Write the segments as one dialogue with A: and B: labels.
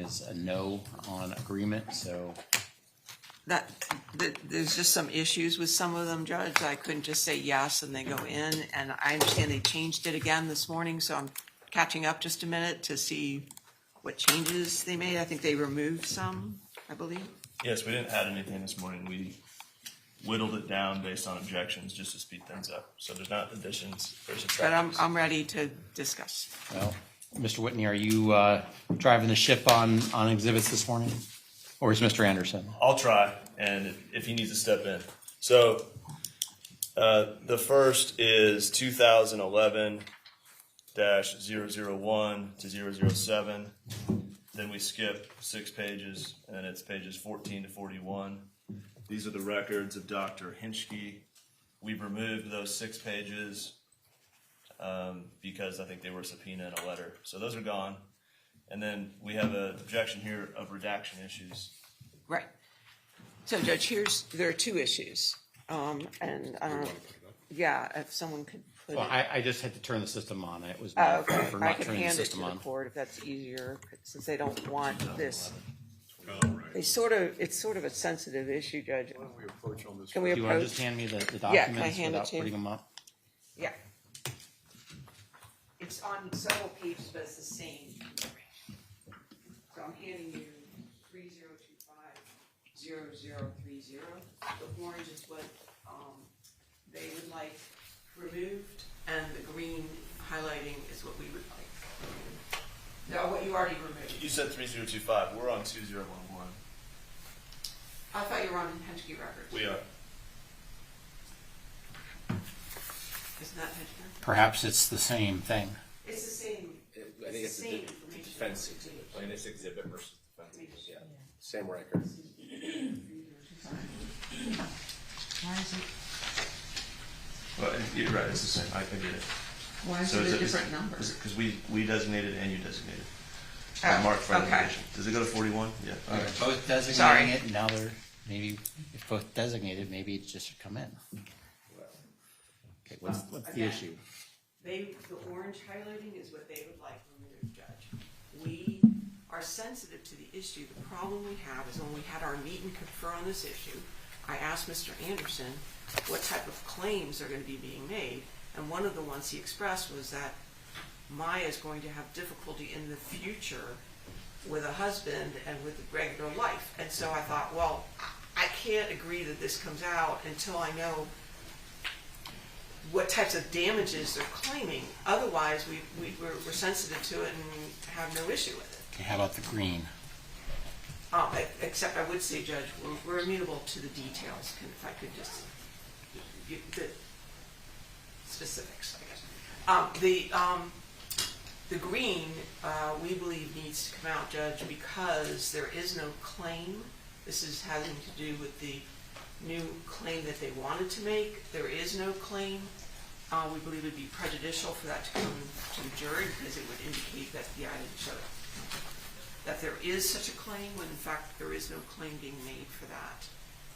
A: is a no on agreement, so.
B: There's just some issues with some of them, Judge. I couldn't just say yes and they go in, and I understand they changed it again this morning, so I'm catching up just a minute to see what changes they made. I think they removed some, I believe.
C: Yes, we didn't add anything this morning. We whittled it down based on objections just to speed things up. So there's not additions or
B: But
C: subtractions.
B: I'm ready to discuss.
A: Well, Mr. Whitney, are you driving the ship on exhibits this morning? Or is Mr. Anderson?
C: I'll try, and if he needs to step in. So the first is 2011-001 to 007. Then we skip 6 pages, and it's pages 14 to 41. These are the records of Dr. Hinchke. We've removed those 6 pages because I think they were subpoenaed in a letter. So those are gone. And then we have an objection here of redaction issues.
B: Right. So, Judge, there are 2 issues. Yeah, if someone could put
A: Well,
B: it.
A: I just had to turn the system on. It was
B: Oh, okay.
A: for
B: I
A: not
B: can
A: turning the
B: hand it to
A: system
B: the
A: on.
B: court if that's easier, since they don't want this.
D: Oh, right.
B: It's sort of a sensitive issue, Judge.
D: Why don't we approach on this?
B: Can we
A: Do you want to
B: approach?
A: just hand me the
B: Yeah, can I
A: documents
B: hand it
A: without
B: to you?
A: putting them up?
B: Yeah. It's on several pages, but it's the same. So I'm handing you 3025-0030. The orange is what they would like removed, and the green highlighting is what we would like. No, what you already removed.
C: You said 3025. We're on 2011.
B: I thought you were on Henschke Records.
C: We are.
B: Isn't that Henschke?
A: Perhaps it's the same thing.
B: It's the same.
E: I think it's
B: the
E: the
B: same information.
E: defense exhibit, plaintiff's exhibit versus defense exhibit, yeah.
D: Same record.
B: Why is it?
C: Well, you're right. It's the same. I get it.
B: Why is it a different number?
C: Because we designated and you designated.
B: Oh,
C: Marked for
B: okay.
C: identification. Does it go to 41? Yeah. All right.
A: Both designating
B: Sorry.
A: it, and now they're, maybe, if both designated, maybe it just should come in. Okay, what's the
B: Again.
A: issue?
B: The orange highlighting is what they would like removed, Judge. We are sensitive to the issue. The problem we have is when we had our meet and confer on this issue, I asked Mr. Anderson what type of claims are going to be being made, and one of the ones he expressed was that Maya is going to have difficulty in the future with a husband and with a regular life. And so I thought, well, I can't agree that this comes out until I know what types of damages they're claiming. Otherwise, we're sensitive to it and have no issue with it.
A: Okay, how about the green?
B: Except I would say, Judge, we're amenable to the details. If I could just give the specifics, I guess. The green, we believe needs to come out, Judge, because there is no claim. This is having to do with the new claim that they wanted to make. There is no claim. We believe it would be prejudicial for that to come to the jury because it would indicate that the item showed that there is such a claim when in fact there is no claim being made for that.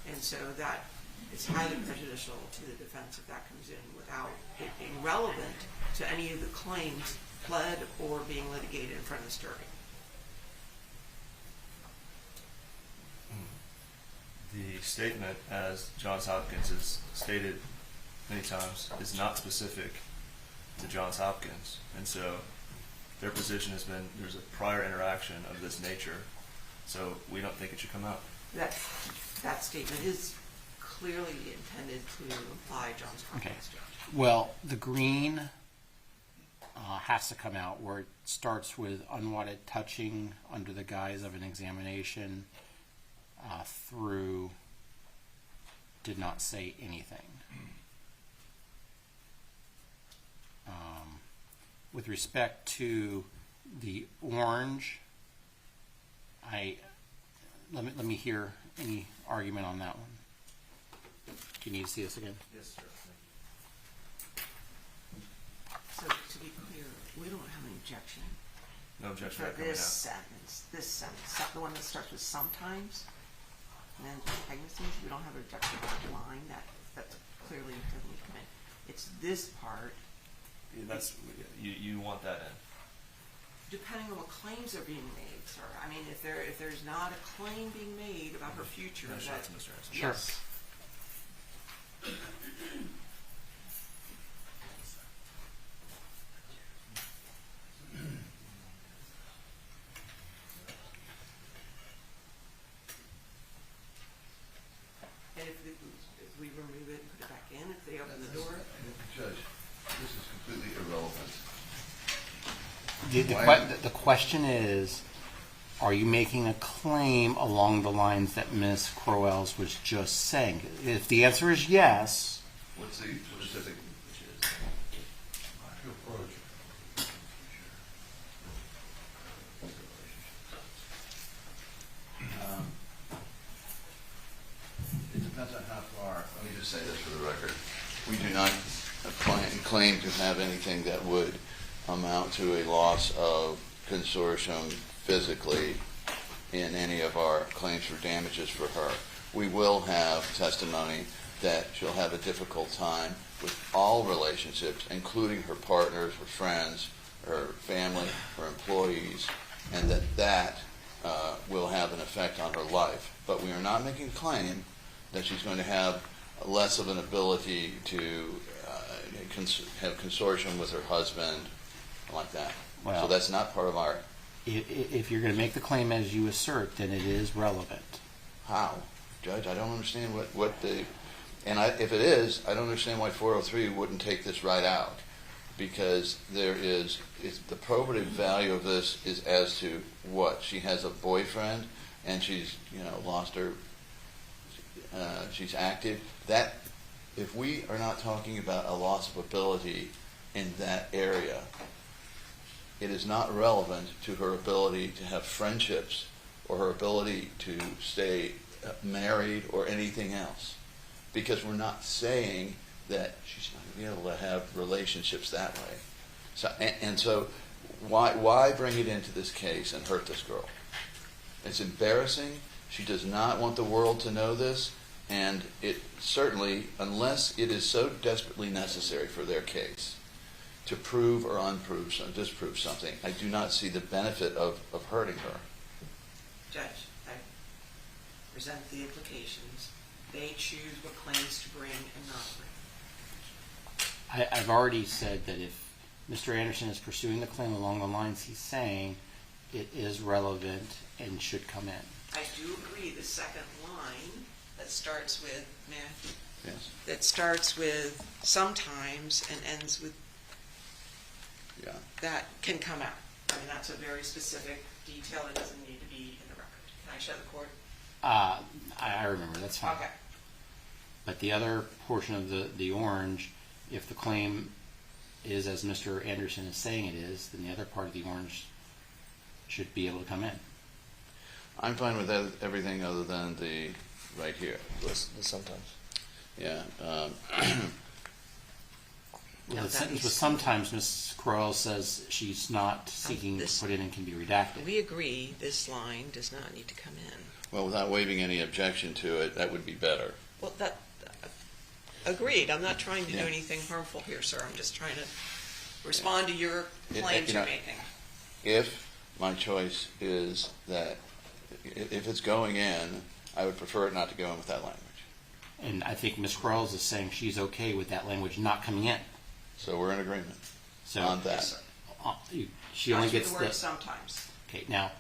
B: And so that is highly prejudicial to the defense if that comes in without it being relevant to any of the claims pled or being litigated in front of this jury.
C: The statement, as Johns Hopkins has stated many times, is not specific to Johns Hopkins. And so their position has been there's a prior interaction of this nature, so we don't think it should come out.
B: That statement is clearly intended to imply Johns Hopkins, Judge.
A: Well, the green has to come out where it starts with unwanted touching under the guise of an examination through did not say anything. With respect to the orange, let me hear any argument on that one. Do you need to see this again?
C: Yes, sir.
B: So to be clear, we don't have an objection
C: No objection
B: for
C: to that coming
B: this
C: out.
B: sentence, the one that starts with sometimes, and then pregnancies, we don't have an objection to that line, that's clearly intended to come in. It's this part,
C: That's you want that in.
B: depending on what claims are being made, sir. I mean, if there's not a claim being made about her future,
C: No, shout out
B: that,
C: to Mr. Harrison.
A: Sure.
B: yes. And if we remove it and put it back in, if they open the door,
F: Judge, this is completely irrelevant.
A: The question is, are you making a claim along the lines that Ms. Crowells was just saying? If the answer is yes,
F: What's the specific? It depends on how far, let me just say this for the record. We do not claim to have anything that would amount to a loss of consortium physically in any of our claims for damages for her. We will have testimony that she'll have a difficult time with all relationships, including her partners, her friends, her family, her employees, and that will have an effect on her life. But we are not making a claim that she's going to have less of an ability to have consortium with her husband, like that.
A: Well-
F: So that's not part of our,
A: if you're going to make the claim as you assert, then it is relevant.
F: how? Judge, I don't understand what the, if it is, I don't understand why 403 wouldn't take this right out. Because the probative value of this is as to what? She has a boyfriend and she's, lost her, she's active. That, if we are not talking about a loss of ability in that area, it is not relevant to her ability to have friendships or her ability to stay married or anything else. Because we're not saying that she's not going to be able to have relationships that way. So, so why bring it into this case and hurt this girl? It's embarrassing. She does not want the world to know this. And it certainly, unless it is so desperately necessary for their case to prove or disprove something, I do not see the benefit of hurting her.
B: Judge, I present the implications. They choose what claims to bring and not bring.
A: I've already said that if Mr. Anderson is pursuing the claim along the lines he's saying, it is relevant and should come in.
B: I do agree the second line that starts with,
F: Yes.
B: that starts with sometimes and ends with
F: Yeah.
B: that can come out. I mean, that's a very specific detail that doesn't need to be in the record. Can I show the court?
A: I remember, that's fine.
B: Okay.
A: But the other portion of the orange, if the claim is as Mr. Anderson is saying it is, then the other part of the orange should be able to come in.
F: I'm fine with everything other than the right here.
C: Sometimes.
F: Yeah.
A: Well,
B: No,
A: the
B: that
A: sentence
B: is-
A: was sometimes Ms. Crowell says she's not seeking
B: this-
A: to put in and can be redacted.
B: We agree this line does not need to come in.
F: Well, without waiving any objection to it, that would be better.
B: Well, that, agreed. I'm not trying to do
F: Yeah.
B: anything harmful here, sir. I'm just trying to respond to your
F: It-
B: claims
F: you
B: you're
F: know-
B: making.
F: If my choice is that, if it's going in, I would prefer it not to go in with that language.
A: And I think Ms. Crowell is saying she's okay with that language not coming in.
F: So we're in agreement
A: So
F: on that.
B: Yes, sir.
A: She only
B: Starts with
A: gets
B: the word
A: the.
B: sometimes.
A: Okay, now,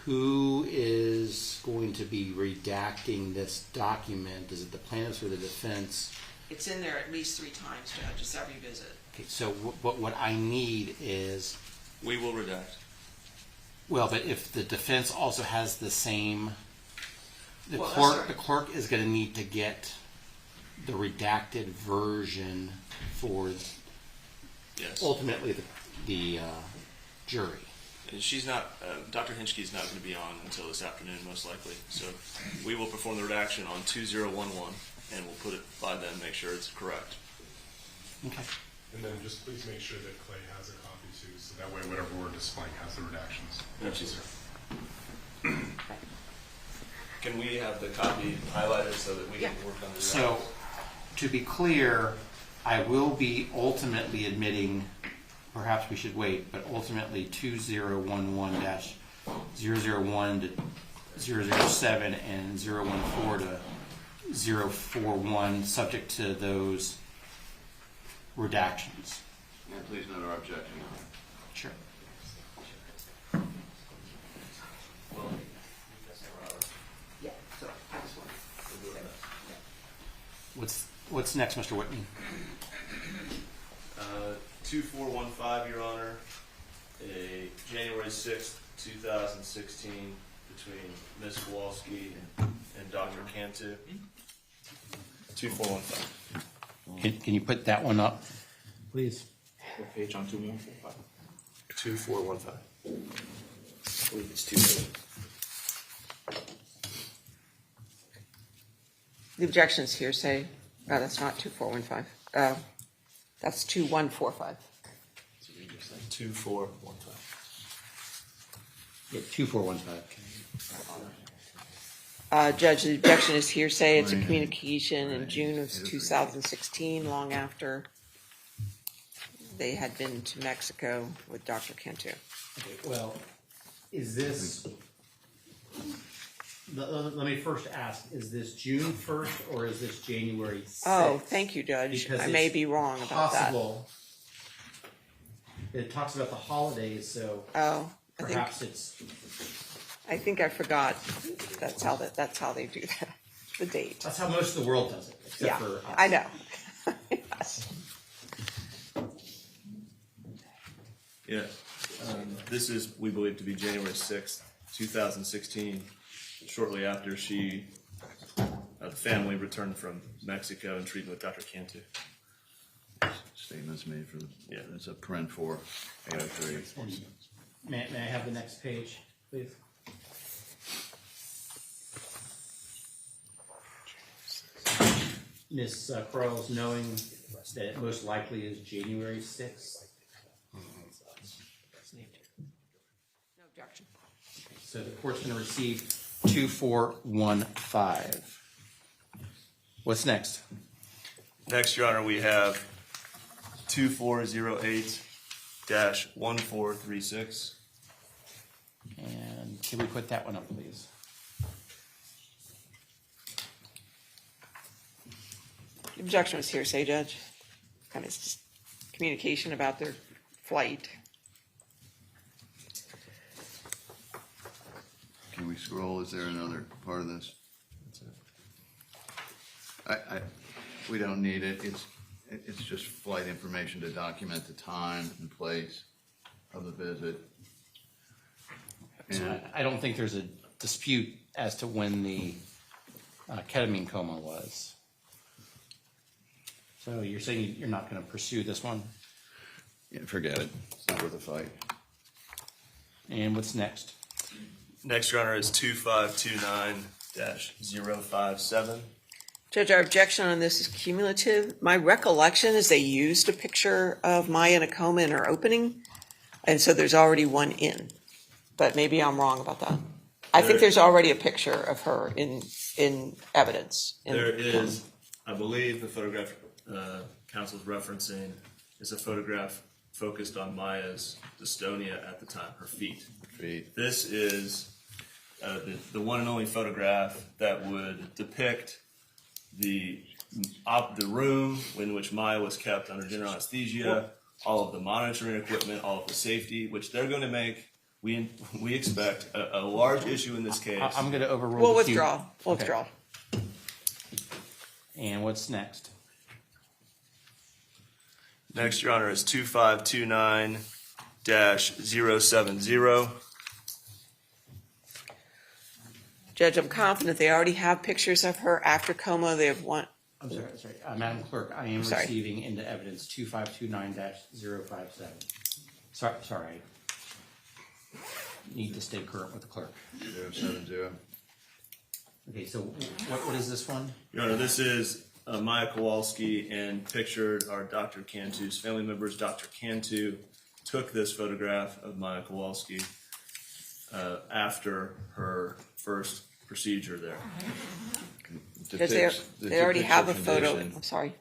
A: who is going to be redacting this document? Is it the plaintiffs or the defense?
B: It's in there at least 3 times, Judge. It's every visit.
A: Okay, so what I need is,
C: We will redact.
A: well, but if the defense also has the same, the
B: Well,
A: clerk,
B: that's
A: the clerk is going to need to get the redacted version for
C: Yes.
A: ultimately the jury.
C: And she's not, Dr. Hinchke's not going to be on until this afternoon, most likely. So we will perform the redaction on 2011, and we'll put it by then, make sure it's correct.
A: Okay.
G: And then just please make sure that Clay has a copy too, so that way whatever we're displaying has the redactions. Thank you, sir.
C: Can we have the copy highlighted so that we can
B: Yeah.
C: work on the
A: So, to be clear, I will be ultimately admitting perhaps we should wait, but ultimately 2011-001 to 007 and 014 to 041, subject to those redactions.
F: And please note our objection.
A: Sure.
B: Yeah, so I just want
A: What's next, Mr. Whitney?
C: 2415, Your Honor, a January 6th, 2016, between Ms. Kowalski and Dr. Cantu. 2415.
A: Can you put that one up, please?
E: What page on 2145?
C: 2415.
E: I believe it's 2.
B: The objection is hearsay. Oh, that's not 2415. That's 2145.
C: 2415.
A: Yeah, 2415.
B: Judge, the objection is hearsay. It's a communication in June of 2016, long after they had been to Mexico with Dr. Cantu.
A: Okay, well, is this, let me first ask, is this June 1st or is this January 6th?
B: Oh, thank you, Judge.
A: Because
B: I may
A: it's
B: be wrong about that.
A: Possible. It talks about the holidays, so
B: Oh,
A: perhaps it's,
B: I think I forgot. That's how they do that. The date.
A: that's how most of the world does it, except
B: Yeah,
A: for us.
B: I know. Yes.
C: Yeah. This is, we believe, to be January 6th, 2016, shortly after the family returned from Mexico and treatment with Dr. Cantu.
F: Statements made for the,
C: Yeah.
F: it's a paren 4, 803.
A: May I have the next page, please? Ms. Quarles, knowing that it most likely is January 6th,
B: No objection.
A: so the court's going to receive 2415. What's next?
C: Next, Your Honor, we have 2408-1436.
A: And can we put that one up, please?
B: The objection was hearsay, Judge. Kind of just communication about their flight.
F: Can we scroll? Is there another part of this? We don't need it. It's just flight information to document the time and place of the visit.
A: So
F: And
A: I don't think there's a dispute as to when the ketamine coma was. So you're saying you're not going to pursue this one?
F: yeah, forget it. It's not worth a fight.
A: And what's next?
C: Next, Your Honor, is 2529-057.
B: Judge, our objection on this is cumulative. My recollection is they used a picture of Maya in a coma in her opening, and so there's already one in. But maybe I'm wrong about that. I think there's already a picture of her in evidence.
C: There is, I believe, the photograph counsel's referencing is a photograph focused on Maya's dystonia at the time, her feet. This is the one and only photograph that would depict the room in which Maya was kept under general anesthesia, all of the monitoring equipment, all of the safety, which they're going to make. We expect a large issue in this case.
A: I'm going to overrule
B: We'll
A: the cue.
B: withdraw. We'll
A: Okay.
B: withdraw.
A: And what's next?
C: Next, Your Honor, is 2529-070.
B: Judge, I'm confident they already have pictures of her after coma. They have one.
A: I'm sorry. Madam Clerk, I am
B: Sorry.
A: receiving into evidence 2529-057. Sorry. I need to stay current with the clerk.
F: 070.
A: Okay, so what is this one?
C: Your Honor, this is Maya Kowalski, and pictured are Dr. Cantu's family members. Dr. Cantu took this photograph of Maya Kowalski after her first procedure there.
B: Because they already have a photo. I'm sorry.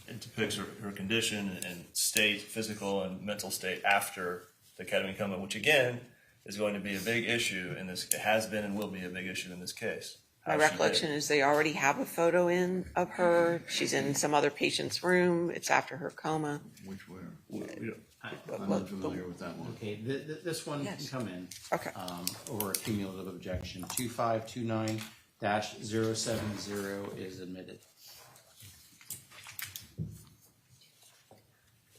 C: it depicts her condition and state, physical and mental state after the ketamine coma, which again is going to be a big issue in this. It has been and will be a big issue in this case.
B: My recollection is they already have a photo of her. She's in some other patient's room. It's after her coma.
F: Which where?
B: But-
F: I'm unfamiliar with that one.
A: Okay, this one can
B: Yes.
A: come in.
B: Okay.
A: Over a cumulative objection. 2529-070 is admitted.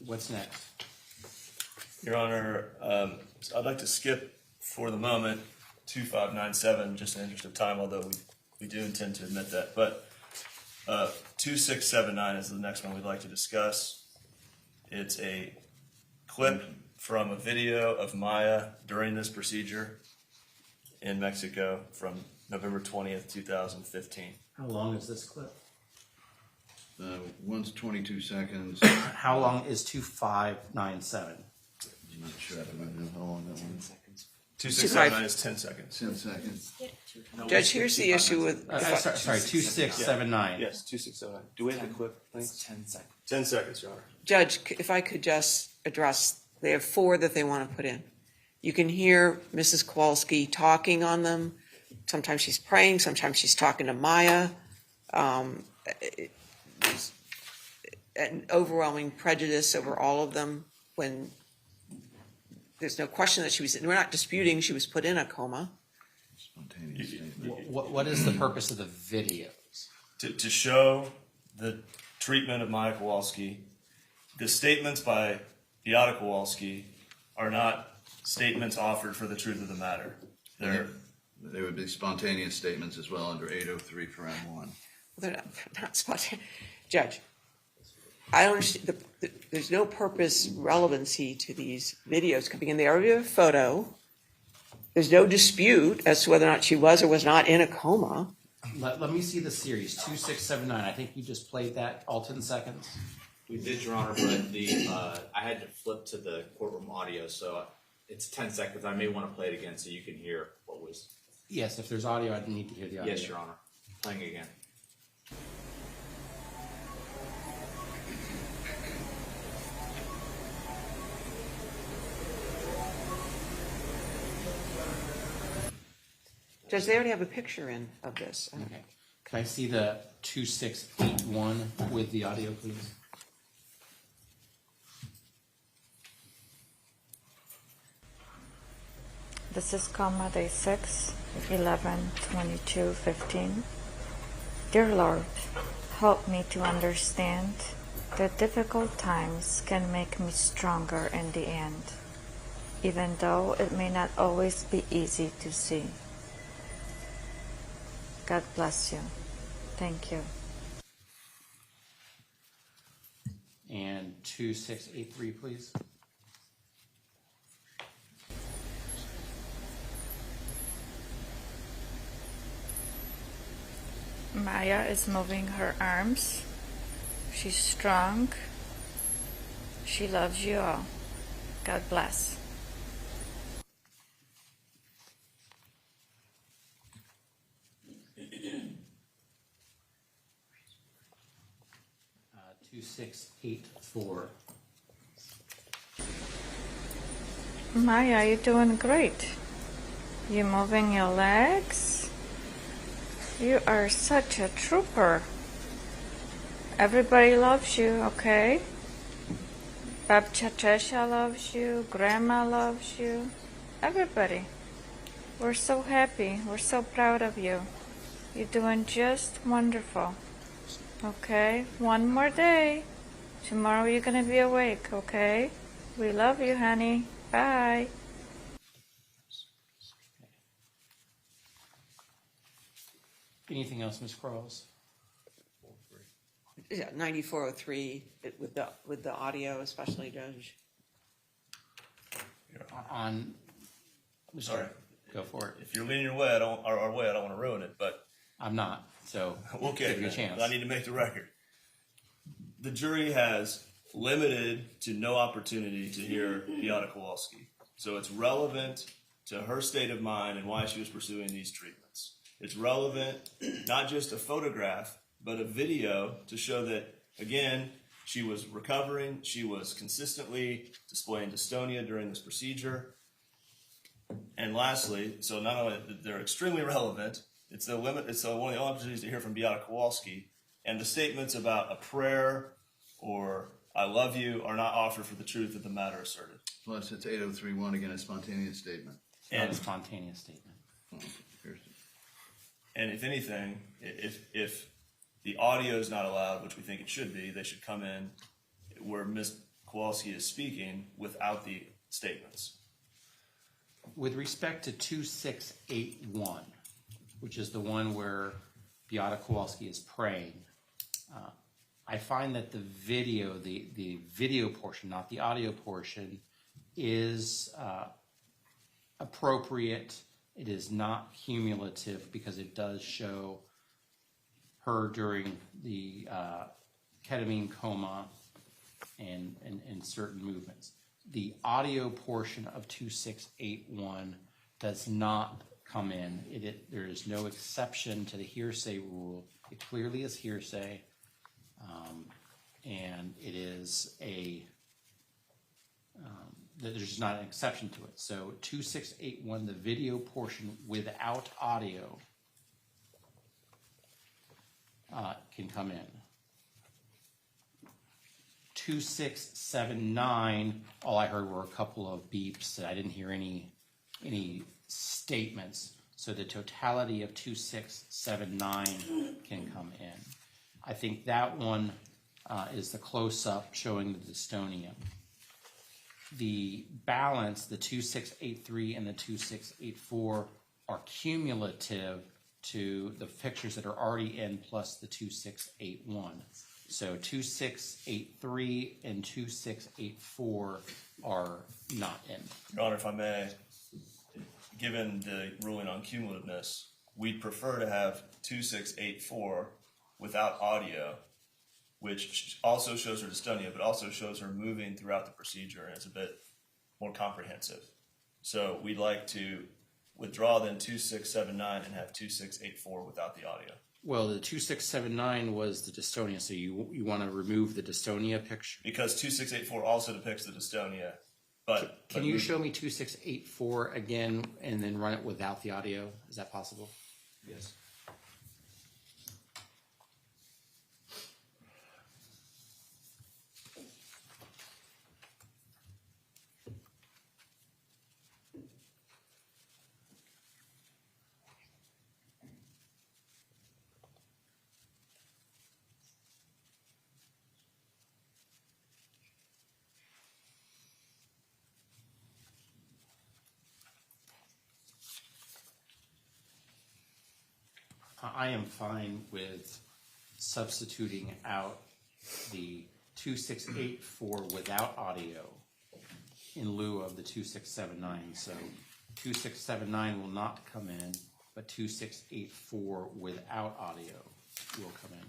A: What's next?
C: Your Honor, I'd like to skip for the moment 2597, just in the interest of time, although we do intend to admit that. But 2679 is the next one we'd like to discuss. It's a clip from a video of Maya during this procedure in Mexico from November 20th, 2015.
A: How long is this clip?
F: One's 22 seconds.
A: How long is 2597?
F: I'm not sure. I don't know how long that one is.
C: 2679 is 10 seconds.
F: 10 seconds.
B: Judge, here's the issue with.
A: Sorry, 2679.
E: Yes, 2679. Do we have the clip, please? 10 seconds.
C: 10 seconds, Your Honor.
B: Judge, if I could just address, they have 4 that they want to put in. You can hear Mrs. Kowalski talking on them. Sometimes she's praying, sometimes she's talking to Maya. There's an overwhelming prejudice over all of them when there's no question that we're not disputing she was put in a coma.
F: Spontaneous statement.
A: What is the purpose of the videos?
C: To show the treatment of Maya Kowalski. The statements by Beata Kowalski are not statements offered for the truth of the matter. They're
F: There would be spontaneous statements as well under 803 for M1.
B: They're not spontaneous. Judge, I don't understand, there's no purpose relevancy to these videos coming in. They already have a photo. There's no dispute as to whether or not she was or was not in a coma.
A: Let me see the series, 2679. I think you just played that all 10 seconds.
E: We did, Your Honor, but I had to flip to the courtroom audio, so it's 10 seconds. I may want to play it again so you can hear what was.
A: Yes, if there's audio, I'd need to hear the audio.
E: Yes, Your Honor. Playing again.
B: Judge, they already have a picture in of this.
A: Okay. Can I see the 2681 with the audio, please?
H: This is comma day 6, 11/22/15. Dear Lord, help me to understand that difficult times can make me stronger in the end, even though it may not always be easy to see. God bless you. Thank you.
A: And 2683, please.
H: Maya is moving her arms. She's strong. She loves you all. God bless.
A: Uh, 2684.
H: Maya, you're doing great. You're moving your legs. You are such a trooper. Everybody loves you, okay? Babcia Chesha loves you. Grandma loves you. Everybody. We're so happy. We're so proud of you. You're doing just wonderful. Okay? One more day. Tomorrow you're going to be awake, okay? We love you, honey. Bye.
A: Anything else, Ms. Quarles?
B: Yeah, 9403 with the audio, especially, Judge.
A: On.
C: Sorry.
A: Go for it.
C: If you're leaning your way, our way, I don't want to ruin it, but
A: I'm not, so
C: okay,
A: give you a chance.
C: I need to make the record. The jury has limited to no opportunity to hear Beata Kowalski. So it's relevant to her state of mind and why she was pursuing these treatments. It's relevant, not just a photograph, but a video to show that, again, She was recovering. She was consistently displaying dystonia during this procedure. And lastly, so not only they're extremely relevant, it's one of the only opportunities to hear from Beata Kowalski, and the statements about a prayer or I love you are not offered for the truth of the matter asserted.
F: Plus, it's 8031, again, a spontaneous statement.
A: Not a
C: And
A: spontaneous statement.
C: And if anything, if the audio is not allowed, which we think it should be, they should come in where Ms. Kowalski is speaking without the statements.
A: With respect to 2681, which is the one where Beata Kowalski is praying, I find that the video portion, not the audio portion, is appropriate. It is not cumulative because it does show her during the ketamine coma and certain movements. The audio portion of 2681 does not come in. There is no exception to the hearsay rule. It clearly is hearsay, and it is there's not an exception to it. So 2681, the video portion without audio, can come in. 2679, all I heard were a couple of beeps. I didn't hear any statements. So the totality of 2679 can come in. I think that one is the close-up showing the dystonia. The balance, the 2683 and the 2684, are cumulative to the pictures that are already in plus the 2681. So 2683 and 2684 are not in.
C: Your Honor, if I may, given the ruling on cumulativeness, we'd prefer to have 2684 without audio, which also shows her dystonia, but also shows her moving throughout the procedure, and it's a bit more comprehensive. So we'd like to withdraw then 2679 and have 2684 without the audio.
A: Well, the 2679 was the dystonia, so you want to remove the dystonia picture.
C: Because 2684 also depicts the dystonia, but
A: Can you show me 2684 again and then run it without the audio? Is that possible?
C: Yes.
A: I am fine with substituting out the 2684 without audio in lieu of the 2679. So 2679 will not come in, but 2684 without audio will come in.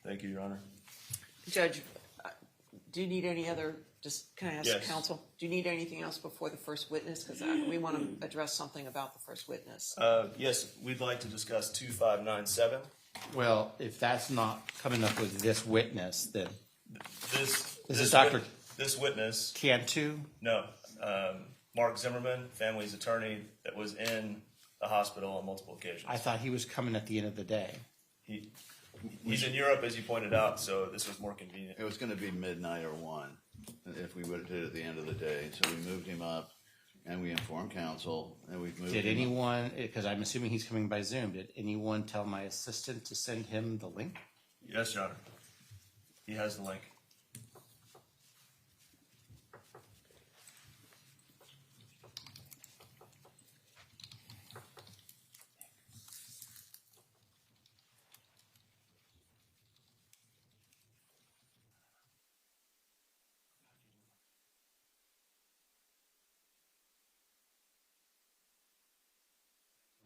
C: Thank you, Your Honor.
B: Judge, do you need any other, just can I ask
C: Yes.
B: counsel, do you need anything else before the first witness? Because we want to address something about the first witness.
C: Yes, we'd like to discuss 2597.
A: Well, if that's not coming up with this witness, then
C: This
A: is Dr.
C: This witness,
A: Cantu?
C: no, Mark Zimmerman, family's attorney that was in the hospital on multiple occasions.
A: I thought he was coming at the end of the day.
C: He's in Europe, as you pointed out, so this was more convenient.
F: It was going to be midnight or 1 if we would have did it at the end of the day. So we moved him up and we informed counsel and we've moved
A: Did
F: him up.
A: anyone, because I'm assuming he's coming by Zoom, did anyone tell my assistant to send him the link?
C: Yes, Your Honor. He has the link.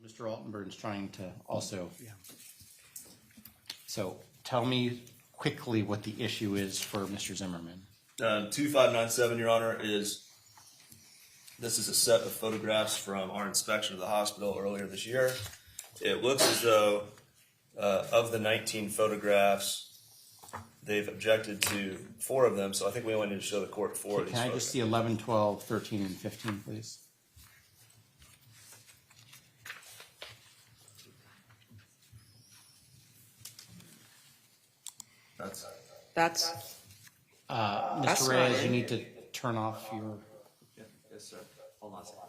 A: Mr. Altenburg's trying to also. Yeah. So tell me quickly what the issue is for Mr. Zimmerman.
C: 2597, Your Honor, this is a set of photographs from our inspection of the hospital earlier this year. It looks as though of the 19 photographs, They've objected to 4 of them, so I think we only need to show the court 4 of these
A: Can I just see
C: photographs.
A: 11, 12, 13, and 15, please?
B: That's
A: Mr.
B: not
A: Reyes,
B: it.
A: you need to turn off your,
E: Yes, sir. Hold on a second.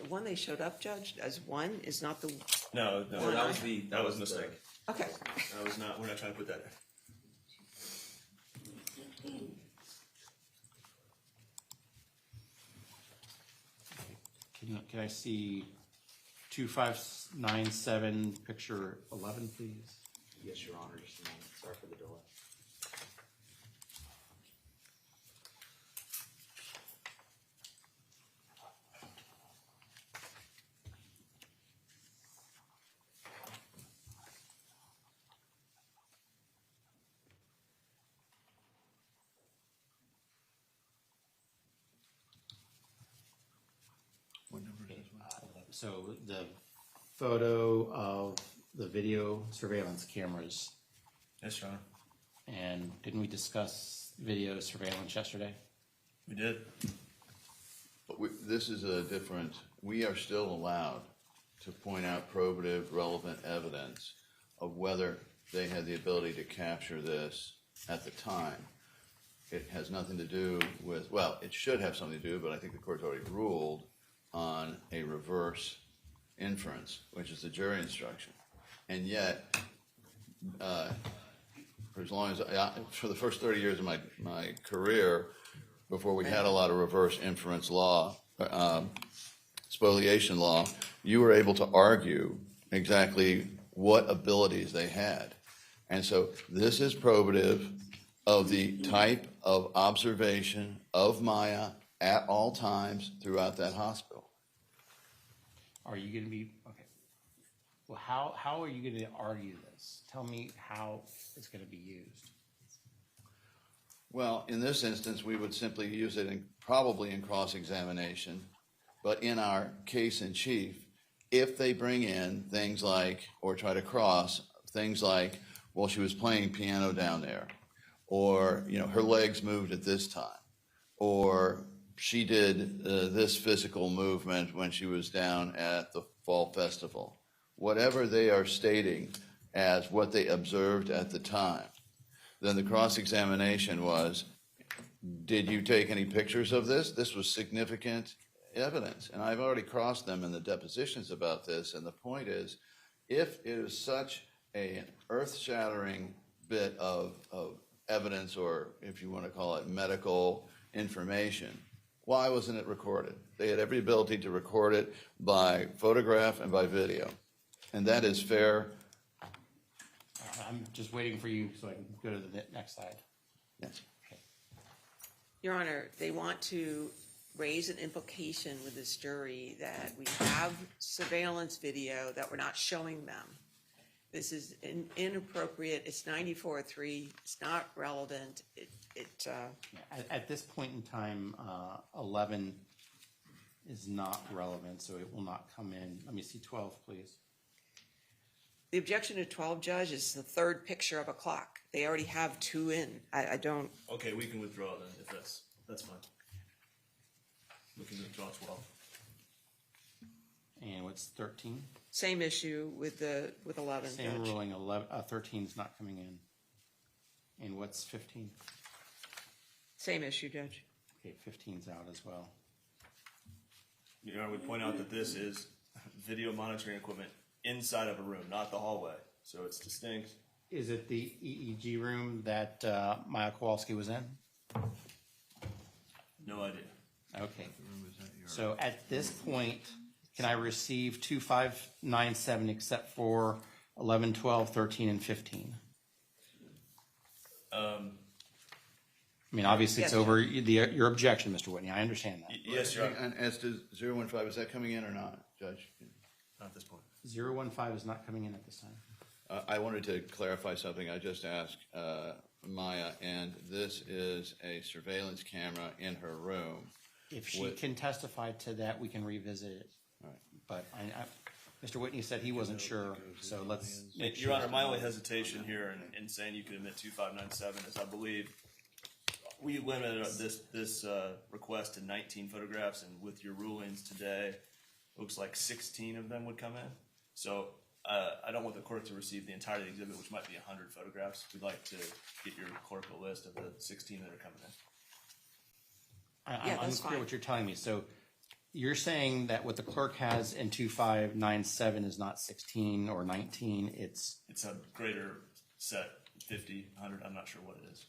B: the one they showed up, Judge, as one is not the,
C: No,
E: No, that was the
C: that was a mistake.
B: okay.
C: That was not. We're not trying to put that in.
A: can I see 2597, picture 11, please?
E: Yes, Your Honor. Just a moment. Sorry for the delay.
A: So the photo of the video surveillance cameras,
C: Yes, Your Honor.
A: and didn't we discuss video surveillance yesterday?
C: We did.
F: But this is a different, we are still allowed to point out probative, relevant evidence of whether they had the ability to capture this at the time. It has nothing to do with, well, it should have something to do, but I think the court's already ruled on a reverse inference, which is the jury instruction. And yet, for as long as, for the first 30 years of my career, before we had a lot of reverse inference law, spoliation law, you were able to argue exactly what abilities they had. And so this is probative of the type of observation of Maya at all times throughout that hospital.
A: Are you going to be, okay. Well, how are you going to argue this? Tell me how it's going to be used.
F: Well, in this instance, we would simply use it probably in cross-examination, but in our case in chief, if they bring in things like, or try to cross things like, well, she was playing piano down there, or, her legs moved at this time, or she did this physical movement when she was down at the fall festival. Whatever they are stating as what they observed at the time, then the cross-examination was, did you take any pictures of this? This was significant evidence. And I've already crossed them in the depositions about this. And the point is, if it is such an earth-shattering bit of evidence, or if you want to call it medical information, why wasn't it recorded? They had every ability to record it by photograph and by video. And that is fair.
A: I'm just waiting for you so I can go to the next slide.
F: Yes.
B: Your Honor, they want to raise an implication with this jury that we have surveillance video that we're not showing them. This is inappropriate. It's 94-3. It's not relevant.
A: At this point in time, 11 is not relevant, so it will not come in. Let me see 12, please.
B: The objection to 12, Judge, is the third picture of a clock. They already have 2 in. I don't.
C: Okay, we can withdraw then if that's fine. We can withdraw 12.
A: And what's 13?
B: Same issue with 11,
A: Same
B: Judge.
A: ruling, 13 is not coming in. And what's 15?
B: Same issue, Judge.
A: Okay, 15's out as well.
C: I would point out that this is video monitoring equipment inside of a room, not the hallway. So it's distinct.
A: Is it the EEG room that Maya Kowalski was in?
C: No idea.
A: Okay. So at this point, can I receive 2597 except for 11, 12, 13, and 15? I mean, obviously it's
B: Yes.
A: over your objection, Mr. Whitney. I understand that.
C: Yes, Your Honor.
F: And as to 015, is that coming in or not, Judge?
C: Not at this point.
A: 015 is not coming in at this time.
F: I wanted to clarify something I just asked Maya, and this is a surveillance camera in her room.
A: If she can testify to that, we can revisit it. But Mr. Whitney said he wasn't sure, so let's make sure.
C: Your Honor, my only hesitation here in saying you can admit 2597 is I believe we limited this request to 19 photographs, and with your rulings today, it looks like 16 of them would come in. So I don't want the clerk to receive the entirety of the exhibit, which might be 100 photographs. We'd like to get your clerk a list of the 16 that are coming in.
B: Yeah,
A: I'm
B: that's
A: clear
B: fine.
A: what you're telling me. So you're saying that what the clerk has in 2597 is not 16 or 19, it's
C: It's a greater set, 50, 100, I'm not sure what it is.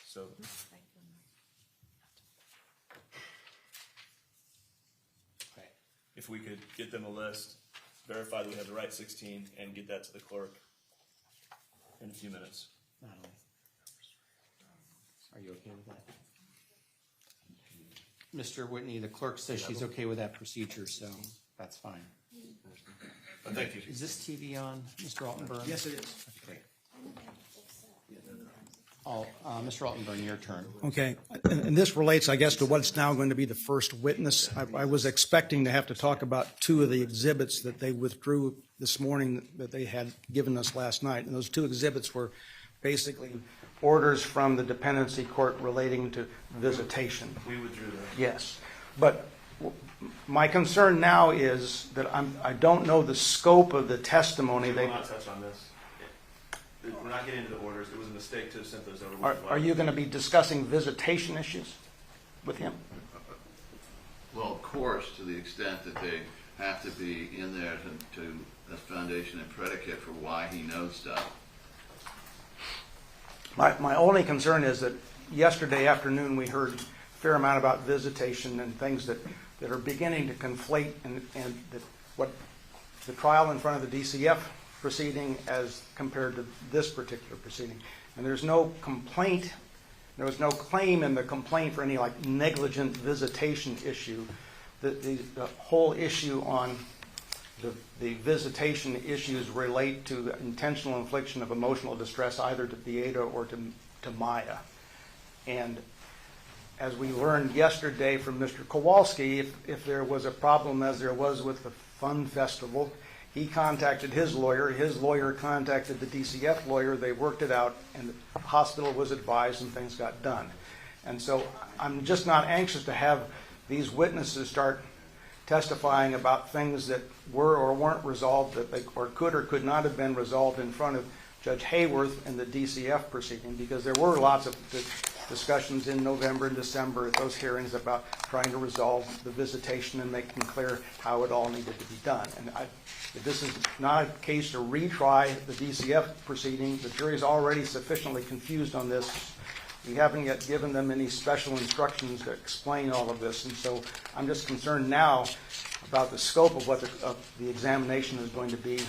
C: So,
A: okay.
C: if we could get them a list, verify that we have the right 16, and get that to the clerk in a few minutes.
A: Natalie. Are you okay with that? Mr. Whitney, the clerk says she's okay with that procedure, so that's fine.
C: But thank you.
A: Is this TV on, Mr. Altenburn?
I: Yes, it is.
A: Great. Mr. Altenburn, your turn.
I: Okay, and this relates, I guess, to what's now going to be the first witness. I was expecting to have to talk about two of the exhibits that they withdrew this morning that they had given us last night. And those two exhibits were basically orders from the dependency court relating to visitation.
C: We withdrew that.
I: Yes, but my concern now is that I don't know the scope of the testimony.
C: We will not touch on this. We're not getting into the orders. It was a mistake to have sent those over.
I: Are you going to be discussing visitation issues with him?
F: Well, of course, to the extent that they have to be in there to as foundation and predicate for why he knows stuff.
I: My only concern is that yesterday afternoon we heard a fair amount about visitation and things that are beginning to conflate and that what the trial in front of the DCF proceeding as compared to this particular proceeding. And there's no complaint, there was no claim in the complaint for any like negligent visitation issue. The whole issue on the visitation issues relate to the intentional infliction of emotional distress either to Beata or to Maya. And as we learned yesterday from Mr. Kowalski, if there was a problem as there was with the Fun Festival, he contacted his lawyer contacted the DCF lawyer, they worked it out, and the hospital was advised and things got done. And so I'm just not anxious to have these witnesses start testifying about things that were or weren't resolved, that they or could not have been resolved in front of Judge Hayworth in the DCF proceeding, because there were lots of discussions in November and December at those hearings about trying to resolve the visitation and making clear how it all needed to be done. And if this is not a case to retry the DCF proceeding, the jury's already sufficiently confused on this. We haven't yet given them any special instructions to explain all of this, and so I'm just concerned now about the scope of what the examination is going to be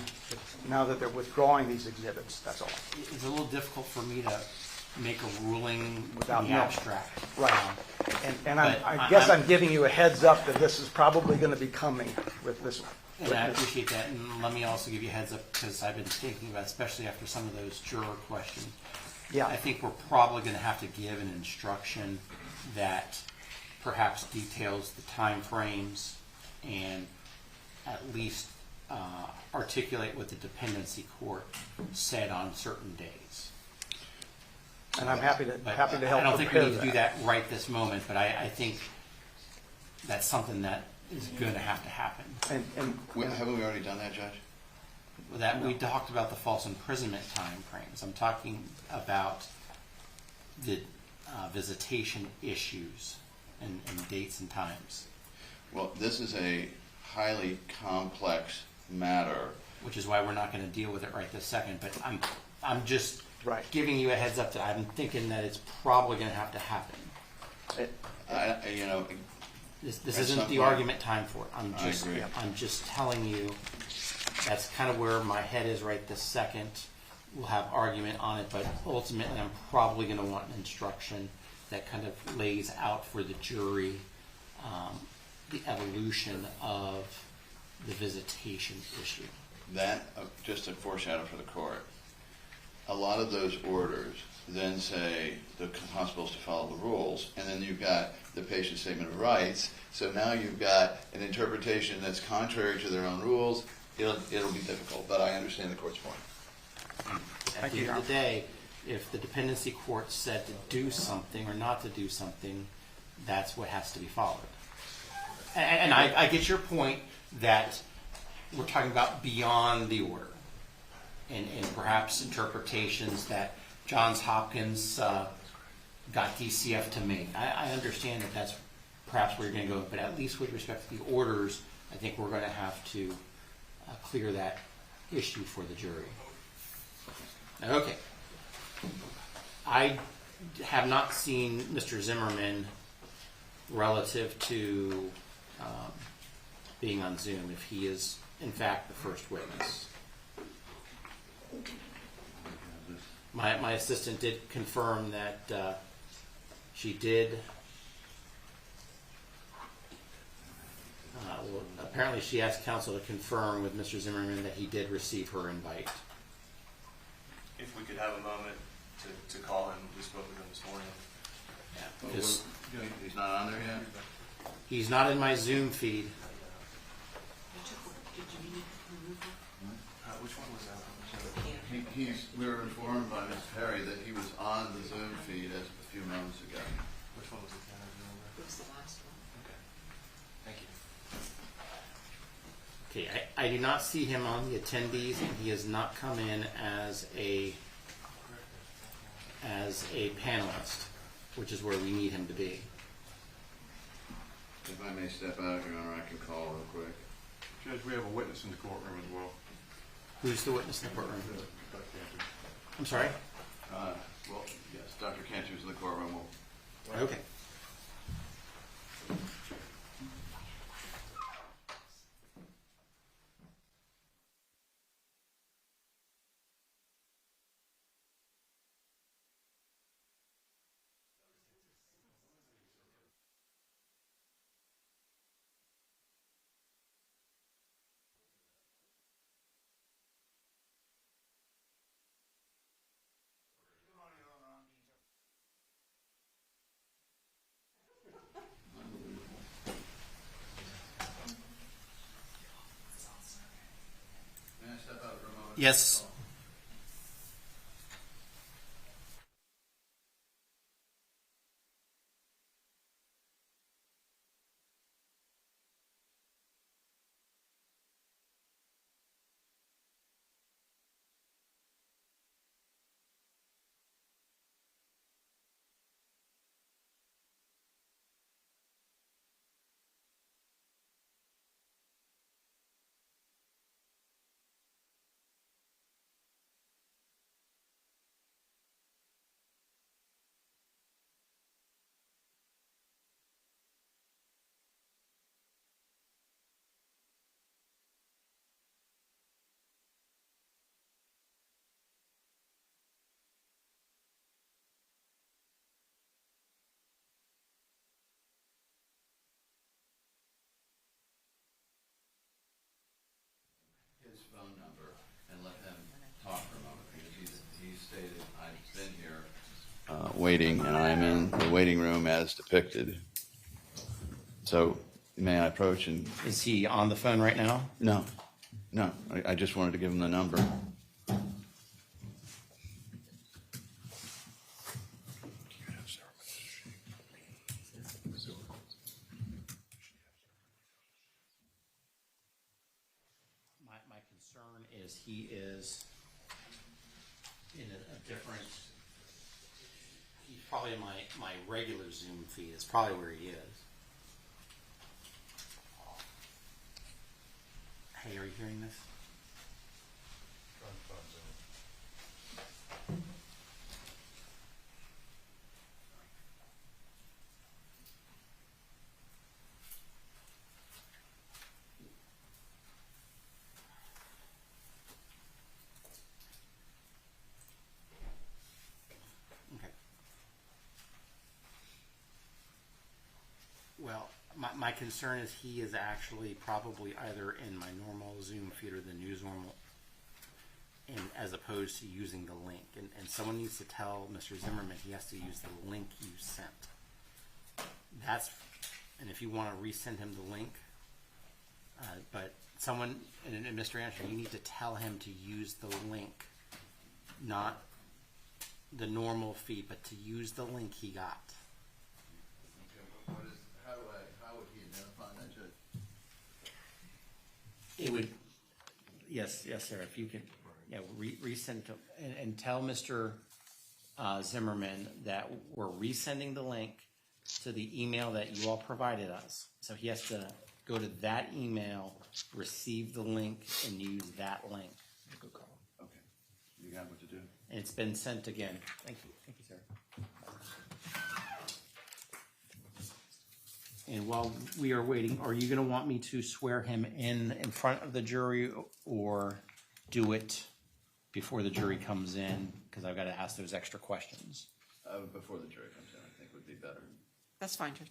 I: now that they're withdrawing these exhibits, that's all.
A: It's a little difficult for me to make a ruling
I: Without
A: in the
I: knowing.
A: abstract.
I: Right. And
A: But
I: I guess I'm giving you a heads up that this is probably going to be coming with this
A: And I
I: witness.
A: appreciate that, and let me also give you a heads up, because I've been thinking about, especially after some of those juror questions,
I: Yeah.
A: I think we're probably going to have to give an instruction that perhaps details the time frames and at least articulate what the dependency court said on certain days.
I: And I'm happy to
A: But
I: help
A: I don't think we
I: prepare
A: need to do that right this moment, but I think that's something that is going to happen.
I: And
F: Haven't we already done that, Judge?
A: That we talked about the false imprisonment time frames. I'm talking about the visitation issues and dates and times,
F: Well, this is a highly complex matter.
A: which is why we're not going to deal with it right this second. But I'm just
I: Right.
A: giving you a heads up that I'm thinking that it's probably going to happen. This
F: At
A: isn't
F: some
A: the
F: point.
A: argument time for it.
F: I agree.
A: I'm just telling you that's kind of where my head is right this second. We'll have argument on it, but ultimately I'm probably going to want an instruction that kind of lays out for the jury the evolution of the visitation issue.
F: That, just to foreshadow for the court, a lot of those orders then say the hospital's to follow the rules, and then you've got the patient statement of rights. So now you've got an interpretation that's contrary to their own rules. It'll be difficult, but I understand the court's point.
A: At the end of the day, if the dependency court said to do something or not to do something, that's what has to be followed. And I get your point that we're talking about beyond the order and perhaps interpretations that Johns Hopkins got DCF to make. I understand that that's perhaps where you're going to go, but at least with respect to the orders, I think we're going to have to clear that issue for the jury. Okay. I have not seen Mr. Zimmerman relative to being on Zoom, if he is in fact the first witness. My assistant did confirm that she did. Well, apparently she asked counsel to confirm with Mr. Zimmerman that he did receive her invite.
C: If we could have a moment to call him, we spoke with him this morning.
A: Yeah, just-
F: He's not on there yet?
A: he's not in my Zoom feed.
B: Did you need to remove her?
C: Which one was that?
F: We were informed by Ms. Perry that he was on the Zoom feed as a few moments ago.
C: Which one was it?
B: It was the last one.
C: Okay. Thank you.
A: Okay, I do not see him on the attendees, and he has not come in as a panelist, which is where we need him to be.
F: If I may step out, Your Honor, I can call real quick.
D: Judge, we have a witness in the courtroom as well.
A: Who's the witness in the courtroom? I'm sorry?
F: Well, yes, Dr. Cantor's in the courtroom.
A: Okay.
F: May I step out for a moment?
A: Yes.
F: His phone number and let him talk for a moment, because he stated, I've been here waiting, and I am in the waiting room as depicted. So may I approach and?
A: Is he on the phone right now?
F: No, I just wanted to give him the number.
A: My concern is he is in a different, he's probably in my regular Zoom feed. It's probably where he is. Hey, are you hearing this? Okay. Well, my concern is he is actually probably either in my normal Zoom feed or the news normal. as opposed to using the link. And someone needs to tell Mr. Zimmerman he has to use the link you sent. And if you want to resend him the link, but someone, and Mr. Anderson, you need to tell him to use the link, not the normal feed, but to use the link he got.
F: How would he identify that, Judge?
A: It would, yes, sir, if you could, resend to, and tell Mr. Zimmerman that we're resending the link to the email that you all provided us. So he has to go to that email, receive the link, and use that link.
F: Good call. Okay. You got what to do.
A: And it's been sent again. Thank you, sir. And while we are waiting, are you going to want me to swear him in front of the jury or do it before the jury comes in? Because I've got to ask those extra questions.
F: Before the jury comes in, I think would be better.
B: That's fine, Judge.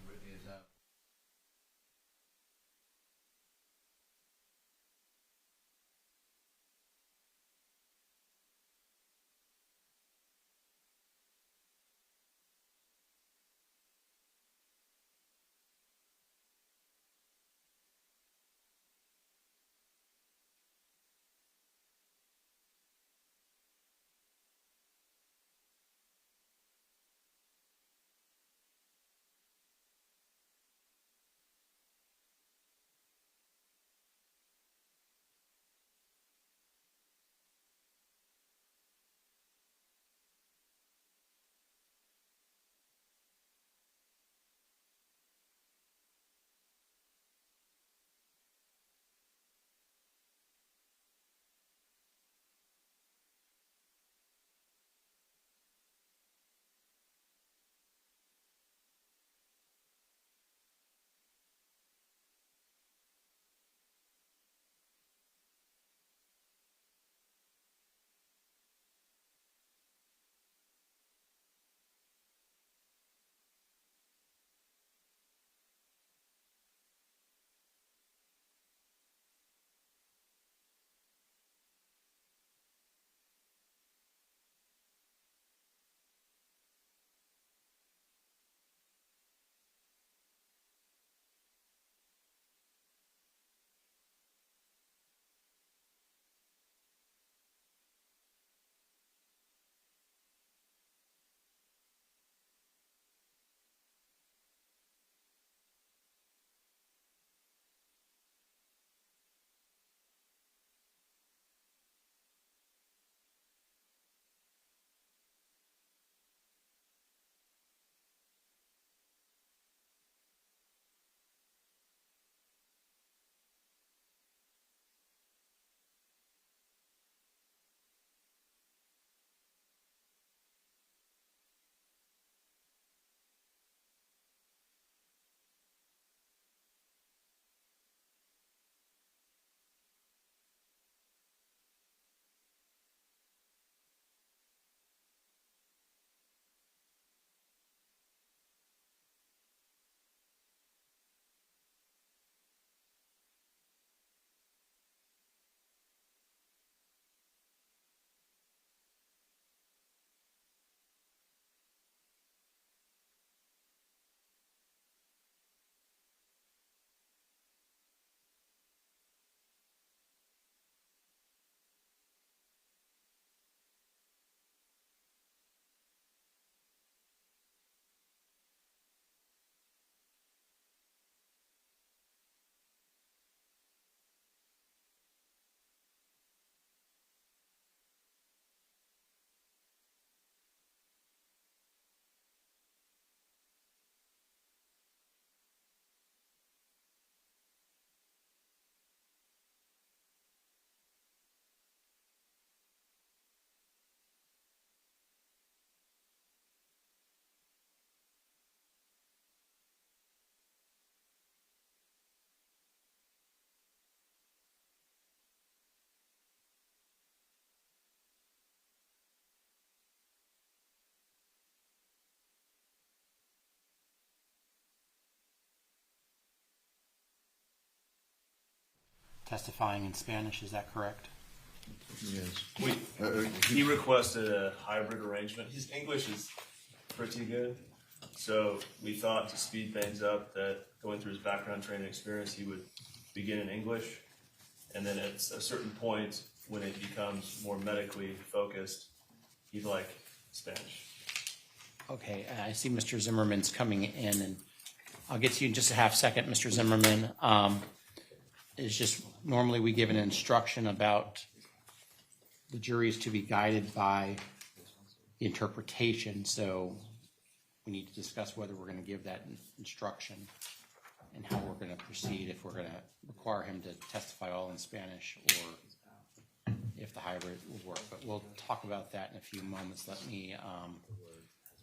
F: Whitney is out.
A: testifying in Spanish, is that correct?
F: Yes.
C: He requested a hybrid arrangement. His English is pretty good, so we thought to speed things up that going through his background training experience, he would begin in English, and then at a certain point, when it becomes more medically focused, he'd like Spanish.
A: Okay, I see Mr. Zimmerman's coming in, and I'll get to you in just a half second, Mr. Zimmerman. It's just normally we give an instruction about the jury is to be guided by the interpretation, so we need to discuss whether we're going to give that instruction and how we're going to proceed, if we're going to require him to testify all in Spanish or if the hybrid will work. But we'll talk about that in a few moments. Let me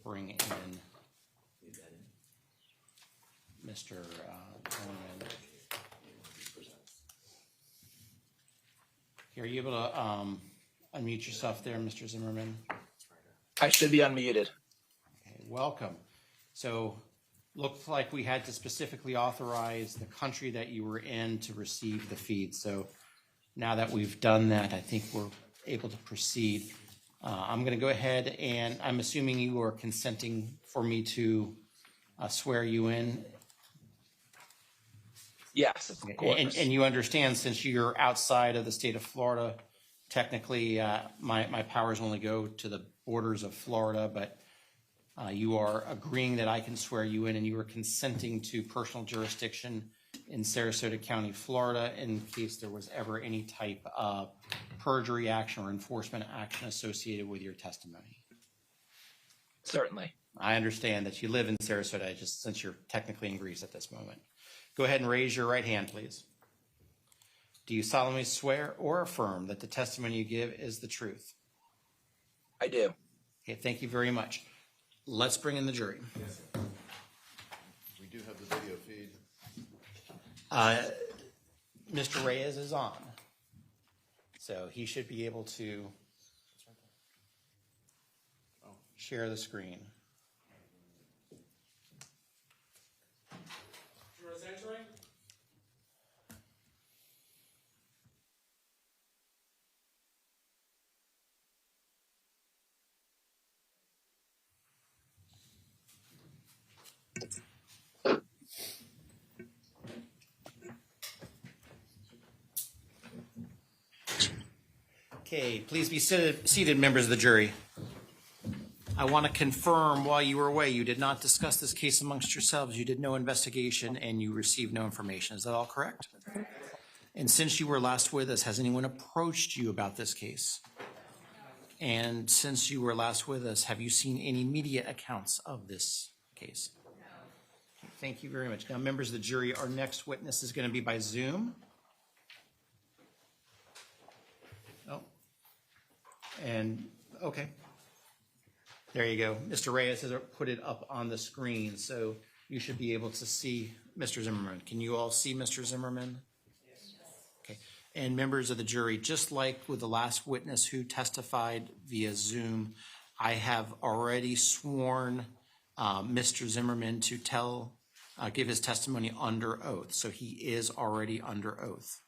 A: bring in Mr. Zimmerman. Are you able to unmute yourself there, Mr. Zimmerman?
J: I should be unmuted.
A: Okay, welcome. So, looks like we had to specifically authorize the country that you were in to receive the feed. So, now that we've done that, I think we're able to proceed. I'm going to go ahead, and I'm assuming you are consenting for me to swear you in.
J: Yes, of course.
A: And you understand, since you're outside of the state of Florida, technically my powers only go to the borders of Florida, but you are agreeing that I can swear you in, and you are consenting to personal jurisdiction in Sarasota County, Florida, in case there was ever any type of perjury action or enforcement action associated with your testimony.
J: Certainly.
A: I understand that you live in Sarasota, just since you're technically in Greece at this moment. Go ahead and raise your right hand, please. Do you solemnly swear or affirm that the testimony you give is the truth?
J: I do.
A: Okay, thank you very much. Let's bring in the jury.
F: We do have the video feed.
A: Mr. Reyes is on, so he should be able to share the screen. Okay, please be seated, members of the jury. I want to confirm, while you were away, you did not discuss this case amongst yourselves, you did no investigation, and you received no information. Is that all correct? And since you were last with us, has anyone approached you about this case? And since you were last with us, have you seen any media accounts of this case? Okay, thank you very much. Now, members of the jury, our next witness is going to be by Zoom. Oh, and okay. There you go. Mr. Reyes has put it up on the screen, so you should be able to see Mr. Zimmerman. Can you all see Mr. Zimmerman? Yes. Okay. And members of the jury, just like with the last witness who testified via Zoom, I have already sworn Mr. Zimmerman to give his testimony under oath, so he is already under oath.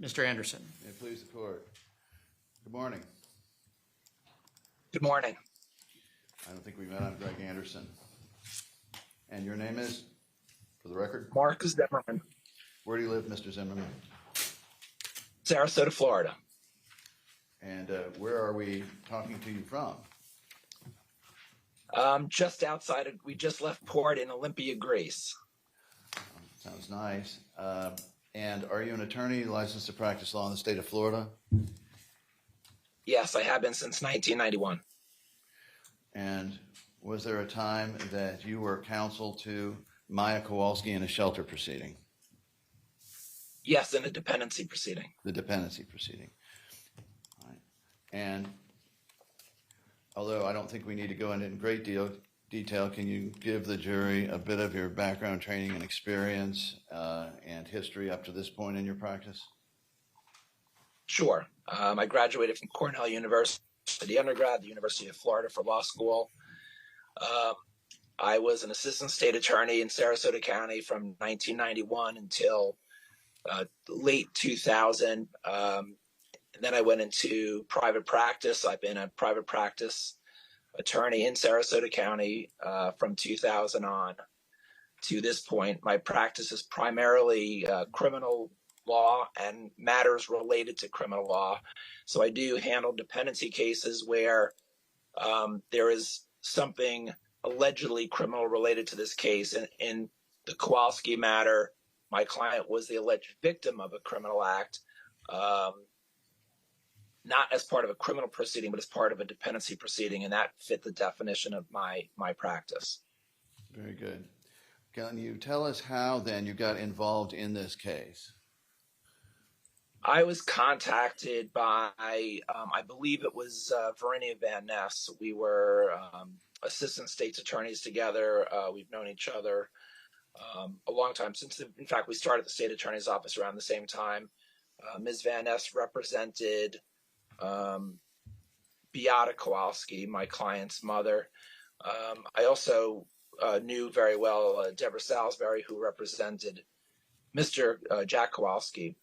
A: Mr. Anderson.
F: May it please the court. Good morning.
J: Good morning.
F: I don't think we met. I'm Greg Anderson. And your name is, for the record?
J: Mark Zimmerman.
F: Where do you live, Mr. Zimmerman?
J: Sarasota, Florida.
F: And where are we talking to you from?
J: Just outside we just left port in Olympia, Greece.
F: Sounds nice. And are you an attorney licensed to practice law in the state of Florida?
J: Yes, I have been since 1991.
F: And was there a time that you were counsel to Maya Kowalski in a shelter proceeding?
J: Yes, in a dependency proceeding.
F: The dependency proceeding. All right. And although I don't think we need to go into great detail, can you give the jury a bit of your background, training, and experience and history up to this point in your practice?
J: Sure. I graduated from Cornell University undergrad, the University of Florida for law school. I was an assistant state attorney in Sarasota County from 1991 until late 2000. And then I went into private practice. I've been a private practice attorney in Sarasota County from 2000 on to this point. My practice is primarily criminal law and matters related to criminal law. So I do handle dependency cases where there is something allegedly criminal related to this case. In the Kowalski matter, my client was the alleged victim of a criminal act, not as part of a criminal proceeding, but as part of a dependency proceeding, and that fit the definition of my practice.
F: Very good. Can you tell us how then you got involved in this case?
J: I was contacted by, I believe it was Verinia Van Ness. We were assistant state's attorneys together. We've known each other a long time since, in fact, we started the state attorney's office around the same time. Ms. Van Ness represented Beata Kowalski, my client's mother. I also knew very well Deborah Salisbury, who represented Mr. Jack Kowalski.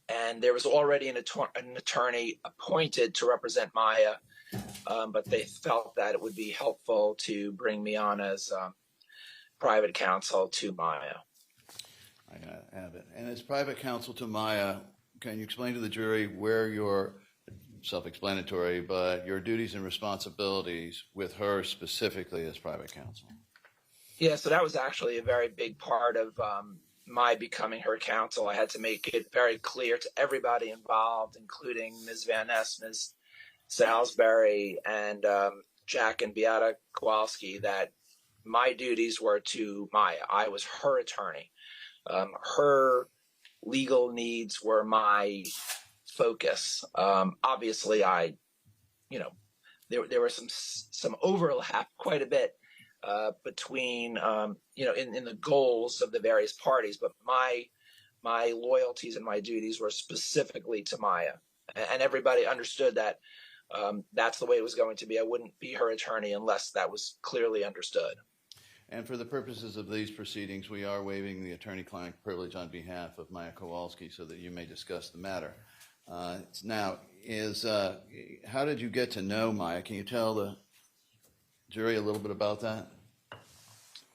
J: And there was already an attorney appointed to represent Maya, but they felt that it would be helpful to bring me on as private counsel to Maya.
F: I have it. And as private counsel to Maya, can you explain to the jury where your, self-explanatory, but your duties and responsibilities with her specifically as private counsel?
J: Yeah, so that was actually a very big part of my becoming her counsel. I had to make it very clear to everybody involved, including Ms. Van Ness, Ms. Salisbury, and Jack and Beata Kowalski, that my duties were to Maya. I was her attorney. Her legal needs were my focus. Obviously, there was some overlap quite a bit between in the goals of the various parties, but my loyalties and my duties were specifically to Maya, and everybody understood that that's the way it was going to be. I wouldn't be her attorney unless that was clearly understood.
F: And for the purposes of these proceedings, we are waiving the attorney-client privilege on behalf of Maya Kowalski so that you may discuss the matter. Now, how did you get to know Maya? Can you tell the jury a little bit about that?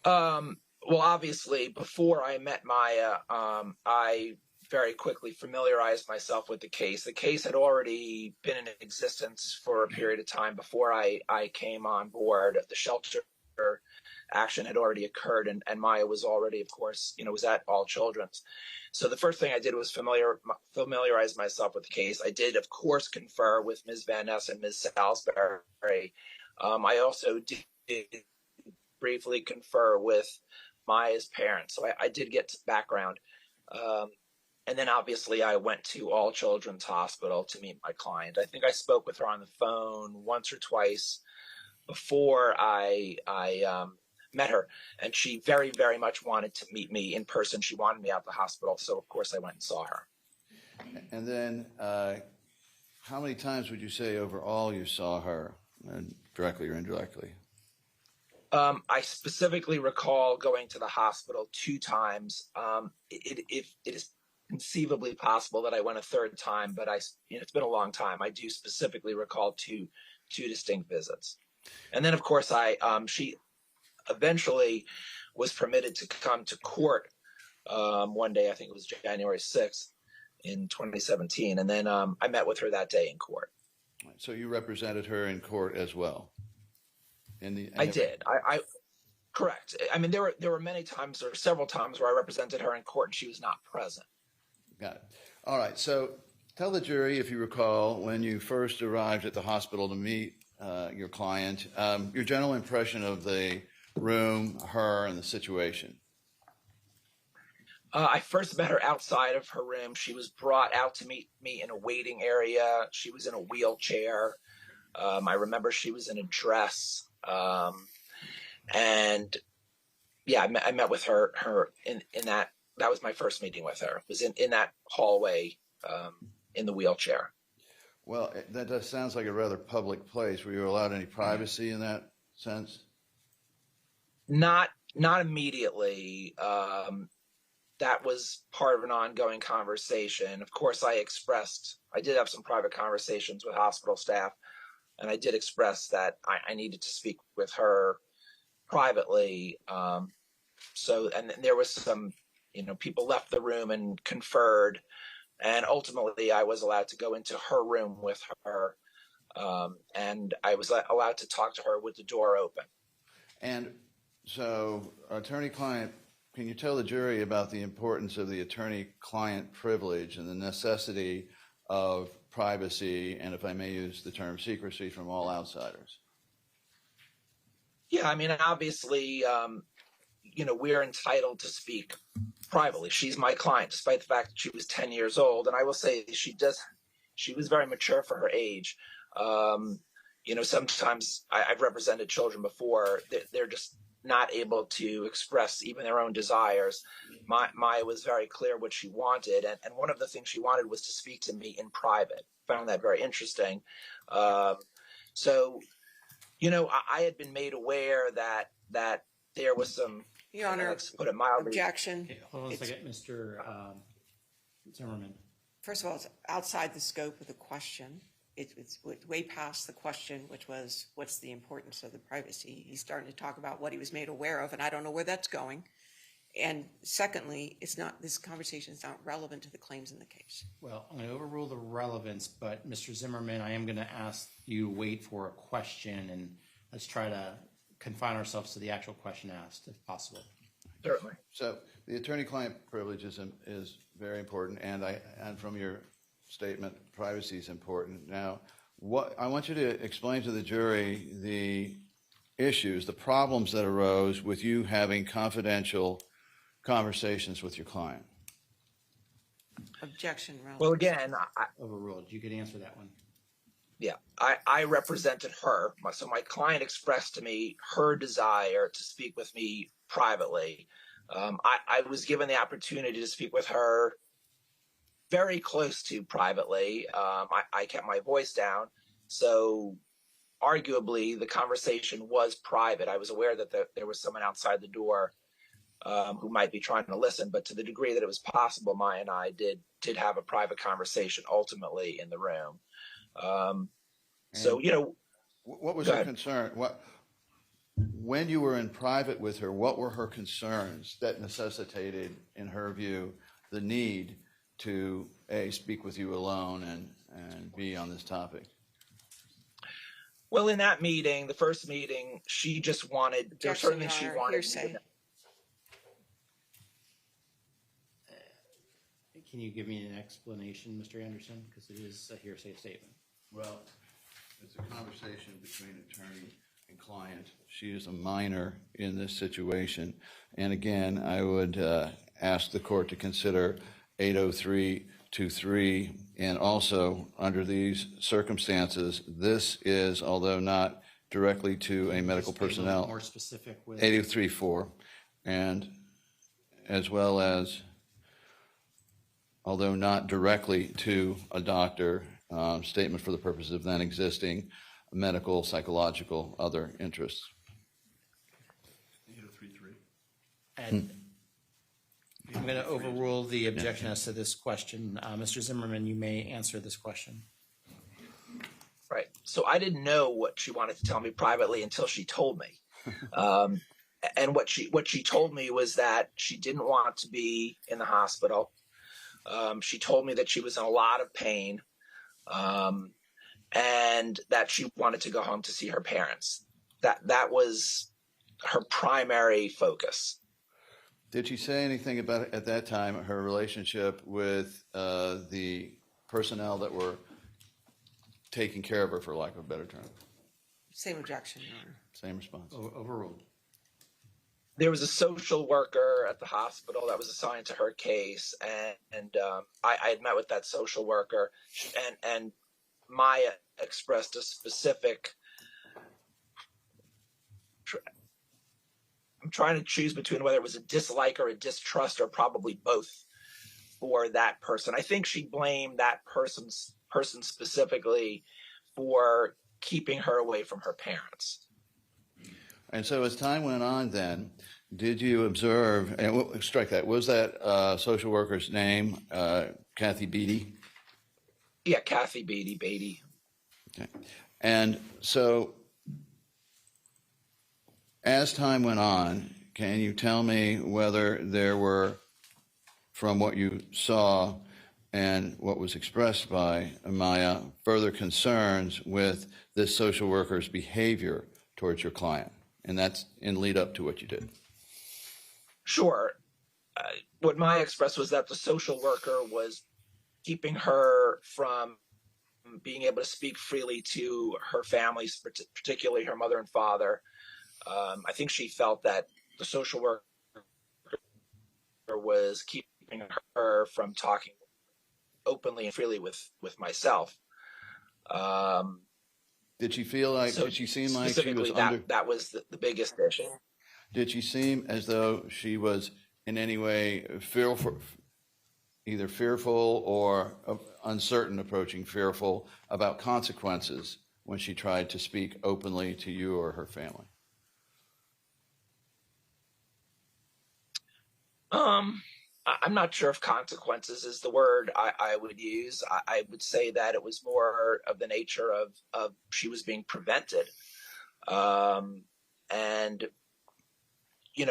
J: Well, obviously, before I met Maya, I very quickly familiarized myself with the case. The case had already been in existence for a period of time before I came on board. The shelter action had already occurred, and Maya was already, of course, was at All Children's. So the first thing I did was familiarize myself with the case. I did, of course, confer with Ms. Van Ness and Ms. Salisbury. I also did briefly confer with Maya's parents. So I did get background. And then obviously I went to All Children's Hospital to meet my client. I think I spoke with her on the phone once or twice before I met her, and she very, very much wanted to meet me in person. She wanted me at the hospital, so of course I went and saw her.
F: And then how many times would you say overall you saw her, directly or indirectly?
J: I specifically recall going to the hospital 2 times. It is conceivably possible that I went a third time, but it's been a long time. I do specifically recall two distinct visits. And then, of course, she eventually was permitted to come to court one day. I think it was January 6th in 2017. And then I met with her that day in court.
F: So you represented her in court as well?
J: I did. I correct. I mean, there were many times, or several times, where I represented her in court and she was not present.
F: Got it. All right. So tell the jury, if you recall, when you first arrived at the hospital to meet your client, your general impression of the room, her, and the situation.
J: I first met her outside of her room. She was brought out to meet me in a waiting area. She was in a wheelchair. I remember she was in a dress. And yeah, I met with her in that. That was my first meeting with her. It was in that hallway in the wheelchair.
F: Well, that sounds like a rather public place. Were you allowed any privacy in that sense?
J: Not immediately. that was part of an ongoing conversation. Of course, I did have some private conversations with hospital staff, and I did express that I needed to speak with her privately. And then there was some, people left the room and conferred, and ultimately I was allowed to go into her room with her, and I was allowed to talk to her with the door open.
F: And so, attorney-client, can you tell the jury about the importance of the attorney-client privilege and the necessity of privacy, and if I may use the term secrecy, from all outsiders?
J: Yeah, I mean, obviously, we're entitled to speak privately. She's my client, despite the fact that she was 10 years old. And I will say she was very mature for her age. Sometimes I've represented children before. They're just not able to express even their own desires. Maya was very clear what she wanted. And one of the things she wanted was to speak to me in private. Found that very interesting. I had been made aware that there was some,
B: Your Honor,
J: let's put it mildly.
B: objection.
A: Okay, hold on a second, Mr. Zimmerman.
B: First of all, it's outside the scope of the question. It's way past the question, which was, what's the importance of the privacy? He's starting to talk about what he was made aware of, and I don't know where that's going. And secondly, this conversation is not relevant to the claims in the case.
A: Well, I'm going to overrule the relevance, but Mr. Zimmerman, I am going to ask you wait for a question, and let's try to confine ourselves to the actual question asked, if possible.
J: Certainly.
F: So the attorney-client privilege is very important, and from your statement, privacy is important. Now, I want you to explain to the jury the issues, the problems that arose with you having confidential conversations with your client.
B: Objection, relevant.
J: Well, again,
A: Overruled. You could answer that one.
J: yeah, I represented her. So my client expressed to me her desire to speak with me privately. I was given the opportunity to speak with her very close to privately. I kept my voice down. So arguably the conversation was private. I was aware that there was someone outside the door who might be trying to listen, but to the degree that it was possible, Maya and I did have a private conversation ultimately in the room.
F: What was her concern? When you were in private with her, what were her concerns that necessitated, in her view, the need to speak with you alone and be on this topic?
J: Well, in that meeting, the first meeting, she just wanted, there were certain things she wanted.
A: Can you give me an explanation, Mr. Anderson? Because it is a hearsay statement.
F: Well, it's a conversation between attorney and client. She is a minor in this situation. And again, I would ask the court to consider 80323. And also, under these circumstances, this is, although not directly to a medical personnel,
A: More specific with
F: 803.4, and as well as, although not directly to a doctor, statement for the purpose of then existing medical, psychological, other interests.
D: 8033.
A: And I'm going to overrule the objection as to this question. Mr. Zimmerman, you may answer this question.
J: Right. So I didn't know what she wanted to tell me privately until she told me. And what she told me was that she didn't want to be in the hospital. She told me that she was in a lot of pain, and that she wanted to go home to see her parents. That was her primary focus.
F: Did she say anything about, at that time, her relationship with the personnel that were taking care of her, for lack of a better term?
B: Same objection, Your Honor.
F: Same response.
A: Overruled.
J: There was a social worker at the hospital that was assigned to her case, and I had met with that social worker, and Maya expressed a specific. I'm trying to choose between whether it was a dislike or a distrust, or probably both, for that person. I think she blamed that person specifically for keeping her away from her parents.
F: And so as time went on then, did you observe, and strike that, was that social worker's name Kathy Beatty?
J: Yeah, Kathy Beatty.
F: Okay. And so, as time went on, can you tell me whether there were, from what you saw and what was expressed by Maya, further concerns with this social worker's behavior towards your client? And that's in lead up to what you did.
J: Sure. What Maya expressed was that the social worker was keeping her from being able to speak freely to her family, particularly her mother and father. I think she felt that the social worker was keeping her from talking openly and freely with myself.
F: Did she feel like,
J: So
F: did she seem like she was
J: that was the biggest issue.
F: Did she seem as though she was in any way fearful, either fearful or uncertain, approaching fearful about consequences when she tried to speak openly to you or her family?
J: I'm not sure if consequences is the word I would use. I would say that it was more of the nature of she was being prevented. And,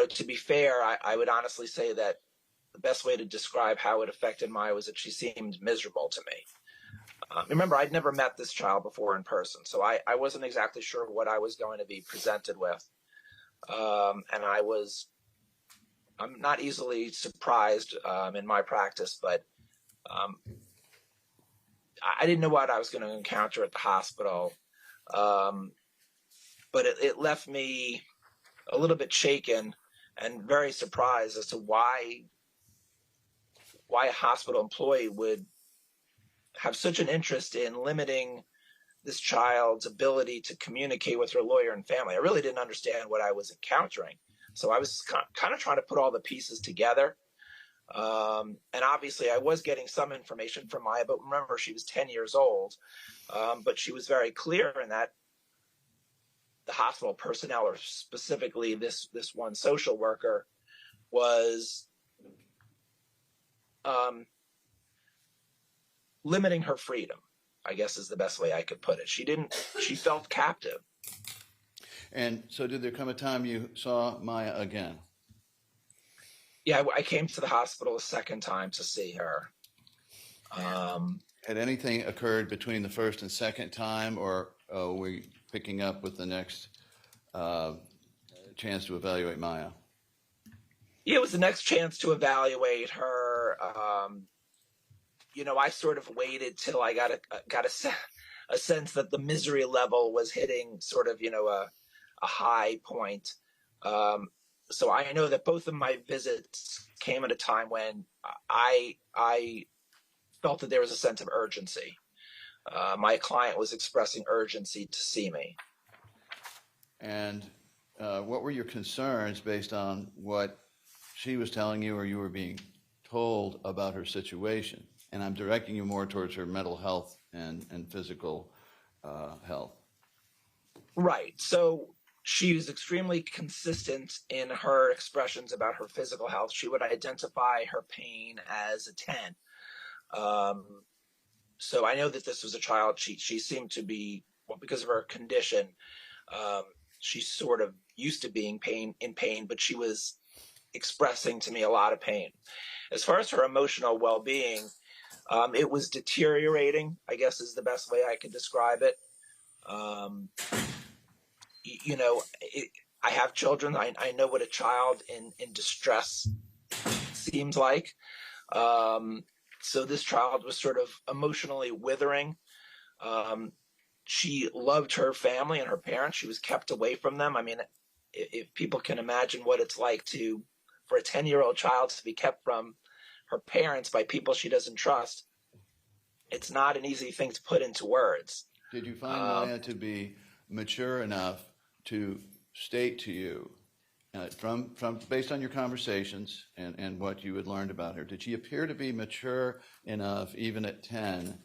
J: to be fair, I would honestly say that the best way to describe how it affected Maya was that she seemed miserable to me. Remember, I'd never met this child before in person, so I wasn't exactly sure what I was going to be presented with. And I'm not easily surprised in my practice, but I didn't know what I was going to encounter at the hospital. But it left me a little bit shaken and very surprised as to why a hospital employee would have such an interest in limiting this child's ability to communicate with her lawyer and family. I really didn't understand what I was encountering. So I was kind of trying to put all the pieces together. And obviously I was getting some information from Maya, but remember, she was 10 years old. But she was very clear in that the hospital personnel, or specifically this one social worker, was limiting her freedom, I guess is the best way I could put it. She felt captive.
F: And so did there come a time you saw Maya again?
J: Yeah, I came to the hospital a second time to see her.
F: Had anything occurred between the first and second time, or are we picking up with the next chance to evaluate Maya?
J: Yeah, it was the next chance to evaluate her. I sort of waited till I got a sense that the misery level was hitting sort of, a high point. So I know that both of my visits came at a time when I felt that there was a sense of urgency. My client was expressing urgency to see me.
F: And what were your concerns based on what she was telling you or you were being told about her situation? And I'm directing you more towards her mental health and physical health.
J: Right. So she was extremely consistent in her expressions about her physical health. She would identify her pain as a 10. So I know that this was a child, she seemed to be, well, because of her condition, she sort of used to being in pain, but she was expressing to me a lot of pain. As far as her emotional well-being, it was deteriorating, I guess is the best way I could describe it. I have children. I know what a child in distress seems like. So this child was sort of emotionally withering. She loved her family and her parents. She was kept away from them. I mean, if people can imagine what it's like for a 10-year-old child to be kept from her parents by people she doesn't trust, it's not an easy thing to put into words.
F: Did you find Maya to be mature enough to state to you, from based on your conversations and what you had learned about her, did she appear to be mature enough, even at 10,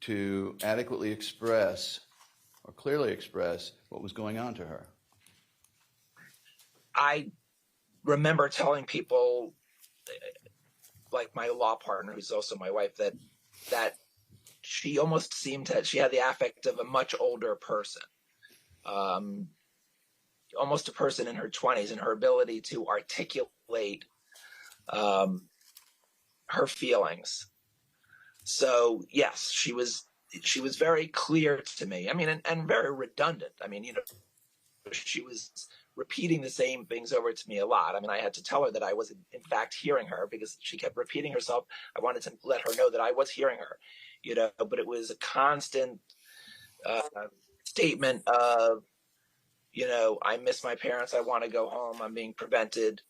F: to adequately express or clearly express what was going on to her?
J: remember telling people, like my law partner, who's also my wife, that she almost seemed she had the affect of a much older person, almost a person in her 20s, and her ability to articulate her feelings. So yes, she was very clear to me. I mean, and very redundant. I mean, she was repeating the same things over to me a lot. I mean, I had to tell her that I was in fact hearing her because she kept repeating herself. I wanted to let her know that I was hearing her, but it was a constant statement of, I miss my parents. I want to go home. I'm being prevented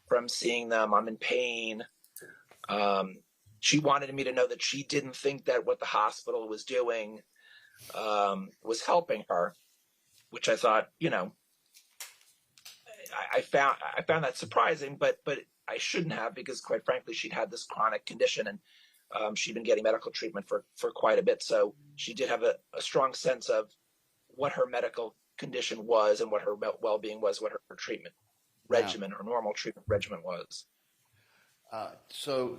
J: from seeing them. I'm in pain. She wanted me to know that she didn't think that what the hospital was doing was helping her, which I thought, I found that surprising, but I shouldn't have, because quite frankly, she'd had this chronic condition, and she'd been getting medical treatment for quite a bit. So she did have a strong sense of what her medical condition was and what her well-being was, what her treatment regimen, her normal treatment regimen was.
F: So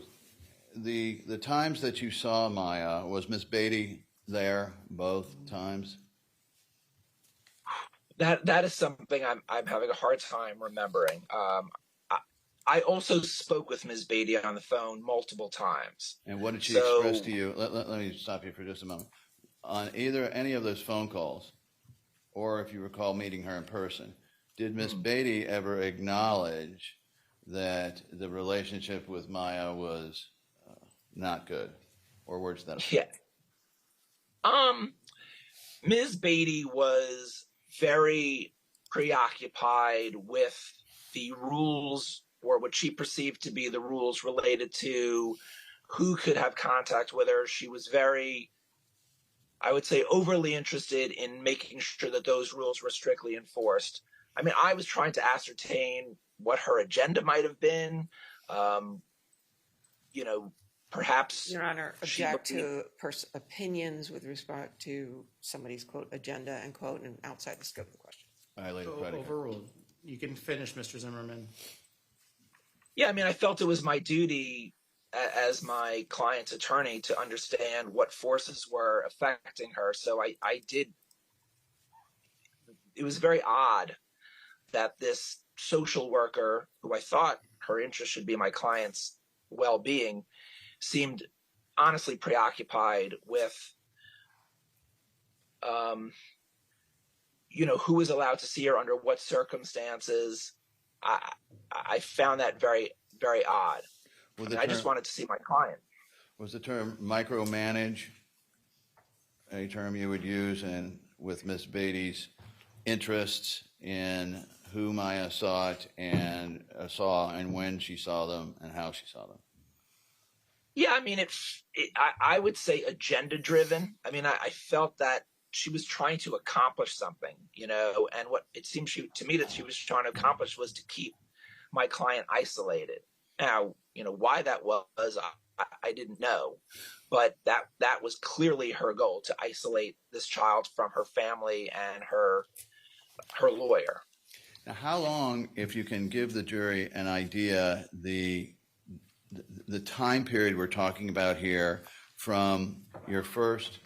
F: the times that you saw Maya, was Miss Beatty there both times?
J: That is something I'm having a hard time remembering. I also spoke with Ms. Beatty on the phone multiple times.
F: And what did she express to you? Let me stop you for just a moment. On either any of those phone calls, or if you recall meeting her in person, did Miss Beatty ever acknowledge that the relationship with Maya was not good, or words to that effect?
J: Yeah. Ms. Beatty was very preoccupied with the rules, or what she perceived to be the rules related to who could have contact with her. She was very, I would say, overly interested in making sure that those rules were strictly enforced. I mean, I was trying to ascertain what her agenda might have been. Perhaps,
B: Your Honor, object to opinions with respect to somebody's, quote, agenda, end quote, and outside the scope of the question.
A: Overruled. You can finish, Mr. Zimmerman.
J: Yeah, I mean, I felt it was my duty as my client's attorney to understand what forces were affecting her. So I did. It was very odd that this social worker, who I thought her interest should be my client's well-being, seemed honestly preoccupied with, who was allowed to see her under what circumstances. I found that very, very odd. I just wanted to see my client.
F: Was the term micromanage a term you would use with Miss Beatty's interests in who Maya saw and when she saw them and how she saw them?
J: Yeah, I mean, I would say agenda-driven. I mean, I felt that she was trying to accomplish something, and what it seemed to me that she was trying to accomplish was to keep my client isolated. Now, why that was, I didn't know, but that was clearly her goal, to isolate this child from her family and her lawyer.
F: Now, how long, if you can give the jury an idea, the time period we're talking about here from your first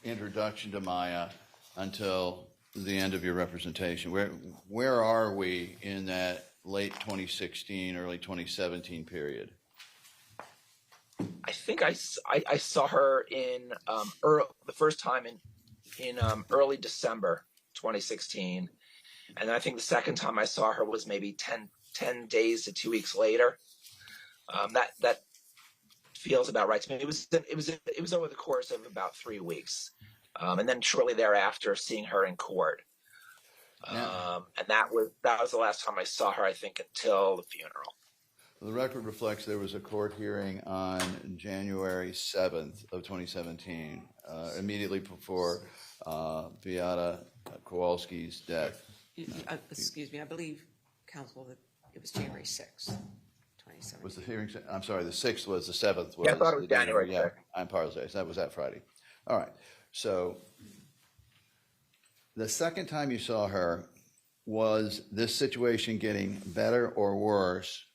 F: introduction to Maya until the end of your representation? Where are we in that late 2016, early 2017 period?
J: I think I saw her in the first time in early December 2016, and I think the second time I saw her was maybe 10 days to 2 weeks later. That feels about right to me. It was over the course of about 3 weeks, and then shortly thereafter, seeing her in court. And that was the last time I saw her, I think, until the funeral.
F: The record reflects there was a court hearing on January 7th of 2017, immediately before Beata Kowalski's death.
B: Excuse me, I believe, counsel, that it was January 6th, 2017.
F: Was the hearing? I'm sorry, the 6th was the 7th.
J: Yeah, I thought it was January 6th.
F: Yeah, I apologize. That was that Friday. All right. So the second time you saw her, was this situation getting better or worse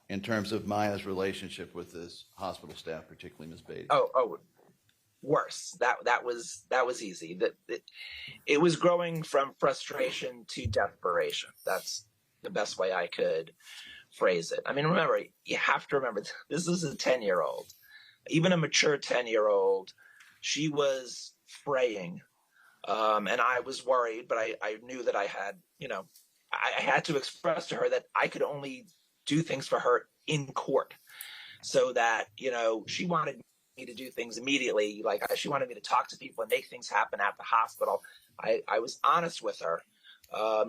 F: in terms of Maya's relationship with this hospital staff, particularly Ms. Beatty?
J: Oh, worse. That was easy. It was growing from frustration to desperation. That's the best way I could phrase it. I mean, remember, you have to remember, this is a 10-year-old. Even a mature 10-year-old, she was fraying. And I was worried, but I knew that I had, I had to express to her that I could only do things for her in court. So that, she wanted me to do things immediately. Like she wanted me to talk to people and make things happen at the hospital. I was honest with her.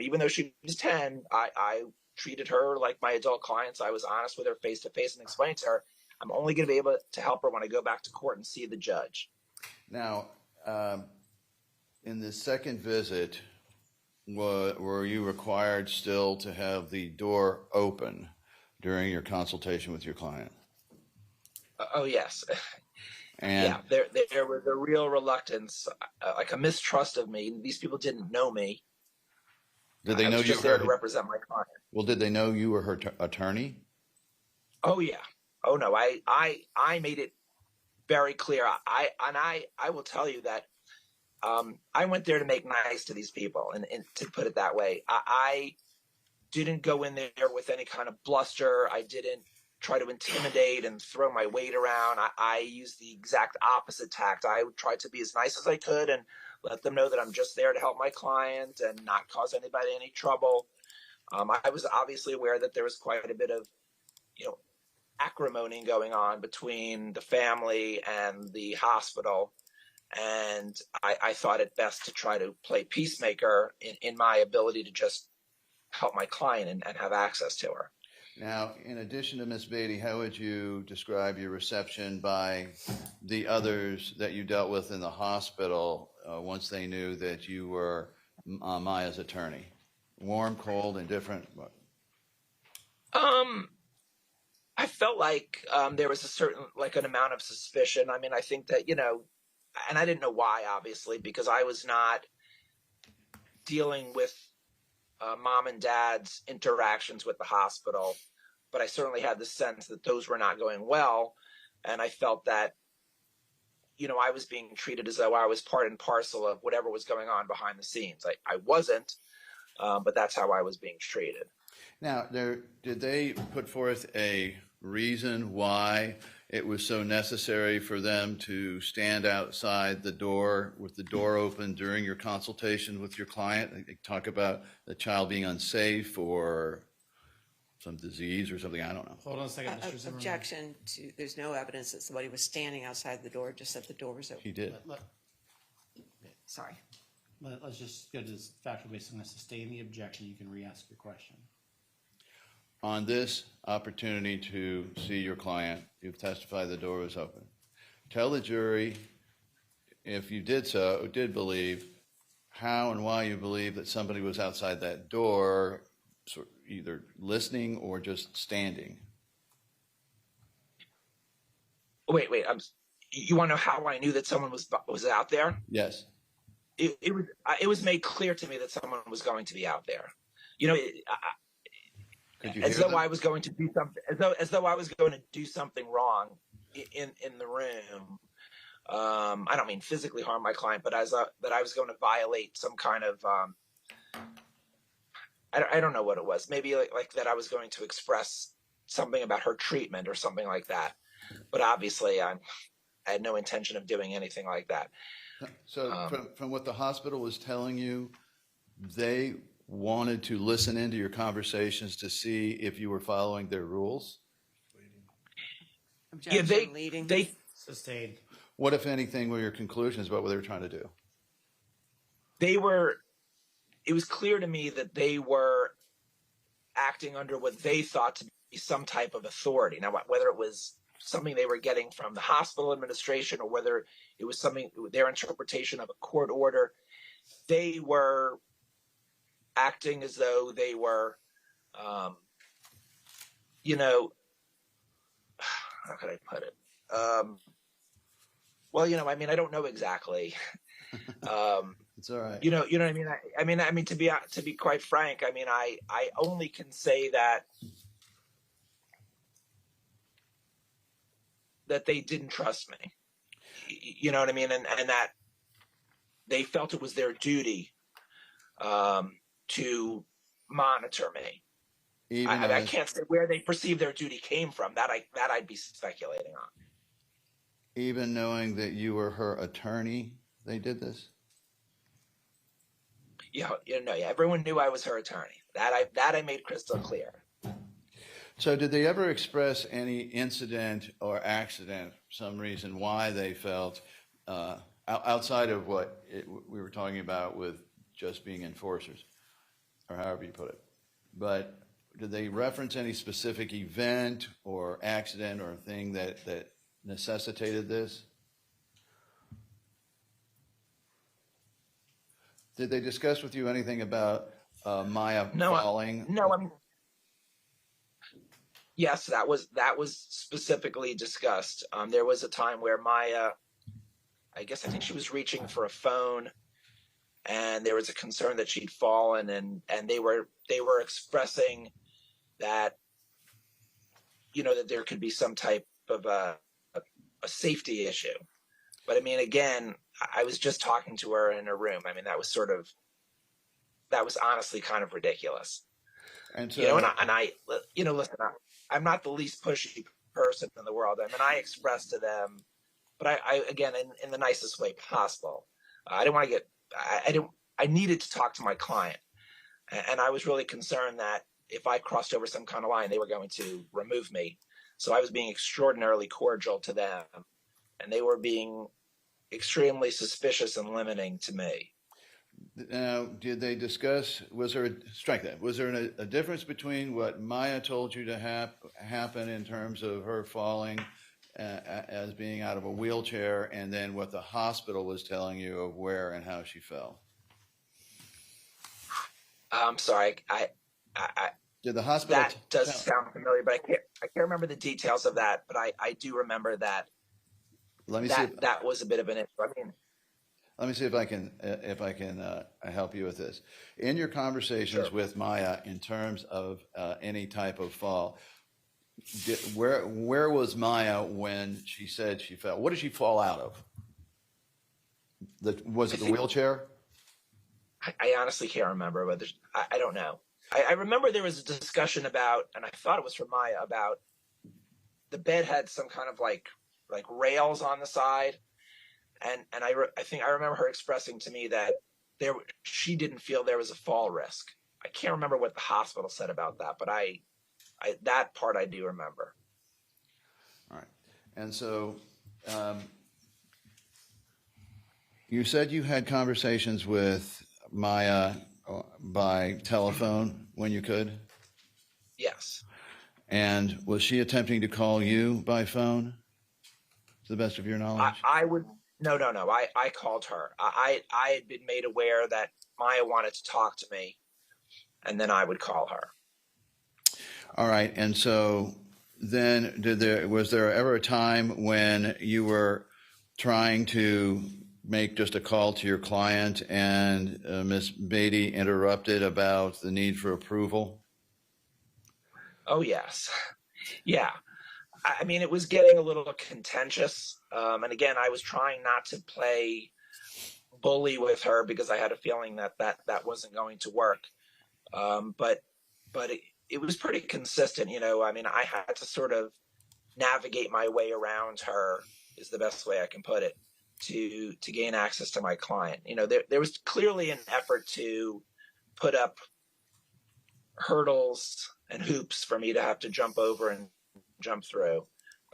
J: Even though she was 10, I treated her like my adult clients. I was honest with her face to face and explained to her, I'm only going to be able to help her when I go back to court and see the judge.
F: Now, in the second visit, were you required still to have the door open during your consultation with your client?
J: Oh, yes.
F: And
J: yeah, there was a real reluctance, like a mistrust of me. These people didn't know me.
F: did they know
J: I was
F: you
J: just
F: were
J: there to represent my client.
F: Well, did they know you were her attorney?
J: Oh yeah. Oh no. I made it very clear. I will tell you that I went there to make nice to these people, and to put it that way, I didn't go in there with any kind of bluster. I didn't try to intimidate and throw my weight around. I used the exact opposite tact. I tried to be as nice as I could and let them know that I'm just there to help my client and not cause anybody any trouble. I was obviously aware that there was quite a bit of, acrimony going on between the family and the hospital. And I thought it best to try to play peacemaker in my ability to just help my client and have access to her.
F: Now, in addition to Ms. Beatty, how would you describe your reception by the others that you dealt with in the hospital once they knew that you were Maya's attorney? Warm, cold, indifferent? What?
J: I felt like there was a certain, an amount of suspicion. I mean, I think that, and I didn't know why, obviously, because I was not dealing with mom and dad's interactions with the hospital, but I certainly had the sense that those were not going well. And I felt that, I was being treated as though I was part and parcel of whatever was going on behind the scenes. I wasn't, but that's how I was being treated.
F: Now, did they put forth a reason why it was so necessary for them to stand outside the door with the door open during your consultation with your client? They talk about the child being unsafe or some disease or something. I don't know.
A: Hold on a second, Mr. Zimmerman.
B: Objection to, there's no evidence that somebody was standing outside the door, just that the door was open.
F: He did.
B: Sorry.
A: Let's just go to this factual basis. I'm going to sustain the objection. You can re-ask your question.
F: On this opportunity to see your client, you've testified the door was open. Tell the jury, if you did believe, how and why you believe that somebody was outside that door, either listening or just standing.
J: Wait. You want to know how I knew that someone was out there?
F: Yes.
J: It was made clear to me that someone was going to be out there. As though I was going to do something, as though I was going to do something wrong in the room. I don't mean physically harm my client, but that I was going to violate some kind of. I don't know what it was. Maybe like that I was going to express something about her treatment or something like that. But obviously, I had no intention of doing anything like that.
F: So, from what the hospital was telling you, they wanted to listen into your conversations to see if you were following their rules?
B: Objection,
J: yeah,
B: they
A: Sustained.
F: What, if anything, were your conclusions about what they were trying to do?
J: It was clear to me that they were acting under what they thought to be some type of authority. Now, whether it was something they were getting from the hospital administration or whether it was their interpretation of a court order, they were acting as though they were, how could I put it? Well, I don't know exactly.
F: It's all right.
J: You know what I mean? I mean, to be quite frank, I mean, I only can say that they didn't trust me. You know what I mean? And that they felt it was their duty to monitor me. I can't say where they perceive their duty came from. That I'd be speculating on.
F: Even knowing that you were her attorney, they did this?
J: Yeah, everyone knew I was her attorney. That I made crystal clear.
F: So did they ever express any incident or accident, some reason why they felt, outside of what we were talking about with just being enforcers, or however you put it, but did they reference any specific event or accident or thing that necessitated this? Did they discuss with you anything about Maya falling?
J: No, I mean, yes, that was specifically discussed. There was a time where Maya, I think she was reaching for a phone, and there was a concern that she'd fallen, and they were expressing that, that there could be some type of a safety issue. But I mean, again, I was just talking to her in her room. I mean, that was honestly kind of ridiculous.
F: And so,
J: listen, I'm not the least pushy person in the world. I mean, I expressed to them, but I again, in the nicest way possible. I didn't want to I needed to talk to my client, and I was really concerned that if I crossed over some kind of line, they were going to remove me. So I was being extraordinarily cordial to them, and they were being extremely suspicious and limiting to me.
F: Now, did they discuss, was there a difference between what Maya told you to happen in terms of her falling as being out of a wheelchair, and then what the hospital was telling you of where and how she fell?
J: I'm sorry,
F: did the hospital?
J: That does sound familiar, but I can't remember the details of that. But I do remember that.
F: Let me see.
J: That was a bit of an issue. I mean,
F: let me see if I can help you with this. In your conversations with Maya, in terms of any type of fall, where was Maya when she said she fell? What did she fall out of? Was it the wheelchair?
J: I honestly can't remember, but I don't know. I remember there was a discussion about, and I thought it was from Maya, about the bed had some kind of like rails on the side, and I think I remember her expressing to me that she didn't feel there was a fall risk. I can't remember what the hospital said about that, but I that part I do remember.
F: All right, and so you said you had conversations with Maya by telephone when you could?
J: Yes.
F: And was she attempting to call you by phone, to the best of your knowledge?
J: No. I called her. I had been made aware that Maya wanted to talk to me, and then I would call her.
F: All right. And so then was there ever a time when you were trying to make just a call to your client and Ms. Beatty interrupted about the need for approval?
J: Oh, yes. Yeah. I mean, it was getting a little contentious. And again, I was trying not to play bully with her because I had a feeling that wasn't going to work. But it was pretty consistent. I mean, I had to sort of navigate my way around her, is the best way I can put it, to gain access to my client. There was clearly an effort to put up hurdles and hoops for me to have to jump over and jump through.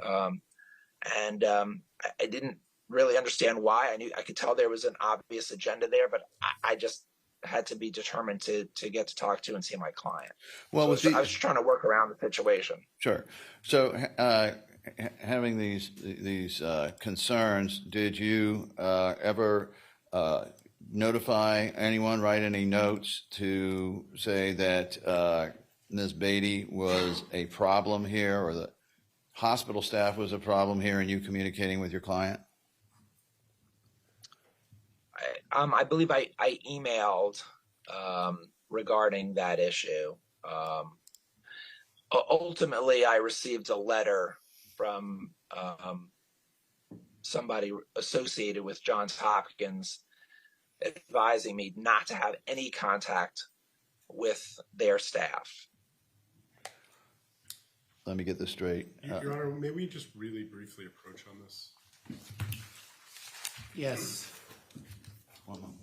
J: I didn't really understand why. I could tell there was an obvious agenda there, but I just had to be determined to get to talk to and see my client. Well, I was trying to work around the situation.
F: Sure. So, having these concerns, did you ever notify anyone, write any notes to say that Ms. Beatty was a problem here, or the hospital staff was a problem here in you communicating with your client?
J: I believe I emailed regarding that issue. Ultimately, I received a letter from somebody associated with Johns Hopkins advising me not to have any contact with their staff.
F: Let me get this straight.
G: Your Honor, may we just really briefly approach on this?
A: Yes.
F: One moment.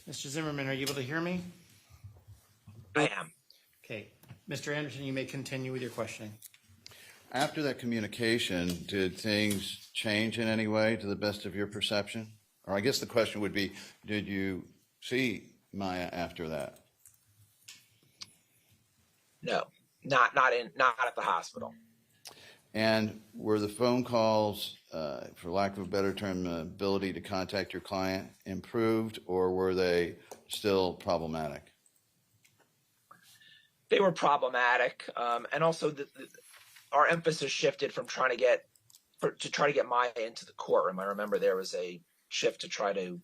A: Mr. Zimmerman, are you able to hear me?
J: I am.
A: Okay. Mr. Anderson, you may continue with your questioning.
F: After that communication, did things change in any way to the best of your perception? Or I guess the question would be, did you see Maya after that?
J: No, not at the hospital.
F: And were the phone calls, for lack of a better term, the ability to contact your client improved, or were they still problematic?
J: They were problematic, and also our emphasis shifted from trying to get Maya into the courtroom. I remember there was a shift to try to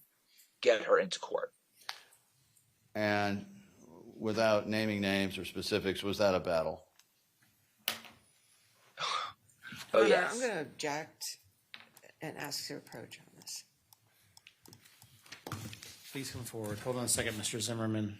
J: get her into court.
F: And without naming names or specifics, was that a battle?
J: Oh,
B: Honor,
J: yes.
B: I'm going to object and ask to approach on this.
A: Please come forward. Hold on a second, Mr. Zimmerman.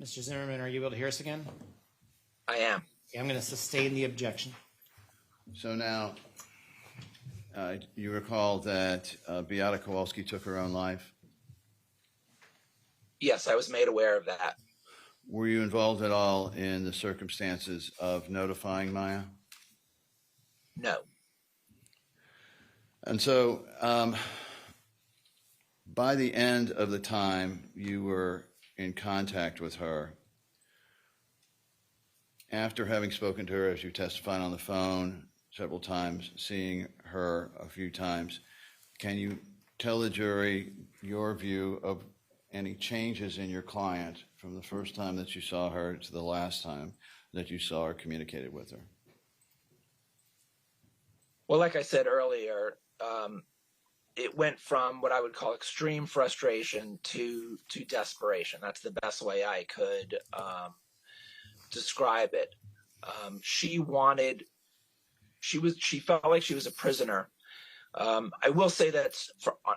A: Mr. Zimmerman, are you able to hear us again?
J: I am.
A: Okay, I'm going to sustain the objection.
F: So now, you recall that Beata Kowalski took her own life.
J: Yes, I was made aware of that.
F: Were you involved at all in the circumstances of notifying Maya?
J: No.
F: And so, by the end of the time you were in contact with her, after having spoken to her, as you testified on the phone several times, seeing her a few times, can you tell the jury your view of any changes in your client from the first time that you saw her to the last time that you saw or communicated with her?
J: Well, like I said earlier, it went from what I would call extreme frustration to desperation. That's the best way I could describe it. She wanted she felt like she was a prisoner. I will say that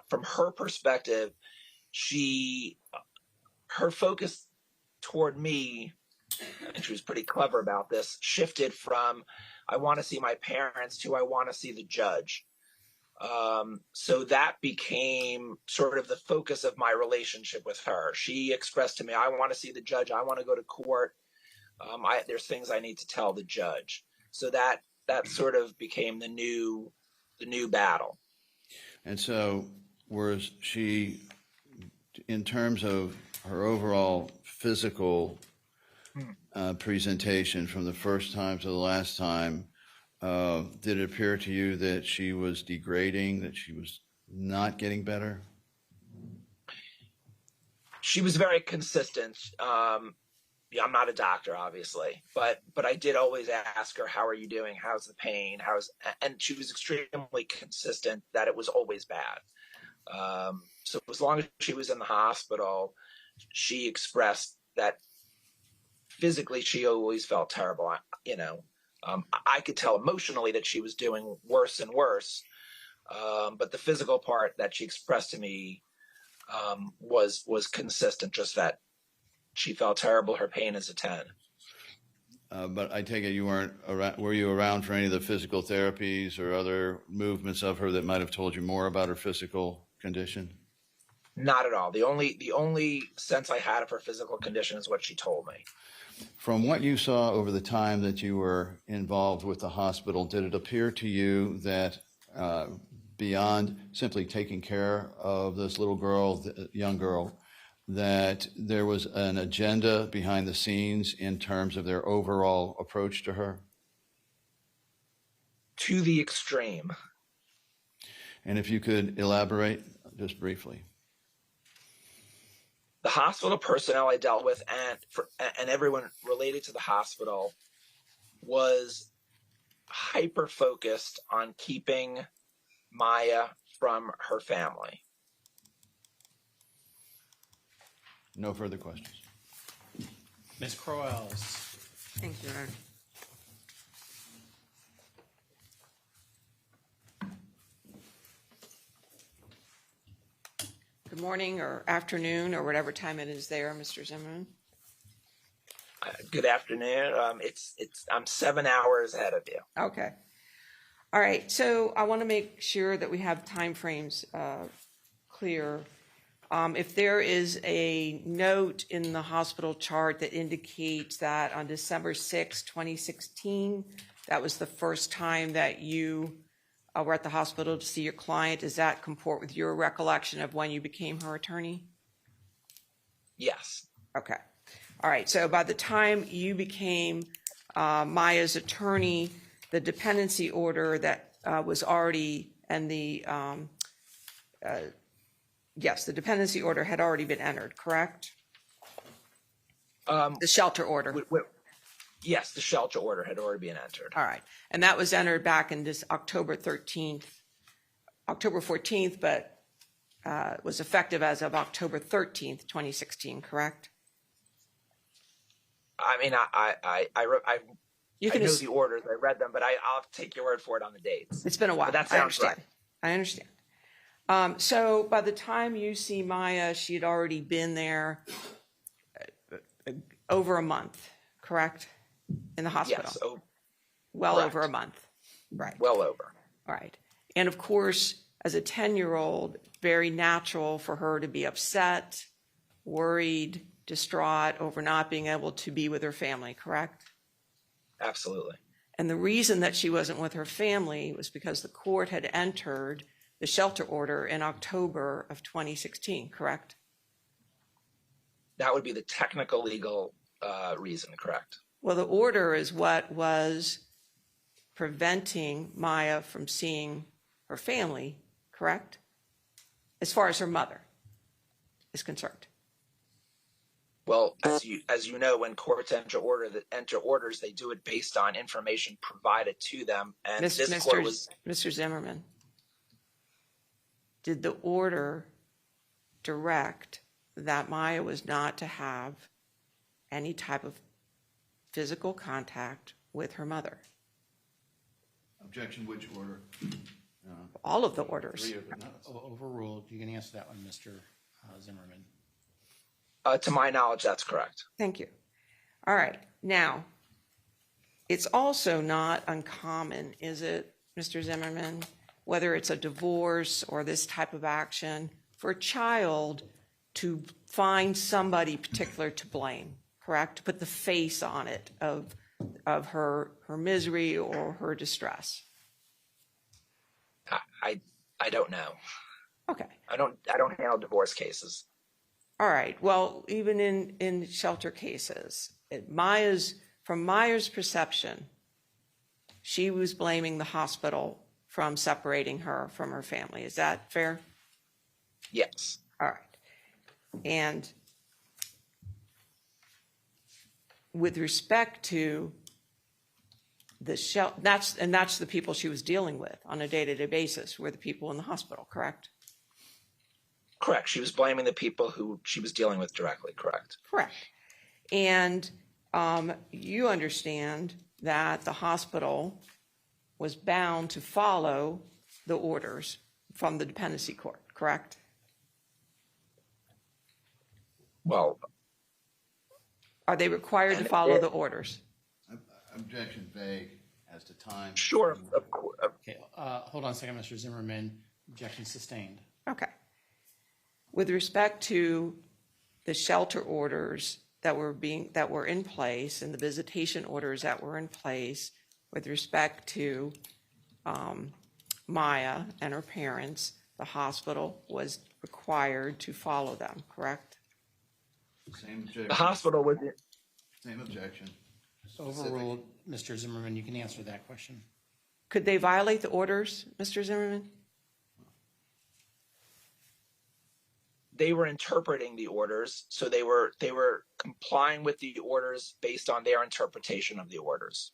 J: from her perspective, her focus toward me, and she was pretty clever about this, shifted from I want to see my parents to I want to see the judge. So that became sort of the focus of my relationship with her. She expressed to me, I want to see the judge. I want to go to court. There's things I need to tell the judge. So that sort of became the new battle.
F: And so, was she, in terms of her overall physical presentation from the first time to the last time, did it appear to you that she was degrading, that she was not getting better?
J: She was very consistent. Yeah, I'm not a doctor, obviously, but I did always ask her, how are you doing? How's the pain? And she was extremely consistent that it was always bad. So as long as she was in the hospital, she expressed that physically she always felt terrible. I could tell emotionally that she was doing worse and worse. But the physical part that she expressed to me was consistent, just that she felt terrible. Her pain is a 10.
F: But I take it you weren't around. Were you around for any of the physical therapies or other movements of her that might have told you more about her physical condition?
J: Not at all. The only sense I had of her physical condition is what she told me.
F: From what you saw over the time that you were involved with the hospital, did it appear to you that beyond simply taking care of this little girl, young girl, that there was an agenda behind the scenes in terms of their overall approach to her?
J: To the extreme.
F: And if you could elaborate just briefly.
J: The hospital personnel I dealt with and everyone related to the hospital was hyper focused on keeping Maya from her family.
F: No further questions.
A: Ms. Croels.
B: Thank you, Your Honor. Good morning or afternoon or whatever time it is there, Mr. Zimmerman.
J: Good afternoon. I'm 7 hours ahead of you.
B: Okay. All right. So I want to make sure that we have timeframes clear. If there is a note in the hospital chart that indicates that on December 6, 2016, that was the first time that you were at the hospital to see your client, does that comport with your recollection of when you became her attorney?
J: Yes.
B: Okay. All right. So by the time you became Maya's attorney, the dependency order that was already, and the the dependency order had already been entered, correct? The shelter order.
J: Yes, the shelter order had already been entered.
B: All right. And that was entered back in this October 14th, but was effective as of October 13th, 2016, correct?
J: I mean, I know the orders. I read them, but I'll take your word for it on the dates.
B: It's been a while.
J: But that sounds right.
B: I understand. So by the time you see Maya, she had already been there over a month, correct? In the hospital?
J: Yes.
B: Well
J: correct.
B: over a month. Right.
J: Well over.
B: All right. And of course, as a 10-year-old, very natural for her to be upset, worried, distraught over not being able to be with her family, correct?
J: Absolutely.
B: And the reason that she wasn't with her family was because the court had entered the shelter order in October of 2016, correct?
J: That would be the technical legal reason, correct?
B: Well, the order is what was preventing Maya from seeing her family, correct? As far as her mother is concerned.
J: Well, as you know, when courts enter orders, they do it based on information provided to them. And this court was
B: Mr. Zimmerman. Did the order direct that Maya was not to have any type of physical contact with her mother?
F: Objection, which order?
B: All of the orders.
F: Three of the minutes.
A: Overruled. You can answer that one, Mr. Zimmerman.
J: To my knowledge, that's correct.
B: Thank you. All right. Now, it's also not uncommon, is it, Mr. Zimmerman, whether it's a divorce or this type of action, for a child to find somebody particular to blame, correct? To put the face on it of her misery or her distress.
J: I don't know.
B: Okay.
J: I don't handle divorce cases.
B: All right. Well, even in shelter cases, from Maya's perception, she was blaming the hospital from separating her from her family. Is that fair?
J: Yes.
B: All right. And with respect to the that's the people she was dealing with on a day-to-day basis, were the people in the hospital, correct?
J: Correct. She was blaming the people who she was dealing with directly, correct?
B: Correct. And you understand that the hospital was bound to follow the orders from the dependency court, correct?
J: Well,
B: are they required to follow the orders?
F: Objection vague as to time.
J: Sure.
A: Okay, hold on a second, Mr. Zimmerman. Objection sustained.
B: Okay. With respect to the shelter orders that were in place and the visitation orders that were in place with respect to Maya and her parents, the hospital was required to follow them, correct?
F: Same objection.
J: The hospital was.
F: Same objection.
A: Overruled, Mr. Zimmerman. You can answer that question.
B: Could they violate the orders, Mr. Zimmerman?
J: They were interpreting the orders, so they were complying with the orders based on their interpretation of the orders.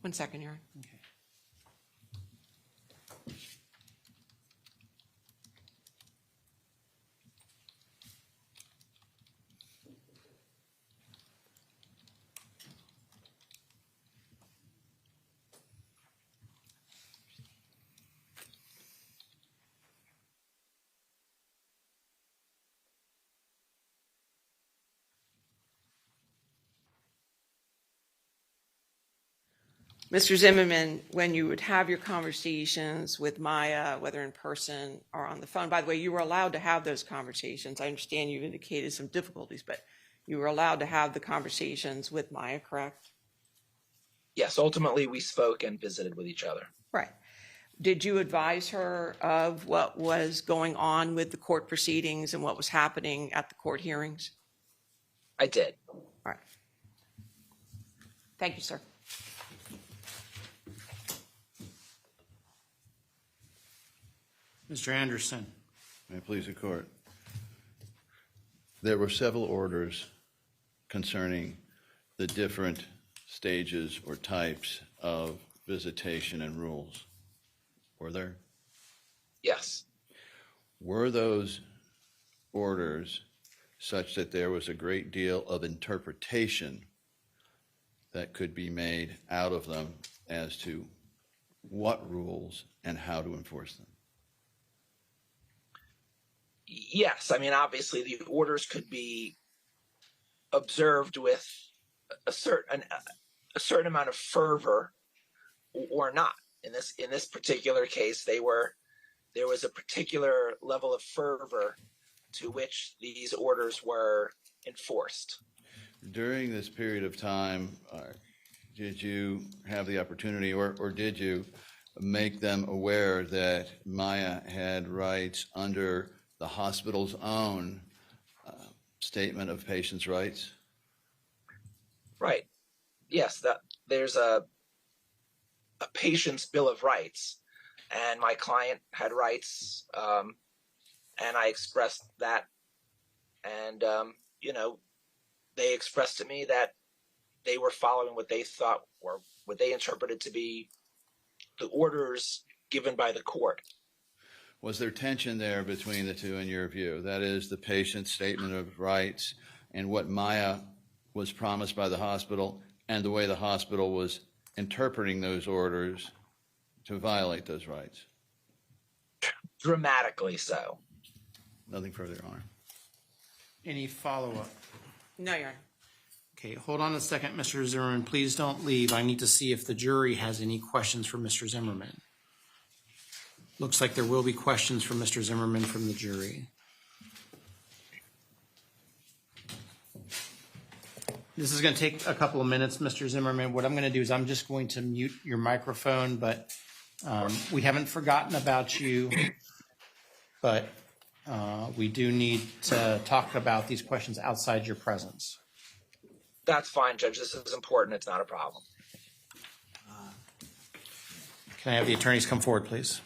B: One second, Aaron.
A: Okay.
B: Mr. Zimmerman, when you would have your conversations with Maya, whether in person or on the phone, by the way, you were allowed to have those conversations. I understand you've indicated some difficulties, but you were allowed to have the conversations with Maya, correct?
J: Yes, ultimately we spoke and visited with each other.
B: Right. Did you advise her of what was going on with the court proceedings and what was happening at the court hearings?
J: I did.
B: All right. Thank you, sir.
A: Mr. Anderson.
F: May it please the court. There were several orders concerning the different stages or types of visitation and rules. Were there?
J: Yes.
F: Were those orders such that there was a great deal of interpretation that could be made out of them as to what rules and how to enforce them?
J: Yes, I mean, obviously the orders could be observed with a certain amount of fervor or not. In this particular case, there was a particular level of fervor to which these orders were enforced.
F: During this period of time, did you have the opportunity or did you make them aware that Maya had rights under the hospital's own statement of patients' rights?
J: Right. Yes, that there's a patient's bill of rights, and my client had rights and I expressed that, and they expressed to me that they were following what they thought or what they interpreted to be the orders given by the court.
F: Was there tension there between the two in your view? That is, the patient's statement of rights and what Maya was promised by the hospital and the way the hospital was interpreting those orders to violate those rights?
J: Dramatically so.
F: Nothing further, Your Honor.
A: Any follow-up?
B: No, Your Honor.
A: Okay, hold on a second, Mr. Zimmerman. Please don't leave. I need to see if the jury has any questions for Mr. Zimmerman. Looks like there will be questions for Mr. Zimmerman from the jury. This is going to take a couple of minutes, Mr. Zimmerman. What I'm going to do is I'm just going to mute your microphone, but we haven't forgotten about you, but we do need to talk about these questions outside your presence.
J: That's fine, Judge. This is important. It's not a problem.
A: Can I have the attorneys come forward, please?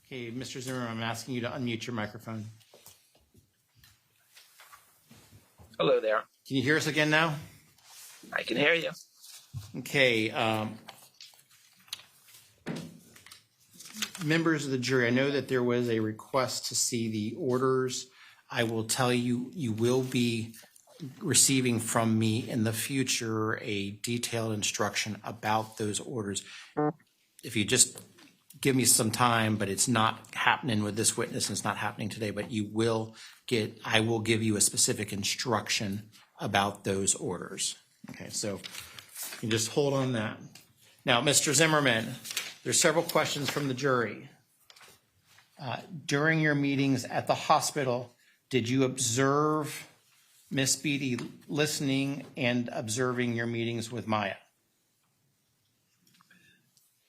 A: Okay, Mr. Zimmerman, I'm asking you to unmute your microphone.
J: Hello there.
A: Can you hear us again now?
J: I can hear you.
A: Okay. Members of the jury, I know that there was a request to see the orders. I will tell you, you will be receiving from me in the future a detailed instruction about those orders. If you just give me some time, but it's not happening with this witness, and it's not happening today, but you will get, I will give you a specific instruction about those orders. Okay, so you just hold on that. Now, Mr. Zimmerman, there's several questions from the jury. During your meetings at the hospital, did you observe Miss Beatty listening and observing your meetings with Maya?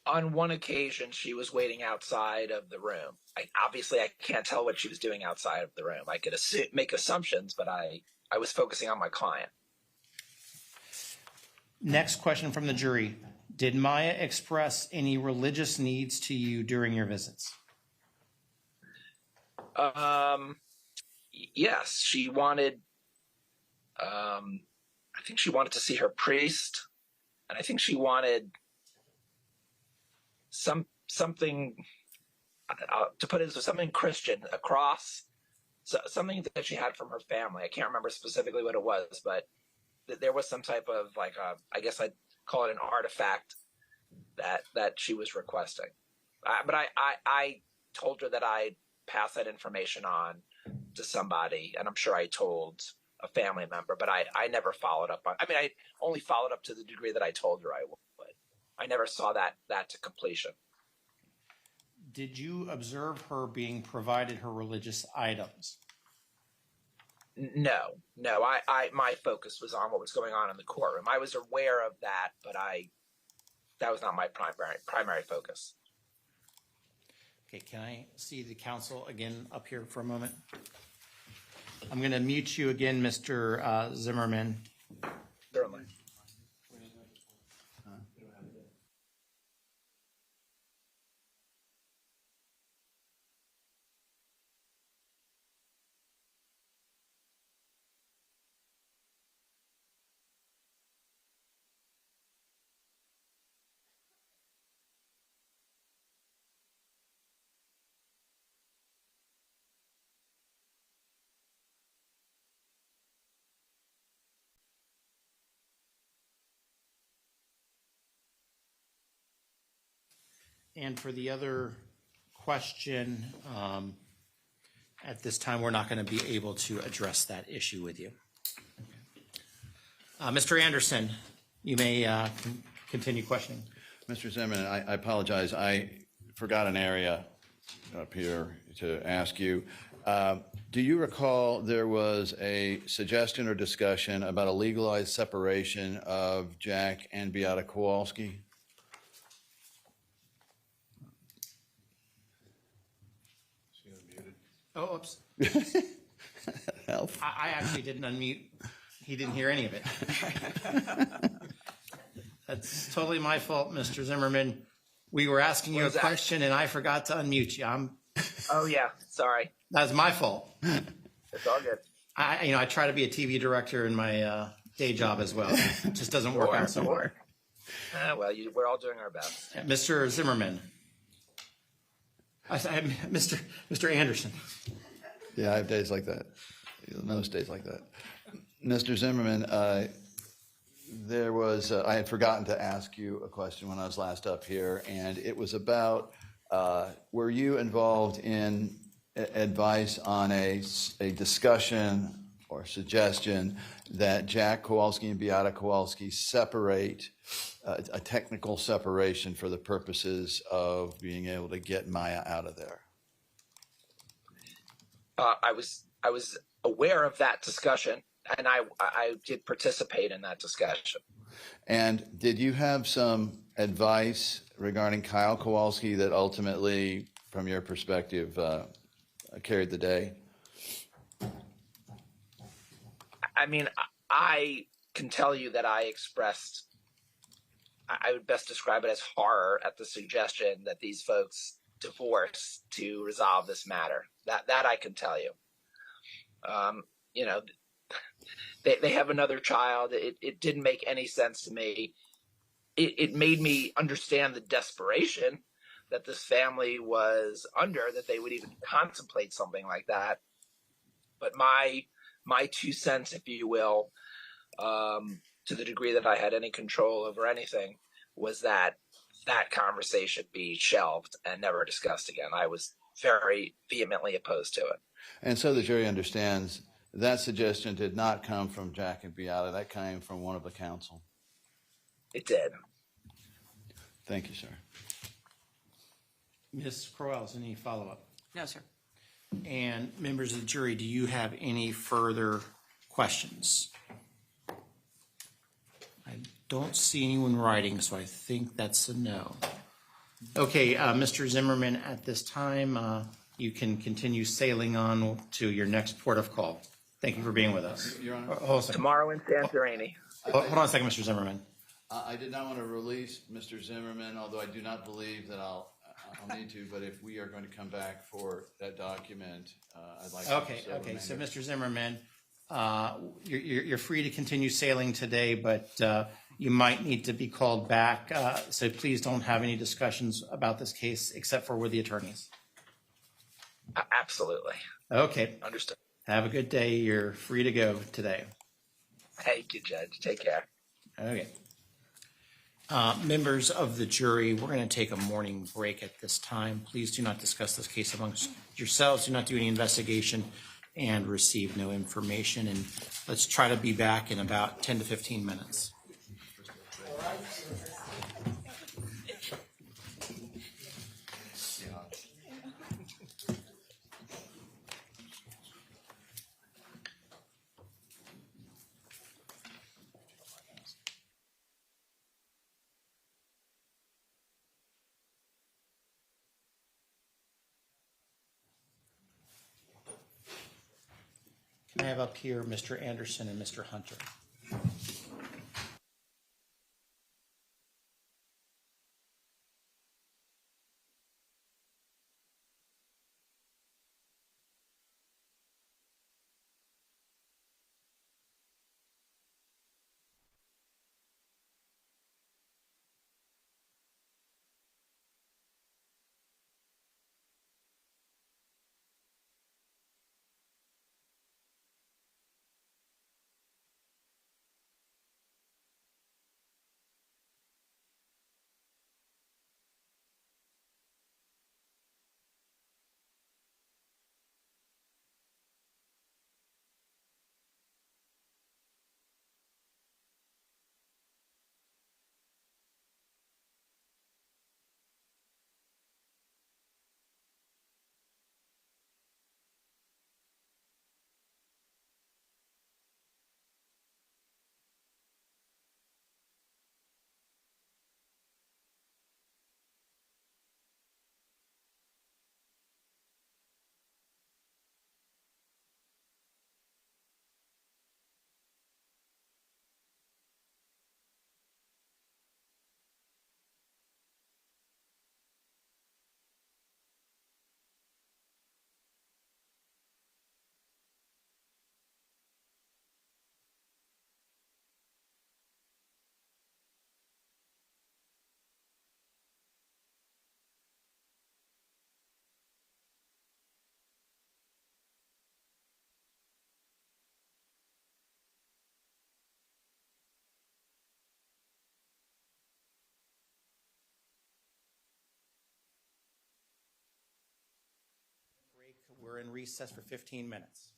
J: On one occasion, she was waiting outside of the room. Obviously, I can't tell what she was doing outside of the room. I could make assumptions, but I was focusing on my client.
A: Next question from the jury. Did Maya express any religious needs to you during your visits?
J: Yes, she wanted, I think she wanted to see her priest, and I think she wanted something, to put it as something Christian, a cross, something that she had from her family. I can't remember specifically what it was, but there was some type of I guess I'd call it an artifact that she was requesting. But I told her that I'd pass that information on to somebody, and I'm sure I told a family member, but I never followed up on. I mean, I only followed up to the degree that I told her I would. I never saw that to completion.
A: Did you observe her being provided her religious items?
J: No. My focus was on what was going on in the courtroom. I was aware of that, but that was not my primary focus.
A: Okay, can I see the counsel again up here for a moment? I'm going to mute you again, Mr. Zimmerman.
J: Certainly.
A: And for the other question, at this time, we're not going to be able to address that issue with you. Mr. Anderson, you may continue questioning.
F: Mr. Zimmerman, I apologize. I forgot an area up here to ask you. Do you recall there was a suggestion or discussion about a legalized separation of Jack and Beata Kowalski?
A: Oh, oops.
F: Help.
A: I actually didn't unmute. He didn't hear any of it. That's totally my fault, Mr. Zimmerman. We were asking you a question, and I forgot to unmute you.
J: Oh, yeah. Sorry.
A: That's my fault.
J: It's all good.
A: I try to be a TV director in my day job as well. It just doesn't work out so well.
J: Well, we're all doing our best.
A: Mr. Zimmerman. Mr. Anderson.
F: Yeah, I have days like that. Most days like that. Mr. Zimmerman, there was, I had forgotten to ask you a question when I was last up here, and it was about, were you involved in advice on a discussion or suggestion that Jack Kowalski and Beata Kowalski separate, a technical separation for the purposes of being able to get Maya out of there?
J: I was aware of that discussion, and I did participate in that discussion.
F: And did you have some advice regarding Kyle Kowalski that ultimately, from your perspective, carried the day?
J: I mean, I can tell you that I would best describe it as horror at the suggestion that these folks divorce to resolve this matter. That I can tell you. You know, they have another child. It didn't make any sense to me. It made me understand the desperation that this family was under, that they would even contemplate something like that. But my 2 cents, if you will, to the degree that I had any control over anything, was that conversation be shelved and never discussed again. I was very vehemently opposed to it.
F: And so the jury understands that suggestion did not come from Jack and Beata. That came from one of the counsel.
J: It did.
F: Thank you, sir.
A: Ms. Crowell, any follow-up?
B: No, sir.
A: And members of the jury, do you have any further questions? I don't see anyone writing, so I think that's a no. Okay, Mr. Zimmerman, at this time, you can continue sailing on to your next port of call. Thank you for being with us.
F: Your Honor.
A: Hold on a second.
J: Tomorrow in Santorini.
A: Hold on a second, Mr. Zimmerman.
F: I did not want to release Mr. Zimmerman, although I do not believe that I'll need to, but if we are going to come back for that document, I'd like to.
A: Okay, so Mr. Zimmerman, you're free to continue sailing today, but you might need to be called back, so please don't have any discussions about this case except for with the attorneys.
J: Absolutely.
A: Okay,
J: Understood.
A: have a good day. You're free to go today.
J: Thank you, Judge. Take care.
A: Okay. Members of the jury, we're going to take a morning break at this time. Please do not discuss this case amongst yourselves. Do not do any investigation and receive no information. And let's try to be back in about 10 to 15 minutes. Can I have up here Mr. Anderson and Mr. Hunter? We're in recess for 15 minutes.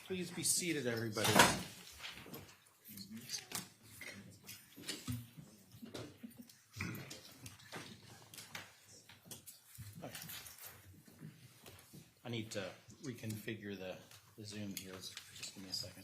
A: Please be seated, everybody. I need to reconfigure the Zoom here. Just give me a second.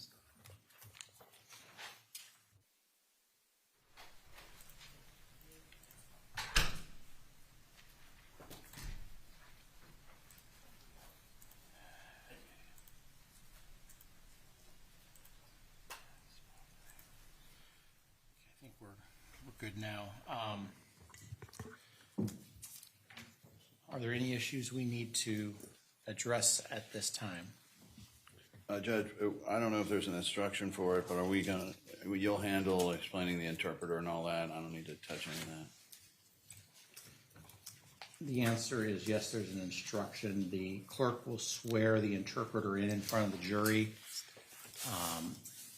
A: I think we're good now. Are there any issues we need to address at this time?
F: Judge, I don't know if there's an instruction for it, but are we gonna, you'll handle explaining the interpreter and all that? I don't need to touch any of that.
A: The answer is yes, there's an instruction. The clerk will swear the interpreter in front of the jury.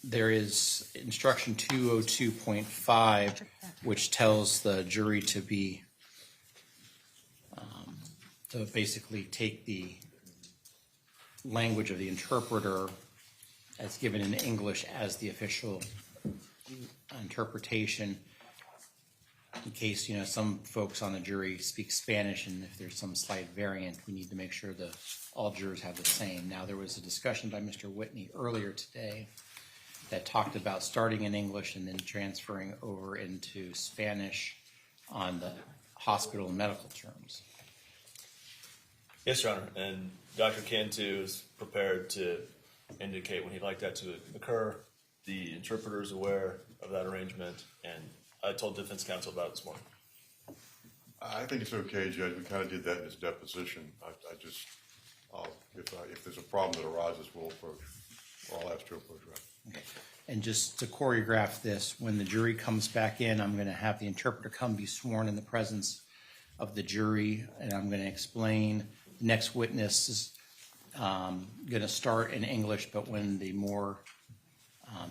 A: There is instruction 202.5, which tells the jury to be, to basically take the language of the interpreter as given in English as the official interpretation. In case, some folks on the jury speak Spanish, and if there's some slight variant, we need to make sure that all jurors have the same. Now, there was a discussion by Mr. Whitney earlier today that talked about starting in English and then transferring over into Spanish on the hospital and medical terms.
C: Yes, Your Honor, and Dr. Cantu is prepared to indicate when he'd like that to occur. The interpreter is aware of that arrangement, and I told defense counsel about it this morning.
D: I think it's okay, Judge. We kind of did that in his deposition. If there's a problem that arises, we'll I'll ask to approach that.
A: Okay. And just to choreograph this, when the jury comes back in, I'm going to have the interpreter come be sworn in the presence of the jury, and I'm going to explain. The next witness is going to start in English, but when the more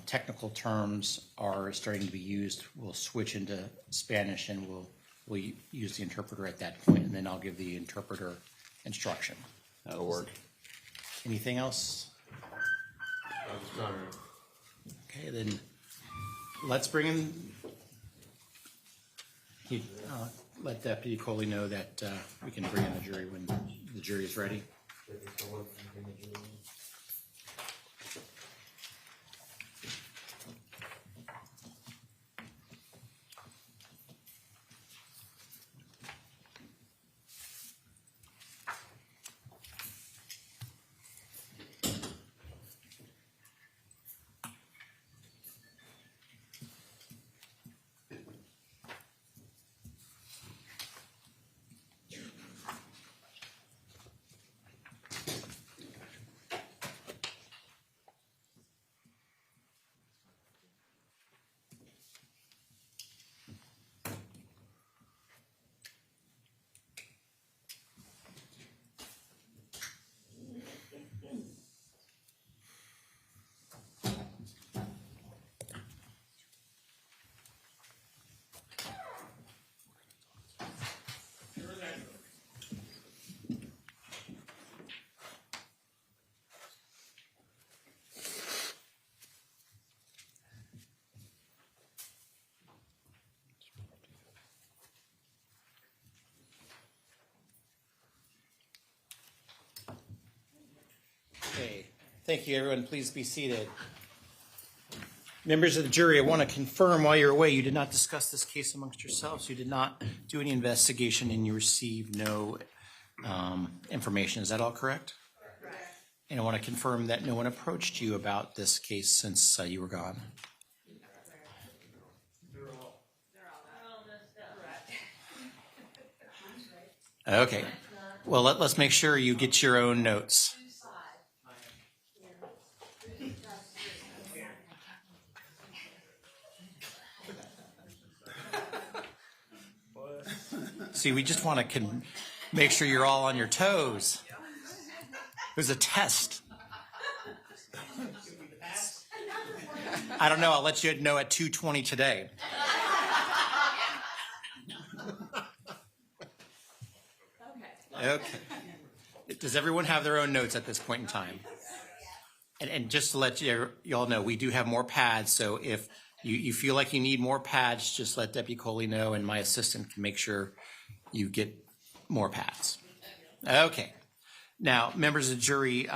A: technical terms are starting to be used, we'll switch into Spanish, and we'll use the interpreter at that point, and then I'll give the interpreter instruction.
F: That'll work.
A: Anything else? Okay, then let's bring in. Let Deputy Coley know that we can bring in the jury when the jury is ready. Okay, thank you, everyone. Please be seated. Members of the jury, I want to confirm while you're away, you did not discuss this case amongst yourselves. You did not do any investigation, and you received no information. Is that all correct? Correct. And I want to confirm that no one approached you about this case since you were gone. Okay. Well, let's make sure you get your own notes. See, we just want to make sure you're all on your toes. It was a test. I don't know. I'll let you know at 2:20 today. Okay. Does everyone have their own notes at this point in time? And just to let y'all know, we do have more pads, so if you feel like you need more pads, just let Deputy Coley know, and my assistant can make sure you get more pads. Okay. Now, members of the jury,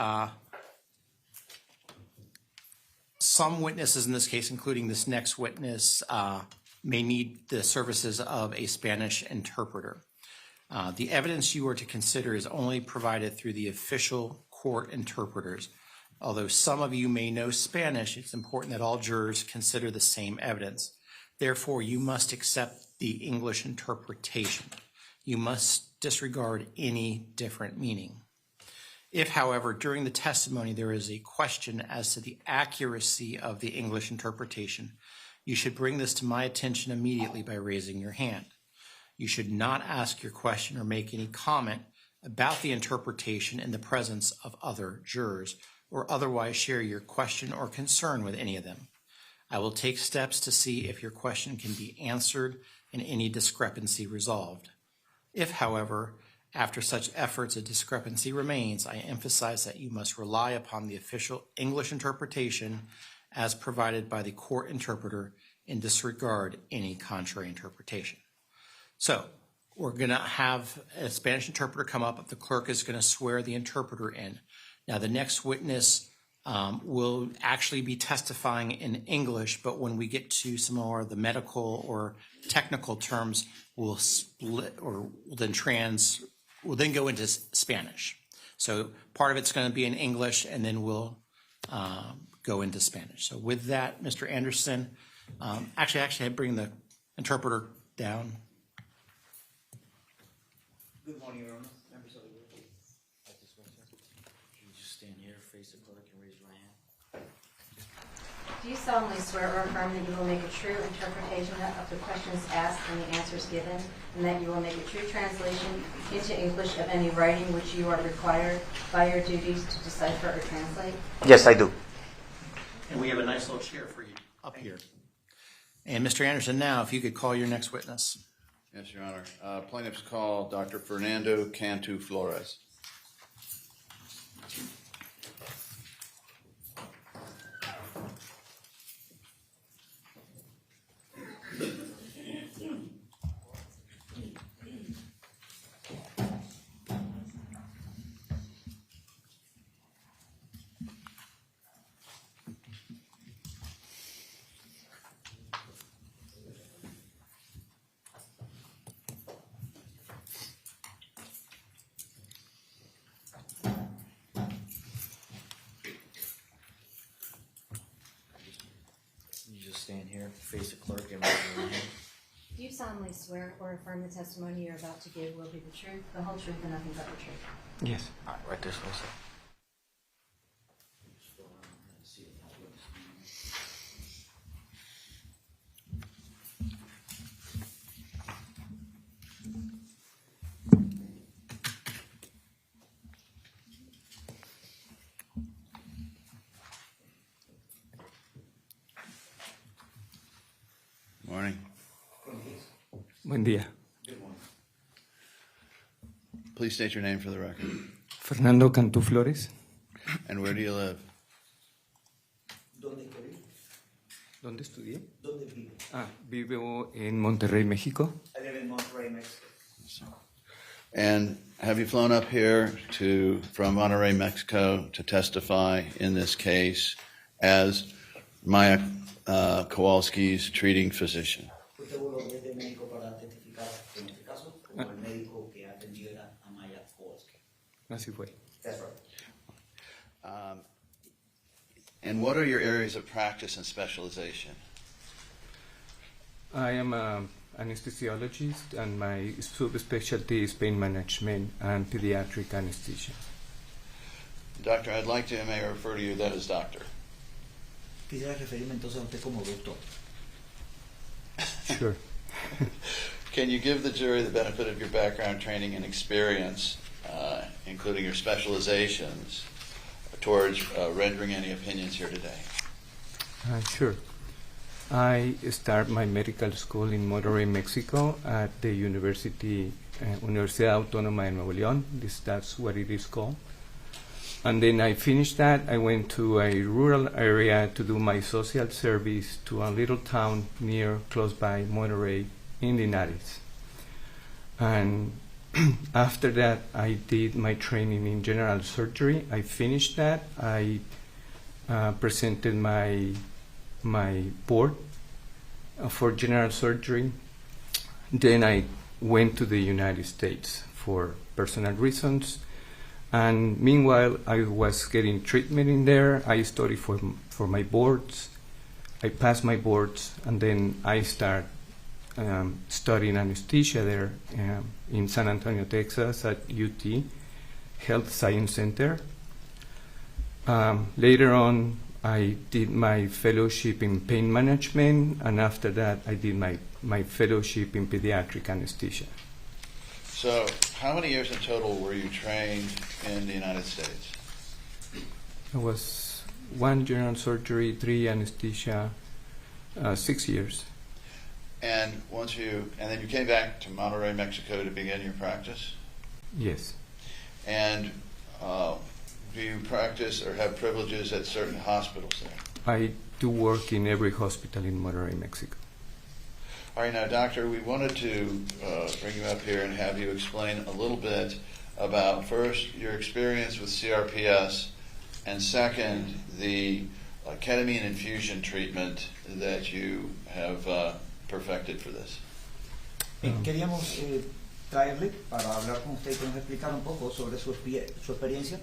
A: some witnesses in this case, including this next witness, may need the services of a Spanish interpreter. The evidence you are to consider is only provided through the official court interpreters. Although some of you may know Spanish, it's important that all jurors consider the same evidence. Therefore, you must accept the English interpretation. You must disregard any different meaning. If, however, during the testimony there is a question as to the accuracy of the English interpretation, you should bring this to my attention immediately by raising your hand. You should not ask your question or make any comment about the interpretation in the presence of other jurors, or otherwise share your question or concern with any of them. I will take steps to see if your question can be answered and any discrepancy resolved. If, however, after such efforts a discrepancy remains, I emphasize that you must rely upon the official English interpretation as provided by the court interpreter and disregard any contrary interpretation. So, we're going to have a Spanish interpreter come up. The clerk is going to swear the interpreter in. Now, the next witness will actually be testifying in English, but when we get to some more of the medical or technical terms, we'll split or we'll then go into Spanish. So part of it's going to be in English, and then we'll go into Spanish. So with that, Mr. Anderson, actually, I bring the interpreter down.
K: Good morning, Your Honor. Members of the board. You just stand here, face the clerk, and raise your hand.
L: Do you solemnly swear or affirm that you will make a true interpretation of the questions asked and the answers given, and that you will make a true translation into English of any writing which you are required by your duties to decipher or translate?
K: Yes, I do.
A: And we have a nice little chair for you up here. And Mr. Anderson, now, if you could call your next witness.
F: Yes, Your Honor. Plaintiff's call Dr. Fernando Cantu Flores.
K: Stand here, face the clerk, and raise your hand.
L: Do you solemnly swear or affirm the testimony you're about to give will be the truth, the whole truth, and nothing but the truth?
K: Yes. All right, right this way, sir.
F: Morning.
M: Buen día.
F: Please state your name for the record.
M: Fernando Cantu Flores.
F: And where do you live?
M: ¿Dónde estudié? Vivo en Monterrey, México.
K: I live in Monterrey, Mexico.
F: And have you flown up here from Monterrey, Mexico to testify in this case as Maya Kowalski's treating physician?
M: Así fue.
K: That's right.
F: And what are your areas of practice and specialization?
M: I am an anesthesiologist, and my subspecialty is pain management and pediatric anesthesia.
F: Doctor, I'd like to, may I refer to you that as doctor?
K: Quisiera referirme entonces a usted como doctor.
M: Sure.
F: Can you give the jury the benefit of your background, training, and experience, including your specializations, towards rendering any opinions here today?
M: Sure. I start my medical school in Monterrey, Mexico, at the Universidad Autónoma de Nuevo León. That's what it is called. And then I finished that. I went to a rural area to do my social service to a little town close by Monterey in the United States. And after that, I did my training in general surgery. I finished that. I presented my board for general surgery. Then I went to the United States for personal reasons. And meanwhile, I was getting treatment in there. I studied for my boards. I passed my boards, and then I started studying anesthesia there in San Antonio, Texas at UT Health Science Center. Later on, I did my fellowship in pain management, and after that, I did my fellowship in pediatric anesthesia.
F: So, how many years in total were you trained in the United States?
M: It was 1 general surgery, 3 anesthesia, 6 years.
F: And then you came back to Monterrey, Mexico to begin your practice?
M: Yes.
F: And do you practice or have privileges at certain hospitals there?
M: I do work in every hospital in Monterrey, Mexico.
F: All right, now, Doctor, we wanted to bring you up here and have you explain a little bit about, first, your experience with CRPS, and second, the ketamine infusion treatment that you have perfected for this.
N: Queríamos traerle para hablar con usted y que nos explicara un poco sobre su experiencia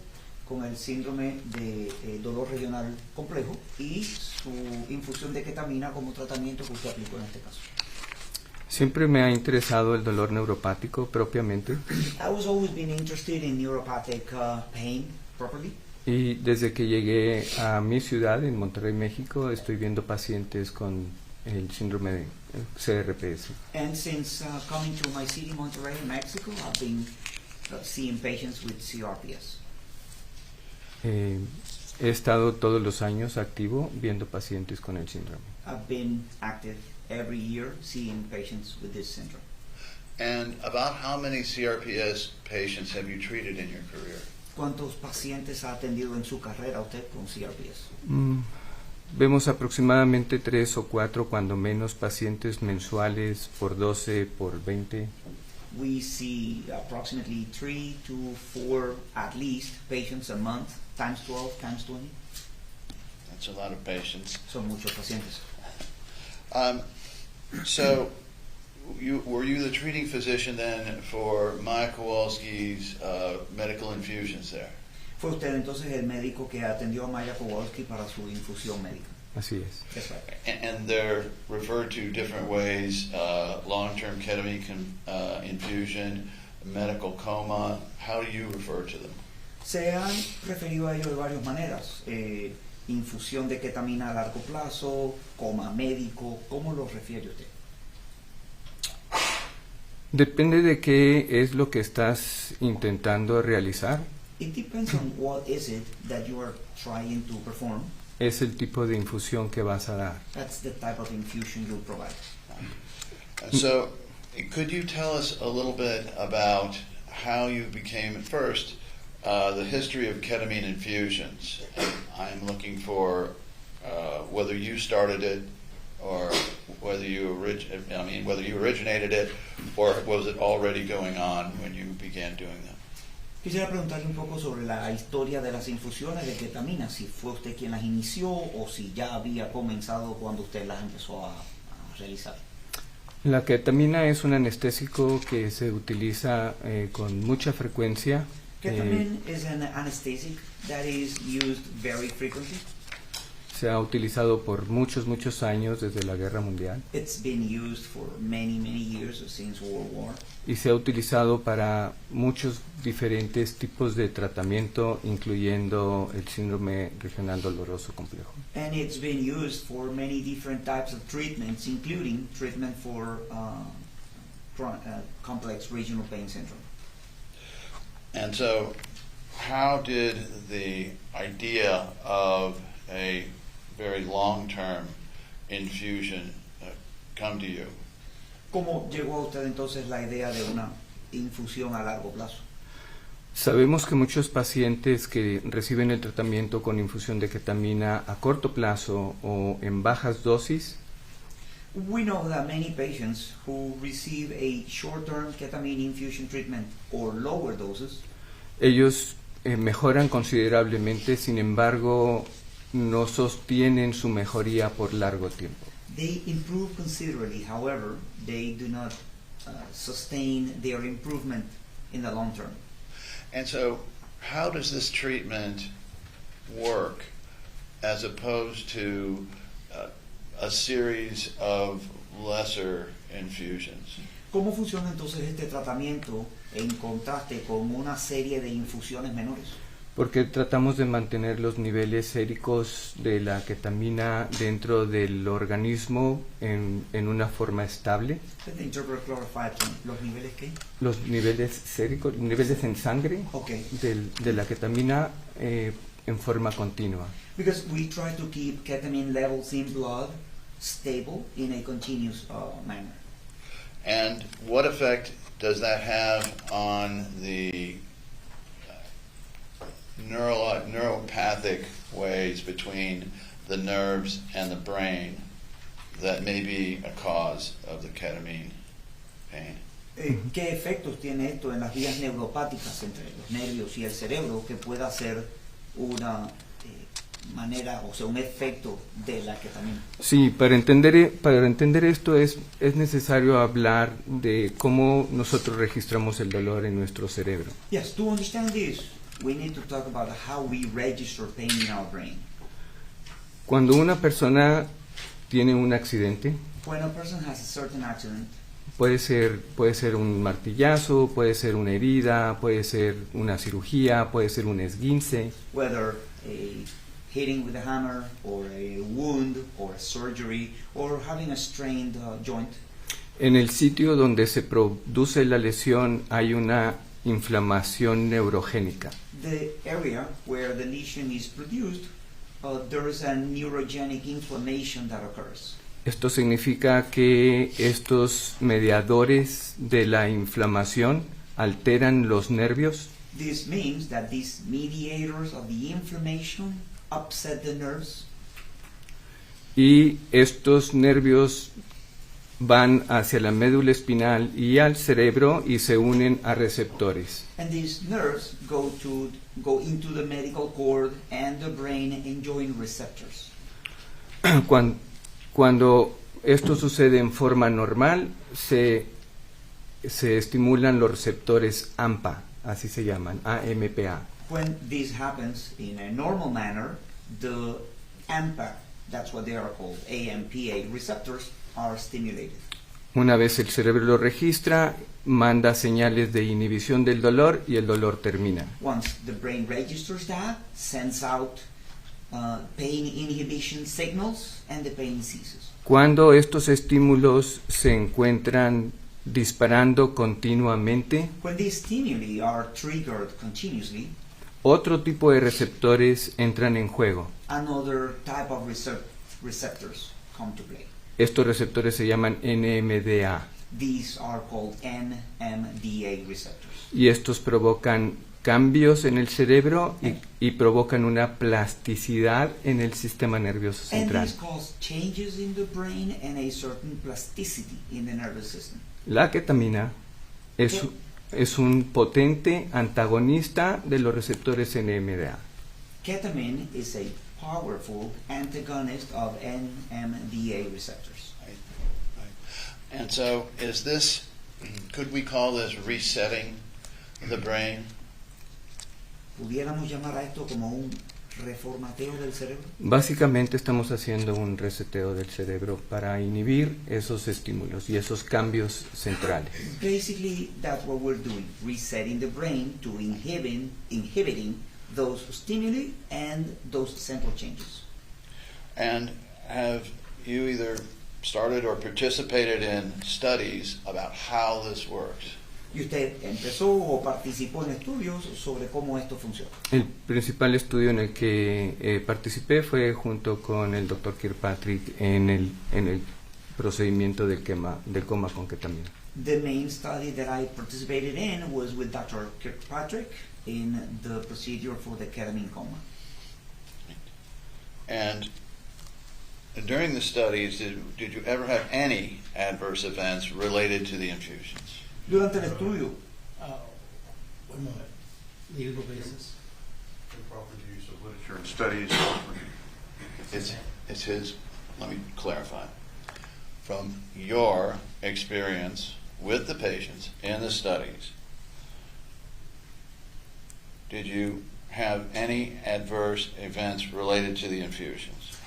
N: con el síndrome de dolor regional complejo y su infusión de ketamina como tratamiento que usted aplicó en este caso.
M: Siempre me ha interesado el dolor neuropático propiamente.
N: I was always been interested in neuropathic pain properly.
M: Y desde que llegué a mi ciudad, en Monterrey, México, estoy viendo pacientes con el síndrome de CRPS.
N: And since coming to my city, Monterrey, Mexico, I've been seeing patients with CRPS.
M: He estado todos los años activo viendo pacientes con el síndrome.
N: I've been active every year seeing patients with this syndrome.
F: And about how many CRPS patients have you treated in your career?
N: ¿Cuántos pacientes ha atendido en su carrera usted con CRPS?
M: Vemos aproximadamente 3 o 4, cuando menos, pacientes mensuales por 12, por 20.
N: We see approximately 3 to 4 at least patients a month, times 12, times 20.
F: That's a lot of patients.
N: Son muchos pacientes.
F: So, were you the treating physician then for Maya Kowalski's medical infusions there?
N: Fue usted entonces el médico que atendió a Maya Kowalski para su infusión médica.
M: Así es.
N: That's right.
F: And they're referred to different ways, long-term ketamine infusion, medical coma. How do you refer to them?
N: Se han referido a ello de varias maneras. Infusión de ketamina a largo plazo, coma médico, ¿cómo lo refiere usted?
M: Depende de qué es lo que estás intentando realizar.
N: It depends on what is it that you are trying to perform.
M: Es el tipo de infusión que vas a dar.
N: That's the type of infusion you'll provide.
F: So, could you tell us a little bit about how you became, first, the history of ketamine infusions? I'm looking for whether you started it, or whether you originated it, or was it already going on when you began doing them?
N: Quisiera preguntarle un poco sobre la historia de las infusiones de ketamina, si fue usted quien las inició o si ya había comenzado cuando usted las empezó a realizar.
M: La ketamina es un anestésico que se utiliza con mucha frecuencia.
N: Ketamine is an anesthetic that is used very frequently.
M: Se ha utilizado por muchos años desde la Guerra Mundial.
N: It's been used for many years since World War.
M: Y se ha utilizado para muchos diferentes tipos de tratamiento, incluyendo el síndrome regional doloroso complejo.
N: And it's been used for many different types of treatments, including treatment for complex regional pain syndrome.
F: And so, how did the idea of a very long-term infusion come to you?
N: ¿Cómo llegó a usted entonces la idea de una infusión a largo plazo?
M: Sabemos que muchos pacientes que reciben el tratamiento con infusión de ketamina a corto plazo o en bajas dosis
N: We know that many patients who receive a short-term ketamine infusion treatment or lower doses,
M: ellos mejoran considerablemente, sin embargo, no sostienen su mejoría por largo tiempo.
N: they improve considerably. However, they do not sustain their improvement in the long term.
F: And so, how does this treatment work as opposed to a series of lesser infusions?
N: ¿Cómo funciona entonces este tratamiento en contraste con una serie de infusiones menores?
M: Porque tratamos de mantener los niveles séricos de la ketamina dentro del organismo en una forma estable.
N: Let the interpreter clarify los niveles que.
M: Los niveles séricos, niveles en sangre
N: Okay.
M: de la ketamina en forma continua.
N: Because we try to keep ketamine levels in blood stable in a continuous manner.
F: And what effect does that have on the neuropathic ways between the nerves and the brain that may be a cause of the ketamine pain?
N: ¿Qué efectos tiene esto en las vías neuropáticas entre los nervios y el cerebro que pueda ser una manera, o sea, un efecto de la ketamina?
M: Sí, para entender esto es necesario hablar de cómo nosotros registramos el dolor en nuestro cerebro.
N: Yes, to understand this, we need to talk about how we register pain in our brain.
M: Cuando una persona tiene un accidente,
N: When a person has a certain accident,
M: puede ser un martillazo, puede ser una herida, puede ser una cirugía, puede ser un esguince.
N: whether a hitting with a hammer or a wound or a surgery or having a strained joint,
M: En el sitio donde se produce la lesión hay una inflamación neurogénica.
N: the area where the lesion is produced, there is a neurogenic inflammation that occurs.
M: Esto significa que estos mediadores de la inflamación alteran los nervios
N: This means that these mediators of the inflammation upset the nerves,
M: y estos nervios van hacia la médula espinal y al cerebro y se unen a receptores.
N: and these nerves go into the medial cord and the brain and join receptors.
M: Cuando esto sucede en forma normal, se estimulan los receptores AMPA, así se llaman, AMPA.
N: When this happens in a normal manner, the AMPA, that's what they are called, AMPA receptors, are stimulated.
M: Una vez el cerebro lo registra, manda señales de inhibición del dolor y el dolor termina.
N: Once the brain registers that, sends out pain inhibition signals, and the pain ceases.
M: Cuando estos estímulos se encuentran disparando continuamente,
N: When these stimuli are triggered continuously,
M: otro tipo de receptores entran en juego.
N: another type of receptors come to play.
M: Estos receptores se llaman NMDA
N: These are called NMDA receptors.
M: y estos provocan cambios en el cerebro y provocan una plasticidad en el sistema nervioso
N: And
M: central.
N: these cause changes in the brain and a certain plasticity in the nervous system.
M: La ketamina es un potente antagonista de los receptores NMDA.
N: Ketamine is a powerful antagonist of NMDA receptors.
F: And so, could we call this resetting the brain?
N: ¿Pudiéramos llamar a esto como un reformateo del cerebro?
M: Básicamente estamos haciendo un reseteo del cerebro para inhibir esos estímulos y esos cambios centrales.
N: Basically, that's what we're doing, resetting the brain to inhibiting those stimuli and those central changes.
F: And have you either started or participated in studies about how this works?
N: ¿Y usted empezó o participó en estudios sobre cómo esto funciona?
M: El principal estudio en el que participé fue junto con el Dr. Kirkpatrick en el procedimiento del coma con ketamina.
N: The main study that I participated in was with Dr. Kirkpatrick in the procedure for the ketamine coma.
F: And during the studies, did you ever have any adverse events related to the infusions?
N: Durante el estudio,
A: One moment. Legal basis.
D: Improper use of literature and studies.
F: It's his, let me clarify. From your experience with the patients in the studies, did you have any adverse events related to the infusions?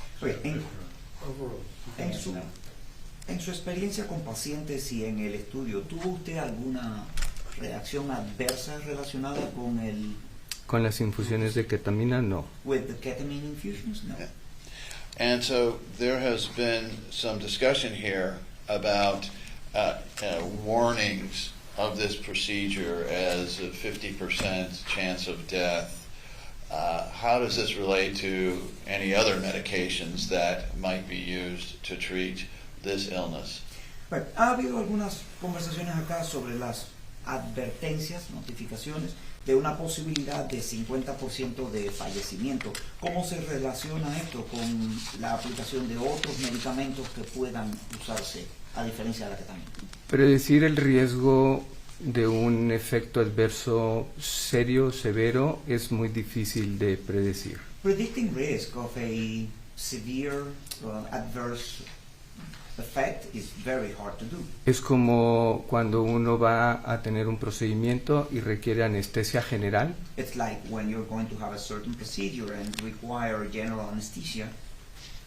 N: En su experiencia con pacientes y en el estudio, ¿tuvo usted alguna reacción adversa relacionada
M: con las infusiones de ketamina? No.
N: with the ketamine infusions? No.
F: And so there has been some discussion here about warnings of this procedure as a 50% chance of death. How does this relate to any other medications that might be used to treat this illness?
N: Bueno, ha habido algunas conversaciones acá sobre las advertencias, notificaciones de una posibilidad de 50% de fallecimiento. ¿Cómo se relaciona esto con la aplicación de otros medicamentos que puedan usarse a diferencia de la ketamina?
M: Predecir el riesgo de un efecto adverso serio, severo, es muy difícil de predecir.
N: Predicting risk of a severe adverse effect is very hard to do.
M: Es como cuando uno va a tener un procedimiento y requiere anestesia general.
N: It's like when you're going to have a certain procedure and require general anesthesia.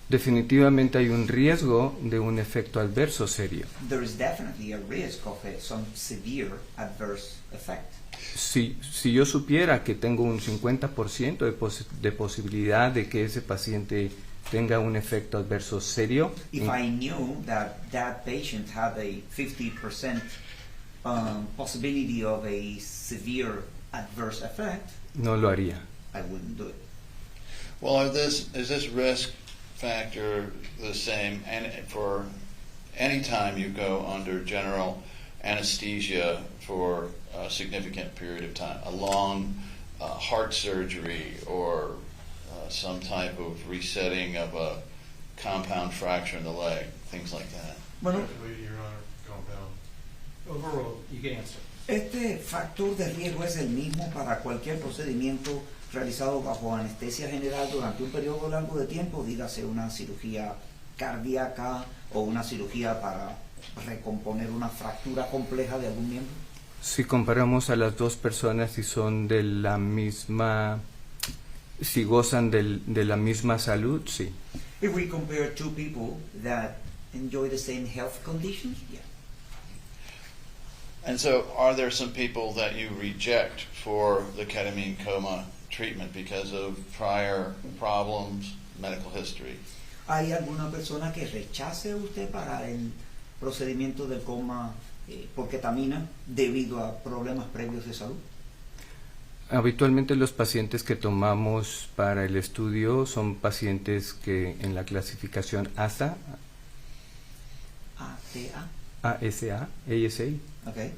M: Definitivamente hay un riesgo de un efecto adverso serio.
N: There is definitely a risk of some severe adverse effect.
M: Si yo supiera que tengo un 50% de posibilidad de que ese paciente tenga un efecto adverso serio,
N: If I knew that that patient had a 50% possibility of a severe adverse effect,
M: no lo haría.
N: I wouldn't do it.
F: Well, is this risk factor the same and for any time you go under general anesthesia for a significant period of time, a long heart surgery or some type of resetting of a compound fracture in the leg, things like that?
N: Bueno,
G: Your Honor, compound.
A: Overall, you can answer.
N: este factor de riesgo es el mismo para cualquier procedimiento realizado bajo anestesia general durante un periodo largo de tiempo, dígase una cirugía cardíaca o una cirugía para recomponer una fractura compleja de algún miembro.
M: Si comparamos a las dos personas y son de la misma, si gozan de la misma salud, sí.
N: If we compare two people that enjoy the same health conditions, yeah.
F: And so are there some people that you reject for the ketamine coma treatment because of prior problems, medical history?
N: ¿Hay alguna persona que rechace usted para el procedimiento del coma por ketamina debido a problemas previos de salud?
M: Habitualmente los pacientes que tomamos para el estudio son pacientes que en la clasificación ASA, ASA,
N: Okay.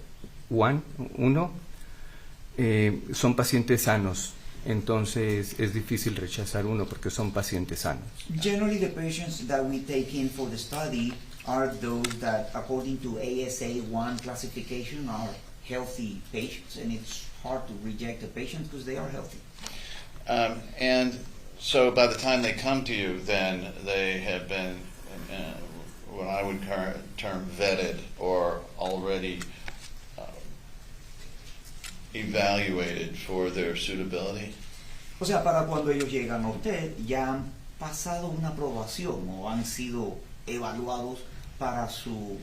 M: 1, son pacientes sanos. Entonces es difícil rechazar uno porque son pacientes sanos.
N: Generally, the patients that we take in for the study are those that, according to ASA1 classification, are healthy patients, and it's hard to reject a patient because they are healthy.
F: And so by the time they come to you, then they have been what I would term vetted or already evaluated for their suitability.
N: O sea, para cuando ellos llegan a usted, ya han pasado una aprobación o han sido evaluados para su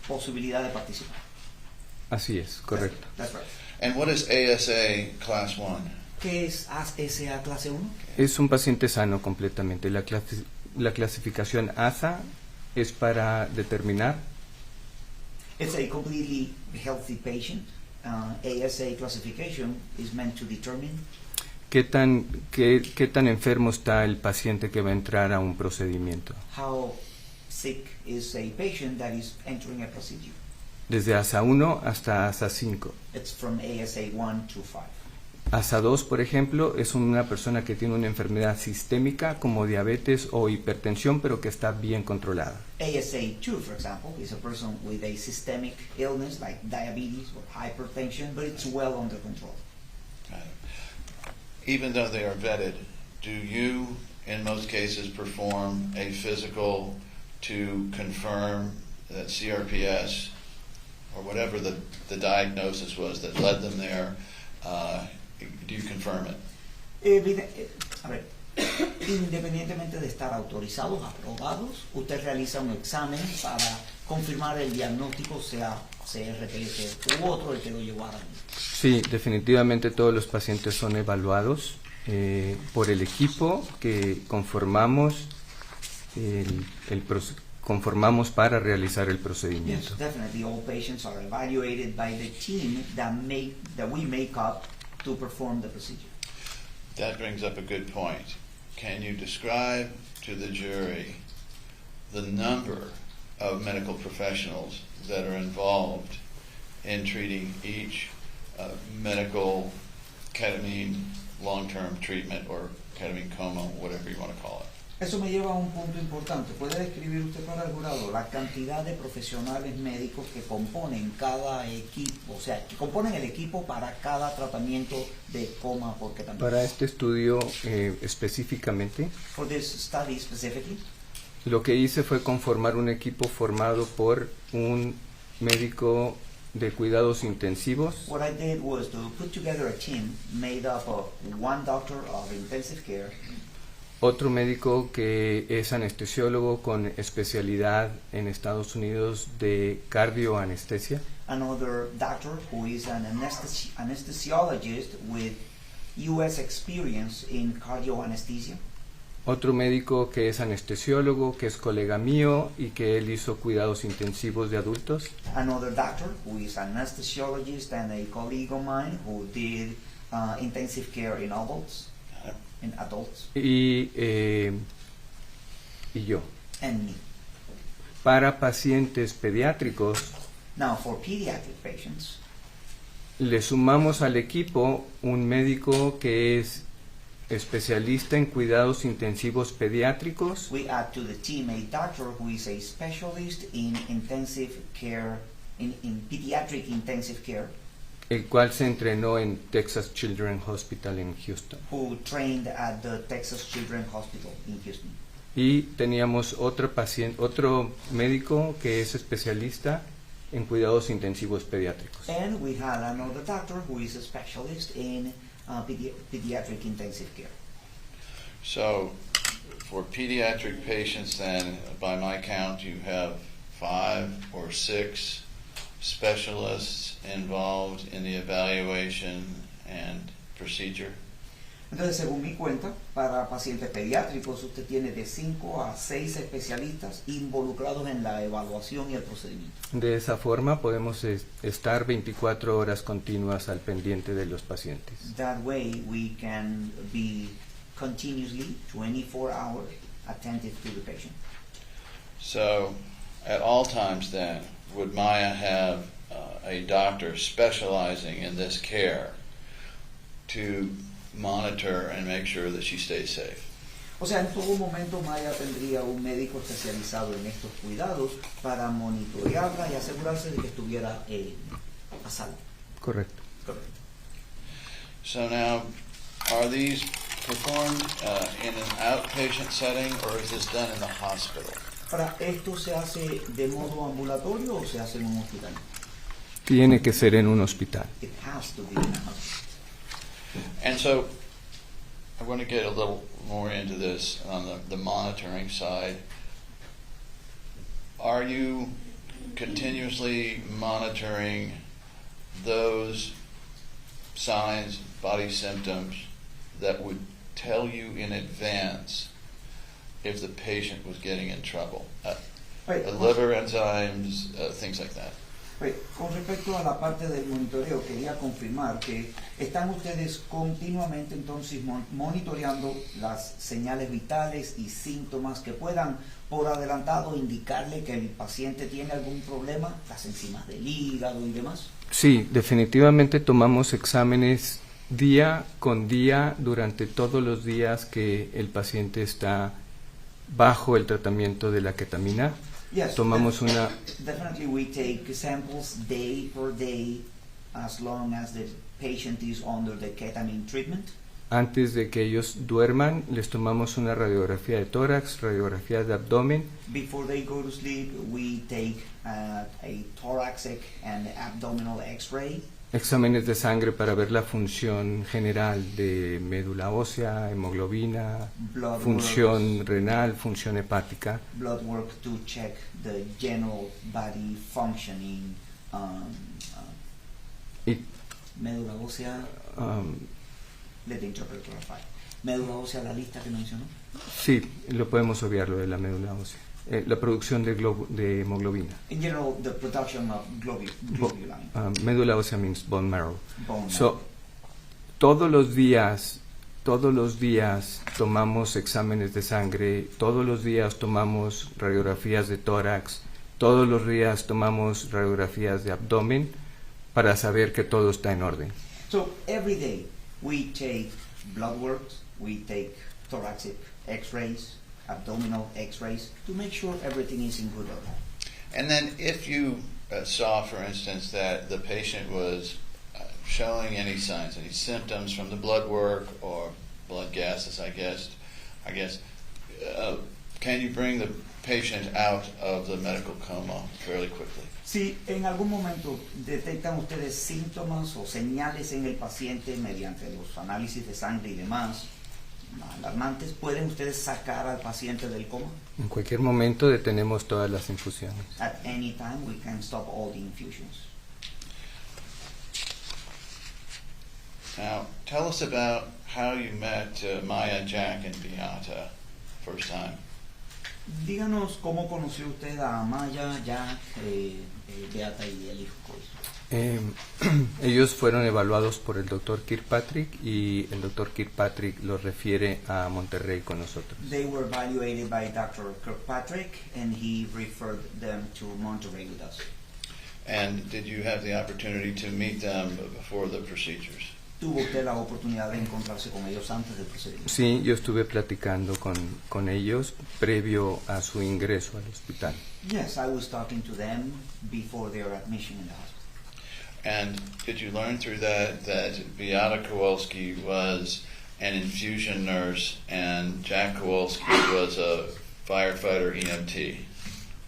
N: posibilidad de participar.
M: Así es, correcto.
N: That's right.
F: And what is ASA Class 1?
N: ¿Qué es ASA clase 1?
M: Es un paciente sano completamente. La clasificación ASA es para determinar.
N: It's a completely healthy patient. ASA classification is meant to determine
M: ¿Qué tan enfermo está el paciente que va a entrar a un procedimiento?
N: how sick is a patient that is entering a procedure.
M: desde ASA 1 hasta ASA 5.
N: It's from ASA 1 to 5.
M: ASA 2, por ejemplo, es una persona que tiene una enfermedad sistémica como diabetes o hipertensión, pero que está bien controlada.
N: ASA 2, for example, is a person with a systemic illness like diabetes or hypertension, but it's well under control.
F: Even though they are vetted, do you, in most cases, perform a physical to confirm that CRPS or whatever the diagnosis was that led them there, do you confirm it?
N: A ver, independientemente de estar autorizados, aprobados, usted realiza un examen para confirmar el diagnóstico, sea CRPS u otro el que lo llevó a la vida.
M: Sí, definitivamente todos los pacientes son evaluados por el equipo que conformamos conformamos para realizar el procedimiento.
N: Yes, definitely. All patients are evaluated by the team that we make up to perform the procedure.
F: That brings up a good point. Can you describe to the jury the number of medical professionals that are involved in treating each medical ketamine long-term treatment or ketamine coma, whatever you want to call it?
N: Eso me lleva a un punto importante. ¿Puede describir usted para el jurado la cantidad de profesionales médicos que componen cada equipo, o sea, que componen el equipo para cada tratamiento de coma por ketamina?
M: Para este estudio específicamente,
N: For this study specifically,
M: lo que hice fue conformar un equipo formado por un médico de cuidados intensivos,
N: what I did was to put together a team made up of one doctor of intensive care,
M: otro médico que es anestesiólogo con especialidad en Estados Unidos de cardioanestesia,
N: another doctor who is an anesthesiologist with U.S. experience in cardioanesthesia,
M: otro médico que es anestesiólogo, que es colega mío y que él hizo cuidados intensivos de adultos,
N: another doctor who is an anesthesiologist and a colleague of mine who did intensive care in adults,
M: y yo.
N: And me.
M: Para pacientes pediátricos,
N: Now, for pediatric patients,
M: le sumamos al equipo un médico que es especialista en cuidados intensivos pediátricos,
N: we add to the team a doctor who is a specialist in intensive care, in pediatric intensive care,
M: el cual se entrenó en Texas Children's Hospital en Houston.
N: who trained at the Texas Children's Hospital in Houston.
M: Y teníamos otro médico que es especialista en cuidados intensivos pediátricos.
N: And we had another doctor who is a specialist in pediatric intensive care.
F: So, for pediatric patients, then, by my count, you have 5 or 6 specialists involved in the evaluation and procedure.
N: Entonces, según mi cuenta, para pacientes pediátricos usted tiene de 5 a 6 especialistas involucrados en la evaluación y el procedimiento.
M: De esa forma podemos estar 24 horas continuas al pendiente de los pacientes.
N: That way we can be continuously 24 hours attentive to the patient.
F: So, at all times then, would Maya have a doctor specializing in this care to monitor and make sure that she stays safe?
N: O sea, en todo momento Maya tendría un médico especializado en estos cuidados para monitorearla y asegurarse de que estuviera a salvo.
M: Correcto.
F: So now, are these performed in an outpatient setting, or is this done in the hospital?
N: Ahora, ¿esto se hace de modo ambulatorio o se hace en un hospital?
M: Tiene que ser en un hospital.
N: It has to be in a hospital.
F: And so, I want to get a little more into this on the monitoring side. Are you continuously monitoring those signs, body symptoms that would tell you in advance if the patient was getting in trouble? Liver enzymes, things like that.
N: Con respecto a la parte del monitoreo, quería confirmar que están ustedes continuamente entonces monitoreando las señales vitales y síntomas que puedan por adelantado indicarle que el paciente tiene algún problema, las enzimas del hígado y demás.
M: Sí, definitivamente tomamos exámenes día con día durante todos los días que el paciente está bajo el tratamiento de la ketamina.
N: Yes,
M: Tomamos una...
N: Definitely we take samples day per day as long as the patient is under the ketamine treatment.
M: Antes de que ellos duerman, les tomamos una radiografía de tórax, radiografía de abdomen.
N: Before they go to sleep, we take a thoracic and abdominal X-ray.
M: Exámenes de sangre para ver la función general de médula ósea, hemoglobina,
N: Blood
M: función
N: works.
M: renal, función hepática.
N: Blood work to check the general body functioning.
M: Y
N: Médula ósea. Let the interpreter clarify. Médula ósea, la lista que mencionó.
M: sí, lo podemos obviar, lo de la médula ósea. La producción de hemoglobina.
N: In general, the production of globulin.
M: Médula ósea means bone marrow.
N: Bone
M: So, todos los días tomamos exámenes de sangre, todos los días tomamos radiografías de tórax, todos los días tomamos radiografías de abdomen para saber que todo está en orden.
N: So every day we take blood works, we take thoracic X-rays, abdominal X-rays to make sure everything is in good order.
F: And then if you saw, for instance, that the patient was showing any signs, any symptoms from the blood work or blood gases, I guess, can you bring the patient out of the medical coma fairly quickly?
N: Si en algún momento detectan ustedes síntomas o señales en el paciente mediante los análisis de sangre y demás alarmantes, ¿pueden ustedes sacar al paciente del coma?
M: En cualquier momento detenemos todas las infusiones.
N: At any time we can stop all the infusions.
F: Now, tell us about how you met Maya, Jack, and Beata first time.
N: Díganos cómo conoció usted a Maya, Jack, Beata y el hijo.
M: Ellos fueron evaluados por el Dr. Kirkpatrick y el Dr. Kirkpatrick los refiere a Monterrey con nosotros.
N: They were evaluated by Dr. Kirkpatrick and he referred them to Monterrey with us.
F: And did you have the opportunity to meet them before the procedures?
N: ¿Tuvo usted la oportunidad de encontrarse con ellos antes del procedimiento?
M: Sí, yo estuve platicando con ellos previo a su ingreso al hospital.
N: Yes, I was talking to them before their admission in the hospital.
F: And did you learn through that Beata Kowalski was an infusion nurse and Jack Kowalski was a firefighter EMT?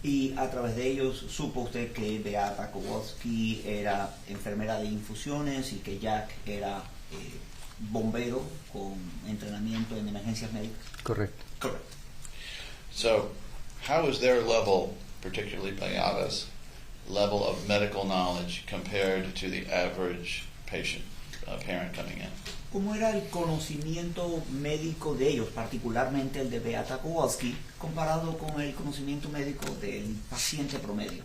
N: Y a través de ellos supo usted que Beata Kowalski era enfermera de infusiones y que Jack era bombero con entrenamiento en emergencias médicas.
M: Correcto.
N: Correcto.
F: So, how is their level, particularly Beata's level of medical knowledge compared to the average patient, parent coming in?
N: ¿Cómo era el conocimiento médico de ellos, particularmente el de Beata Kowalski, comparado con el conocimiento médico del paciente promedio?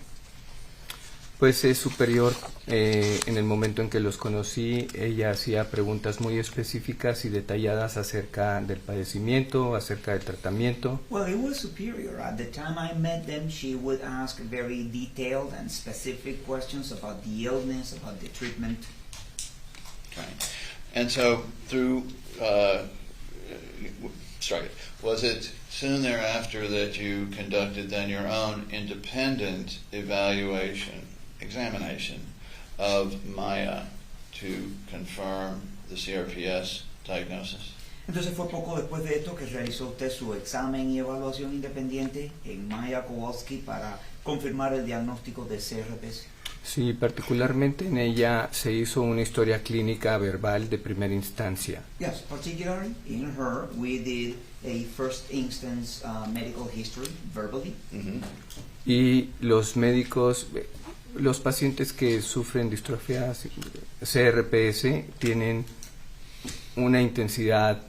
M: Pues es superior. En el momento en que los conocí, ella hacía preguntas muy específicas y detalladas acerca del padecimiento, acerca del tratamiento.
N: Well, it was superior. At the time I met them, she would ask very detailed and specific questions about the illness, about the treatment.
F: Okay. And so through, was it soon thereafter that you conducted then your own independent examination of Maya to confirm the CRPS diagnosis?
N: Entonces fue poco después de esto que realizó usted su examen y evaluación independiente en Maya Kowalski para confirmar el diagnóstico de CRPS.
M: Sí, particularmente en ella se hizo una historia clínica verbal de primera instancia.
N: Yes, particularly in her, we did a first instance medical history verbally.
F: Mm-hmm.
M: Y los médicos, los pacientes que sufren distrofia CRPS tienen una intensidad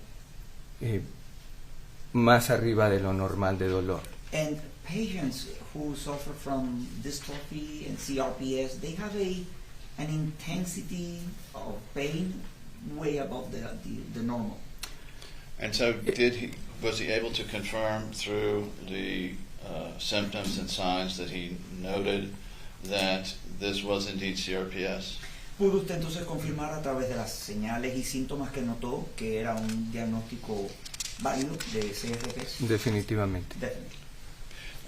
M: más arriba de lo normal de dolor.
N: And patients who suffer from dystrophy and CRPS, they have an intensity of pain way above the normal.
F: And so was he able to confirm through the symptoms and signs that he noted that this was indeed CRPS?
N: ¿Pudo usted entonces confirmar a través de las señales y síntomas que notó que era un diagnóstico válido de CRPS?
M: Definitivamente.
N: Definitely.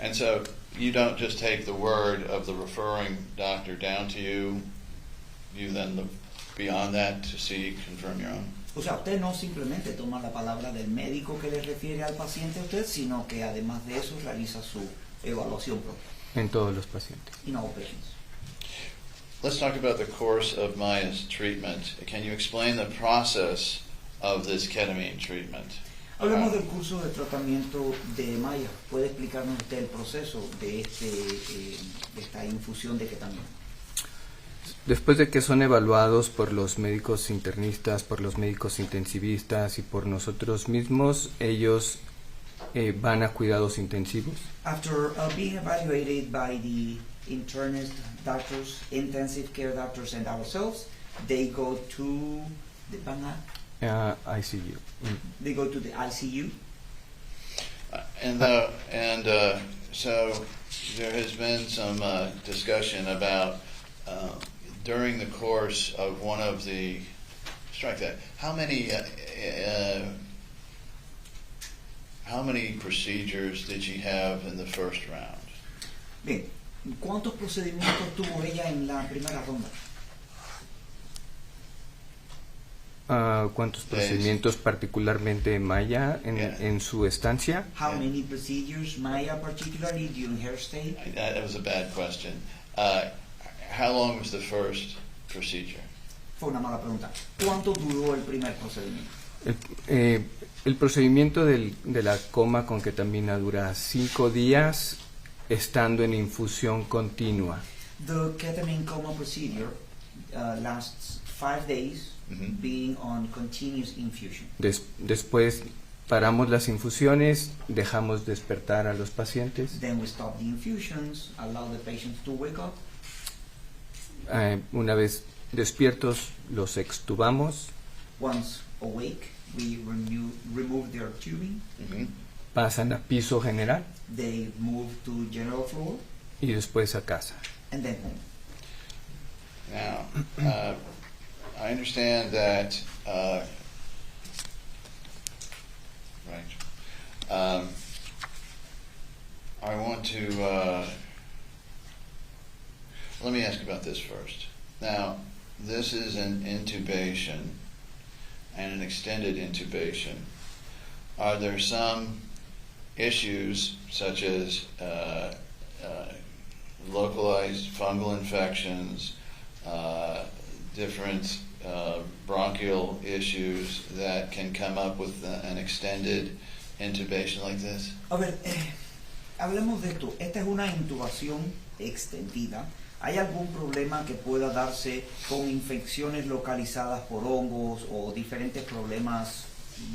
F: And so you don't just take the word of the referring doctor down to you, you then look beyond that to see, confirm your own?
N: O sea, usted no simplemente toma la palabra del médico que le refiere al paciente a usted, sino que además de eso realiza su evaluación propia.
M: En todos los pacientes.
N: In all patients.
F: Let's talk about the course of Maya's treatment. Can you explain the process of this ketamine treatment?
N: Hablemos del curso de tratamiento de Maya. ¿Puede explicarnos usted el proceso de esta infusión de ketamina?
M: Después de que son evaluados por los médicos internistas, por los médicos intensivistas y por nosotros mismos, ellos van a cuidados intensivos.
N: After being evaluated by the internist doctors, intensive care doctors, and ourselves, they go to the
M: ICU.
N: They go to the ICU.
F: So there has been some discussion about during the course of one of the, strike that, how many procedures did she have in the first round?
N: Bien, ¿cuántos procedimientos tuvo ella en la primera ronda?
M: ¿Cuántos procedimientos particularmente Maya en su estancia?
N: How many procedures Maya particularly during her stay?
F: That was a bad question. How long was the first procedure?
N: Fue una mala pregunta. ¿Cuánto duró el primer procedimiento?
M: El procedimiento de la coma con ketamina dura 5 días estando en infusión continua.
N: The ketamine coma procedure lasts 5 days being on continuous infusion.
M: Después paramos las infusiones, dejamos despertar a los pacientes.
N: Then we stop the infusions, allow the patients to wake up.
M: Una vez despiertos, los extubamos.
N: Once awake, we remove their tubing.
M: Pasan a piso general.
N: They move to general floor.
M: Y después a casa.
N: And then home.
F: Now, I understand that, I want to, let me ask about this first. Now, this is an intubation and an extended intubation. Are there some issues such as localized fungal infections, different bronchial issues that can come up with an extended intubation like this?
N: A ver, hablemos de esto. Esta es una intubación extendida. ¿Hay algún problema que pueda darse con infecciones localizadas por hongos o diferentes problemas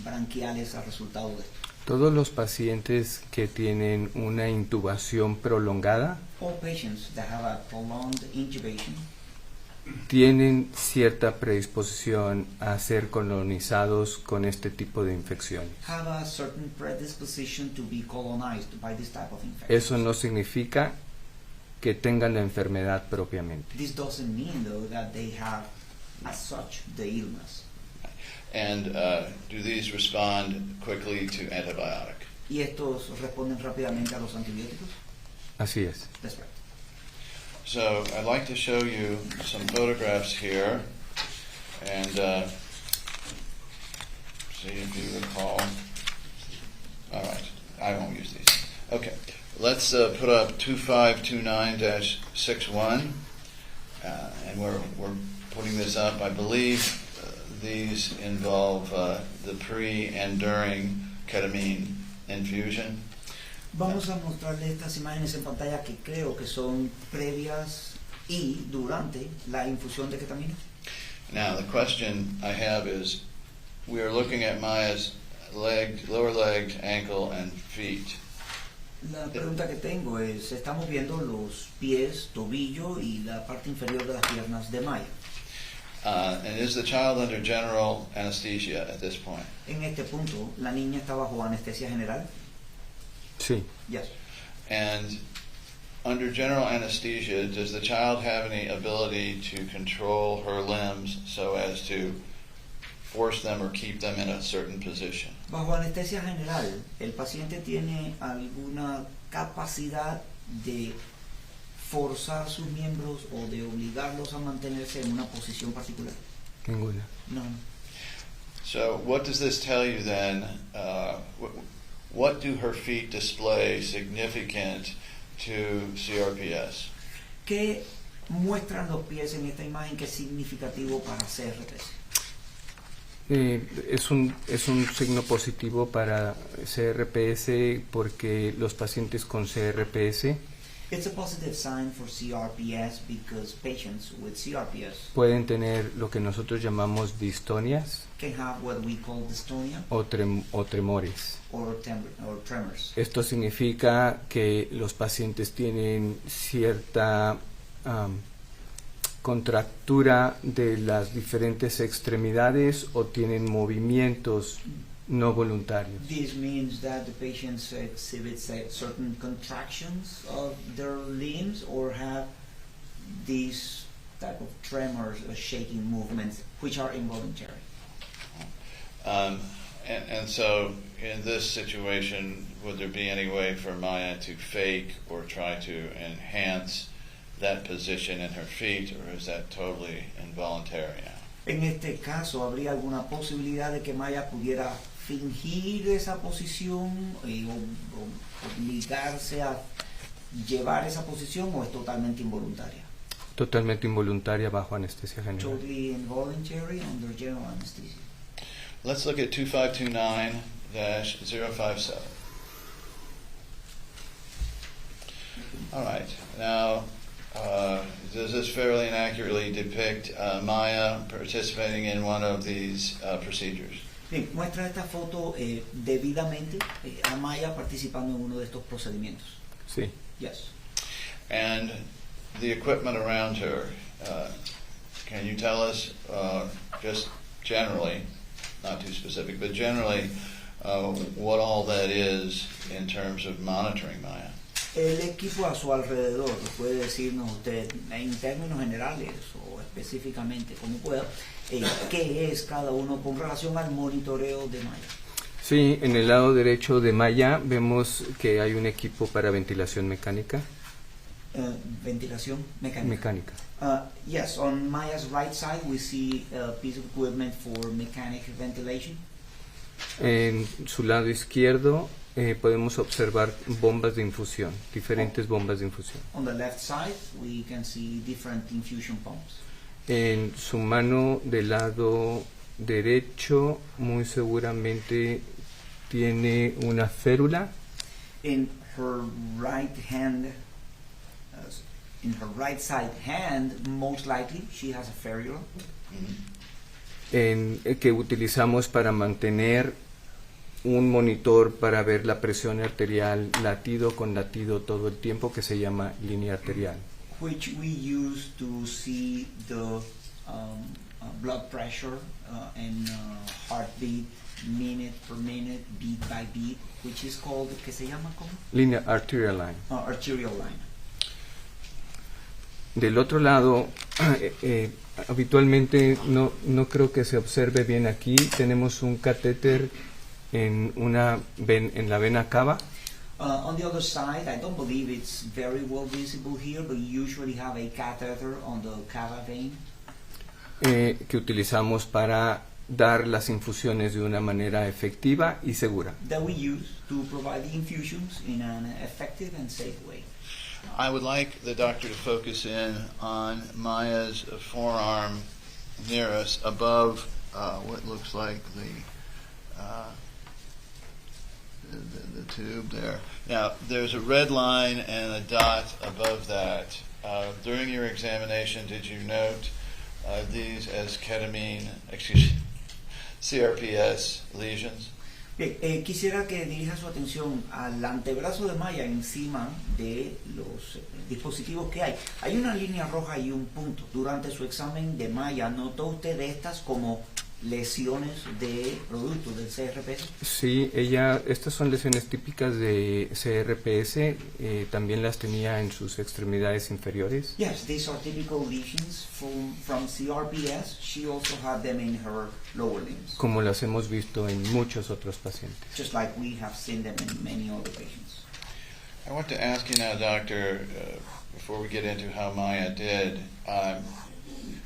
N: branquiales al resultado de esto?
M: Todos los pacientes que tienen una intubación prolongada
N: All patients that have a prolonged intubation
M: tienen cierta predisposición a ser colonizados con este tipo de infecciones.
N: have a certain predisposition to be colonized by this type of infection.
M: Eso no significa que tengan la enfermedad propiamente.
N: This doesn't mean, though, that they have, as such, the illness.
F: And do these respond quickly to antibiotic?
N: ¿Y estos responden rápidamente a los antibióticos?
M: Así es.
N: That's right.
F: So I'd like to show you some photographs here and see if you recall. All right, I won't use these. Okay, let's put up 2529-61, and we're putting this up. I believe these involve the pre and during ketamine infusion.
N: Vamos a mostrarle estas imágenes en pantalla que creo que son previas y durante la infusión de ketamina.
F: Now, the question I have is, we are looking at Maya's lower leg, ankle, and feet.
N: La pregunta que tengo es, estamos viendo los pies, tobillo y la parte inferior de las piernas de Maya.
F: And is the child under general anesthesia at this point?
N: En este punto, ¿la niña está bajo anestesia general?
M: Sí.
N: Yes.
F: And under general anesthesia, does the child have any ability to control her limbs so as to force them or keep them in a certain position?
N: Bajo anestesia general, ¿el paciente tiene alguna capacidad de forzar sus miembros o de obligarlos a mantenerse en una posición particular?
M: Ninguna.
N: No.
F: So what does this tell you then? What do her feet display significant to CRPS?
N: ¿Qué muestran los pies en esta imagen que es significativo para CRPS?
M: Es un signo positivo para CRPS porque los pacientes con CRPS
N: It's a positive sign for CRPS because patients with CRPS
M: pueden tener lo que nosotros llamamos distonias
N: can have what we call dystonia
M: o tremores.
N: or tremors.
M: Esto significa que los pacientes tienen cierta contractura de las diferentes extremidades o tienen movimientos no voluntarios.
N: This means that the patients exhibit certain contractions of their limbs or have these type of tremors or shaking movements which are involuntary.
F: And so in this situation, would there be any way for Maya to fake or try to enhance that position in her feet, or is that totally involuntary now?
N: En este caso, ¿habría alguna posibilidad de que Maya pudiera fingir esa posición o obligarse a llevar esa posición, o es totalmente involuntaria?
M: Totalmente involuntaria bajo anestesia general.
N: Totally involuntary under general anesthesia.
F: Let's look at 2529-057. All right. Now, does this fairly and accurately depict Maya participating in one of these procedures?
N: Bien, muestra esta foto debidamente a Maya participando en uno de estos procedimientos.
M: Sí.
N: Yes.
F: And the equipment around her, can you tell us just generally, not too specific, but generally what all that is in terms of monitoring Maya?
N: El equipo a su alrededor, puede decirnos usted en términos generales o específicamente como pueda, qué es cada uno con relación al monitoreo de Maya.
M: Sí, en el lado derecho de Maya vemos que hay un equipo para ventilación mecánica.
N: Ventilación mecánica.
M: Mecánica.
N: Yes, on Maya's right side we see a piece of equipment for mechanic ventilation.
M: En su lado izquierdo podemos observar bombas de infusión, diferentes bombas de infusión.
N: On the left side we can see different infusion pumps.
M: En su mano del lado derecho muy seguramente tiene una férula.
N: In her right hand, in her right side hand, most likely she has a férula.
M: Que utilizamos para mantener un monitor para ver la presión arterial latido con latido todo el tiempo, que se llama línea arterial.
N: Which we use to see the blood pressure and heartbeat minute per minute, beat by beat, which is called, ¿qué se llama cómo?
M: Línea arterial line.
N: Arterial line.
M: Del otro lado, habitualmente no creo que se observe bien aquí. Tenemos un catéter en la vena cava.
N: On the other side, I don't believe it's very well visible here, but you usually have a catheter on the cava vein.
M: Que utilizamos para dar las infusiones de una manera efectiva y segura.
N: That we use to provide the infusions in an effective and safe way.
F: I would like the doctor to focus in on Maya's forearm near us above what looks like the tube there. Now, there's a red line and a dot above that. During your examination, did you note these as CRPS lesions?
N: Bien, quisiera que dirija su atención al antebrazo de Maya encima de los dispositivos que hay. Hay una línea roja y un punto. Durante su examen de Maya, ¿notó usted estas como lesiones de producto del CRPS?
M: Sí, estas son lesiones típicas de CRPS, también las tenía en sus extremidades inferiores.
N: Yes, these are typical lesions from CRPS. She also had them in her lower limbs.
M: Como las hemos visto en muchos otros pacientes.
N: Just like we have seen them in many other patients.
F: I want to ask you now, Doctor, before we get into how Maya did,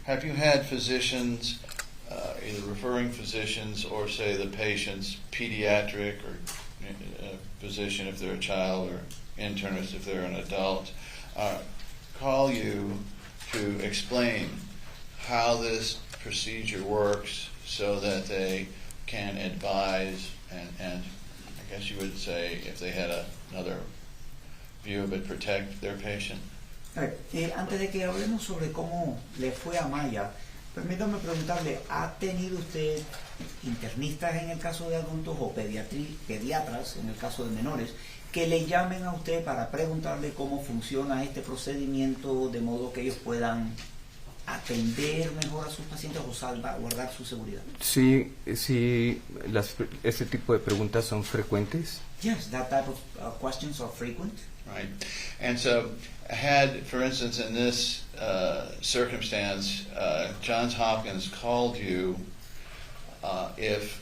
F: have you had physicians, either referring physicians or say the patient's pediatric or physician if they're a child or internist if they're an adult, call you to explain how this procedure works so that they can advise and I guess you would say if they had another view of it, protect their patient?
N: Antes de que hablemos sobre cómo le fue a Maya, permítame preguntarle, ¿ha tenido usted internistas en el caso de adultos o pediatras en el caso de menores que le llamen a usted para preguntarle cómo funciona este procedimiento de modo que ellos puedan atender mejor a sus pacientes o salvaguardar su seguridad?
M: Sí, este tipo de preguntas son frecuentes.
N: Yes, that type of questions are frequent.
F: Right. And so had, for instance, in this circumstance, Johns Hopkins called you if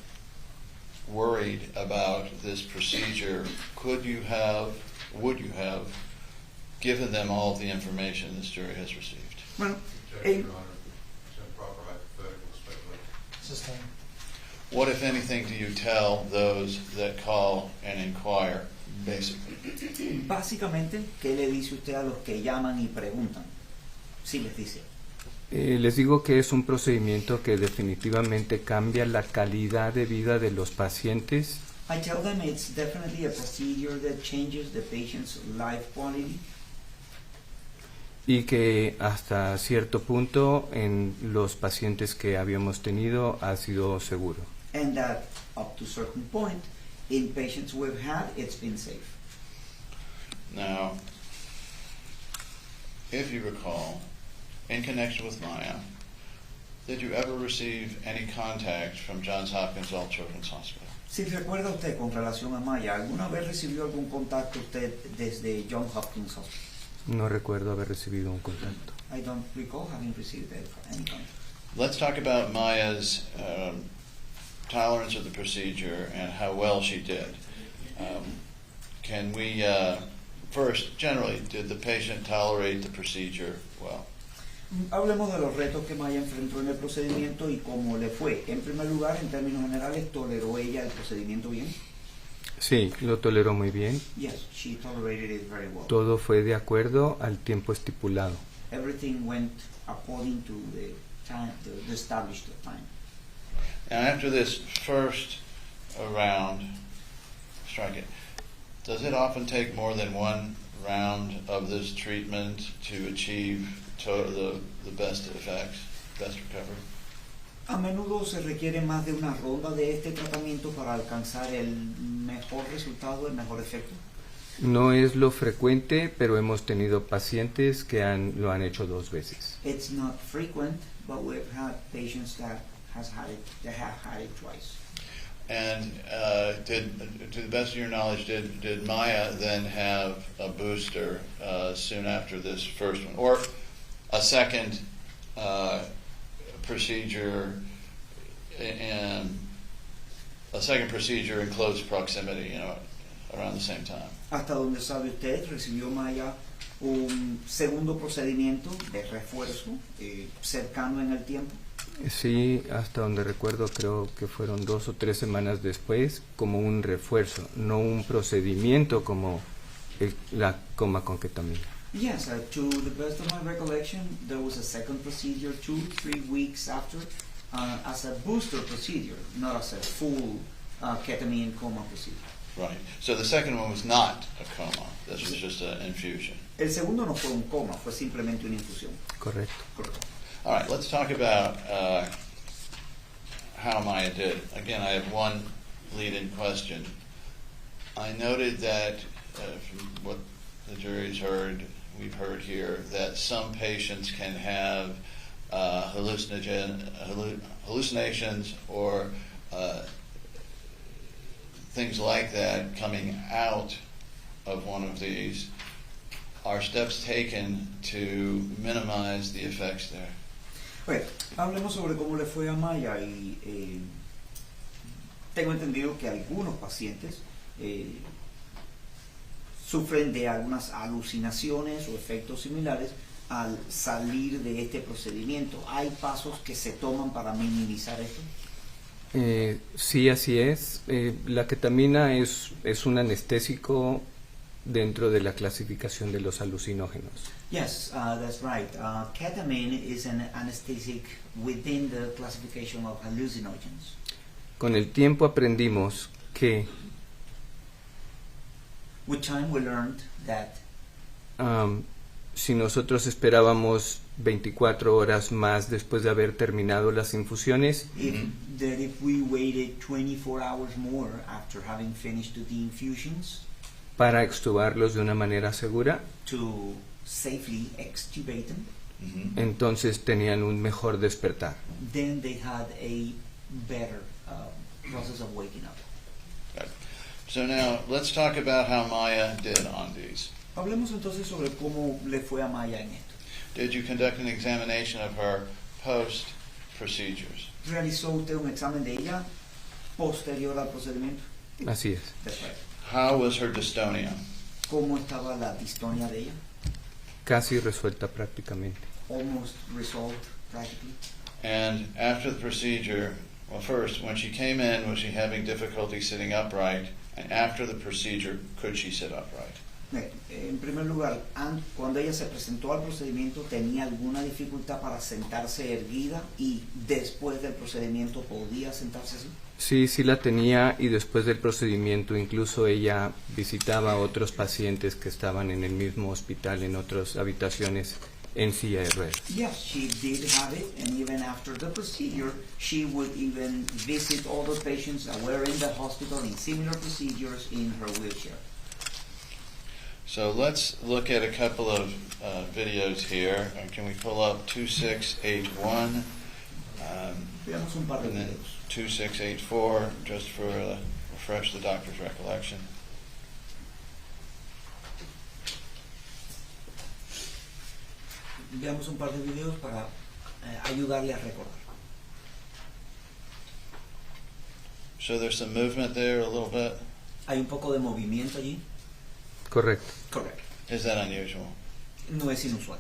F: worried about this procedure, would you have given them all of the information this jury has received?
N: Bueno,
F: what, if anything, do you tell those that call and inquire, basically?
N: Básicamente, ¿qué le dice usted a los que llaman y preguntan? Sí, les dice.
M: Les digo que es un procedimiento que definitivamente cambia la calidad de vida de los pacientes.
N: I tell them it's definitely a procedure that changes the patient's life quality.
M: Y que hasta cierto punto en los pacientes que habíamos tenido ha sido seguro.
N: And that up to a certain point, in patients we've had, it's been safe.
F: Now, if you recall, in connection with Maya, did you ever receive any contact from Johns Hopkins All Children's Hospital?
N: Si recuerda usted con relación a Maya, ¿alguna vez recibió algún contacto usted desde Johns Hopkins Hospital?
M: No recuerdo haber recibido un contacto.
N: I don't recall having received any contact.
F: Let's talk about Maya's tolerance of the procedure and how well she did. Can we, first, generally, did the patient tolerate the procedure well?
N: Hablemos de los retos que Maya enfrentó en el procedimiento y cómo le fue. En primer lugar, en términos generales, ¿toleró ella el procedimiento bien?
M: Sí, lo toleró muy bien.
N: Yes, she tolerated it very well.
M: Todo fue de acuerdo al tiempo estipulado.
N: Everything went according to the time, the established time.
F: And after this first round, does it often take more than one round of this treatment to achieve the best effects, best recovery?
N: A menudo se requiere más de una ronda de este tratamiento para alcanzar el mejor resultado, el mejor efecto.
M: No es lo frecuente, pero hemos tenido pacientes que lo han hecho 2 veces.
N: It's not frequent, but we've had patients that have had it twice.
F: And to the best of your knowledge, did Maya then have a booster soon after this first one, or a second procedure in close proximity, around the same time?
N: Hasta donde sabe usted, recibió Maya un segundo procedimiento de refuerzo cercano en el tiempo.
M: Sí, hasta donde recuerdo, creo que fueron 2 o 3 semanas después, como un refuerzo, no un procedimiento como la coma con ketamina.
N: Yes, to the best of my recollection, there was a second procedure 2-3 weeks after as a booster procedure, not as a full ketamine coma procedure.
F: Right. So the second one was not a coma. This was just an infusion.
N: El segundo no fue un coma, fue simplemente una infusión.
M: Correcto.
F: All right, let's talk about how Maya did. Again, I have one lead-in question. I noted that from what the jury's heard, we've heard here, that some patients can have hallucinations or things like that coming out of one of these. Are steps taken to minimize the effects there?
N: Bueno, hablemos sobre cómo le fue a Maya y tengo entendido que algunos pacientes sufren de algunas alucinaciones o efectos similares al salir de este procedimiento. ¿Hay pasos que se toman para minimizar esto?
M: Sí, así es. La ketamina es un anestésico dentro de la clasificación de los alucinógenos.
N: Yes, that's right. Ketamine is an anesthetic within the classification of hallucinogens.
M: Con el tiempo aprendimos que
N: With time we learned that
M: si nosotros esperábamos 24 horas más después de haber terminado las infusiones,
N: if we waited 24 hours more after having finished the infusions
M: para extubarlos de una manera segura,
N: to safely extubate them,
M: entonces tenían un mejor despertar.
N: then they had a better process of waking up.
F: So now let's talk about how Maya did on these.
N: Hablemos entonces sobre cómo le fue a Maya en esto.
F: Did you conduct an examination of her post procedures?
N: ¿Realizó usted un examen de ella posterior al procedimiento?
M: Así es.
N: That's right.
F: How was her dystonia?
N: ¿Cómo estaba la distonia de ella?
M: Casi resuelta prácticamente.
N: Almost resolved practically.
F: And after the procedure, well, first, when she came in, was she having difficulty sitting upright? And after the procedure, could she sit upright?
N: En primer lugar, cuando ella se presentó al procedimiento, ¿tenía alguna dificultad para sentarse erguida? Y después del procedimiento, ¿podía sentarse así?
M: Sí la tenía, y después del procedimiento incluso ella visitaba a otros pacientes que estaban en el mismo hospital, en otras habitaciones, en silla de ruedas.
N: Yes, she did have it, and even after the procedure, she would even visit all the patients that were in the hospital in similar procedures in her wheelchair.
F: So let's look at a couple of videos here. Can we pull up 2681
N: Veamos un par de
F: and then
N: videos.
F: 2684, just for refresh the doctor's recollection?
N: Veamos un par de videos para ayudarle a recordar.
F: So there's some movement there a little bit.
N: Hay un poco de movimiento allí.
M: Correcto.
N: Correct.
F: Is that unusual?
N: No es inusual.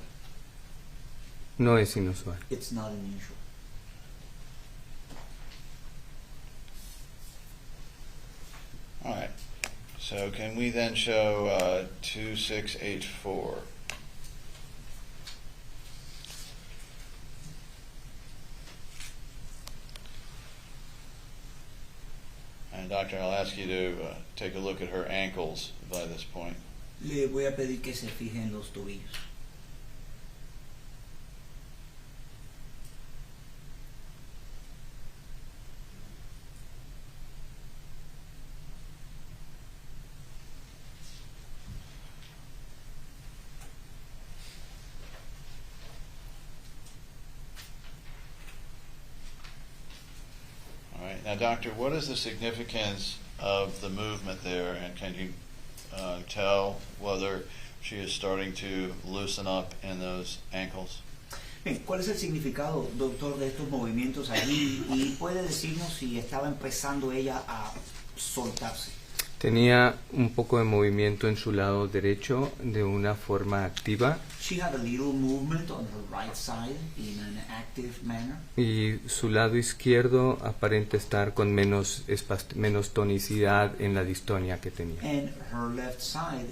M: No es inusual.
N: It's not unusual.
F: All right. So can we then show 2684? And doctor, I'll ask you to take a look at her ankles by this point.
N: Le voy a pedir que se fije en los tobillos.
F: All right. Now, doctor, what is the significance of the movement there, and can you tell whether she is starting to loosen up in those ankles?
N: Bien, ¿cuál es el significado, doctor, de estos movimientos allí? Y puede decirnos si estaba empezando ella a soltarse.
M: Tenía un poco de movimiento en su lado derecho de una forma activa.
N: She had a little movement on her right side in an active manner.
M: Y su lado izquierdo aparenta estar con menos tonicidad en la distonia que tenía.
N: And her left side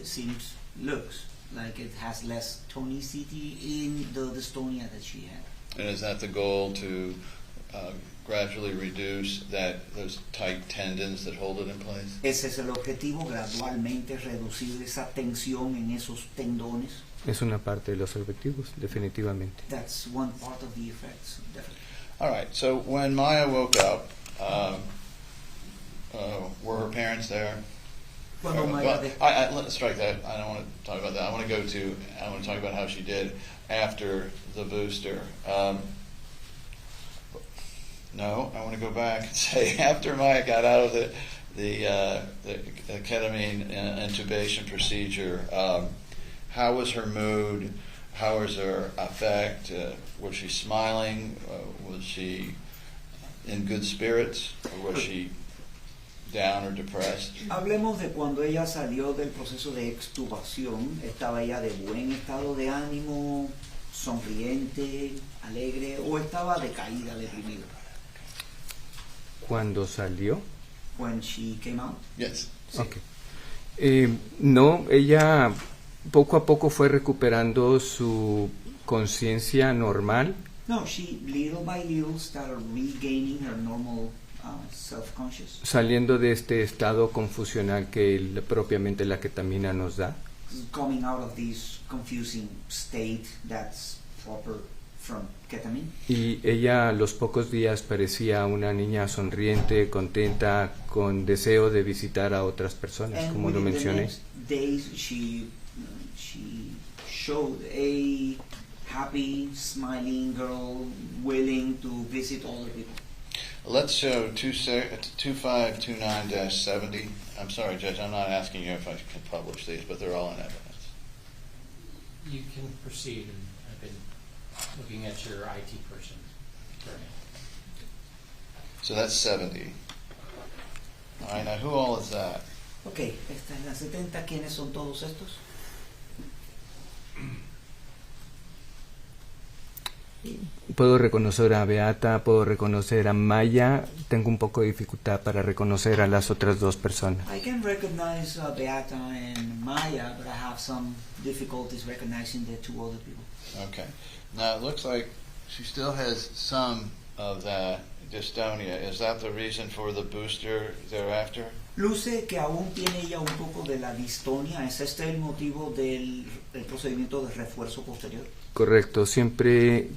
N: looks like it has less tonicity in the dystonia that she had.
F: And is that the goal, to gradually reduce those tight tendons that hold it in place?
N: Ese es el objetivo, gradualmente reducir esa tensión en esos tendones.
M: Es una parte de los objetivos, definitivamente.
N: That's one part of the effects, definitely.
F: All right. So when Maya woke up, Were her parents there?
N: Cuando Maya
F: Let's strike that. I don't want to talk about that. I want to talk about how she did after the booster. No, I want to go back and say after Maya got out of the ketamine intubation procedure, how was her mood? How was her affect? Was she smiling? Was she in good spirits? Or was she down or depressed?
N: Hablemos de cuando ella salió del proceso de extubación. ¿Estaba ella de buen estado de ánimo, sonriente, alegre, o estaba decaída, deprimida?
M: Cuando salió.
N: When she came out?
F: Yes.
M: Okay. No, ella poco a poco fue recuperando su conciencia normal.
N: No, she little by little started regaining her normal self-conscious.
M: Saliendo de este estado confusional que propiamente la ketamina nos da.
N: Coming out of this confusing state that's proper from ketamine.
M: Y ella a los pocos días parecía una niña sonriente, contenta, con deseo de visitar a otras personas,
N: And
M: como lo
N: within the
M: mencioné.
N: next days, she showed a happy, smiling girl willing to visit all the people.
F: Let's show 2529-70. I'm sorry, Judge, I'm not asking you if I can publish these, but they're all in evidence.
A: You can proceed, and I've been looking at your IT person.
F: So that's 70. All right, now who all is that?
N: Ok, esta es la 70. ¿Quiénes son todos estos?
M: Puedo reconocer a Beata, puedo reconocer a Maya, tengo un poco de dificultad para reconocer a las otras dos personas.
N: I can recognize Beata and Maya, but I have some difficulties recognizing the two other people.
F: Okay. Now it looks like she still has some of that dystonia. Is that the reason for the booster thereafter?
N: Luce que aún tiene ella un poco de la distonia. ¿Es este el motivo del procedimiento de refuerzo posterior?
M: Correcto, siempre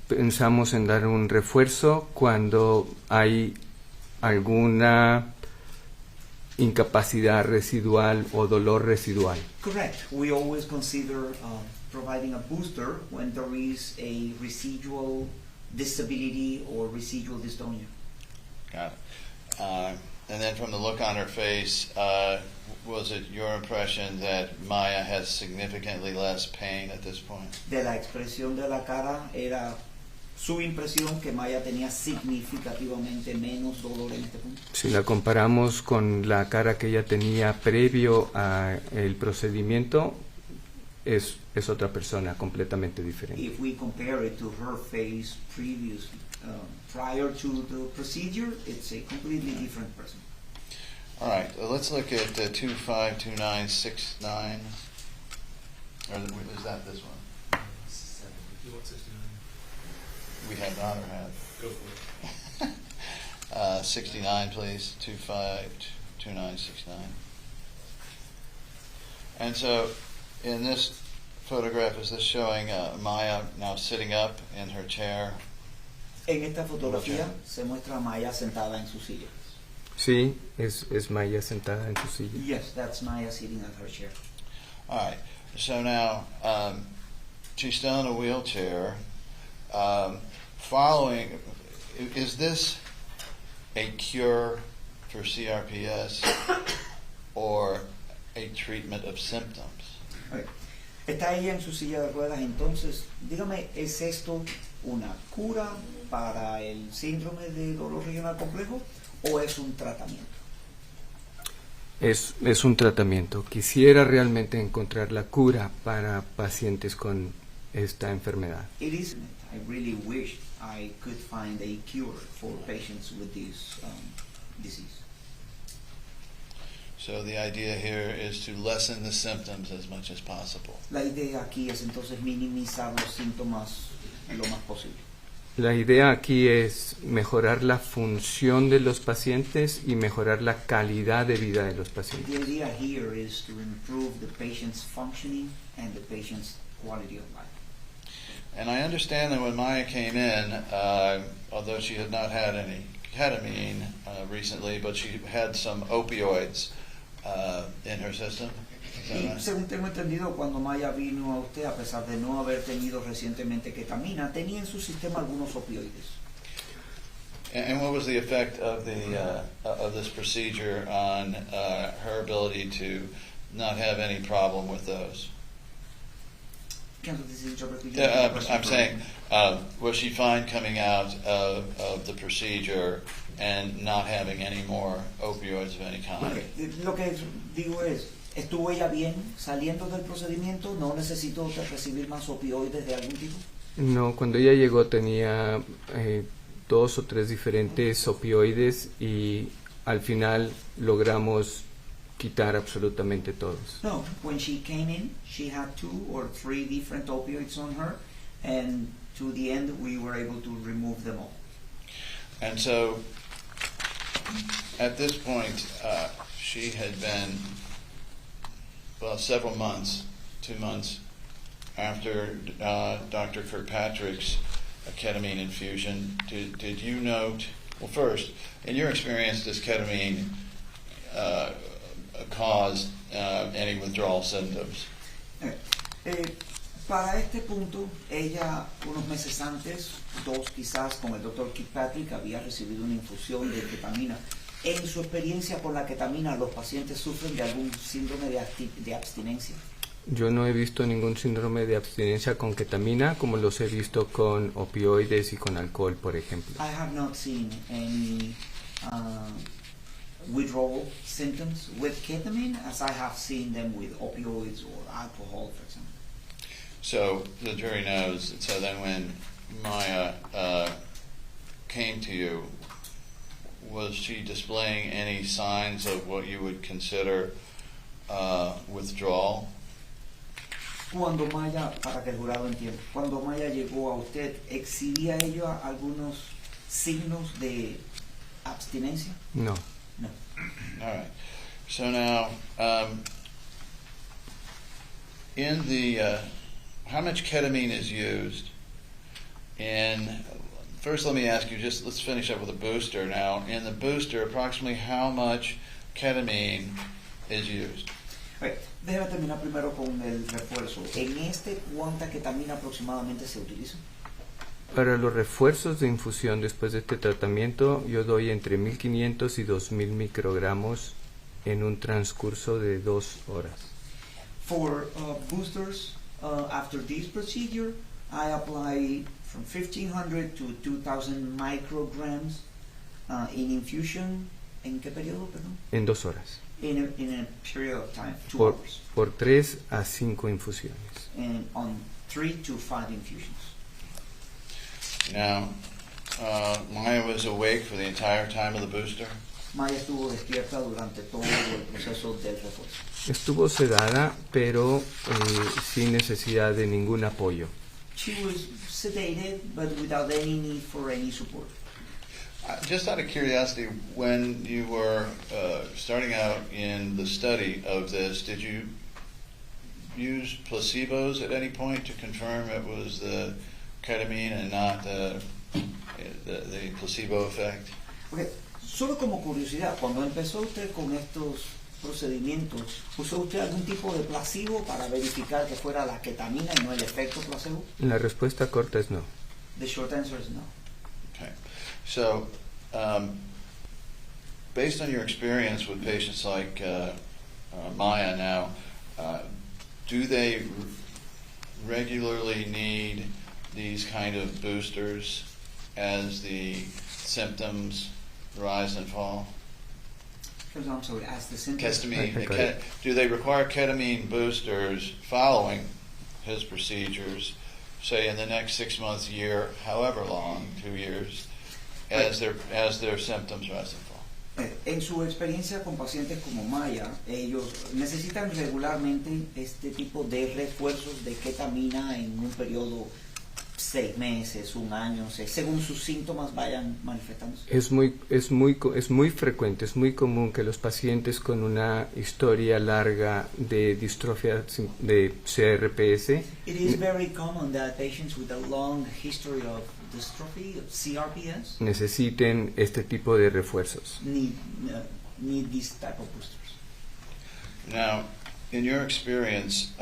M: pensamos en dar un refuerzo cuando hay alguna incapacidad residual o dolor residual.
N: Correct. We always consider providing a booster when there is a residual disability or residual dystonia.
F: Got it. And then from the look on her face, was it your impression that Maya has significantly less pain at this point?
N: De la expresión de la cara era su impresión que Maya tenía significativamente menos dolor en este punto.
M: Si la comparamos con la cara que ella tenía previo al procedimiento, es otra persona completamente diferente.
N: If we compare it to her face prior to the procedure, it's a completely different person.
F: All right, let's look at 252969. Or is that this one?
C: You want 69?
F: We have not or have?
C: Go for it.
F: 69, please. 252969. And so, in this photograph, is this showing Maya now sitting up in her chair?
N: En esta fotografía se muestra a Maya sentada en su silla.
M: Sí, es Maya sentada en su silla.
N: Yes, that's Maya sitting at her chair.
F: All right. So now, she's still in a wheelchair. Following, is this a cure for CRPS or a treatment of symptoms?
N: Okay. Está ella en su silla de ruedas, entonces, dígame, ¿es esto una cura para el síndrome de dolor regional complejo o es un tratamiento?
M: Es un tratamiento. Quisiera realmente encontrar la cura para pacientes con esta enfermedad.
N: It is. I really wish I could find a cure for patients with this disease.
F: So the idea here is to lessen the symptoms as much as possible.
N: La idea aquí es entonces minimizar los síntomas lo más posible.
M: La idea aquí es mejorar la función de los pacientes y mejorar la calidad de vida de los pacientes.
N: The idea here is to improve the patient's functioning and the patient's quality of life.
F: And I understand that when Maya came in, although she had not had any ketamine recently, but she had some opioids in her system. Is that
N: Y
F: right?
N: según tengo entendido, cuando Maya vino a usted, a pesar de no haber tenido recientemente ketamina, tenía en su sistema algunos opioides.
F: And what was the effect of this procedure on her ability to not have any problem with those?
N: Can you repeat
F: Yeah,
N: the question?
F: I'm saying, was she fine coming out of the procedure and not having any more opioids of any kind?
N: Okay. Lo que digo es, ¿estuvo ella bien saliendo del procedimiento? ¿No necesitó usted recibir más opioides de algún tipo?
M: No, cuando ella llegó tenía 2 o 3 diferentes opioides y al final logramos quitar absolutamente todos.
N: No, when she came in, she had 2 or 3 different opioids on her, and to the end we were able to remove them all.
F: And so, at this point, she had been, well, several months, 2 months, after Dr. Kirkpatrick's ketamine infusion. Did you note, well, first, in your experience, does ketamine cause any withdrawal symptoms?
N: Para este punto, ella unos meses antes, 2 quizás, con el Dr. Kirkpatrick, había recibido una infusión de ketamina. En su experiencia con la ketamina, ¿los pacientes sufren de algún síndrome de abstinencia?
M: Yo no he visto ningún síndrome de abstinencia con ketamina como los he visto con opioides y con alcohol, por ejemplo.
N: I have not seen any withdrawal symptoms with ketamine as I have seen them with opioids or alcohol, for example.
F: So the jury knows. So then when Maya came to you, was she displaying any signs of what you would consider withdrawal?
N: Cuando Maya, para que el jurado entienda, cuando Maya llegó a usted, ¿exhibía ella algunos signos de abstinencia?
M: No.
N: No.
F: All right. So now, in the how much ketamine is used in? First, let me ask you. Let's finish up with a booster. Now, in the booster, approximately how much ketamine is used?
N: Okay. Déjame terminar primero con el refuerzo. En este, ¿cuánta ketamina aproximadamente se utiliza?
M: Para los refuerzos de infusión después de este tratamiento, yo doy entre 1500 y 2000 microgramos en un transcurso de 2 horas.
N: For boosters, after this procedure, I apply from 1500 to 2000 micrograms in infusion. ¿En qué periodo, perdón?
M: En 2 horas.
N: In a period of time, 2 hours.
M: Por 3 a 5 infusiones.
N: And on 3 to 5 infusions.
F: Now, Maya was awake for the entire time of the booster?
N: Maya estuvo despierta durante todo el proceso del refuerzo.
M: Estuvo sedada, pero sin necesidad de ningún apoyo.
N: She was sedated, but without any need for any support.
F: Just out of curiosity, when you were starting out in the study of this, did you use placebos at any point to confirm it was the ketamine and not the placebo effect?
N: Okay. Solo como curiosidad, cuando empezó usted con estos procedimientos, ¿usó usted algún tipo de placebo para verificar que fuera la ketamina y no el efecto placebo?
M: La respuesta corta es no.
N: The short answer is no.
F: Okay. So, based on your experience with patients like Maya now, do they regularly need these kind of boosters as the symptoms rise and fall?
N: I'm sorry, as the symptoms.
F: Ketamine. Do they require ketamine boosters following his procedures, say in the next 6 months, year, however long, 2 years, as their symptoms rise and fall?
N: En su experiencia con pacientes como Maya, ellos necesitan regularmente este tipo de refuerzos de ketamina en un periodo 6 meses, un año, según sus síntomas vayan manifestándose.
M: Es muy frecuente, es muy común que los pacientes con una historia larga de distrofia de CRPS
N: It is very common that patients with a long history of dystrophy, of CRPS,
M: necesiten este tipo de refuerzos.
N: need these type of boosters.
F: Now, in your experience,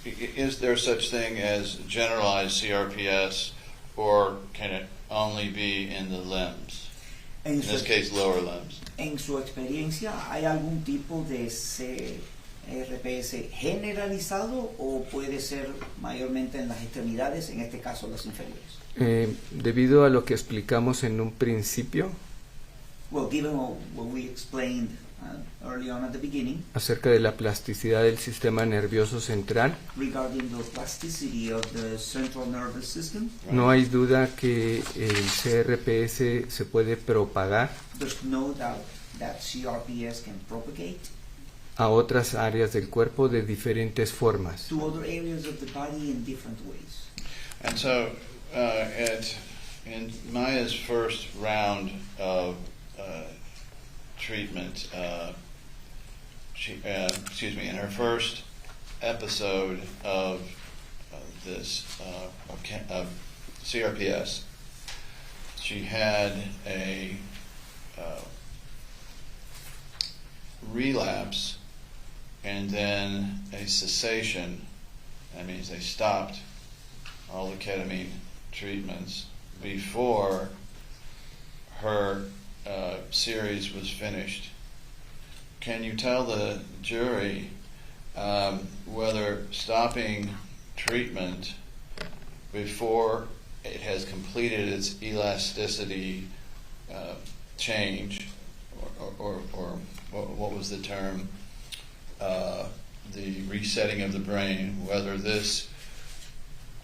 F: is there such thing as generalized CRPS, or can it only be in the limbs? In this case, lower limbs.
N: En su experiencia, ¿hay algún tipo de CRPS generalizado o puede ser mayormente en las extremidades, en este caso las inferiores?
M: Debido a lo que explicamos en un principio,
N: Well, given what we explained early on at the beginning
M: acerca de la plasticidad del sistema nervioso central,
N: regarding the plasticity of the central nervous system,
M: no hay duda que el CRPS se puede propagar
N: there's no doubt that CRPS can propagate
M: a otras áreas del cuerpo de diferentes formas.
N: to other areas of the body in different ways.
F: And so, in Maya's first round of treatment, in her first episode of CRPS, she had a relapse and then a cessation. That means they stopped all the ketamine treatments before her series was finished. Can you tell the jury whether stopping treatment before it has completed its elasticity change, or what was the term, the resetting of the brain, whether this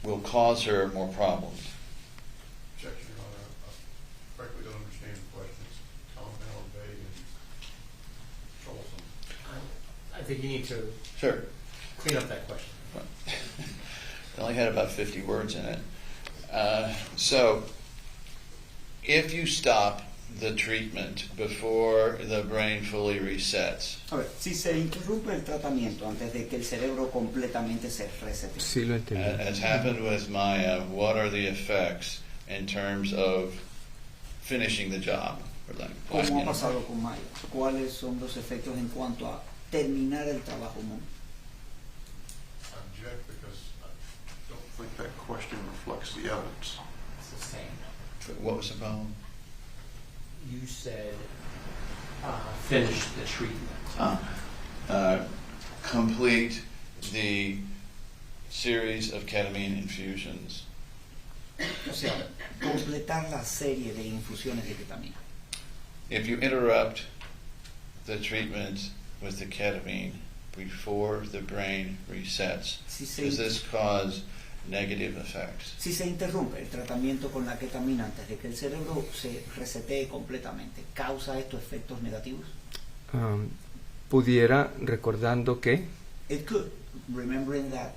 F: will cause her more problems?
D: Objection, Your Honor. I frankly don't understand the question. It's compound, vague, and troublesome.
A: I think you need to
F: Sure.
A: clean up that question.
F: It only had about 50 words in it. So, if you stop the treatment before the brain fully resets,
N: A ver, si se interrumpe el tratamiento antes de que el cerebro completamente se resete,
M: Sí lo entendí.
F: as happened with Maya, what are the effects in terms of finishing the job?
N: ¿cómo ha pasado con Maya? ¿Cuáles son los efectos en cuanto a terminar el trabajo?
D: I object because I don't think that question reflects the evidence.
A: It's the same.
F: What was the problem?
A: You said finish the treatment.
F: Complete the series of ketamine infusions.
N: O sea, completar la serie de infusiones de ketamina.
F: If you interrupt the treatment with the ketamine before the brain resets, does this cause negative effects?
N: Si se interrumpe el tratamiento con la ketamina antes de que el cerebro se resetee completamente, ¿causa esto efectos negativos?
M: Pudiera, recordando que
N: It could, remembering that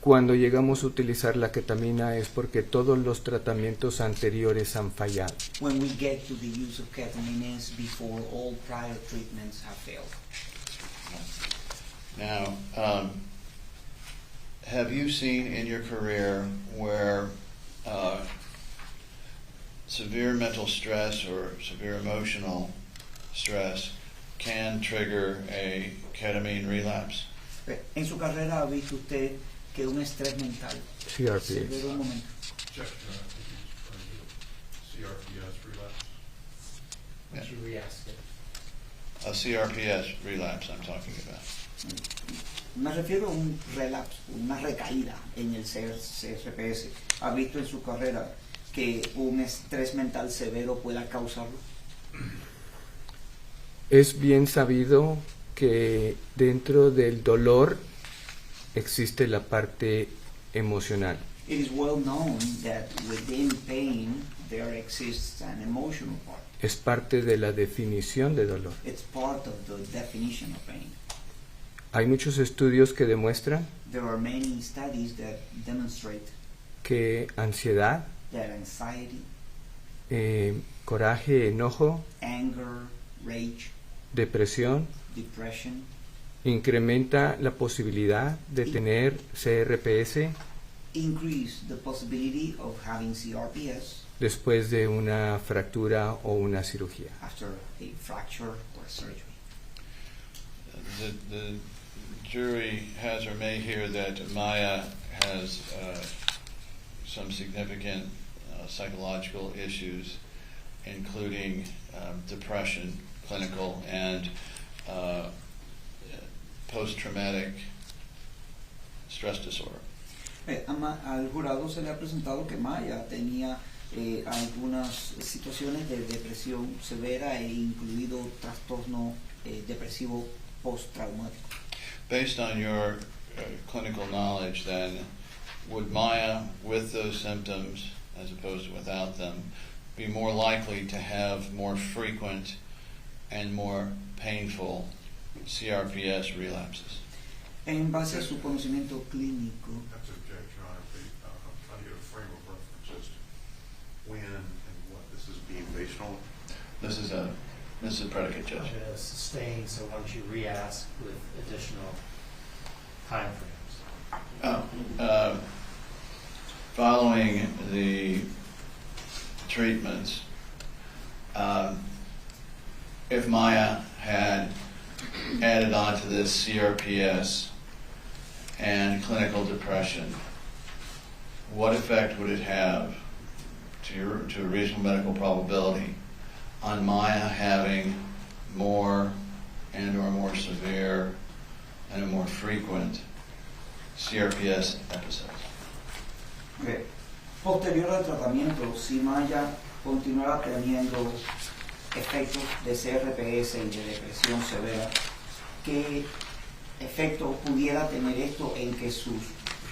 M: cuando llegamos a utilizar la ketamina es porque todos los tratamientos anteriores han fallado.
N: when we get to the use of ketamine is before all prior treatments have failed.
F: Now, have you seen in your career where severe mental stress or severe emotional stress can trigger a ketamine relapse?
N: En su carrera, ¿ha visto usted que un estrés mental
M: CRPS.
N: severo un momento?
D: Objection, I think he's referring to CRPS relapse.
A: Would you re-ask it?
F: A CRPS relapse I'm talking about.
N: Me refiero a un relapse, una recaída en el CRPS. ¿Ha visto en su carrera que un estrés mental severo pueda causarlo?
M: Es bien sabido que dentro del dolor existe la parte emocional.
N: It is well known that within pain there exists an emotional part.
M: Es parte de la definición de dolor.
N: It's part of the definition of pain.
M: Hay muchos estudios que demuestran
N: There are many studies that demonstrate
M: que ansiedad,
N: that anxiety,
M: coraje, enojo,
N: anger, rage,
M: depresión,
N: depression
M: incrementa la posibilidad de tener CRPS
N: increase the possibility of having CRPS
M: después de una fractura o una cirugía.
N: after a fracture or surgery.
F: The jury has or may hear that Maya has some significant psychological issues, including depression, clinical, and post-traumatic stress disorder.
N: Al jurado se le ha presentado que Maya tenía algunas situaciones de depresión severa e incluido trastorno depresivo postraumático.
F: Based on your clinical knowledge, then, would Maya, with those symptoms, as opposed to without them, be more likely to have more frequent and more painful CRPS relapses?
N: En base a su conocimiento clínico,
D: That's object, Your Honor. I'm trying to get a frame of reference as to when and what this is being based on.
F: This is a predicate, Judge.
A: I'm going to sustain, so why don't you re-ask with additional time frames?
F: Following the treatments, if Maya had added on to this CRPS and clinical depression, what effect would it have to a reasonable medical probability on Maya having more and or more severe and a more frequent CRPS episodes?
N: okay. Posterior al tratamiento, si Maya continuara teniendo efectos de CRPS y de depresión severa, ¿qué efecto pudiera tener esto en que sus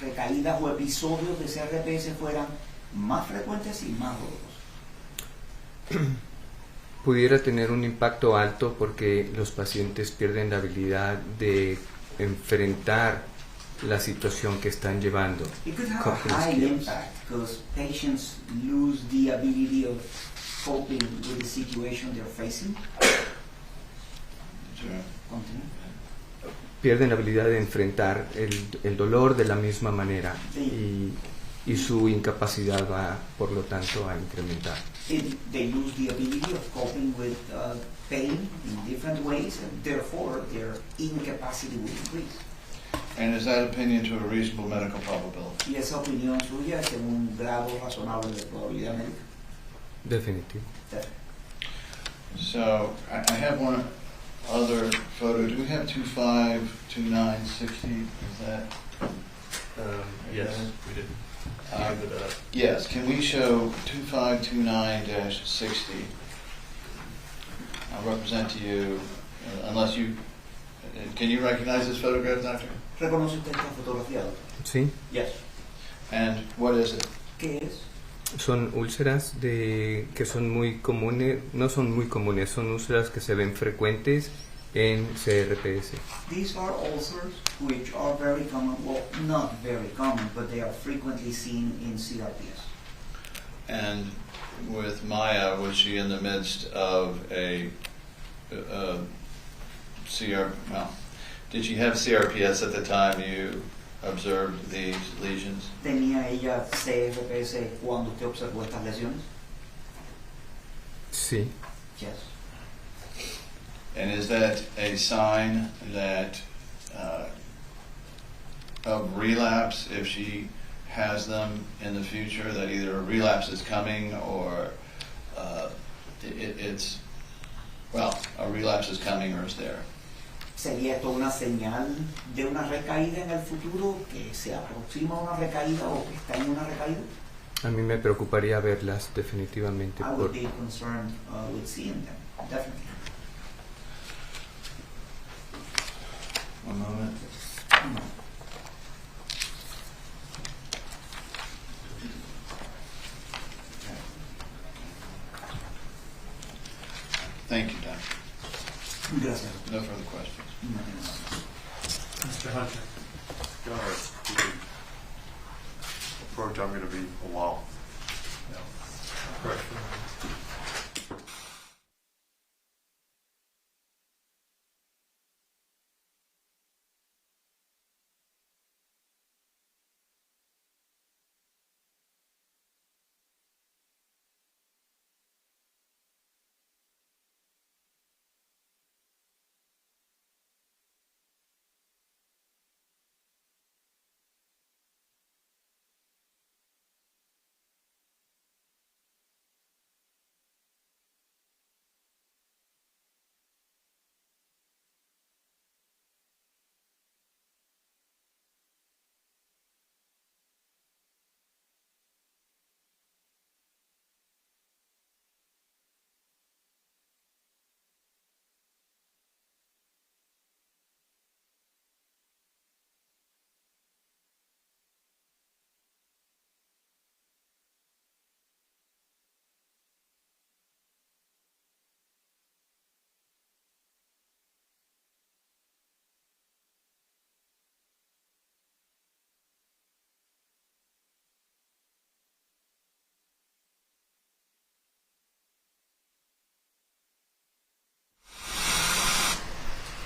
N: recaídas o episodios de CRPS fueran más frecuentes y más dolorosos?
M: Pudiera tener un impacto alto porque los pacientes pierden la habilidad de enfrentar la situación que están llevando.
N: It could have a high impact because patients lose the ability of coping with the situation they're facing. Continue.
M: Pierden la habilidad de enfrentar el dolor de la misma manera y su incapacidad va, por lo tanto, a incrementar.
N: They lose the ability of coping with pain in different ways, and therefore their incapacity will increase.
F: And is that opinion to a reasonable medical probability?
N: Y esa opinión suya es en un grado razonable de probabilidad médica.
M: Definitivo.
F: So I have one other photo. Do we have 25, 29, 60? Is that?
C: Yes, we did. Give it up.
F: Yes. Can we show 2529-60? I'll represent to you, unless you. Can you recognize this photograph, Doctor?
N: ¿Reconoce usted esta fotografía, doctor?
M: Sí.
N: Yes.
F: And what is it?
N: ¿Qué es?
M: Son úlceras que son muy comunes, no son muy comunes, son úlceras que se ven frecuentes en CRPS.
N: These are ulcers which are very common, well, not very common, but they are frequently seen in CRPS.
F: And with Maya, was she in the midst of a did she have CRPS at the time you observed these lesions?
N: ¿Tenía ella CRPS cuando usted observó estas lesiones?
M: Sí.
N: Yes.
F: And is that a sign that of relapse if she has them in the future, that either a relapse is coming or a relapse is coming or is there?
N: ¿Sería esto una señal de una recaída en el futuro, que se aproxima a una recaída o que está en una recaída?
M: A mí me preocuparía verlas definitivamente.
N: I would be concerned with seeing them, definitely.
F: One moment. Thank you, Doctor.
N: Gracias.
F: No further questions.
N: No tengo más.
D: Mr. Hunter. Approach, I'm going to be a while. Correct.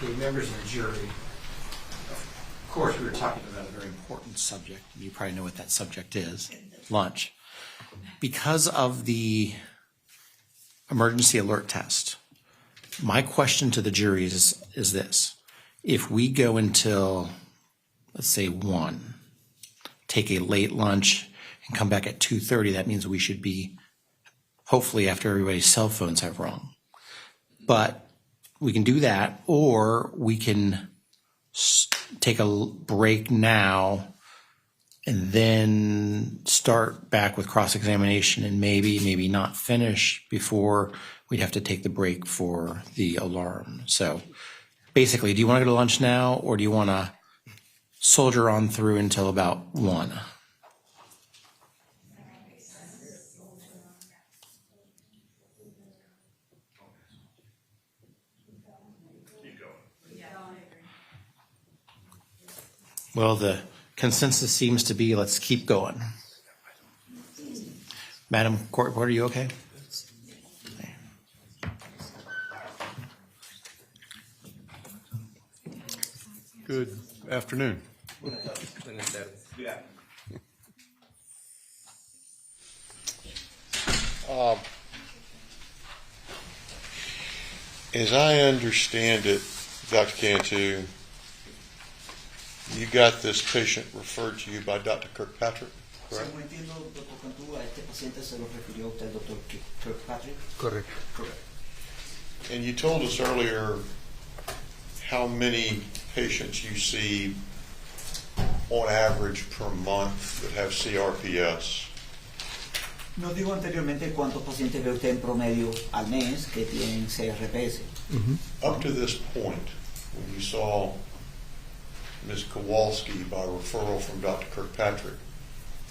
A: The members of the jury, of course, we were talking about a very important subject. You probably know what that subject is, lunch. Because of the emergency alert test, my question to the jury is this. If we go until, let's say 1, take a late lunch and come back at 2:30, that means we should be, hopefully after everybody's cell phones have rung. But we can do that, or we can take a break now and then start back with cross-examination and maybe not finish before we'd have to take the break for the alarm. So basically, do you want to go to lunch now, or do you want to soldier on through until about 1? Well, the consensus seems to be let's keep going. Madam Court Reporter, are you okay?
D: Good afternoon. As I understand it, Dr. Cantu, you got this patient referred to you by Dr. Kirkpatrick, correct?
N: Según entiendo, Dr. Cantú, a este paciente se lo refirió usted, el Dr. Kirkpatrick.
M: Correct.
N: Correct.
D: And you told us earlier how many patients you see on average per month that have CRPS.
N: Nos dijo anteriormente cuántos pacientes ve usted en promedio al mes que tienen CRPS.
D: Up to this point, when you saw Ms. Kowalski by referral from Dr. Kirkpatrick,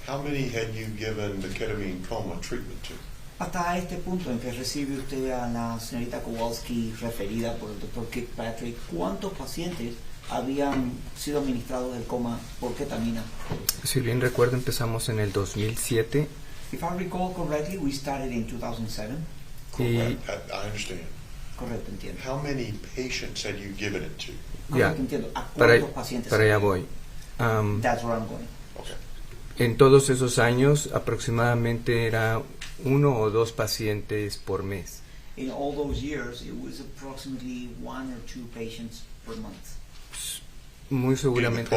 D: how many had you given the ketamine coma treatment to?
N: Hasta este punto en que recibe usted a la señorita Kowalski referida por el Dr. Kirkpatrick, ¿cuántos pacientes habían sido administrados del coma por ketamina?
M: Si bien recuerdo, empezamos en el 2007.
N: If I recall correctly, we started in 2007.
D: Correct. I understand.
N: Correcto, entiendo.
D: How many patients had you given it to?
M: Ya,
N: Correcto, entiendo. ¿A cuántos pacientes?
M: para allá voy.
N: That's where I'm going.
D: Okay.
M: En todos esos años, aproximadamente era 1 o 2 pacientes por mes.
N: In all those years, it was approximately 1 or 2 patients per month.
M: Muy seguramente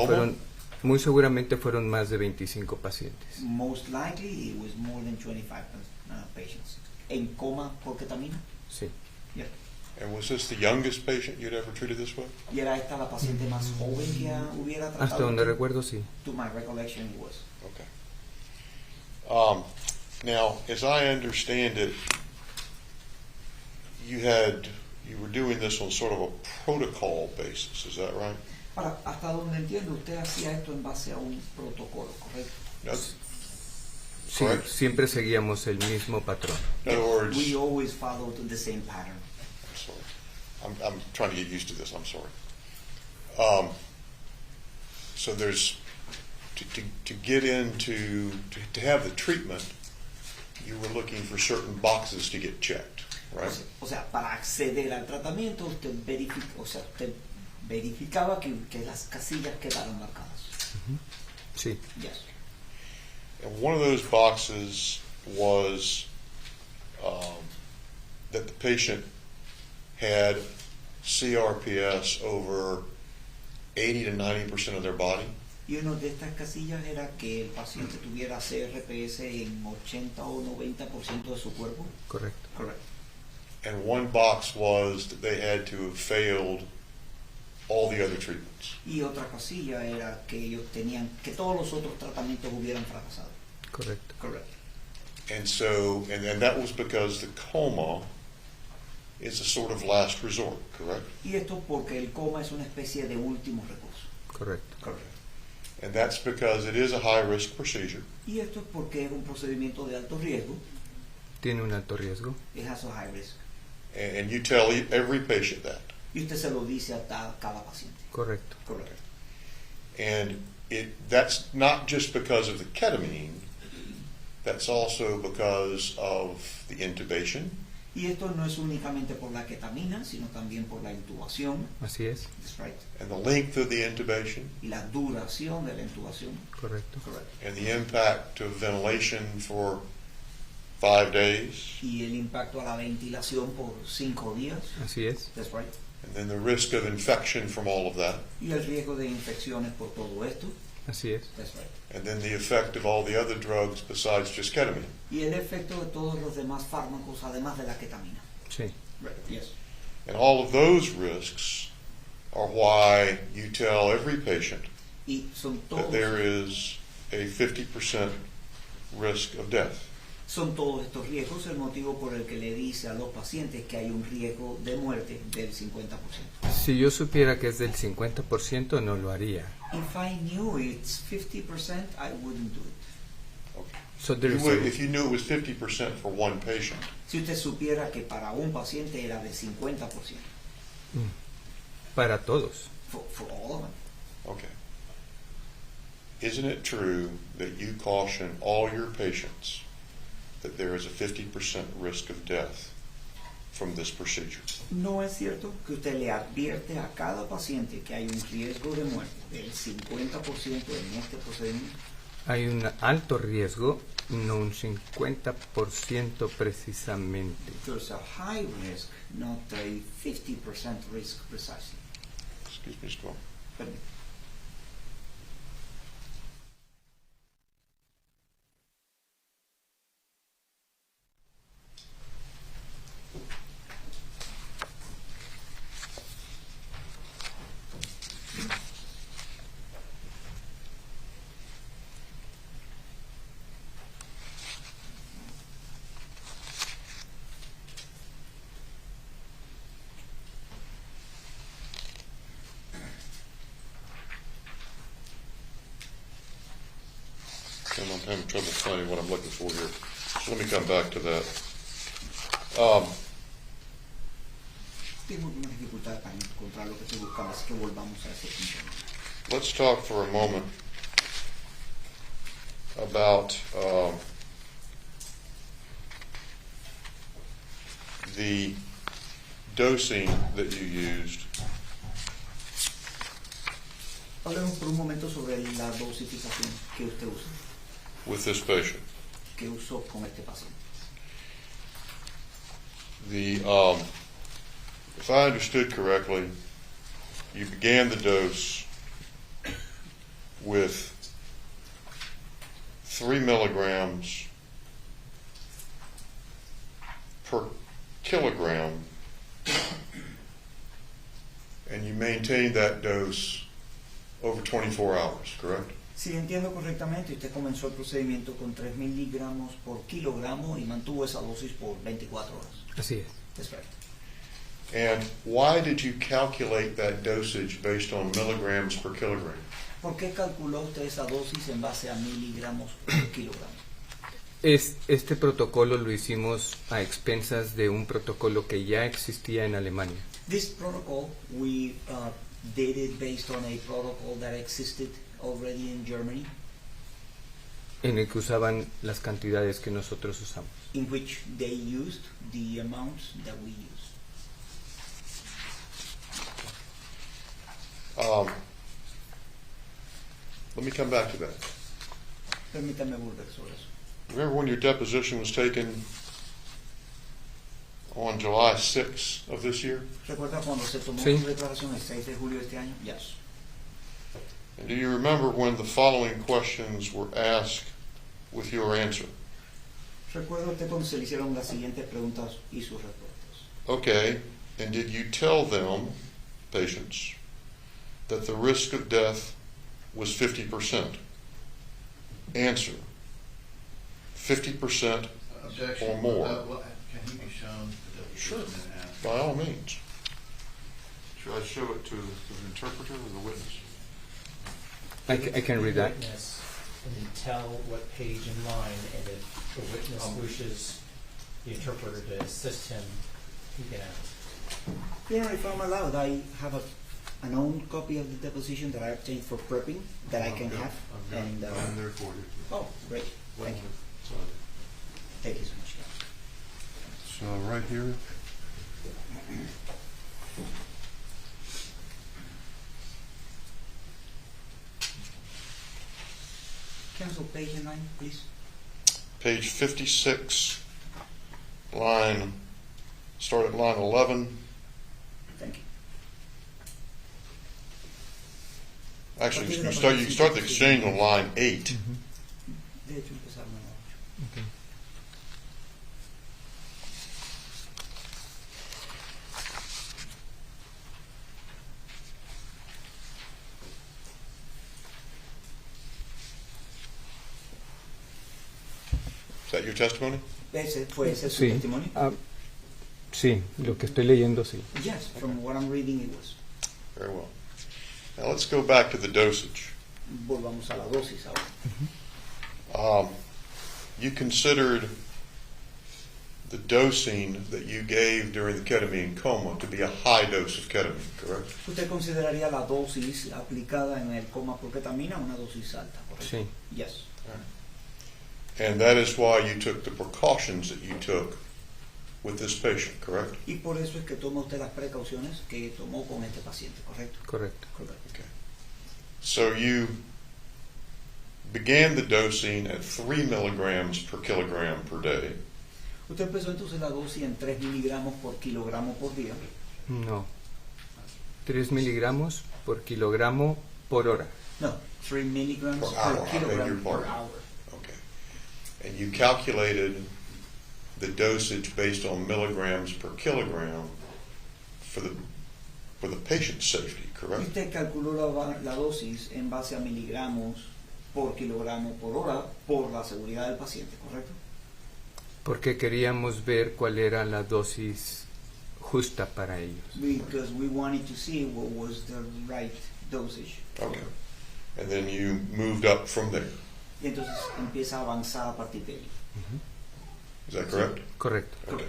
M: fueron más de 25 pacientes.
N: Most likely, it was more than 25 patients. ¿En coma por ketamina?
M: Sí.
N: Yeah.
D: And was this the youngest patient you'd ever treated this way?
N: ¿Y era esta la paciente más joven que hubiera tratado?
M: Hasta donde recuerdo, sí.
N: To my recollection, it was.
D: Okay. Now, as I understand it, you were doing this on sort of a protocol basis, is that right?
N: Ahora, hasta donde entiendo, usted hacía esto en base a un protocolo, ¿correcto?
D: No,
M: Sí, siempre seguíamos el mismo patrón.
D: in other words,
N: We always followed the same pattern.
D: I'm sorry. I'm trying to get used to this. I'm sorry. So there's, to get into, to have the treatment, you were looking for certain boxes to get checked, right?
N: O sea, para acceder al tratamiento, usted verificaba que las casillas quedaran marcadas.
M: Sí.
N: Yes.
D: And one of those boxes was that the patient had CRPS over 80 to 90% of their body.
N: Y una de estas casillas era que el paciente tuviera CRPS en 80 o 90% de su cuerpo.
M: Correcto.
N: Correcto.
D: And one box was that they had to have failed all the other treatments.
N: Y otra casilla era que ellos tenían que todos los otros tratamientos hubieran fracasado.
M: Correcto.
N: Correcto.
D: And so, and that was because the coma is a sort of last resort, correct?
N: Y esto porque el coma es una especie de último recurso.
M: Correcto.
N: Correcto.
D: And that's because it is a high-risk procedure.
N: Y esto es porque es un procedimiento de alto riesgo.
M: Tiene un alto riesgo.
N: It has a high risk.
D: And you tell every patient that.
N: Y usted se lo dice a cada paciente.
M: Correcto.
N: Correcto.
D: And that's not just because of the ketamine, that's also because of the intubation.
N: Y esto no es únicamente por la ketamina, sino también por la intubación.
M: Así es.
N: That's right.
D: And the length of the intubation.
N: Y la duración de la intubación.
M: Correcto.
N: Correcto.
D: And the impact of ventilation for 5 days.
N: Y el impacto a la ventilación por 5 días.
M: Así es.
N: That's right.
D: And then the risk of infection from all of that.
N: Y el riesgo de infecciones por todo esto.
M: Así es.
N: That's right.
D: And then the effect of all the other drugs besides just ketamine.
N: Y el efecto de todos los demás fármacos además de la ketamina.
M: Sí.
N: Right. Yes.
D: And all of those risks are why you tell every patient
N: Y son
D: that
N: todos,
D: there is a 50% risk of death.
N: son todos estos riesgos el motivo por el que le dice a los pacientes que hay un riesgo de muerte del 50%.
M: Si yo supiera que es del 50%, no lo haría.
N: If I knew it's 50%, I wouldn't do it.
D: Okay.
M: So there
D: You
M: is
D: would,
M: a-
D: if you knew it was 50% for one patient,
N: Si usted supiera que para un paciente era de 50%,
M: para todos.
N: for all of them.
D: okay. Isn't it true that you caution all your patients that there is a 50% risk of death from this procedure?
N: ¿No es cierto que usted le advierte a cada paciente que hay un riesgo de muerte del 50% en este procedimiento?
M: Hay un alto riesgo, no un 50% precisamente.
N: There's a high risk, not a 50% risk precisely.
D: Excuse me, Mr. Wong.
N: Permítame.
D: I'm having trouble finding what I'm looking for here. So let me come back to that.
N: Tengo una dificultad para encontrar lo que estoy buscando, así que volvamos a ese punto.
D: Let's talk for a moment about the dosing that you used.
N: Hablemos por un momento sobre la dosificación que usted usa,
D: With this patient.
N: que usó con este paciente.
D: If I understood correctly, you began the dose with 3 milligrams per kilogram, and you maintained that dose over 24 hours, correct?
N: Si entiendo correctamente, usted comenzó el procedimiento con 3 miligramos por kilogramo y mantuvo esa dosis por 24 horas.
M: Así es.
N: That's right.
D: And why did you calculate that dosage based on milligrams per kilogram?
N: ¿Por qué calculó usted esa dosis en base a miligramos por kilogramo?
M: Este protocolo lo hicimos a expensas de un protocolo que ya existía en Alemania.
N: This protocol, we did it based on a protocol that existed already in Germany,
M: en el que usaban las cantidades que nosotros usamos.
N: in which they used the amounts that we use.
D: Let me come back to that.
N: Permítame volver sobre eso.
D: Remember when your deposition was taken on July 6th of this year?
N: ¿Recuerda cuando se tomó
M: Sí.
N: su declaración el 6 de julio de este año? Yes.
D: And do you remember when the following questions were asked with your answer?
N: ¿Recuerda usted cuando se le hicieron las siguientes preguntas y sus respuestas?
D: Okay, and did you tell them, patients, that the risk of death was 50%? Answer, 50%
F: Objection.
D: or more.
F: Can he be shown the
D: Sure,
F: deposition and answer?
D: by all means. Should I show it to the interpreter or the witness?
M: I can read that.
K: Witness, and then tell what page and line, and if the witness wishes the interpreter to assist him, he can ask.
N: You know, if I'm allowed, I have an own copy of the deposition that I obtained for prepping that I can have. And,
D: I'm there for you.
N: oh, great. Thank you. Thank you so much.
D: So right here.
N: Cancel page and line, please.
D: Page 56, start at line 11.
N: Thank you.
D: Actually, you start the exchange on line 8.
N: De hecho, empezaron a la 8.
M: Okay.
D: Is that your testimony?
N: ¿Ese fue ese su
M: Sí.
N: testimonio?
M: Sí, lo que estoy leyendo, sí.
N: Yes, from what I'm reading it was.
D: Very well. Now let's go back to the dosage.
N: Volvamos a la dosis ahora.
D: You considered the dosing that you gave during the ketamine coma to be a high dose of ketamine, correct?
N: ¿Usted consideraría la dosis aplicada en el coma por ketamina una dosis alta, correcto?
M: Sí.
N: Yes.
D: And that is why you took the precautions that you took with this patient, correct?
N: Y por eso es que toma usted las precauciones que tomó con este paciente, ¿correcto?
M: Correcto.
N: Correcto.
D: Okay. So you began the dosing at 3 milligrams per kilogram per day.
N: Usted empezó entonces la dosis en 3 miligramos por kilogramo por día.
M: No. 3 miligramos por kilogramo por hora.
N: No, 3 milligrams
D: Per hour,
N: per
D: I beg your
N: kilogram per
D: pardon.
N: hour.
D: Okay. And you calculated the dosage based on milligrams per kilogram for the patient's safety,
N: Y
D: correct?
N: usted calculó la dosis en base a miligramos por kilogramo por hora por la seguridad del paciente, ¿correcto?
M: Porque queríamos ver cuál era la dosis justa para ellos.
N: Because we wanted to see what was the right dosage.
D: Okay. And then you moved up from there.
N: Y entonces empieza a avanzar a partir de ahí.
D: Is that correct?
M: Correcto.
D: Okay.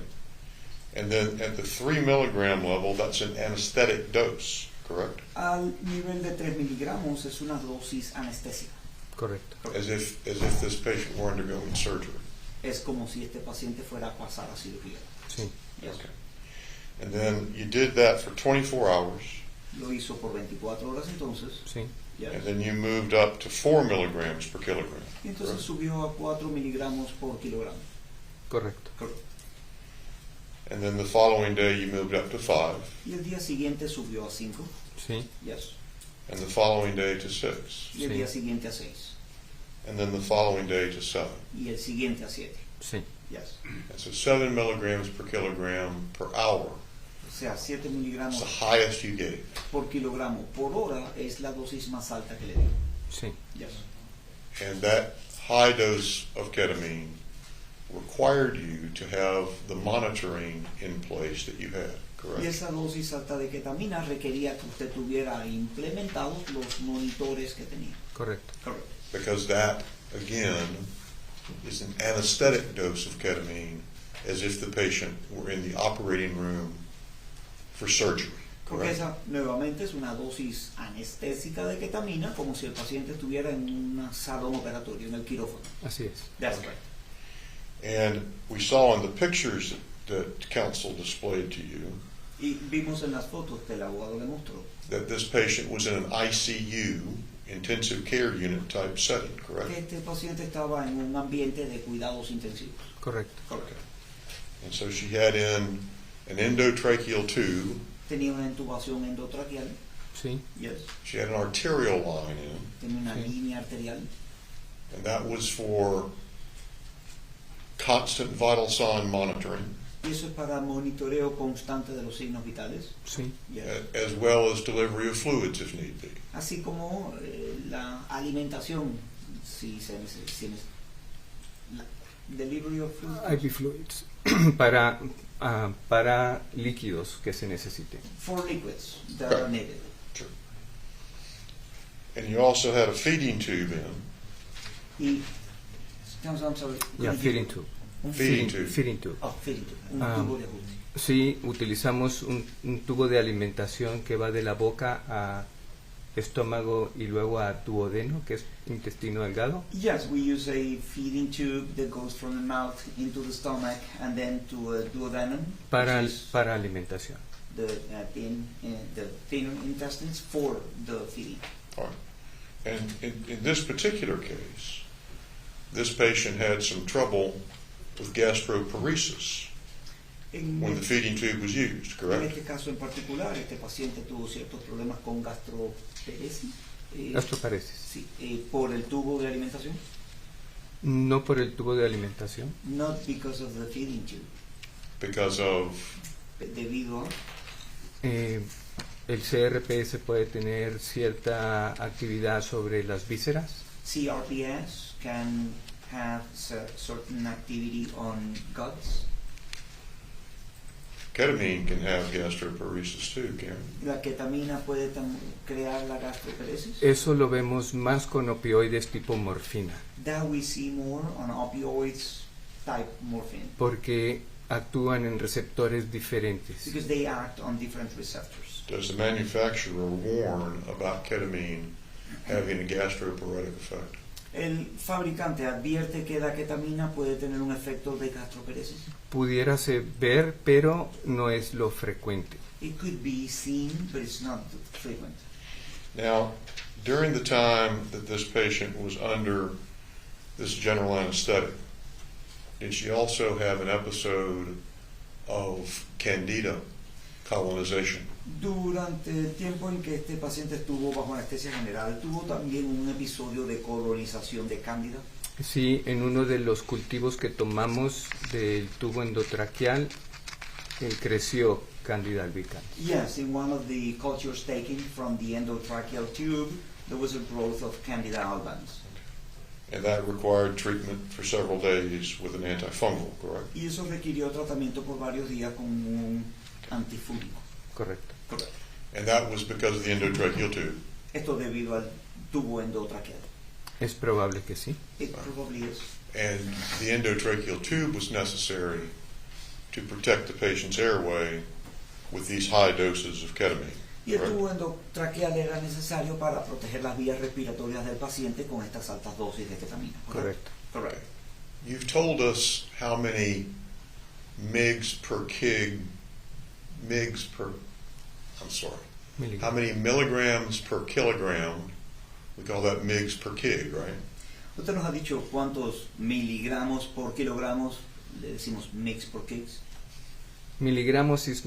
D: And then at the 3 milligram level, that's an anesthetic dose, correct?
N: Al nivel de 3 miligramos es una dosis anestésica.
M: Correcto.
D: As if this patient were undergoing surgery.
N: Es como si este paciente fuera a pasar a cirugía.
M: Sí.
N: Yes.
D: Okay. And then you did that for 24 hours,
N: Lo hizo por 24 horas entonces.
M: Sí.
N: Yes.
D: and then you moved up to 4 milligrams per kilogram.
N: Y entonces
D: correct?
N: subió a 4 miligramos por kilogramo.
M: Correcto.
N: Correcto.
D: And then the following day you moved up to 5,
N: Y el día siguiente subió a 5.
M: Sí.
N: Yes.
D: and the following day to 6,
N: Y el
M: Sí.
N: día siguiente a 6.
D: and then the following day to 7.
N: Y el siguiente a 7.
M: Sí.
N: Yes.
D: And so 7 milligrams per kilogram per hour
N: O sea, 7
D: is
N: miligramos
D: the highest you gave.
N: por kilogramo por hora es la dosis más alta que le dio.
M: Sí.
N: Yes.
D: And that high dose of ketamine required you to have the monitoring in place that you had,
N: Y
D: correct?
N: esa dosis alta de ketamina requería que usted tuviera implementados los monitores que tenía.
M: Correcto.
N: Correcto.
D: Because that, again, is an anesthetic dose of ketamine as if the patient were in the operating room for surgery.
N: Porque
D: correct?
N: esa nuevamente es una dosis anestésica de ketamina, como si el paciente estuviera en un salón operatorio, en el quirófano.
M: Así es.
N: That's right.
D: And we saw in the pictures that counsel displayed to you
N: Y vimos en las fotos que el abogado le mostró
D: that this patient was in an ICU, intensive care unit type setting,
N: que
D: correct?
N: este paciente estaba en un ambiente de cuidados intensivos.
M: Correcto.
D: Okay. And so she had in an endotracheal tube,
N: Tenía una intubación endotraqueal.
M: Sí.
N: Yes.
D: she had an arterial line in,
N: Tenía una
M: Sí.
N: línea arterial.
D: and that was for constant vital sign monitoring,
N: Y eso es para monitoreo constante de los signos vitales.
M: Sí.
N: Yes.
D: as well as delivery of fluids if need be.
N: Así como la alimentación, si se necesita. Delivery of food.
M: IV fluids para líquidos que se necesiten.
N: For liquids that
D: Correct.
N: are needed.
D: Sure. And you also had a feeding tube in,
N: Y, I'm sorry.
M: Yeah,
N: could you-
M: feeding tube.
N: Un
D: Feeding tube.
M: Feeding tube.
N: Oh, feeding tube. Un
M: Ah.
N: tubo de ajuste.
M: Sí, utilizamos un tubo de alimentación que va de la boca a estómago y luego a duodeno, que es intestino delgado.
N: Yes, we use a feeding tube that goes from the mouth into the stomach and then to a duodenum,
M: Para
N: which is
M: alimentación.
N: the thin intestines for the feeding.
D: all right. And in this particular case, this patient had some trouble with gastroparesis
N: En,
D: when the feeding tube was used,
N: en
D: correct?
N: este caso en particular, este paciente tuvo ciertos problemas con gastroparesis.
M: Gastroparesis.
N: Sí, por el tubo de alimentación.
M: No por el tubo de alimentación.
N: Not because of the feeding tube,
D: Because of,
N: debido a
M: El CRPS puede tener cierta actividad sobre las vísceras.
N: CRPS can have certain activity on guts.
D: ketamine can have gastroparesis too, Karen.
N: La ketamina puede crear la gastroparesis.
M: Eso lo vemos más con opioides tipo morfina,
N: That we see more on opioids type morphine
M: porque actúan en receptores diferentes.
N: because they act on different receptors.
D: Does the manufacturer warn about ketamine having a gastroparetic effect?
N: El fabricante advierte que la ketamina puede tener un efecto de gastroparesis.
M: Pudiérase ver, pero no es lo frecuente.
N: It could be seen, but it's not frequent.
D: Now, during the time that this patient was under this general anesthetic, did she also have an episode of candida colonization?
N: Durante el tiempo en que este paciente estuvo bajo anestesia general, tuvo también un episodio de colonización de cándida.
M: Sí, en uno de los cultivos que tomamos del tubo endotraqueal, creció Candida albicans.
N: Yes, in one of the cultures taken from the endotracheal tube, there was a growth of Candida albans.
D: And that required treatment for several days with an antifungal, correct?
N: Y eso requirió tratamiento por varios días con un antifúngico.
M: Correcto.
N: Correcto.
D: And that was because of the endotracheal tube.
N: Esto debido al tubo endotraqueal.
M: Es probable que sí.
N: It probably is.
D: And the endotracheal tube was necessary to protect the patient's airway with these high doses of ketamine.
N: Y el
D: correct?
N: tubo endotraqueal era necesario para proteger las vías respiratorias del paciente con estas altas dosis de ketamina.
M: Correcto.
N: Correct.
D: You've told us how many mgs per how many milligrams per kilogram. We call that mgs per kg, right?
N: Usted nos ha dicho cuántos miligramos por kilogramos, le decimos mix por kigs.
M: Miligramos is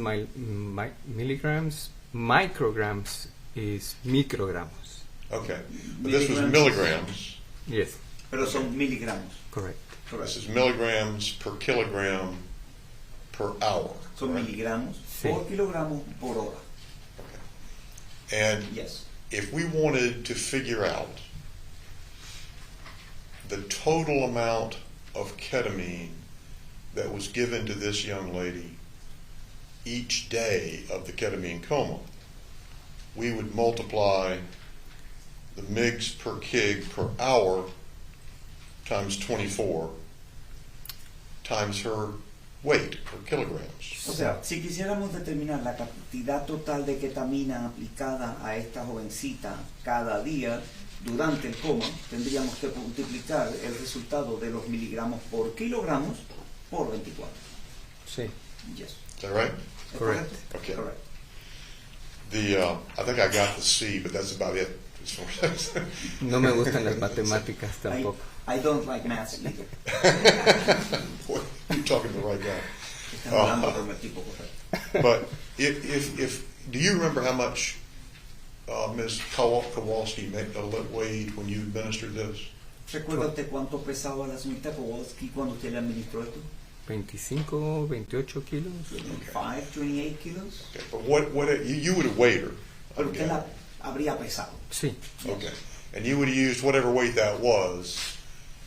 M: milligrams, micrograms is microgramos.
D: Okay. But this was milligrams.
M: Yes.
N: Pero son miligramos.
M: Correct.
D: This is milligrams per kilogram per hour.
N: Son
D: correct?
N: miligramos
M: Sí.
N: por kilogramo por hora.
D: And
N: Yes.
D: if we wanted to figure out the total amount of ketamine that was given to this young lady each day of the ketamine coma, we would multiply the mgs per kg per hour times 24 times her weight or kilograms.
N: O sea, si quisiéramos determinar la cantidad total de ketamina aplicada a esta jovencita cada día durante el coma, tendríamos que multiplicar el resultado de los miligramos por kilogramos por 24.
M: Sí.
N: Yes.
D: Is that right?
N: ¿Es
M: Correct.
N: correcto?
D: Okay.
N: Correct.
D: I think I got the C, but that's about it. As far as
M: No me gustan las matemáticas tampoco.
N: I don't like maths either.
D: Boy, you're talking to the right guy.
N: Están hablando con el tipo correcto.
D: But if do you remember how much Ms. Kowalski weighed when you administered this?
N: ¿Recuerda usted cuánto pesaba la señorita Kowalski cuando usted le administró esto?
M: 25, 28 kilos.
N: 25, 28 kilos.
D: Okay, but what you would have weighed her.
N: Pero usted la habría pesado.
M: Sí.
D: Okay, and you would have used whatever weight that was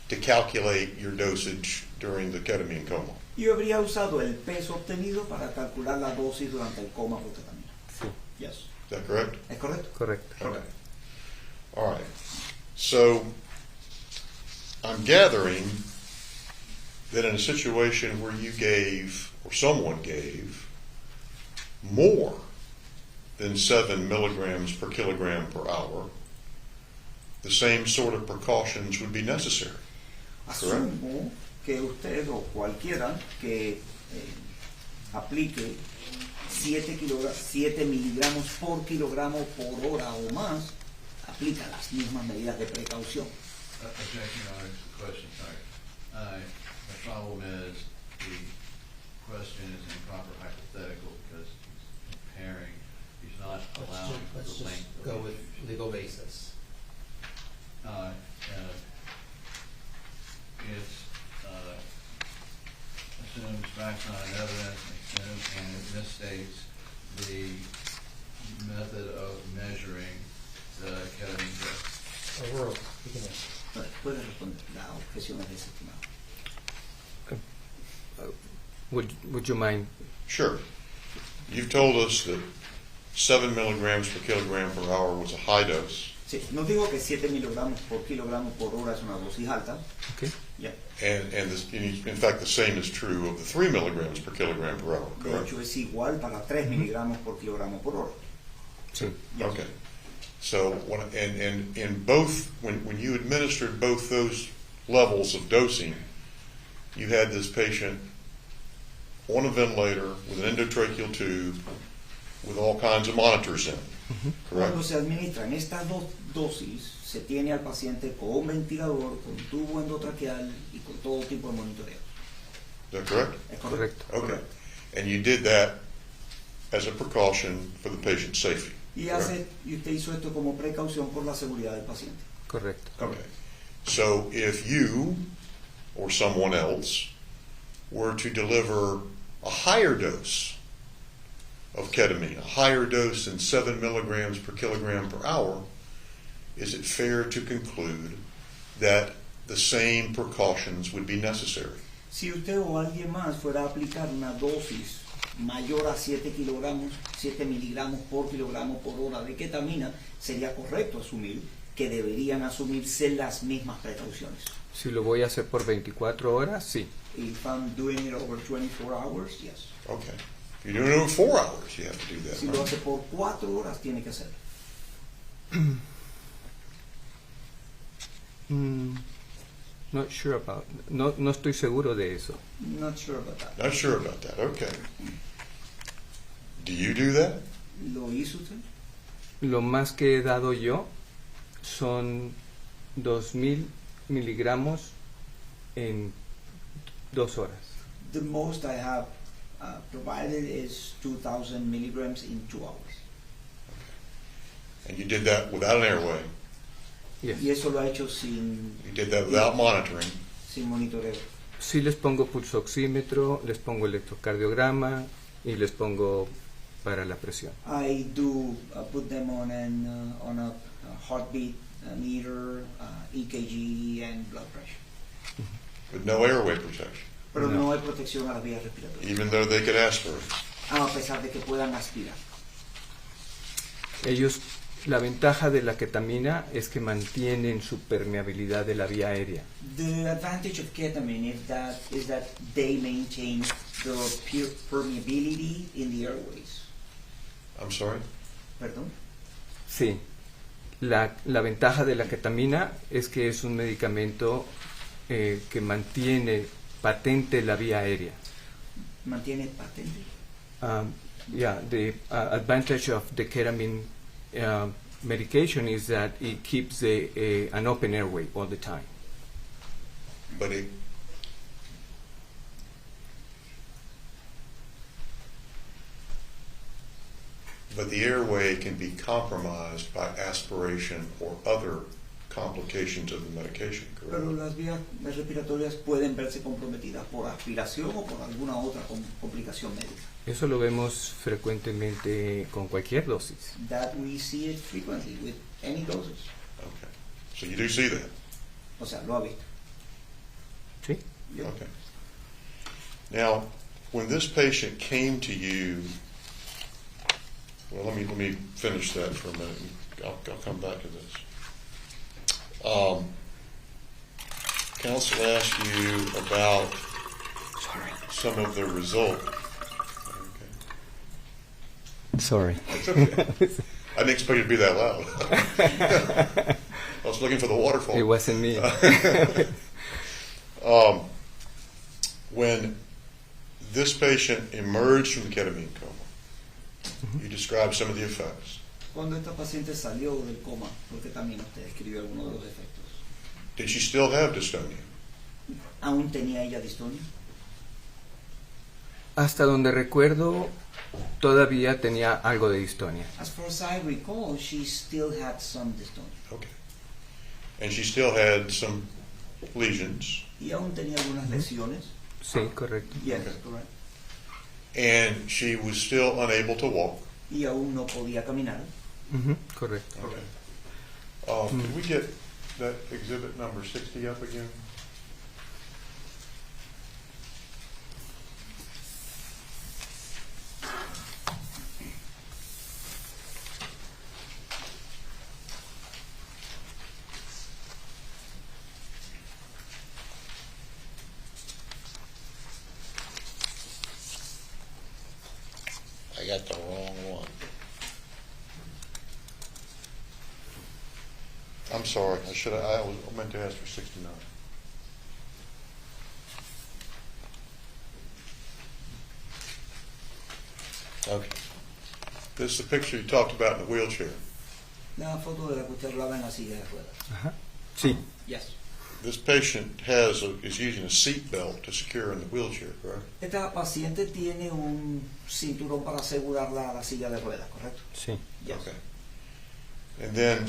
D: to calculate your dosage during the ketamine coma.
N: Yo habría usado el peso obtenido para calcular la dosis durante el coma por ketamina.
M: Sí.
N: Yes.
D: Is that correct?
N: ¿Es correcto?
M: Correcto.
D: Okay. All right. So I'm gathering that in a situation where you gave, or someone gave, more than 7 milligrams per kilogram per hour, the same sort of precautions would be necessary. Correct?
N: Asumo que usted o cualquiera que aplique 7 miligramos por kilogramo por hora o más, aplica las mismas medidas de precaución.
F: Objection, Your Honor, to the question. Sorry. The problem is the question is improper hypothetical because he's comparing, he's not allowing
K: Let's
F: the
K: just
F: length of
K: go
F: the
K: with
F: issues.
K: legal basis.
F: It assumes facts on evidence and it misstates the method of measuring the ketamine dose.
K: Overruled. You can answer.
N: Puede responder la objeción es desestimada.
M: Would you mind?
D: Sure. You've told us that 7 milligrams per kilogram per hour was a high dose.
N: Sí, no digo que 7 miligramos por kilogramo por hora es una dosis alta.
M: Okay.
N: Yeah.
D: And in fact, the same is true of the 3 milligrams per kilogram per hour,
N: De
D: correct?
N: hecho, es igual para 3 miligramos por kilogramo por hora.
M: Sí.
N: Yes.
D: Okay. So, and in both, when you administered both those levels of dosing, you had this patient on a ventilator with an endotracheal tube with all kinds of monitors in, correct?
N: Cuando se administran estas dos dosis, se tiene al paciente con un ventilador, con tubo endotraqueal y con todo tipo de monitoreo.
D: Is that correct?
N: ¿Es correcto?
D: Okay. And you did that as a precaution for the patient's safety.
N: Y
D: correct?
N: usted hizo esto como precaución por la seguridad del paciente.
M: Correcto.
D: Okay. So if you or someone else were to deliver a higher dose of ketamine, a higher dose than 7 milligrams per kilogram per hour, is it fair to conclude that the same precautions would be necessary?
N: Si usted o alguien más fuera a aplicar una dosis mayor a 7 miligramos por kilogramo por hora de ketamina, sería correcto asumir que deberían asumirse las mismas precauciones.
M: Si lo voy a hacer por 24 horas, sí.
N: If I'm doing it over 24 hours, yes.
D: Okay. If you're doing it over 4 hours, you have to do that.
N: Si
D: right?
N: lo hace por 4 horas, tiene que hacerlo.
M: Not sure about. No estoy seguro de eso.
N: Not sure about that.
D: Not sure about that. Okay. Do you do that?
N: ¿Lo hizo usted?
M: Lo más que he dado yo son 2,000 miligramos en 2 horas.
N: The most I have provided is 2,000 milligrams in 2 hours.
D: And you did that without an airway.
M: Yes.
N: Y eso lo ha hecho sin
D: You did that without monitoring.
N: monitoreo.
M: Sí les pongo pulsoxímetro, les pongo electrocardiograma y les pongo para la presión.
N: I do put them on a heartbeat meter, EKG, and blood pressure.
D: With no airway protection,
N: Pero no hay protección a las vías respiratorias,
D: even though they could aspirate.
N: a pesar de que puedan aspirar.
M: Ellos, la ventaja de la ketamina es que mantienen su permeabilidad de la vía aérea.
N: The advantage of ketamine is that they maintain the permeability in the airways.
D: I'm sorry?
N: Perdón.
M: Sí. La ventaja de la ketamina es que es un medicamento que mantiene patente la vía aérea.
N: Mantiene patente.
M: Yeah, the advantage of the ketamine medication is that it keeps an open airway all the time.
D: But the airway can be compromised by aspiration or other complications of the medication, correct?
N: Pero las vías respiratorias pueden verse comprometidas por aspiración o por alguna otra complicación médica.
M: Eso lo vemos frecuentemente con cualquier dosis.
N: That we see it frequently with any doses.
D: Okay. So you do see that?
N: O sea, lo ha visto.
M: Sí.
N: Yep.
D: Okay. Now, when this patient came to you, well, let me finish that for a minute. I'll come back to this. Counsel asked you about some of the results.
M: Sorry.
D: It's okay. I didn't expect you to be that loud. I was looking for the waterfall.
M: It wasn't me.
D: When this patient emerged from the ketamine coma, you described some of the effects.
N: Cuando esta paciente salió del coma, porque también usted describió algunos de los efectos.
D: Did she still have dystonia?
N: ¿Aún tenía ella distonia?
M: Hasta donde recuerdo, todavía tenía algo de distonia.
N: As far as I recall, she still had some dystonia.
D: Okay. And she still had some lesions.
N: Y aún tenía algunas lesiones.
M: Sí, correcto.
N: Yes, correct.
D: And she was still unable to walk.
N: Y aún no podía caminar.
M: Correcto.
D: Okay. Can we get that exhibit number 60 up again? I got the wrong one. I'm sorry. I meant to ask for 69. Okay. This is the picture you talked about in the wheelchair.
N: La foto de la que usted hablaba en la silla de ruedas.
M: Sí.
N: Yes.
D: This patient is using a seat belt to secure in the wheelchair, correct?
N: Esta paciente tiene un cinturón para asegurarla a la silla de ruedas, ¿correcto?
M: Sí.
N: Yes.
D: Okay. And then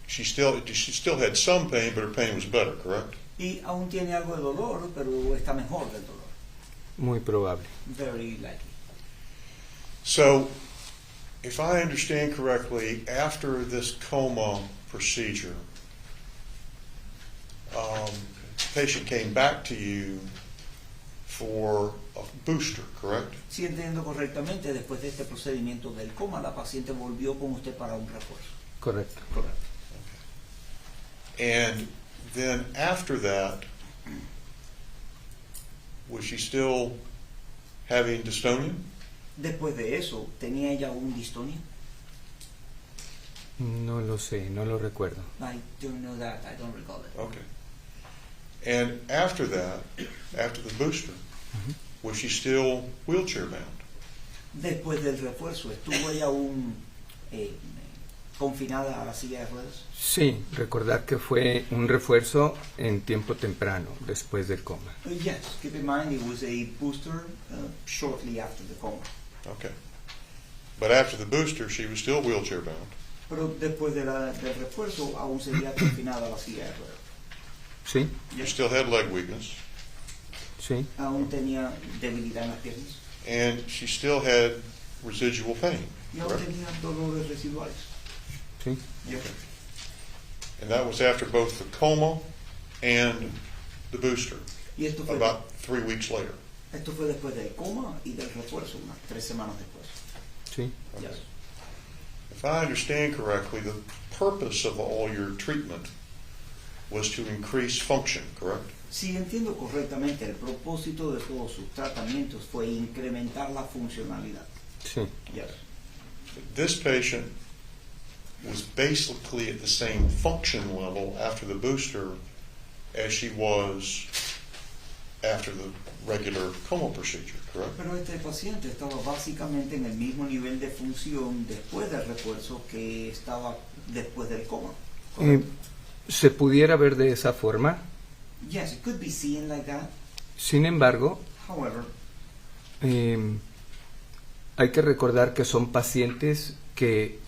D: she still had some pain, but her pain was better, correct?
N: Y aún tiene algo de dolor, pero está mejor del dolor.
M: Muy probable.
N: Very likely.
D: So, if I understand correctly, after this coma procedure, the patient came back to you for a booster, correct?
N: Si entiendo correctamente, después de este procedimiento del coma, la paciente volvió con usted para un refuerzo.
M: Correcto.
N: Correcto.
D: And then after that, was she still having dystonia?
N: Después de eso, ¿tenía ella un distonia?
M: No lo sé, no lo recuerdo.
N: I don't know that. I don't recall it.
D: Okay. And after that, after the booster, was she still wheelchair bound?
N: Después del refuerzo, ¿estuvo ella aún confinada a la silla de ruedas?
M: Sí, recordar que fue un refuerzo en tiempo temprano, después del coma.
N: Yes, keep in mind it was a booster shortly after the coma.
D: Okay. But after the booster, she was still wheelchair bound.
N: Pero después del refuerzo, aún seguía confinada a la silla de ruedas.
M: Sí.
D: You still had leg weakness.
M: Sí.
N: Aún tenía debilidad en las piernas.
D: And she still had residual pain.
N: Y aún
D: correct?
N: tenía dolores residuales.
M: Sí.
N: Yes.
D: Okay. And that was after both the coma and the booster,
N: Y esto fue,
D: about 3 weeks later.
N: esto fue después del coma y del refuerzo, unas 3 semanas después.
M: Sí.
N: Yes.
D: If I understand correctly, the purpose of all your treatment was to increase function, correct?
N: Si entiendo correctamente, el propósito de todos sus tratamientos fue incrementar la funcionalidad.
M: Sí.
N: Yes.
D: This patient was basically at the same function level after the booster as she was after the regular coma procedure, correct?
N: Pero este paciente estaba básicamente en el mismo nivel de función después del refuerzo que estaba después del coma.
M: Se pudiera ver de esa forma.
N: Yes, it could be seen like that.
M: Sin embargo,
N: However,
M: hay que recordar que son pacientes que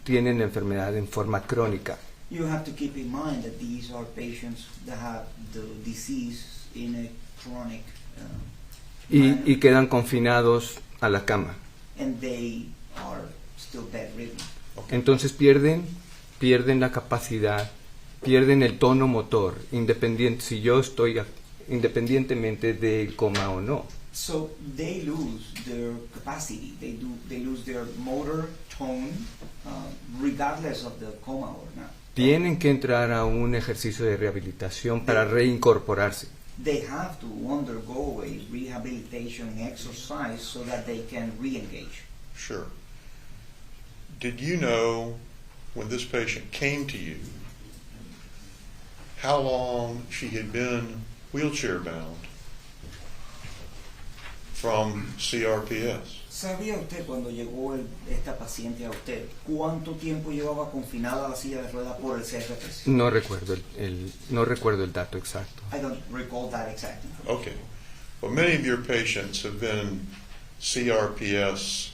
M: tienen la enfermedad en forma crónica.
N: you have to keep in mind that these are patients that have the disease in a chronic manner,
M: Y quedan confinados a la cama.
N: and they are still bedridden.
M: Entonces pierden la capacidad, pierden el tono motor, independientemente del coma o no.
N: So they lose their capacity, they lose their motor tone, regardless of the coma or not.
M: Tienen que entrar a un ejercicio de rehabilitación para reincorporarse.
N: They have to undergo a rehabilitation exercise so that they can re-engage.
D: Sure. Did you know when this patient came to you how long she had been wheelchair bound from CRPS?
N: ¿Sabía usted cuando llegó esta paciente a usted cuánto tiempo llevaba confinada a la silla de ruedas por el CRPS?
M: No recuerdo el dato exacto.
N: I don't recall that exactly.
D: Okay. Well, many of your patients have been CRPS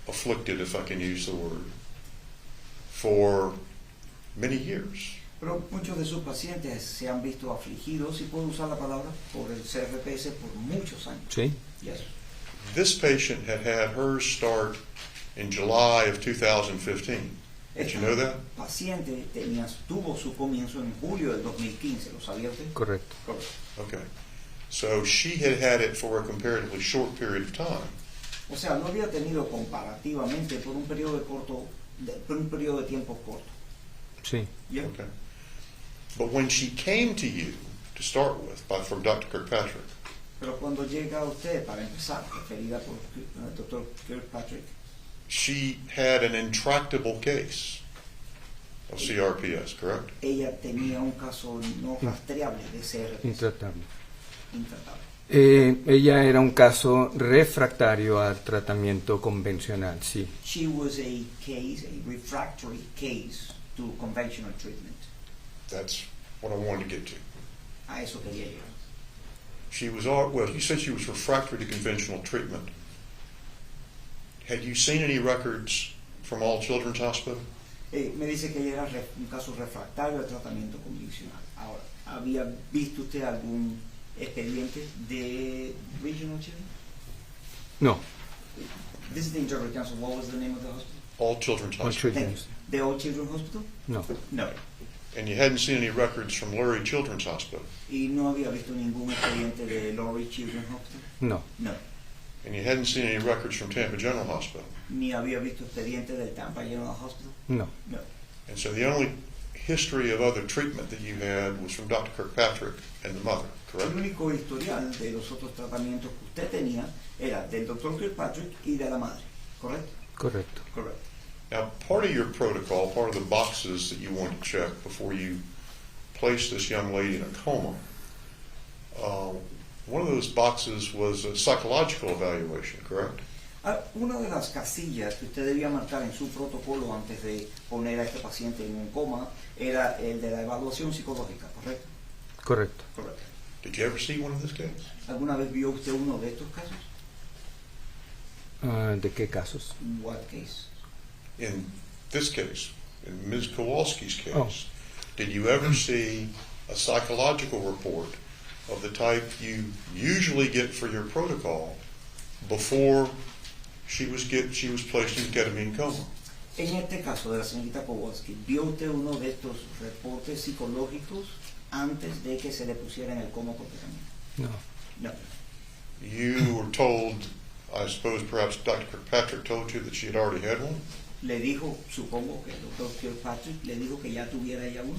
D: afflicted, if I can use the word, for many years.
N: Pero muchos de sus pacientes se han visto afligidos, si puedo usar la palabra, por el CRPS por muchos años.
M: ¿Sí?
N: Yes.
D: This patient had had hers start in July of 2015. Did you know that?
N: Paciente tuvo su comienzo en julio del 2015, ¿lo sabía usted?
M: Correcto.
N: Correcto.
D: Okay. So she had had it for a comparatively short period of time.
N: O sea, lo había tenido comparativamente por un periodo de tiempo corto.
M: Sí.
N: Yeah.
D: Okay. But when she came to you to start with, from Dr. Kirkpatrick,
N: Pero cuando llega a usted, para empezar, referida por el Dr. Kirkpatrick,
D: she had an intractable case of CRPS, correct?
N: ella tenía un caso no rastreable de CRPS.
M: Intratable.
N: Intratable.
M: Ella era un caso refractario al tratamiento convencional, sí.
N: She was a refractory case to conventional treatment.
D: That's what I wanted to get to.
N: A eso quería llegar.
D: She was you said she was refractory to conventional treatment. Had you seen any records from All Children's Hospital?
N: Me dice que ella era un caso refractario al tratamiento convencional. Ahora, ¿había visto usted algún expediente de Regional Children?
M: No.
N: This is the Interpreter Council. What was the name of the hospital?
D: All Children's
M: All
D: Hospital.
M: Children's.
N: The All Children Hospital?
M: No.
N: No.
D: And you hadn't seen any records from Lurie Children's Hospital?
N: ¿Y no había visto ningún expediente de Lurie Children's Hospital?
M: No.
N: No.
D: And you hadn't seen any records from Tampa General Hospital?
N: ¿Ni había visto expediente del Tampa General Hospital?
M: No.
N: No.
D: And so the only history of other treatment that you had was from Dr. Kirkpatrick and the mother, correct?
N: El único historial de los otros tratamientos que usted tenía era del Dr. Kirkpatrick y de la madre, ¿correcto?
M: Correcto.
N: Correcto.
D: Now, part of your protocol, part of the boxes that you want to check before you place this young lady in a coma, one of those boxes was a psychological evaluation, correct?
N: Una de las casillas que usted debía marcar en su protocolo antes de poner a este paciente en un coma era el de la evaluación psicológica, ¿correcto?
M: Correcto.
N: Correcto.
D: Did you ever see one of this case?
N: ¿Alguna vez vio usted uno de estos casos?
M: ¿De qué casos?
N: What case?
D: In this case, in Ms. Kowalski's case, did you ever see a psychological report of the type you usually get for your protocol before she was placed in ketamine coma?
N: En este caso de la señorita Kowalski, ¿vio usted uno de estos reportes psicológicos antes de que se le pusiera en el coma completamente?
M: No.
N: No.
D: You were told, I suppose perhaps Dr. Kirkpatrick told you that she had already had one?
N: Le dijo, supongo que el doctor Kirkpatrick le dijo que ya tuviera ella uno.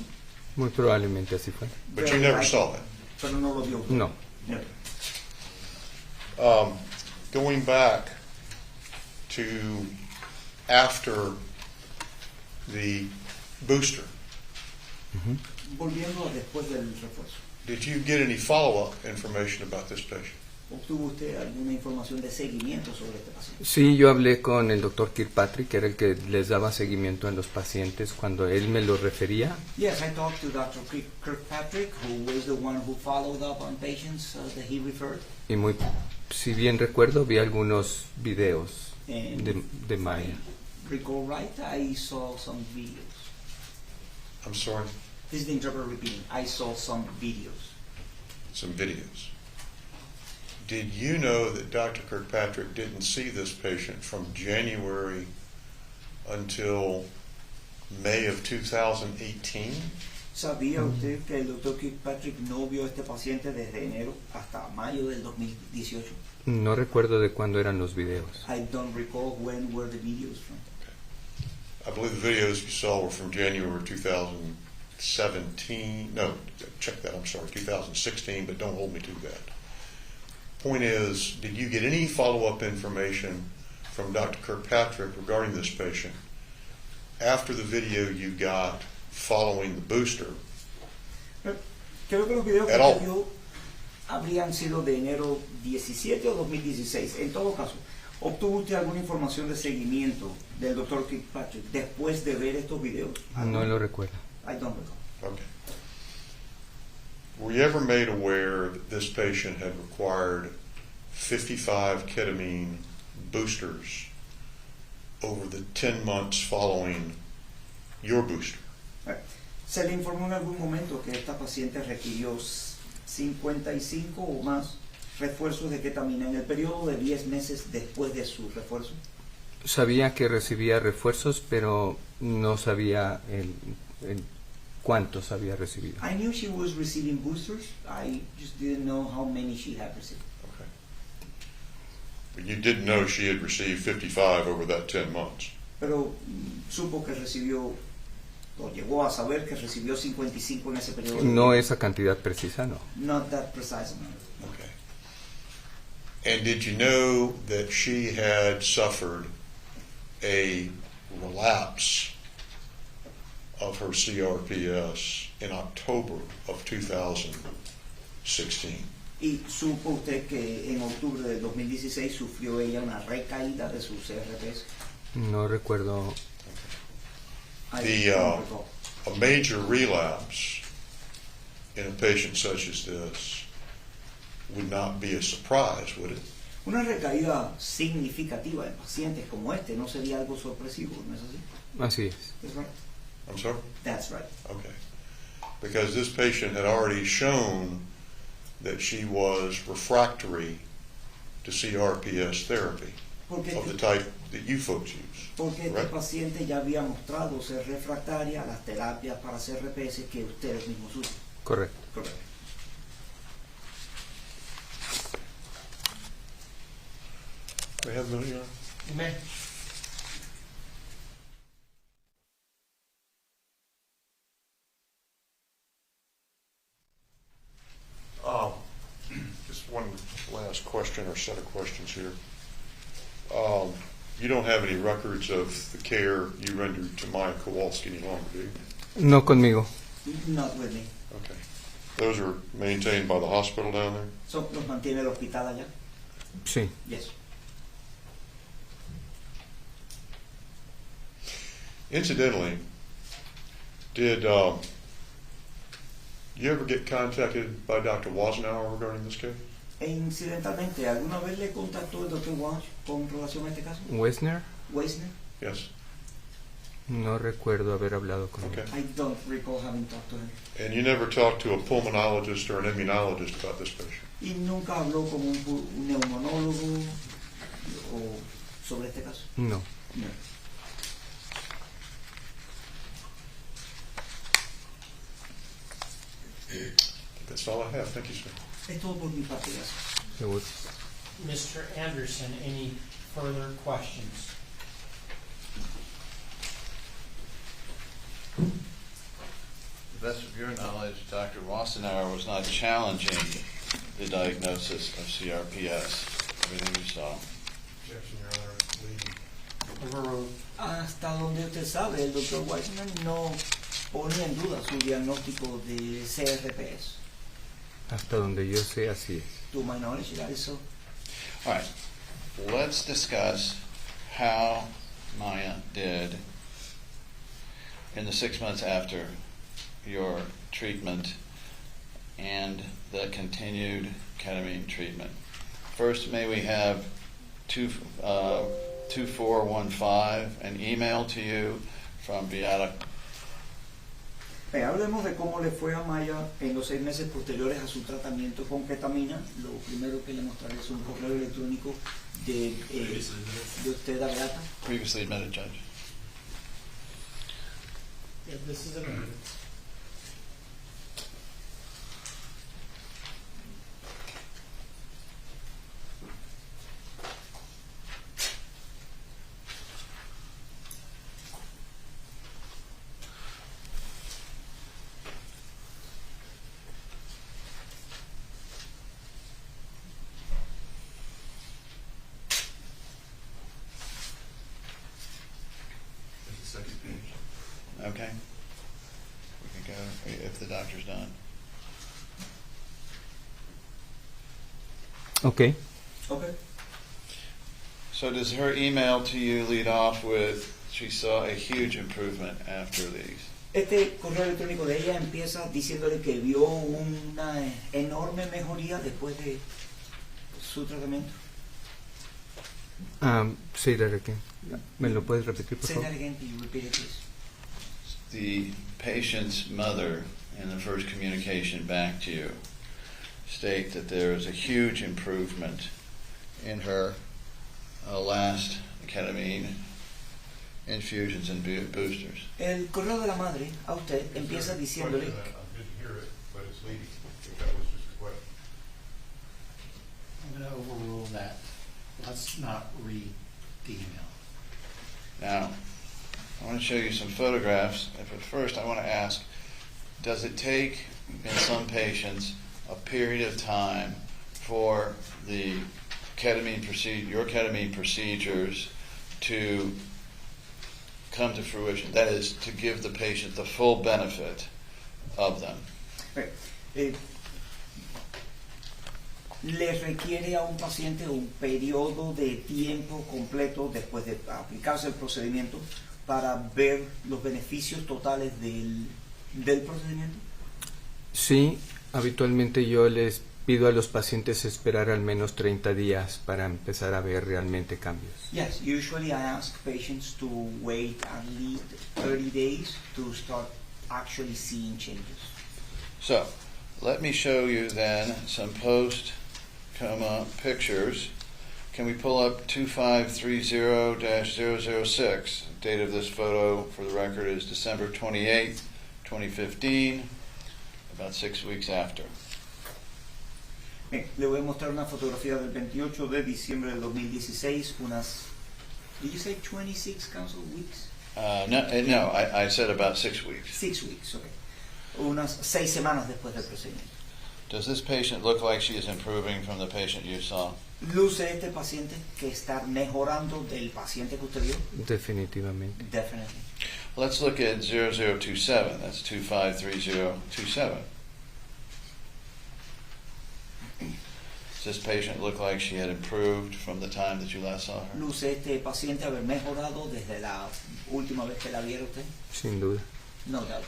M: Muy probablemente así fue.
D: But you never saw it.
N: Pero no lo vio.
M: No.
N: Never.
D: Going back to after the booster,
N: Volviendo a después del refuerzo.
D: did you get any follow-up information about this patient?
N: ¿Obtuvo usted alguna información de seguimiento sobre este paciente?
M: Sí, yo hablé con el doctor Kirkpatrick, que era el que les daba seguimiento a los pacientes cuando él me lo refería.
N: Yes, I talked to Dr. Kirkpatrick, who was the one who followed up on patients that he referred.
M: Y si bien recuerdo, vi algunos videos de Maya.
N: Recall right, I saw some videos.
D: I'm sorry?
N: This is the interpreter repeating. I saw some videos.
D: Some videos. Did you know that Dr. Kirkpatrick didn't see this patient from January until May of 2018?
N: ¿Sabía usted que el doctor Kirkpatrick no vio a este paciente desde enero hasta mayo del 2018?
M: No recuerdo de cuándo eran los videos.
N: I don't recall when were the videos from.
D: I believe the videos you saw were from January 2017. No, check that, I'm sorry, 2016, but don't hold me to that. Point is, did you get any follow-up information from Dr. Kirkpatrick regarding this patient after the video you got following the booster?
N: Creo que los videos que
D: At all.
N: usted vio habrían sido de enero 17 o 2016. En todo caso, ¿obtuvo usted alguna información de seguimiento del doctor Kirkpatrick después de ver estos videos?
M: No lo recuerdo.
N: I don't recall.
D: Okay. Were you ever made aware that this patient had required 55 ketamine boosters over the 10 months following your booster?
N: ¿Se le informó en algún momento que esta paciente requirió 55 o más refuerzos de ketamina en el periodo de 10 meses después de su refuerzo?
M: Sabía que recibía refuerzos, pero no sabía cuántos había recibido.
N: I knew she was receiving boosters. I just didn't know how many she had received.
D: Okay. But you did know she had received 55 over that 10 months.
N: Pero supo que recibió, o llegó a saber que recibió 55 en ese periodo.
M: No esa cantidad precisa, no.
N: Not that precise amount.
D: Okay. And did you know that she had suffered a relapse of her CRPS in October of 2016?
N: Y supo usted que en octubre del 2016 sufrió ella una recaída de su CRPS.
M: No recuerdo.
D: A major relapse in a patient such as this would not be a surprise, would it?
N: Una recaída significativa en pacientes como este no sería algo sorpresivo, ¿no es así?
M: Así es.
N: That's right.
D: I'm sorry?
N: That's right.
D: Okay. Because this patient had already shown that she was refractory to CRPS therapy of the type that you folks use.
N: Porque este paciente ya había mostrado ser refractaria a las terapias para CRPS que ustedes mismos usan.
M: Correcto.
N: Correcto.
D: We have a minute, Your Honor?
K: You may.
D: Just one last question or set of questions here. You don't have any records of the care you rendered to Maya Kowalski any longer, do you?
M: No conmigo.
N: Not with me.
D: Okay. Those are maintained by the hospital down there?
N: So, ¿los mantiene el hospital allá?
M: Sí.
N: Yes.
D: Incidentally, did you ever get contacted by Dr. Wasnauer regarding this case?
N: E incidentalmente, ¿alguna vez le contactó el Dr. Walsh con relación a este caso?
M: Wesner.
N: Weisner?
D: Yes.
M: No recuerdo haber hablado con él.
N: I don't recall having talked to him.
D: And you never talked to a pulmonologist or an immunologist about this patient?
N: Y nunca habló con un neumonólogo o sobre este caso.
M: No.
N: No.
D: That's all I have. Thank you, sir.
N: Es todo por mi parte, gracias.
M: Seguro.
K: Mr. Anderson, any further questions?
N: If
F: best of your knowledge, Dr. Wassenaar was not challenging the diagnosis of CRPS. Everything you saw.
G: Objection, Your Honor, it's leading.
A: Overruled.
N: Hasta donde usted sabe, el doctor Weissman no pone en duda su diagnóstico de CRPS.
M: Hasta donde yo sé, así es.
N: To my knowledge, that is so.
F: All right. Let's discuss how Maya did in the 6 months after your treatment and the continued ketamine treatment. First, may we have 2415, an email to you from Beata.
N: Hablemos de cómo le fue a Maya en los 6 meses posteriores a su tratamiento con ketamina. Lo primero que le mostraré es un correo electrónico de usted a Beata.
F: Previously admitted, Judge.
K: Yeah, this is an evidence.
C: There's the second page.
F: Okay. We can go if the doctor's done.
M: Okay.
N: Okay.
F: So does her email to you lead off with, she saw a huge improvement after these?
N: Este correo electrónico de ella empieza diciéndole que vio una enorme mejoría después de su tratamiento.
M: Say that again. ¿Me lo puedes repetir, por
N: Say
M: favor?
N: that again, can you repeat it, please?
F: The patient's mother, in the first communication back to you, state that there is a huge improvement in her last ketamine infusions and boosters.
N: El correo de la madre a usted empieza diciéndole.
G: I didn't hear it, but it's leading. I think that was just a question.
A: I'm going to overrule that. Let's not read the email.
F: Now, I want to show you some photographs. But first, I want to ask, does it take, in some patients, a period of time for the your ketamine procedures to come to fruition? That is, to give the patient the full benefit of them.
N: Le requiere a un paciente un periodo de tiempo completo después de aplicarse el procedimiento para ver los beneficios totales del procedimiento.
M: Sí, habitualmente yo les pido a los pacientes esperar al menos 30 días para empezar a ver realmente cambios.
N: Yes, usually I ask patients to wait at least 30 days to start actually seeing changes.
F: So, let me show you then some post-coma pictures. Can we pull up 2530-006? The date of this photo, for the record, is December 28th, 2015, about 6 weeks after.
N: Bien, le voy a mostrar una fotografía del 28 de diciembre del 2016, unas, did you say 26 council weeks?
F: No, I said about 6 weeks.
N: 6 weeks, okay. Unas 6 semanas después del procedimiento.
F: Does this patient look like she is improving from the patient you saw?
N: ¿Luce este paciente que está mejorando del paciente que usted vio?
M: Definitivamente.
N: Definitely.
F: Let's look at 0027. That's 253027. Does this patient look like she had improved from the time that you last saw her?
N: ¿Luce este paciente haber mejorado desde la última vez que la viera usted?
M: Sin duda.
N: No doubt.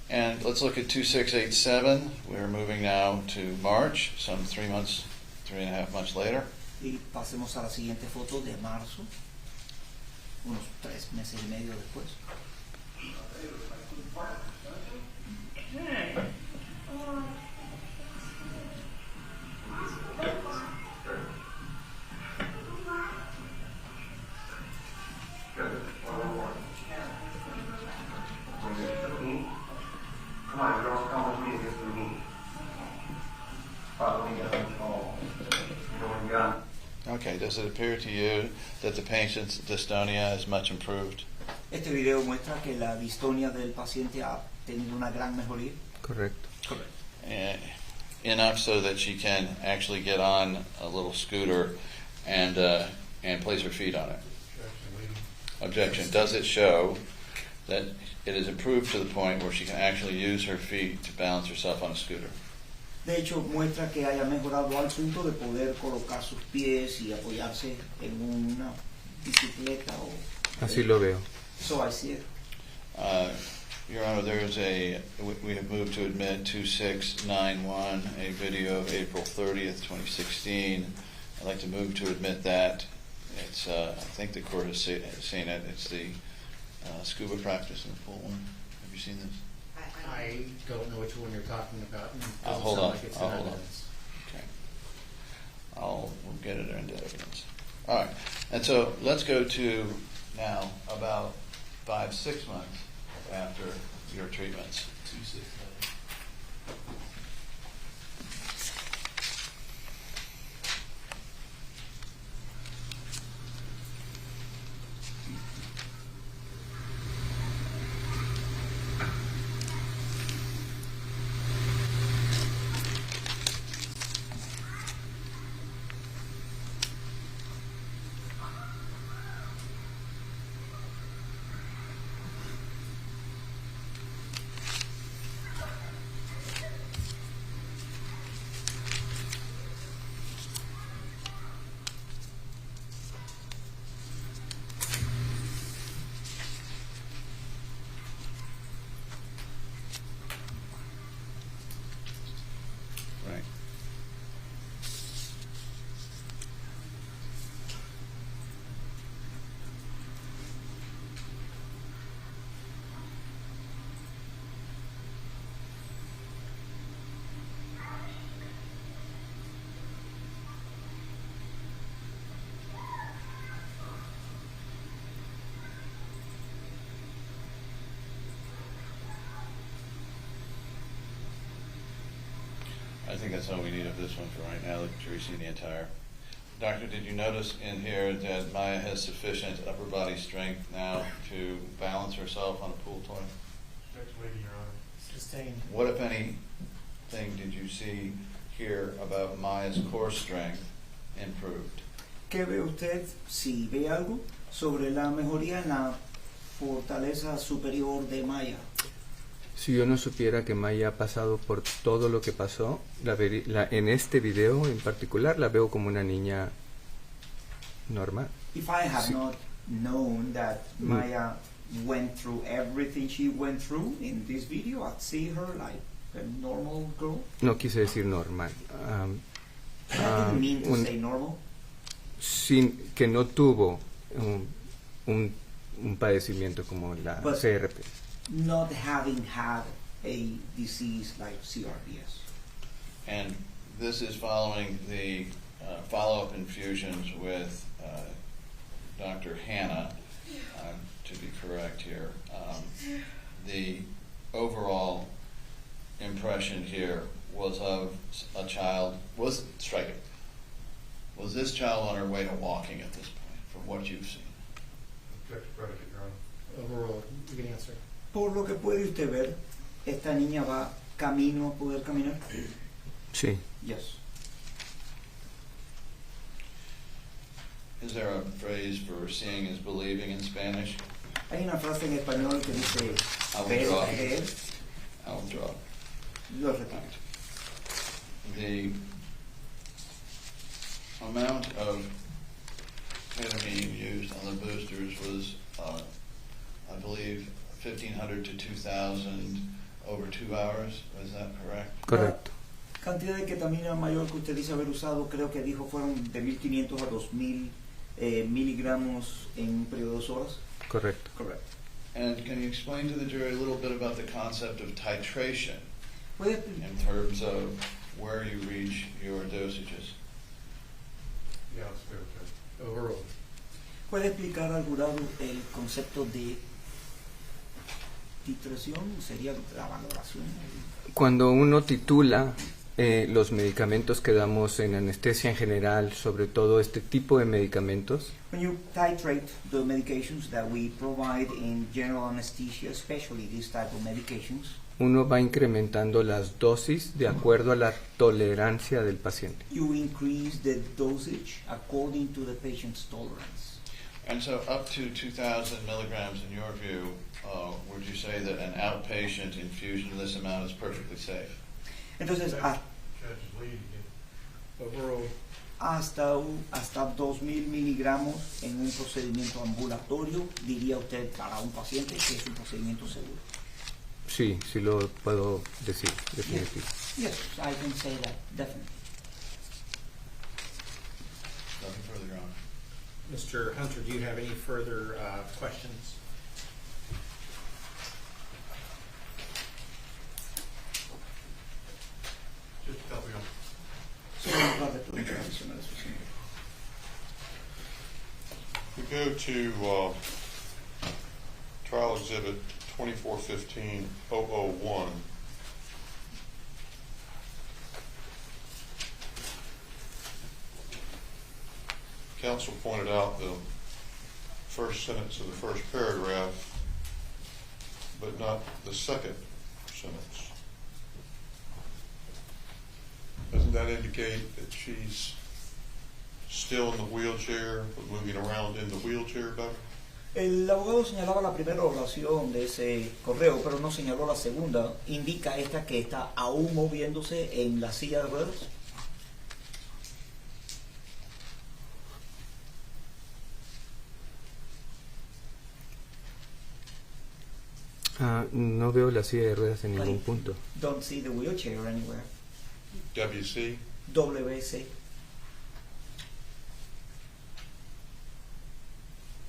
F: And let's look at 2687. We're moving now to March, some 3 months, 3.5 months later.
N: Y pasemos a la siguiente foto de marzo, unos 3 meses y medio después.
F: Okay, does it appear to you that the patient's dystonia is much improved?
N: Este video muestra que la distonia del paciente ha tenido una gran mejoría.
M: Correcto.
F: Enough so that she can actually get on a little scooter and place her feet on it. Objection. Does it show that it is improved to the point where she can actually use her feet to balance herself on a scooter?
N: De hecho, muestra que haya mejorado al punto de poder colocar sus pies y apoyarse en una bicicleta o...
M: Así lo veo.
N: So I see it.
F: Your Honor, we have moved to admit 2691, a video of April 30th, 2016. I'd like to move to admit that. It's, I think the court has seen it. It's the scuba practice in the pool one. Have you seen this?
K: I don't know which one you're talking about. and it doesn't
F: Hold
K: sound
F: on.
K: like it's in
F: Hold on.
K: evidence.
F: Okay. We'll get it into evidence. All right. And so let's go to now about 5-6 months after your treatments. 2-6 months. Right. I think that's all we need of this one for right now. The jury's seen the entire. Doctor, did you notice in here that Maya has sufficient upper body strength now to balance herself on a pool toy?
G: Next lady, Your Honor.
K: Sustained.
F: What, if anything, did you see here about Maya's core strength improved?
N: ¿Qué ve usted, si ve algo, sobre la mejoría en la fortaleza superior de Maya?
M: Si yo no supiera que Maya ha pasado por todo lo que pasó, en este video en particular la veo como una niña normal.
N: If I had not known that Maya went through everything she went through in this video, I'd see her like a normal girl.
M: No quise decir normal.
N: I didn't mean to say normal.
M: Que no tuvo un padecimiento como la
N: But
M: CRP.
N: not having had a disease like CRPS.
F: And this is following the follow-up infusions with Dr. Hanna, to be correct here. The overall impression here was of a child, was striking. Was this child on her way to walking at this point, from what you've seen?
G: Object to predicate, Your Honor.
K: Overruled. You can answer.
N: Por lo que puede usted ver, esta niña va camino a poder caminar.
M: Sí.
N: Yes.
F: Is there a phrase for seeing is believing in Spanish?
N: Hay una frase en español que dice
F: I will
N: ver
F: draw.
N: o creer.
F: I will draw.
N: Lo repito.
F: The amount of ketamine used on the boosters was, I believe, 1,500 to 2,000 over 2 hours. Was that correct?
M: Correcto.
N: La cantidad de ketamina mayor que usted dice haber usado, creo que dijo fueron de 1.500 a 2.000 miligramos en un periodo de 2 horas.
M: Correcto.
N: Correct.
F: And can you explain to the jury a little bit about the concept of titration
N: ¿Puede,
F: in terms of where you reach your dosages?
G: Yeah, let's go with
K: Overruled.
N: ¿Puede explicar al jurado el concepto de titración? Sería la valoración.
M: Cuando uno titula los medicamentos que damos en anestesia en general, sobre todo este tipo de medicamentos,
N: When you titrate the medications that we provide in general anesthesia, especially this type of medications,
M: uno va incrementando las dosis de acuerdo a la tolerancia del paciente.
N: you increase the dosage according to the patient's tolerance.
F: And so up to 2,000 milligrams, in your view, would you say that an outpatient infusion of this amount is perfectly safe?
N: Entonces, hasta 2,000 miligramos en un procedimiento ambulatorio, diría usted para un paciente que es un procedimiento seguro.
M: Sí, sí lo puedo decir, definitivo.
N: Yes, I can say that, definitely.
F: Nothing further, Your Honor.
K: Mr. Hunter, do you have any further questions?
G: Just a couple of
D: We go to trial exhibit 2415-001. Counsel pointed out the first sentence of the first paragraph, but not the second sentence. Doesn't that indicate that she's still in the wheelchair, but moving around in the wheelchair better?
N: El abogado señalaba la primera oración de ese correo, pero no señaló la segunda. ¿Indica esta que está aún moviéndose en la silla de ruedas?
M: No veo la silla de ruedas en ningún punto.
N: Don't see the wheelchair anywhere.
D: WC?
N: WC.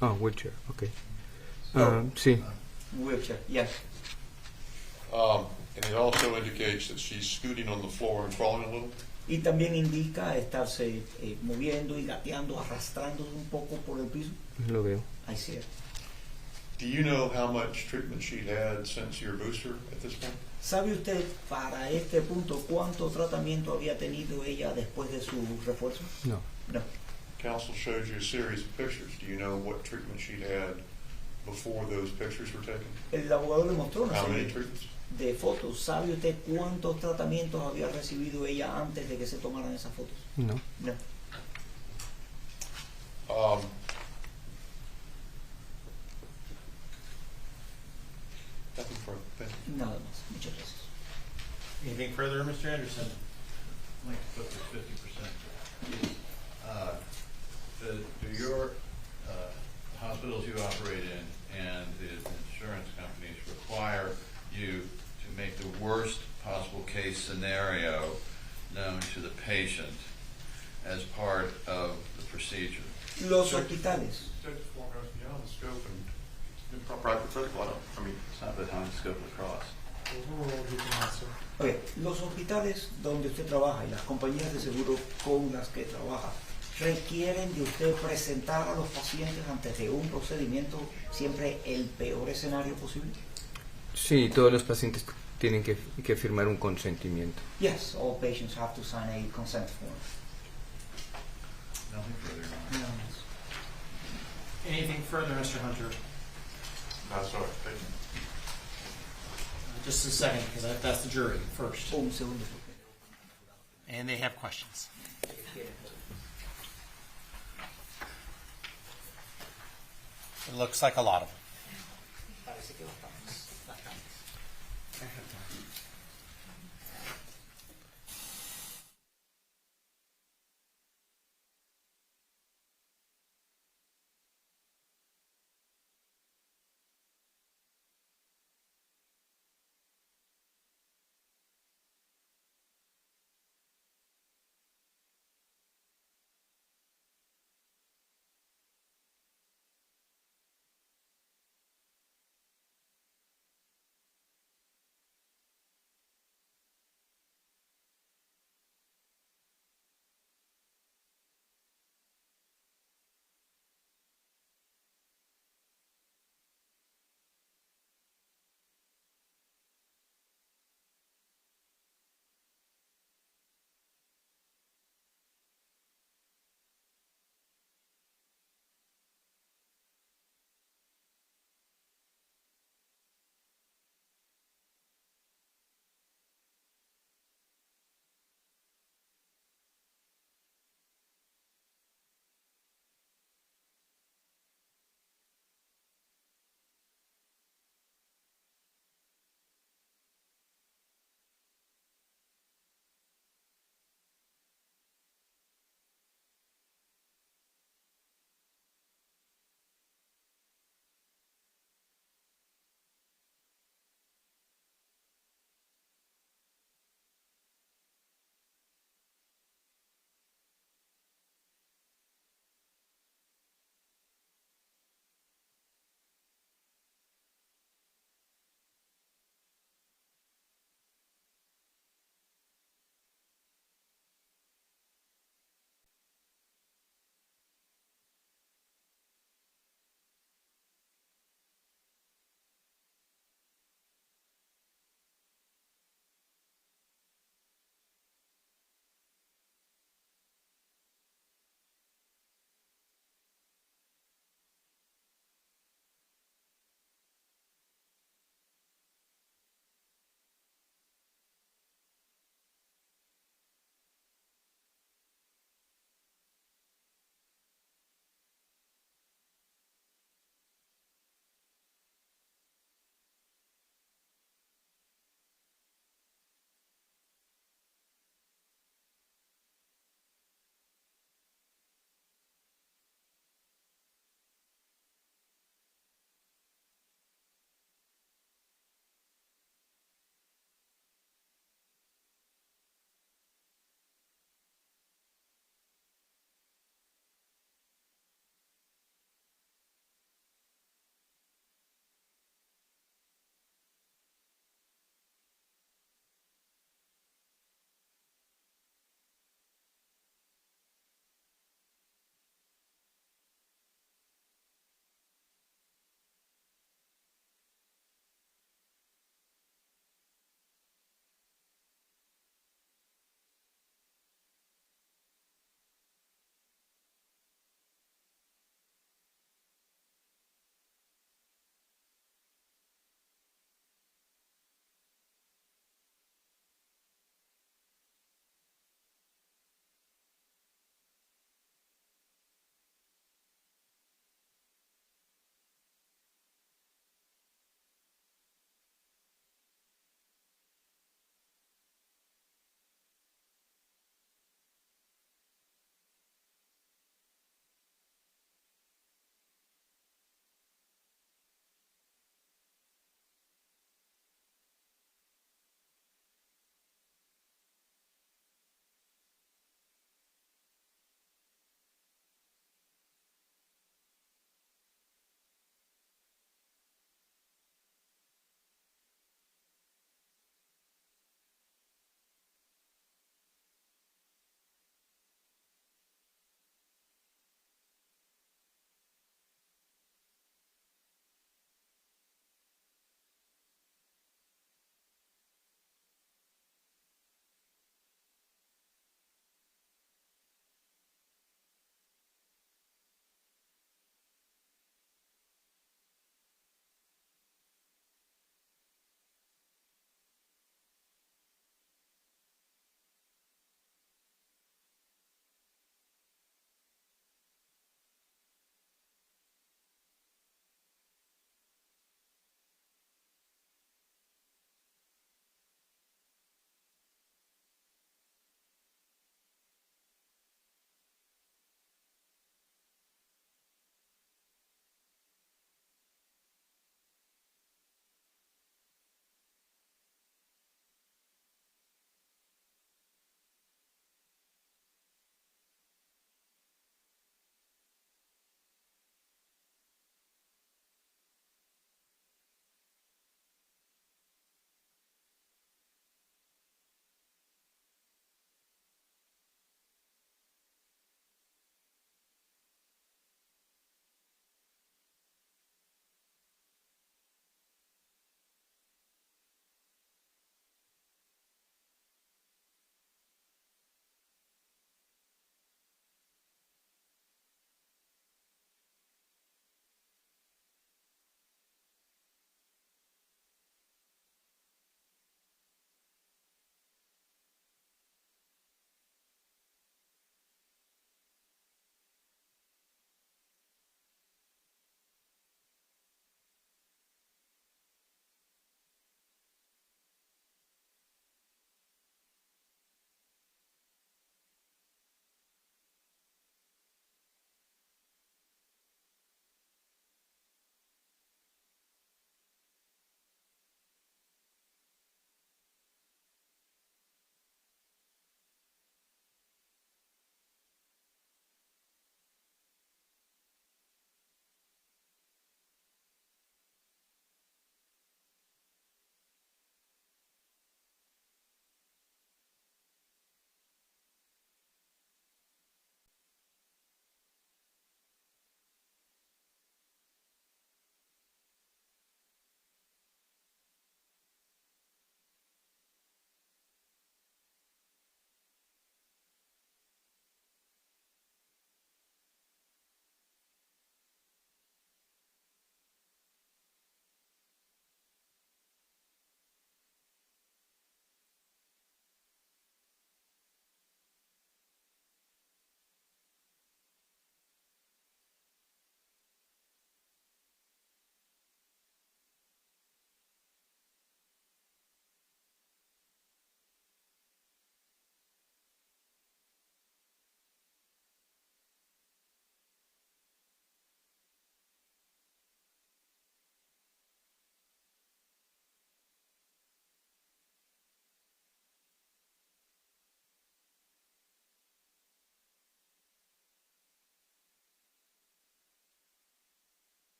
M: Oh, wheelchair, okay.
N: No.
M: Sí.
N: Wheelchair, yes.
D: And it also indicates that she's scooting on the floor and crawling a little?
N: Y también indica estarse moviendo y gateando, arrastrándose un poco por el piso.
M: Lo veo.
N: I see it.
D: Do you know how much treatment she'd had since your booster at this point?
N: ¿Sabe usted para este punto cuánto tratamiento había tenido ella después de su refuerzo?
M: No.
N: No.
D: Counsel showed you a series of pictures. Do you know what treatment she'd had before those pictures were taken?
N: El abogado le mostró una
D: How many
N: serie
D: treatments?
N: de fotos. ¿Sabe usted cuántos tratamientos había recibido ella antes de que se tomaran esas fotos?
M: No.
N: No.
D: Nothing further. Thank you.
N: Nada más. Muchas gracias.
K: Anything further, Mr. Anderson?
O: I'd like to put this 50%. Do your hospitals you operate in and the insurance companies require you to make the worst possible case scenario known to the patient as part of the procedure?
N: Los hospitales.
O: Judge form goes beyond the scope and improper hypothetical. I mean, it's not behind the scope of the cross.
N: Okay. Los hospitales donde usted trabaja y las compañías de seguro con las que trabaja requieren de usted presentar a los pacientes antes de un procedimiento siempre el peor escenario posible.
M: Sí, todos los pacientes tienen que firmar un consentimiento.
N: Yes, all patients have to sign a consent form.
O: Nothing further.
N: No más.
K: Anything further, Mr. Hunter?
O: No, sorry. Thank you.
K: Just a second, because that's the jury first.
N: Un segundo.
A: And they have questions. It looks like a lot of them.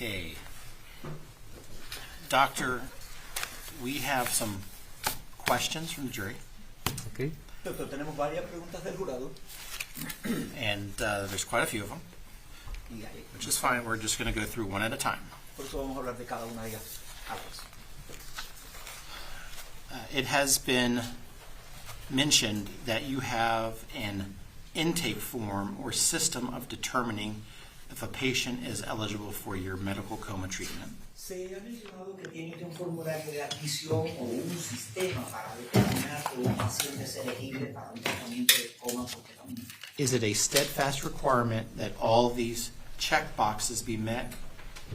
A: Okay. Doctor, we have some questions from the jury,
M: Okay.
N: Doctor, tenemos varias preguntas del jurado.
A: and there's quite a few of them,
N: Y hay-
A: which is fine. We're just going to go through one at a time.
N: Por eso vamos a hablar de cada una de ellas a la vez.
A: It has been mentioned that you have an intake form or system of determining if a patient is eligible for your medical coma treatment.
N: Se ha mencionado que tiene un formulario de admisión o un sistema para determinar que un paciente es elegible para un tratamiento de coma por ketamina.
A: Is it a steadfast requirement that all these check boxes be met,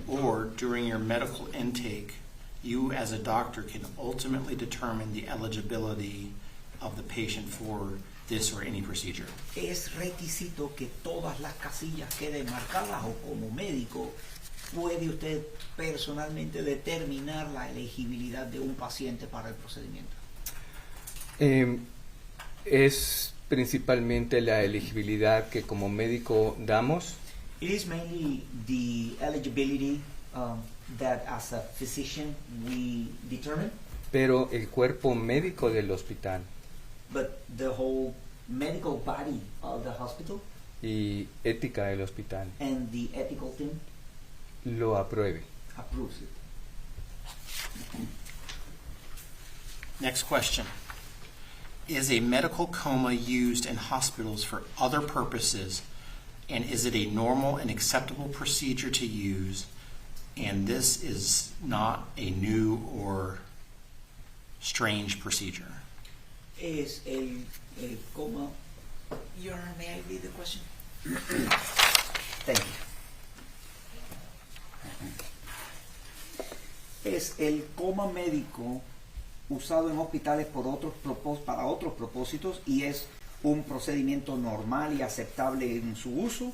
A: or during your medical intake, you as a doctor can ultimately determine the eligibility of the patient for this or any procedure?
N: Es requisito que todas las casillas queden marcadas o como médico puede usted personalmente determinar la elegibilidad de un paciente para el procedimiento.
M: Es principalmente la elegibilidad que como médico damos,
N: It is mainly the eligibility that as a physician we determine,
M: pero el cuerpo médico del hospital
N: but the whole medical body of the hospital
M: y ética del hospital
N: and the ethical team
M: lo apruebe.
N: approves it.
A: Next question. Is a medical coma used in hospitals for other purposes, and is it a normal and acceptable procedure to use, and this is not a new or strange procedure?
N: Es el coma. Your Honor, may I read the question? Thank you. Es el coma médico usado en hospitales para otros propósitos y es un procedimiento normal y aceptable en su uso,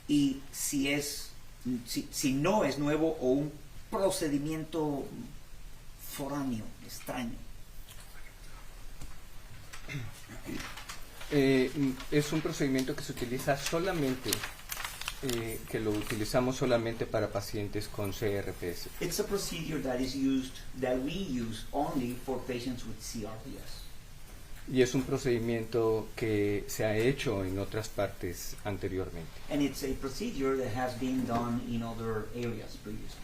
N: y si no es nuevo o un procedimiento foráneo, extraño.
M: Es un procedimiento que se utiliza solamente, que lo utilizamos solamente para pacientes con CRPS.
N: It's a procedure that we use only for patients with CRPS.
M: Y es un procedimiento que se ha hecho en otras partes anteriormente.
N: And it's a procedure that has been done in other areas previously.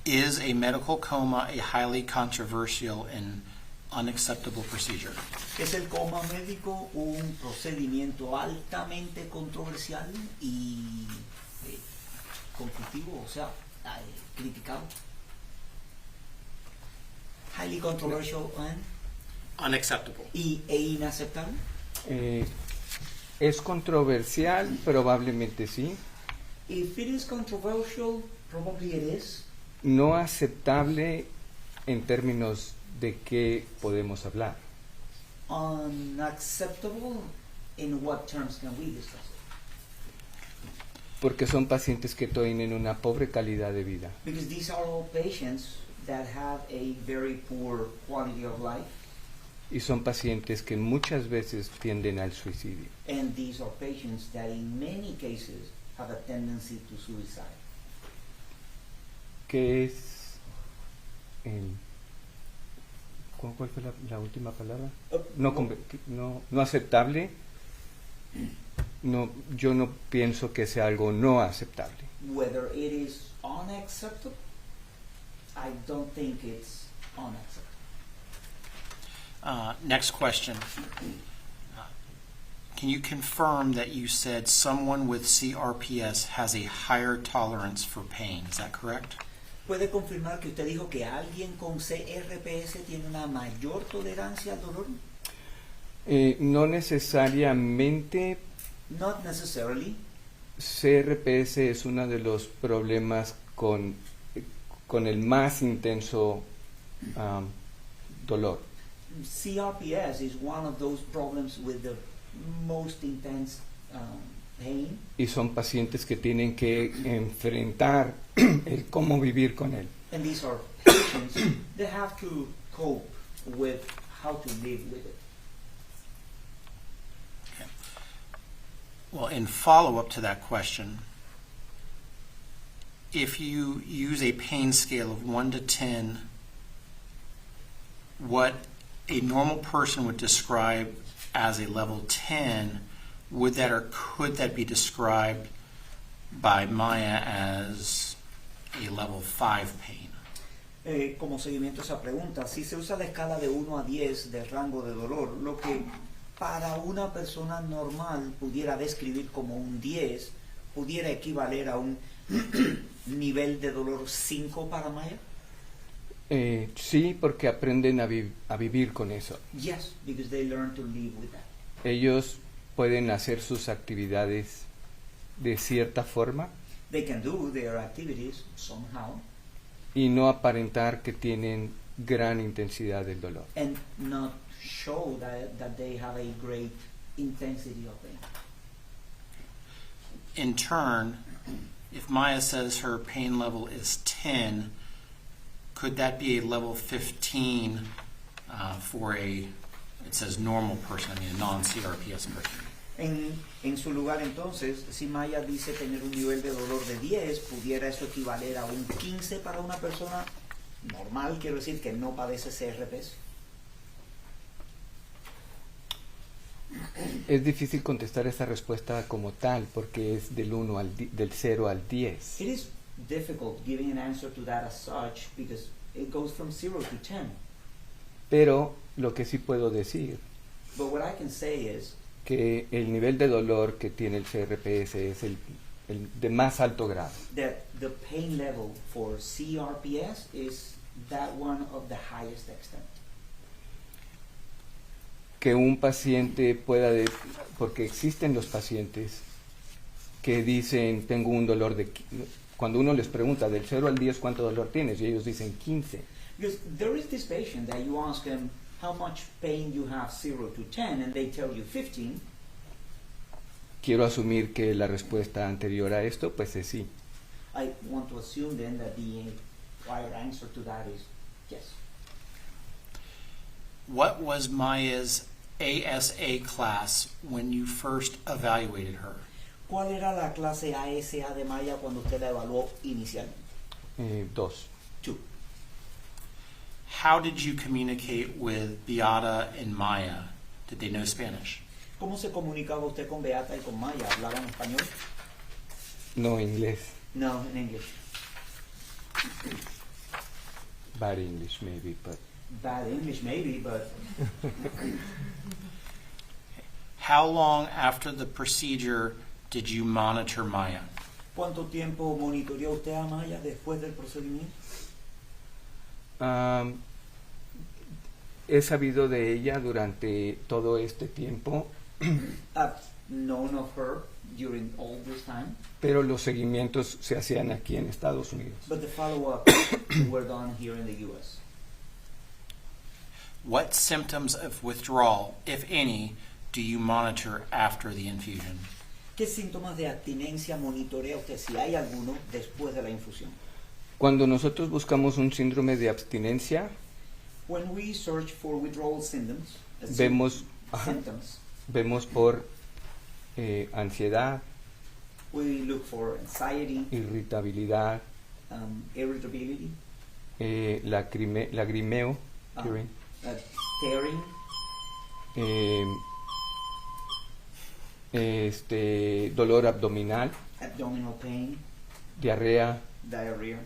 A: Is a medical coma a highly controversial and unacceptable procedure?
N: ¿Es el coma médico un procedimiento altamente controversial y conflictivo, o sea, criticado? Highly controversial and
A: Unacceptable.
N: e inaceptable.
M: Es controversial, probablemente sí.
N: If it is controversial, probably it is.
M: No aceptable en términos de qué podemos hablar.
N: Unacceptable, in what terms can we discuss it?
M: Porque son pacientes que tienen una pobre calidad de vida.
N: Because these are all patients that have a very poor quality of life,
M: Y son pacientes que muchas veces tienden al suicidio.
N: and these are patients that in many cases have a tendency to suicide.
M: ¿Qué es? ¿Cuál fue la última palabra? No aceptable. No, yo no pienso que sea algo no aceptable.
N: Whether it is unacceptable, I don't think it's unacceptable.
A: Next question. Can you confirm that you said someone with CRPS has a higher tolerance for pain? Is that correct?
N: ¿Puede confirmar que usted dijo que alguien con CRPS tiene una mayor tolerancia al dolor?
M: No necesariamente.
N: Not necessarily.
M: CRPS es uno de los problemas con el más intenso dolor.
N: CRPS is one of those problems with the most intense pain.
M: Y son pacientes que tienen que enfrentar el cómo vivir con él.
N: And these are patients that have to cope with how to live with it.
A: Well, in follow-up to that question, if you use a pain scale of 1 to 10, what a normal person would describe as a level 10, would that or could that be described by Maya as a level 5 pain?
N: Como seguimiento a esa pregunta, si se usa la escala de 1 a 10 de rango de dolor, lo que para una persona normal pudiera describir como un 10, pudiera equivaler a un nivel de dolor 5 para Maya?
M: Sí, porque aprenden a vivir con eso.
N: Yes, because they learn to live with that.
M: Ellos pueden hacer sus actividades de cierta forma
N: They can do their activities somehow
M: y no aparentar que tienen gran intensidad del dolor.
N: and not show that they have a great intensity of pain.
A: In turn, if Maya says her pain level is 10, could that be a level 15 for it says normal person, I mean a non-CRPS person?
N: En su lugar entonces, si Maya dice tener un nivel de dolor de 10, pudiera eso equivaler a un 15 para una persona normal, quiero decir que no padece CRPs.
M: Es difícil contestar esa respuesta como tal porque es del 0 al 10.
N: It is difficult giving an answer to that as such because it goes from 0 to 10.
M: Pero lo que sí puedo decir
N: But what I can say is
M: que el nivel de dolor que tiene el CRPS es el de más alto grado.
N: that the pain level for CRPS is that one of the highest extent.
M: Que un paciente pueda, porque existen los pacientes que dicen tengo un dolor cuando uno les pregunta del 0 al 10 cuánto dolor tienes y ellos dicen 15.
N: Because there is this patient that you ask them how much pain you have 0 to 10 and they tell you 15.
M: Quiero asumir que la respuesta anterior a esto pues es sí.
N: I want to assume then that the prior answer to that is yes.
A: What was Maya's ASA class when you first evaluated her?
N: ¿Cuál era la clase ASA de Maya cuando usted la evaluó inicialmente?
M: 2.
N: 2.
A: How did you communicate with Beata and Maya? Did they know Spanish?
N: ¿Cómo se comunicaba usted con Beata y con Maya? ¿Hablaban español?
M: No inglés.
N: No, in English.
M: Bad English maybe, but
N: Bad English maybe, but
A: How long after the procedure did you monitor Maya?
N: ¿cuánto tiempo monitoreó usted a Maya después del procedimiento?
M: He sabido de ella durante todo este tiempo,
N: I've known of her during all this time,
M: pero los seguimientos se hacían aquí en Estados Unidos.
N: but the follow-up were done here in the U.S.
A: What symptoms of withdrawal, if any, do you monitor after the infusion?
N: ¿Qué síntomas de abstinencia monitorea usted, si hay alguno, después de la infusión?
M: Cuando nosotros buscamos un síndrome de abstinencia,
N: When we search for withdrawal symptoms, symptoms,
M: vemos por ansiedad,
N: we look for anxiety,
M: irritabilidad,
N: irritability,
M: lagrimeo, tearing,
N: tearing,
M: dolor abdominal,
N: abdominal pain,
M: diarrea,
N: diarrhea,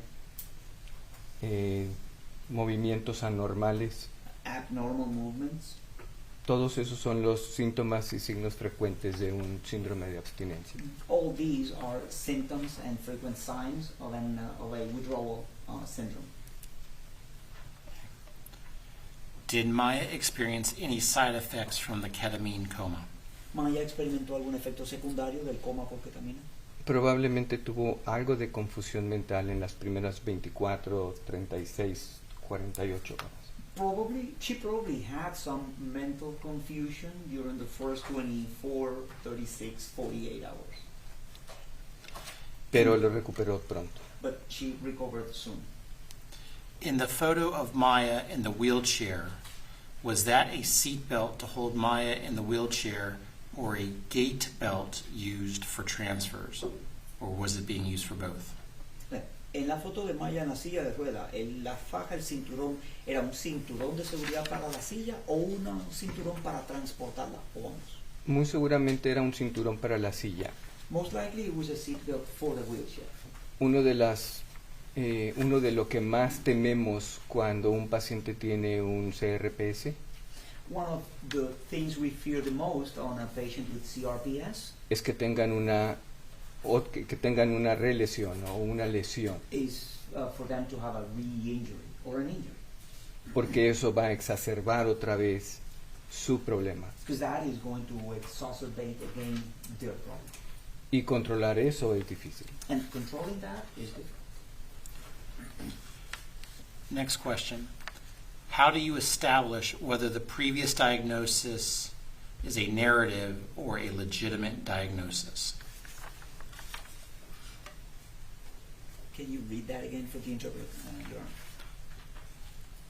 M: movimientos anormales.
N: abnormal movements.
M: Todos esos son los síntomas y signos frecuentes de un síndrome de abstinencia.
N: All these are symptoms and frequent signs of a withdrawal syndrome.
A: Did Maya experience any side effects from the ketamine coma?
N: ¿Maya experimentó algún efecto secundario del coma por ketamina?
M: Probablemente tuvo algo de confusión mental en las primeras 24, 36, 48 horas.
N: She probably had some mental confusion during the first 24, 36, 48 hours.
M: Pero lo recuperó pronto.
N: But she recovered soon.
A: In the photo of Maya in the wheelchair, was that a seat belt to hold Maya in the wheelchair or a gait belt used for transfers? Or was it being used for both?
N: En la foto de Maya en la silla de rueda, la faja, el cinturón, ¿era un cinturón de seguridad para la silla o un cinturón para transportarla? O ambos.
M: Muy seguramente era un cinturón para la silla.
N: Most likely it was a seatbelt for the wheelchair.
M: Uno de lo que más tememos cuando un paciente tiene un CRPS
N: One of the things we fear the most on a patient with CRPS
M: es que tengan que tengan una relesión o una lesión,
N: is for them to have a re-injury or an injury.
M: porque eso va a exacerbar otra vez su problema.
N: Because that is going to exacerbate again their problem.
M: Y controlar eso es difícil.
N: And controlling that is difficult.
A: Next question. How do you establish whether the previous diagnosis is a narrative or a legitimate diagnosis?
N: Can you read that again for the interpreter, Your Honor?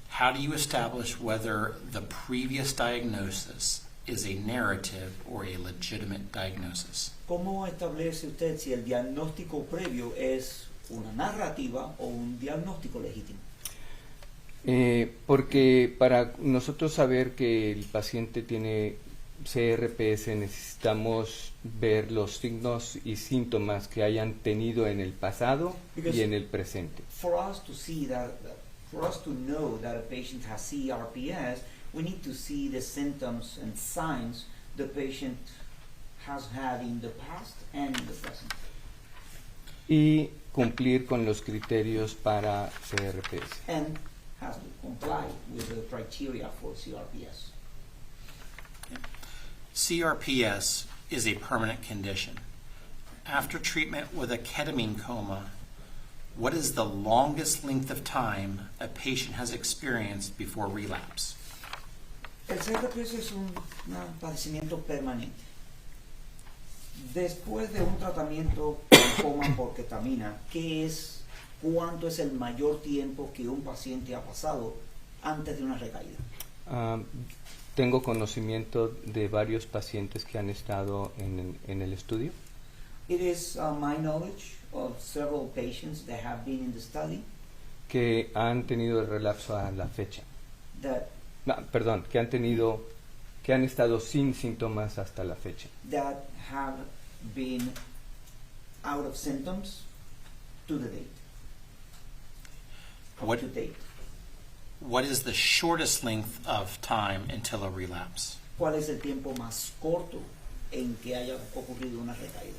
A: How do you establish whether the previous diagnosis is a narrative or a legitimate diagnosis?
N: ¿Cómo establece usted si el diagnóstico previo es una narrativa o un diagnóstico legítimo?
M: Porque para nosotros saber que el paciente tiene CRPS necesitamos ver los signos y síntomas que hayan tenido en el pasado y en el presente.
N: For us to know that a patient has CRPS, we need to see the symptoms and signs the patient has had in the past and in the present.
M: Y cumplir con los criterios para CRPS.
N: And has to comply with the criteria for CRPS.
A: CRPS is a permanent condition. After treatment with a ketamine coma, what is the longest length of time a patient has experienced before relapse?
N: El CRPS es un padecimiento permanente. Después de un tratamiento con coma por ketamina, ¿cuánto es el mayor tiempo que un paciente ha pasado antes de una recaída?
M: Tengo conocimiento de varios pacientes que han estado en el estudio.
N: It is my knowledge of several patients that have been in the study
M: Que han tenido el relapso a la fecha. Que han estado sin síntomas hasta la fecha.
N: that have been out of symptoms to the date.
A: What,
N: To date.
A: what is the shortest length of time until a relapse?
N: ¿Cuál es el tiempo más corto en que haya ocurrido una recaída?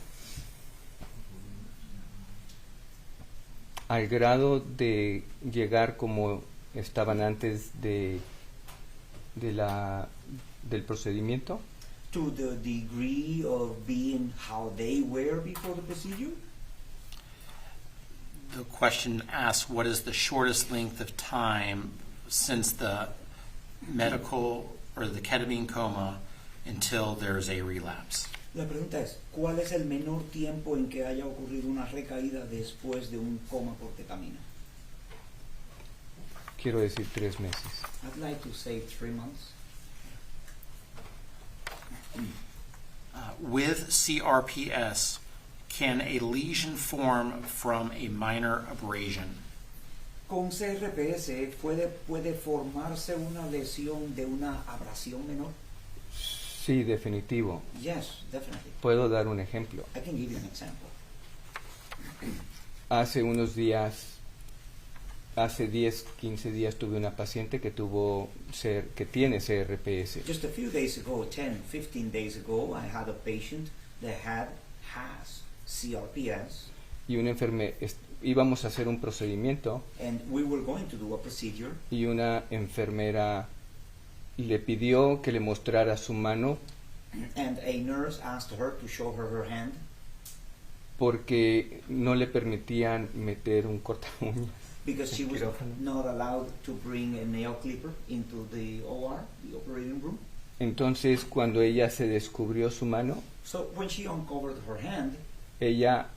M: Al grado de llegar como estaban antes del procedimiento.
N: To the degree of being how they were before the procedure?
A: The question asks, what is the shortest length of time since the medical or the ketamine coma until there's a relapse?
N: La pregunta es, ¿cuál es el menor tiempo en que haya ocurrido una recaída después de un coma por ketamina?
M: Quiero decir 3 meses.
N: I'd like to say 3 months.
A: With CRPS, can a lesion form from a minor abrasion?
N: Con CRPS puede formarse una lesión de una abrasión menor.
M: Sí, definitivo.
N: Yes, definitely.
M: Puedo dar un ejemplo.
N: I can give you an example.
M: Hace unos días, hace 10, 15 días tuve una paciente que tiene CRPS.
N: Just a few days ago, 10, 15 days ago, I had a patient that has CRPS.
M: Y íbamos a hacer un procedimiento
N: And we were going to do a procedure.
M: y una enfermera le pidió que le mostrara su mano
N: And a nurse asked her to show her hand
M: porque no le permitían meter un corta uñas.
N: because she was not allowed to bring a nail clipper into the OR, the operating room.
M: Entonces, cuando ella se descubrió su mano,
N: So when she uncovered her hand,
M: ella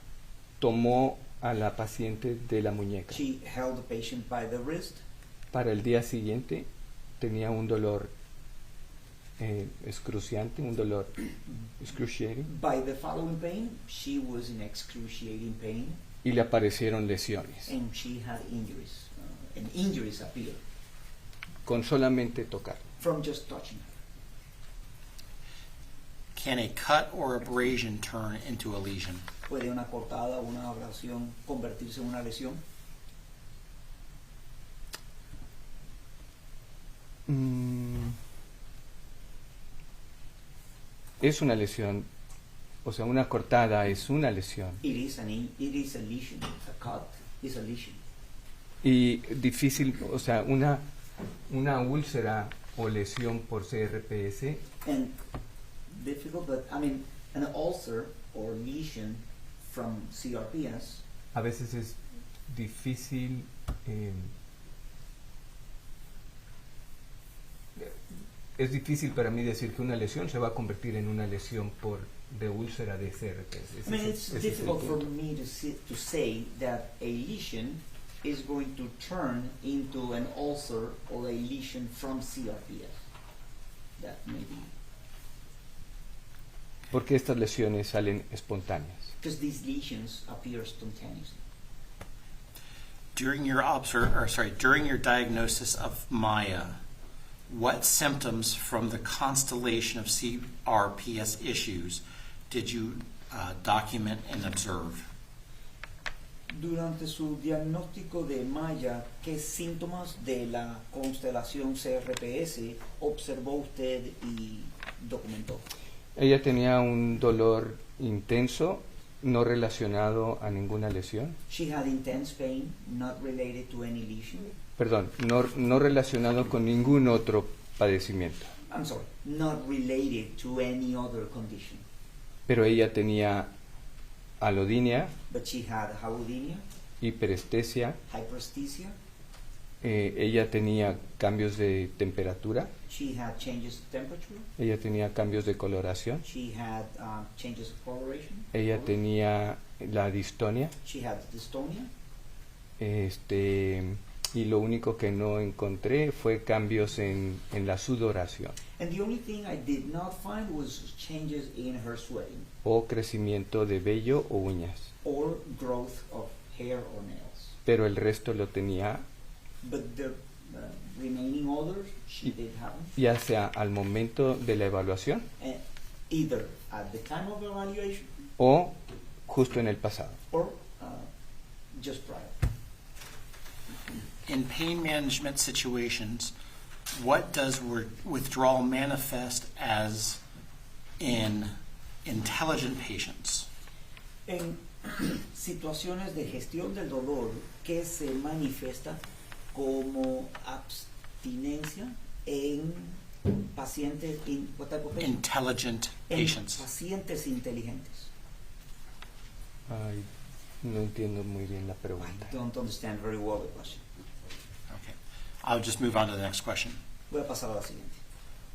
M: tomó a la paciente de la muñeca.
N: she held the patient by the wrist.
M: Para el día siguiente tenía un dolor excruciante, un dolor excruciating.
N: By the following pain, she was in excruciating pain.
M: y le aparecieron lesiones
N: and she had injuries, and injuries appeared
M: con solamente tocar.
N: from just touching her.
A: Can a cut or abrasion turn into a lesion?
N: ¿Puede una cortada o una abrasión convertirse en una lesión?
M: Es una lesión, o sea, una cortada es una lesión.
N: It is a lesion. A cut is a lesion.
M: Y difícil, o sea, una úlcera o lesión por CRPS
N: And difficult, but I mean, an ulcer or lesion from CRPS
M: a veces es difícil es difícil para mí decir que una lesión se va a convertir en una lesión de úlcera de CRPS.
N: I mean, it's difficult for me to say that a lesion is going to turn into an ulcer or a lesion from CRPS. That may be.
M: Porque estas lesiones salen espontáneas.
N: Because these lesions appear spontaneously.
A: During your diagnosis of Maya, what symptoms from the constellation of CRPS issues did you document and observe?
N: Durante su diagnóstico de Maya, ¿qué síntomas de la constelación CRPS observó usted y documentó?
M: Ella tenía un dolor intenso, no relacionado a ninguna lesión.
N: She had intense pain, not related to any lesion.
M: Perdón, no relacionado con ningún otro padecimiento.
N: I'm sorry, not related to any other condition.
M: Pero ella tenía alodinia,
N: But she had hypodynia,
M: hiperestesia,
N: hyperesthesia.
M: Ella tenía cambios de temperatura,
N: She had changes of temperature.
M: ella tenía cambios de coloración,
N: She had changes of coloration.
M: ella tenía la distonia,
N: She had dystonia.
M: y lo único que no encontré fue cambios en la sudoración
N: And the only thing I did not find was changes in her sweating
M: o crecimiento de vello o uñas,
N: or growth of hair or nails.
M: pero el resto lo tenía
N: But the remaining others, she did have them.
M: ya sea al momento de la evaluación
N: Either at the time of evaluation
M: o justo en el pasado.
N: or just prior.
A: In pain management situations, what does withdrawal manifest as in intelligent patients?
N: En situaciones de gestión del dolor, ¿qué se manifiesta como abstinencia en pacientes what type of patients?
A: Intelligent
N: En
A: patients.
N: pacientes inteligentes.
M: Ay, no entiendo muy bien la pregunta.
N: I don't understand very well the question.
A: Okay. I'll just move on to the next question.
N: Voy a pasar a la siguiente.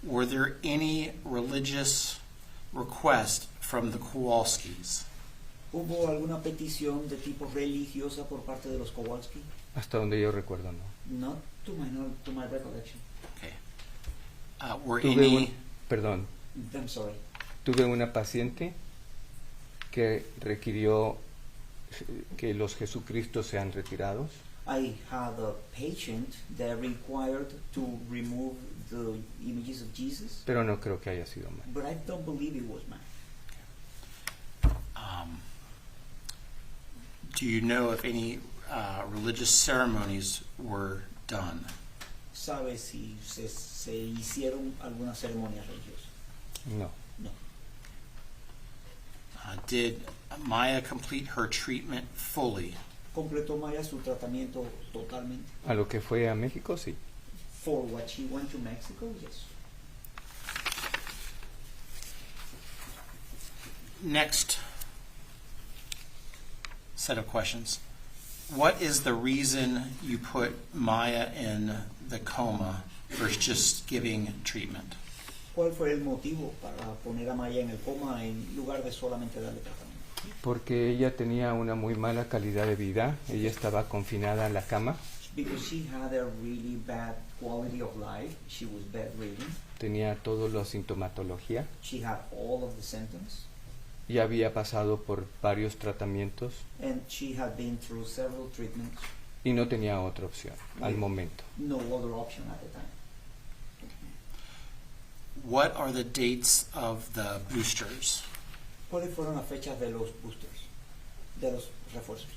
A: Were there any religious requests from the Kowalskis?
N: ¿Hubo alguna petición de tipo religiosa por parte de los Kowalski?
M: Hasta donde yo recuerdo, no.
N: Not to my recollection.
A: Okay. Were
M: Tuve
A: any
M: perdón,
N: I'm sorry.
M: tuve una paciente que requirió que los Jesucristos sean retirados.
N: I had a patient that required to remove the images of Jesus,
M: Pero no creo que haya sido mal.
N: but I don't believe it was mine.
A: Do you know if any religious ceremonies were done?
N: ¿Sabe si se hicieron algunas ceremonias religiosas?
M: No.
N: No.
A: Did Maya complete her treatment fully?
N: ¿Completó Maya su tratamiento totalmente?
M: A lo que fue a México, sí.
N: For what she went to Mexico, yes.
A: Next set of questions. What is the reason you put Maya in the coma versus just giving treatment?
N: ¿Cuál fue el motivo para poner a Maya en el coma en lugar de solamente darle tratamiento?
M: Porque ella tenía una muy mala calidad de vida. Ella estaba confinada en la cama.
N: Because she had a really bad quality of life. She was bedridden.
M: Tenía toda la sintomatología.
N: She had all of the symptoms.
M: ya había pasado por varios tratamientos
N: and she had been through several treatments.
M: y no tenía otra opción al
N: with
M: momento.
N: No other option at the time.
A: What are the dates of the boosters?
N: ¿Cuáles fueron las fechas de los boosters, de los refuerzos?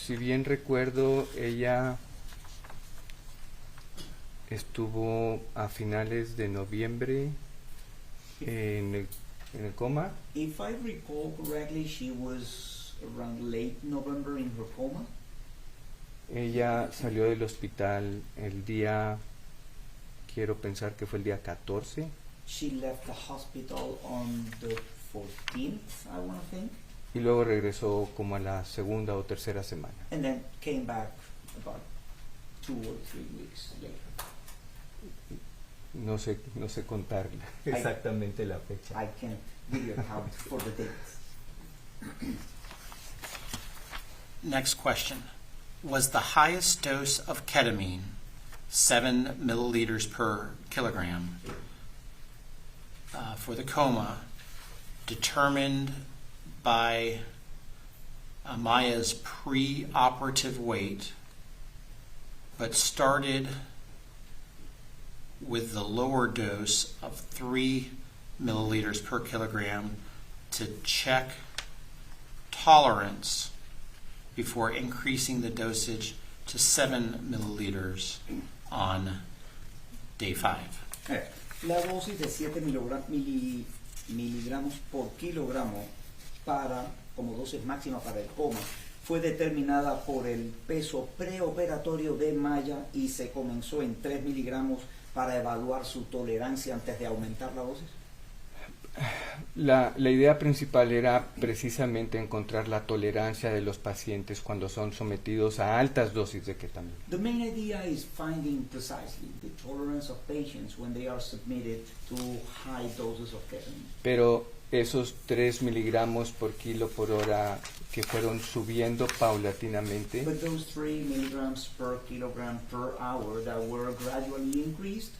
M: Si bien recuerdo, ella estuvo a finales de noviembre en el coma.
N: If I recall correctly, she was around late November in her coma.
M: Ella salió del hospital el día, quiero pensar que fue el día 14.
N: She left the hospital on the 14th, I want to think,
M: Y luego regresó como a la segunda o tercera semana.
N: and then came back about 2 or 3 weeks later.
M: No sé contarle exactamente la fecha.
N: I can't give you a count for the dates.
A: Next question. Was the highest dose of ketamine, 7 milliliters per kilogram, for the coma, determined by Amaya's pre-operative weight, but started with the lower dose of 3 milliliters per kilogram to check tolerance before increasing the dosage to 7 milliliters on day 5.
N: La dosis de 7 miligramos por kilogramo como dosis máxima para el coma fue determinada por el peso preoperatorio de Maya y se comenzó en 3 miligramos para evaluar su tolerancia antes de aumentar la dosis.
M: La idea principal era precisamente encontrar la tolerancia de los pacientes cuando son sometidos a altas dosis de ketamina.
N: The main idea is finding precisely the tolerance of patients when they are submitted to high doses of ketamine.
M: Pero esos 3 miligramos por kilo por hora que fueron subiendo paulatinamente,
N: But those 3 milligrams per kilogram per hour that were gradually increased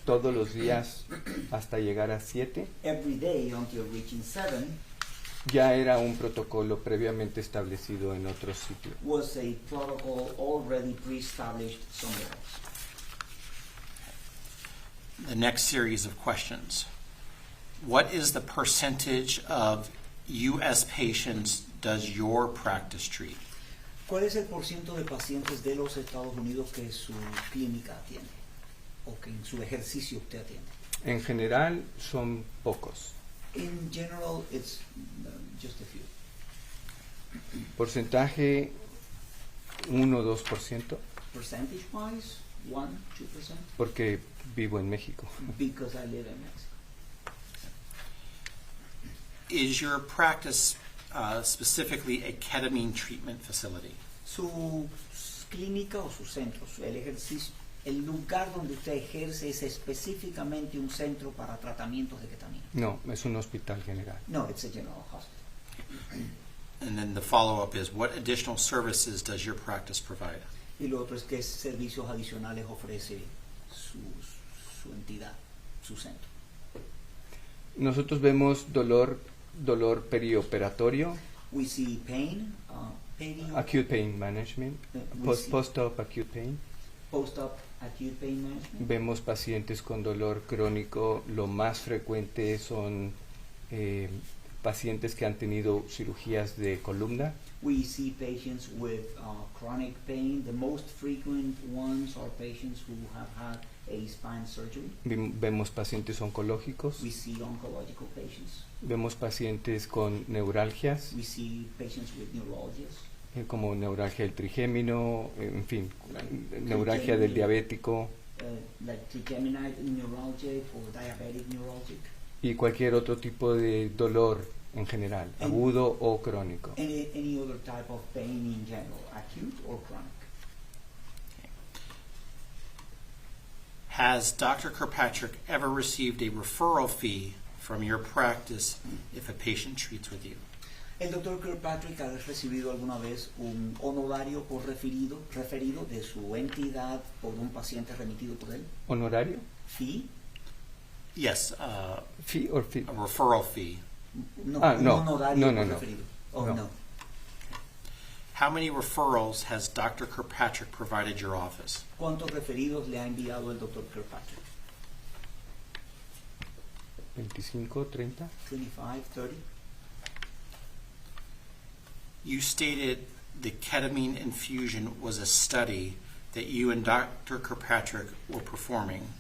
M: todos los días hasta llegar a 7,
N: every day until reaching 7
M: ya era un protocolo previamente establecido en otros sitios.
N: was a protocol already pre-established somewhere else.
A: The next series of questions. What is the percentage of U.S. patients does your practice treat?
N: ¿Cuál es el porciento de pacientes de los Estados Unidos que su clínica atiende o que en su ejercicio usted atiende?
M: En general son pocos.
N: In general, it's just a few.
M: Porcentaje 1 o 2%,
N: Percentage-wise, 1-2%,
M: porque vivo en México.
N: because I live in Mexico.
A: Is your practice specifically a ketamine treatment facility?
N: Su clínica o su centro, el lugar donde usted ejerce es específicamente un centro para tratamientos de ketamina.
M: No, es un hospital general.
N: No, it's a general hospital.
A: And then the follow-up is, what additional services does your practice provide?
N: Y lo otro es qué servicios adicionales ofrece su entidad, su centro.
M: Nosotros vemos dolor perioperatorio,
N: We see pain,
M: acute pain management,
N: we see
M: post-op acute pain.
N: post-op acute pain management.
M: Vemos pacientes con dolor crónico, lo más frecuente son pacientes que han tenido cirugías de columna.
N: We see patients with chronic pain. The most frequent ones are patients who have had a spine surgery.
M: Vemos pacientes oncológicos,
N: We see oncological patients.
M: vemos pacientes con neuralgias,
N: We see patients with neuralgias.
M: como neuralgia del trigémino, en fin, neuralgia del diabético
N: Like trigeminal neuralgic or diabetic neuralgic.
M: y cualquier otro tipo de dolor en general, agudo o crónico.
N: Any other type of pain in general, acute or chronic.
A: Has Dr. Kirkpatrick ever received a referral fee from your practice if a patient treats with you?
N: ¿El doctor Kirkpatrick ha recibido alguna vez un honorario por referido de su entidad por un paciente remitido por él?
M: ¿Honorario?
N: ¿Fee?
A: Yes,
M: ¿Fee or fee?
A: a referral fee.
N: No,
M: No,
N: un honorario por
M: no.
N: referido. Oh,
M: No.
N: no.
A: How many referrals has Dr. Kirkpatrick provided your office?
N: ¿Cuántos referidos le ha enviado el doctor Kirkpatrick?
M: 25, 30.
N: 25, 30?
A: You stated the ketamine infusion was a study that you and Dr. Kirkpatrick were performing.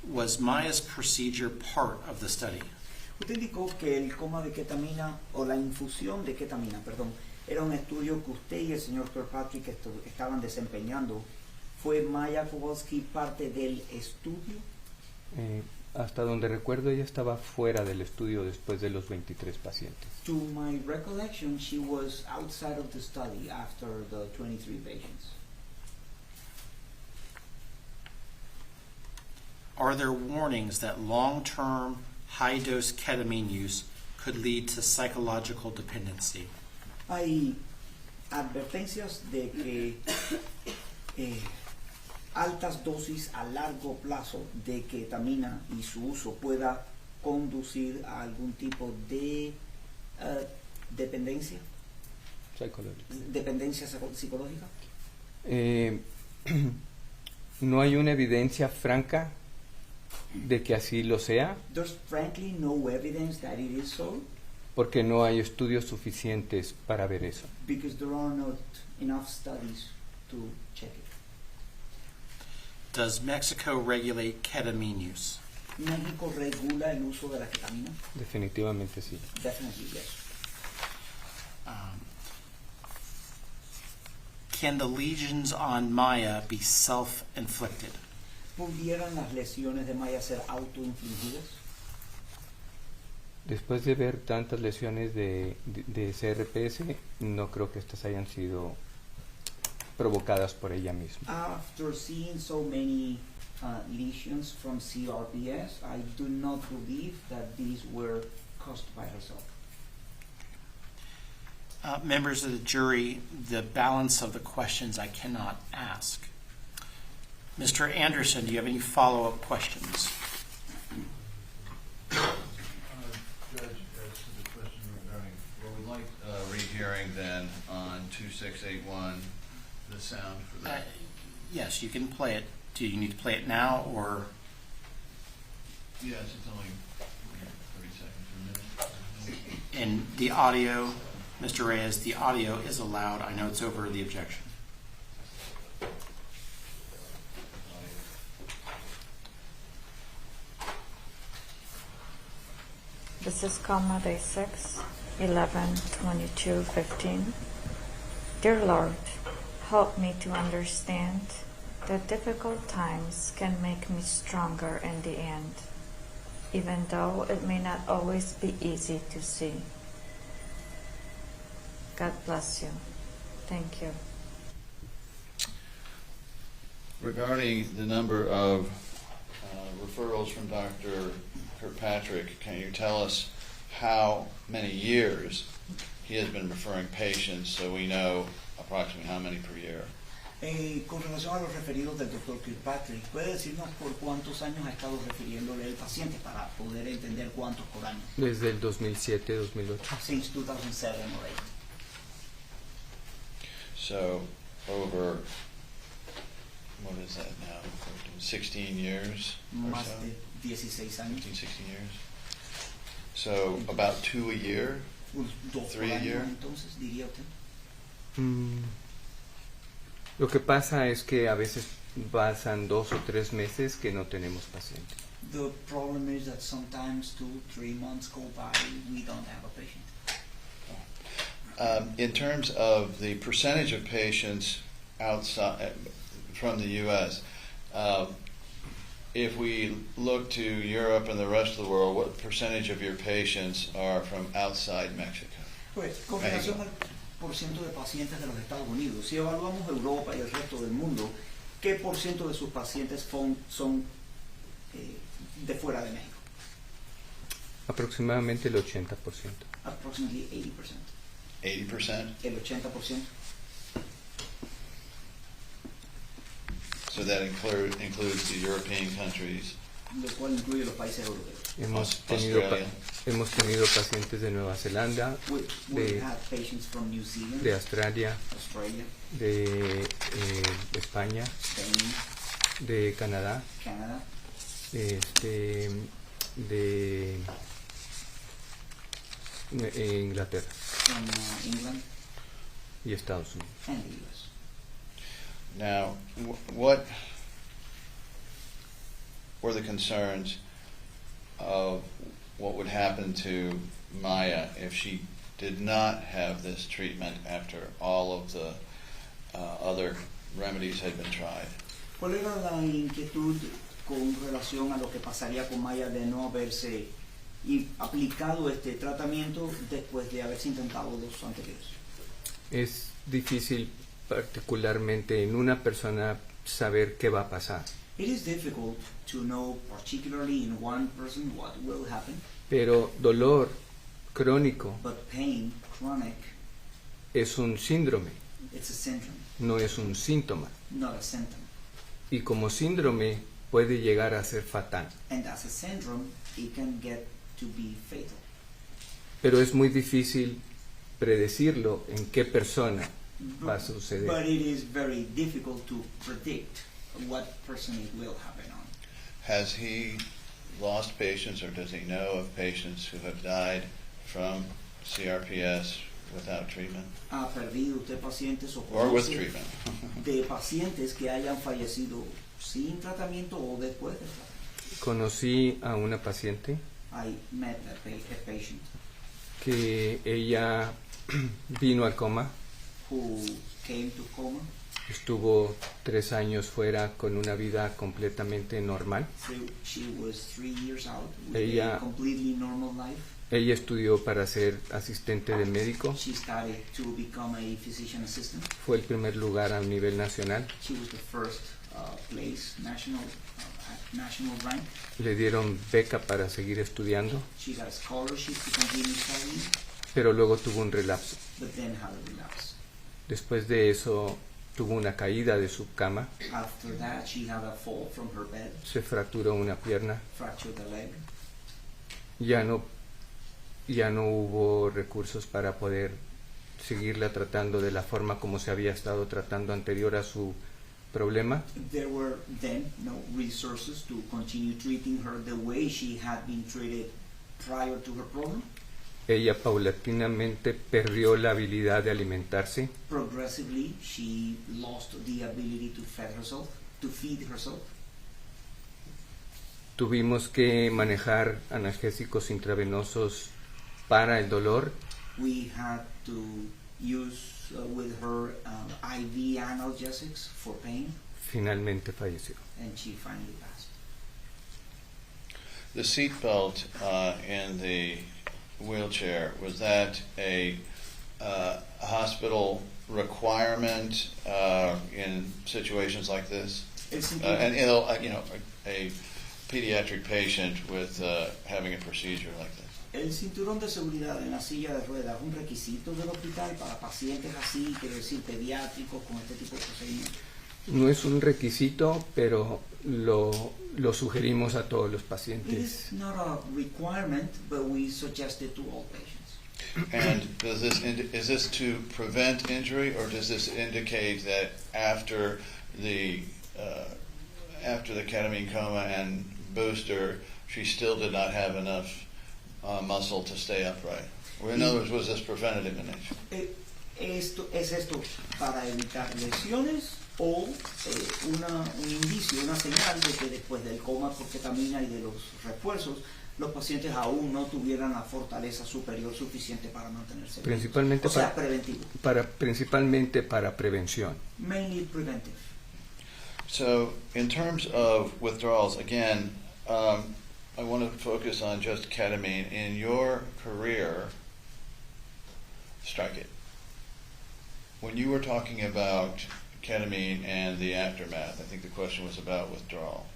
A: Was Maya's procedure part of the study?
N: Usted indicó que el coma de ketamina, o la infusión de ketamina, perdón, era un estudio que usted y el señor Kirkpatrick estaban desempeñando. ¿Fue Maya Kowalski parte del estudio?
M: Hasta donde recuerdo, ella estaba fuera del estudio después de los 23 pacientes.
N: To my recollection, she was outside of the study after the 23 patients.
A: Are there warnings that long-term high-dose ketamine use could lead to psychological dependency?
N: Hay advertencias de que altas dosis a largo plazo de ketamina y su uso pueda conducir a algún tipo de dependencia. ¿Dependencia psicológica?
M: No hay una evidencia franca de que así lo sea.
N: There's frankly no evidence that it is so.
M: Porque no hay estudios suficientes para ver eso.
N: Because there are not enough studies to check it.
A: Does Mexico regulate ketamine use?
N: ¿México regula el uso de la ketamina?
M: Definitivamente sí.
N: Definitely yes.
A: Can the lesions on Maya be self-inflicted?
N: ¿Pudieran las lesiones de Maya ser autoinfligidas?
M: Después de ver tantas lesiones de CRPS, no creo que estas hayan sido provocadas por ella misma.
N: After seeing so many lesions from CRPS, I do not believe that these were caused by herself.
A: Members of the jury, the balance of the questions I cannot ask. Mr. Anderson, do you have any follow-up questions?
O: Judge, as to the question regarding, well, we'd like rehearing then on 2681, the sound for that.
A: Yes, you can play it. Do you need to play it now or?
O: Yes, it's only 30 seconds or a minute.
A: And the audio, Mr. Reyes, the audio is allowed. I know it's over the objection.
H: This is comma day 6, 11, 22, 15. Dear Lord, help me to understand that difficult times can make me stronger in the end, even though it may not always be easy to see. God bless you. Thank you.
F: Regarding the number of referrals from Dr. Kirkpatrick, can you tell us how many years he has been referring patients so we know approximately how many per year?
N: Con relación a los referidos del doctor Kirkpatrick, ¿puede decirnos por cuántos años ha estado refiriéndole el paciente para poder entender cuántos por año?
M: Desde el 2007, 2008.
N: Since 2007 or 8.
F: So, over, what is that now, 16 years or
N: Más
F: so?
N: de 16 años.
F: 15, 16 years. So, about 2 a year?
N: Unos 2 por
F: 3 a
N: año,
F: year?
N: entonces, diría usted.
M: Lo que pasa es que a veces pasan 2 o 3 meses que no tenemos paciente.
N: The problem is that sometimes 2-3 months go by, we don't have a patient.
F: In terms of the percentage of patients outside from the U.S., if we look to Europe and the rest of the world, what percentage of your patients are from outside Mexico?
N: Pues, con relación al porciento de pacientes de los Estados Unidos, si evaluamos Europa y el resto del mundo, ¿qué porciento de sus pacientes son de fuera de México?
M: Aproximadamente el 80%.
N: Approximately 80%.
F: 80%?
N: el 80%,
F: So that includes the European countries.
N: lo cual incluye los países europeos.
M: Hemos tenido pacientes de Nueva Zelanda,
N: We had patients from New Zealand,
M: de Australia,
N: Australia,
M: de España,
N: Spain,
M: de Canadá,
N: Canada,
M: de Inglaterra
N: from England,
M: y Estados Unidos.
N: and the US.
F: Now, what were the concerns of what would happen to Maya if she did not have this treatment after all of the other remedies had been tried?
N: ¿Cuál era la inquietud con relación a lo que pasaría con Maya de no haberse aplicado este tratamiento después de haberse intentado los anteriores?
M: Es difícil, particularmente en una persona, saber qué va a pasar.
N: It is difficult to know, particularly in one person, what will happen,
M: Pero dolor crónico
N: but pain, chronic,
M: es un síndrome,
N: it's a syndrome,
M: no es un síntoma.
N: not a symptom.
M: Y como síndrome puede llegar a ser fatal.
N: And as a syndrome, it can get to be fatal.
M: Pero es muy difícil predecirlo en qué persona va a suceder.
N: But it is very difficult to predict what person it will happen on.
F: Has he lost patients, or does he know of patients who have died from CRPS without treatment?
N: ¿Ha perdido usted pacientes o
F: Or with
N: conoce
F: treatment?
N: de pacientes que hayan fallecido sin tratamiento o después del tratamiento?
M: Conocí a una paciente
N: I met a patient
M: que ella vino al coma,
N: who came to coma.
M: estuvo 3 años fuera con una vida completamente normal.
N: She was 3 years out with
M: Ella-
N: a completely normal life.
M: Ella estudió para ser asistente de médico,
N: She started to become a physician assistant.
M: fue el primer lugar a nivel nacional,
N: She was the first place, national rank.
M: le dieron beca para seguir estudiando,
N: She got a scholarship to continue studying,
M: pero luego tuvo un relapso.
N: but then had a relapse.
M: Después de eso tuvo una caída de su cama,
N: After that, she had a fall from her bed,
M: se fracturó una pierna,
N: fractured the leg.
M: ya no hubo recursos para poder seguirla tratando de la forma como se había estado tratando anterior a su problema.
N: There were then no resources to continue treating her the way she had been treated prior to her problem.
M: Ella paulatinamente perdió la habilidad de alimentarse,
N: Progressively, she lost the ability to feed herself.
M: tuvimos que manejar analgésicos intravenosos para el dolor.
N: We had to use with her IV analgesics for pain,
M: Finalmente falleció.
N: and she finally passed.
F: The seat belt in the wheelchair, was that a hospital requirement in situations like this? And a pediatric patient with having a procedure like this.
N: El cinturón de seguridad en la silla de ruedas es un requisito del hospital para pacientes así, quiero decir, pediátricos con este tipo de procedimientos.
M: No es un requisito, pero lo sugerimos a todos los
N: It
M: pacientes.
N: is not a requirement, but we suggest it to all patients.
F: And is this to prevent injury, or does this indicate that after the ketamine coma and booster, she still did not have enough muscle to stay upright? Or in other words, was this preventative in nature?
N: ¿Es esto para evitar lesiones o un indicio, una señal de que después del coma por ketamina y de los refuerzos, los pacientes aún no tuvieran la fortaleza superior suficiente para mantenerse bien?
M: Principalmente
N: O sea, preventivo.
M: principalmente para prevención.
N: Mainly preventive.
F: So, in terms of withdrawals, again, I want to focus on just ketamine. In your career, strike it. When you were talking about ketamine and the aftermath, I think the question was about withdrawal.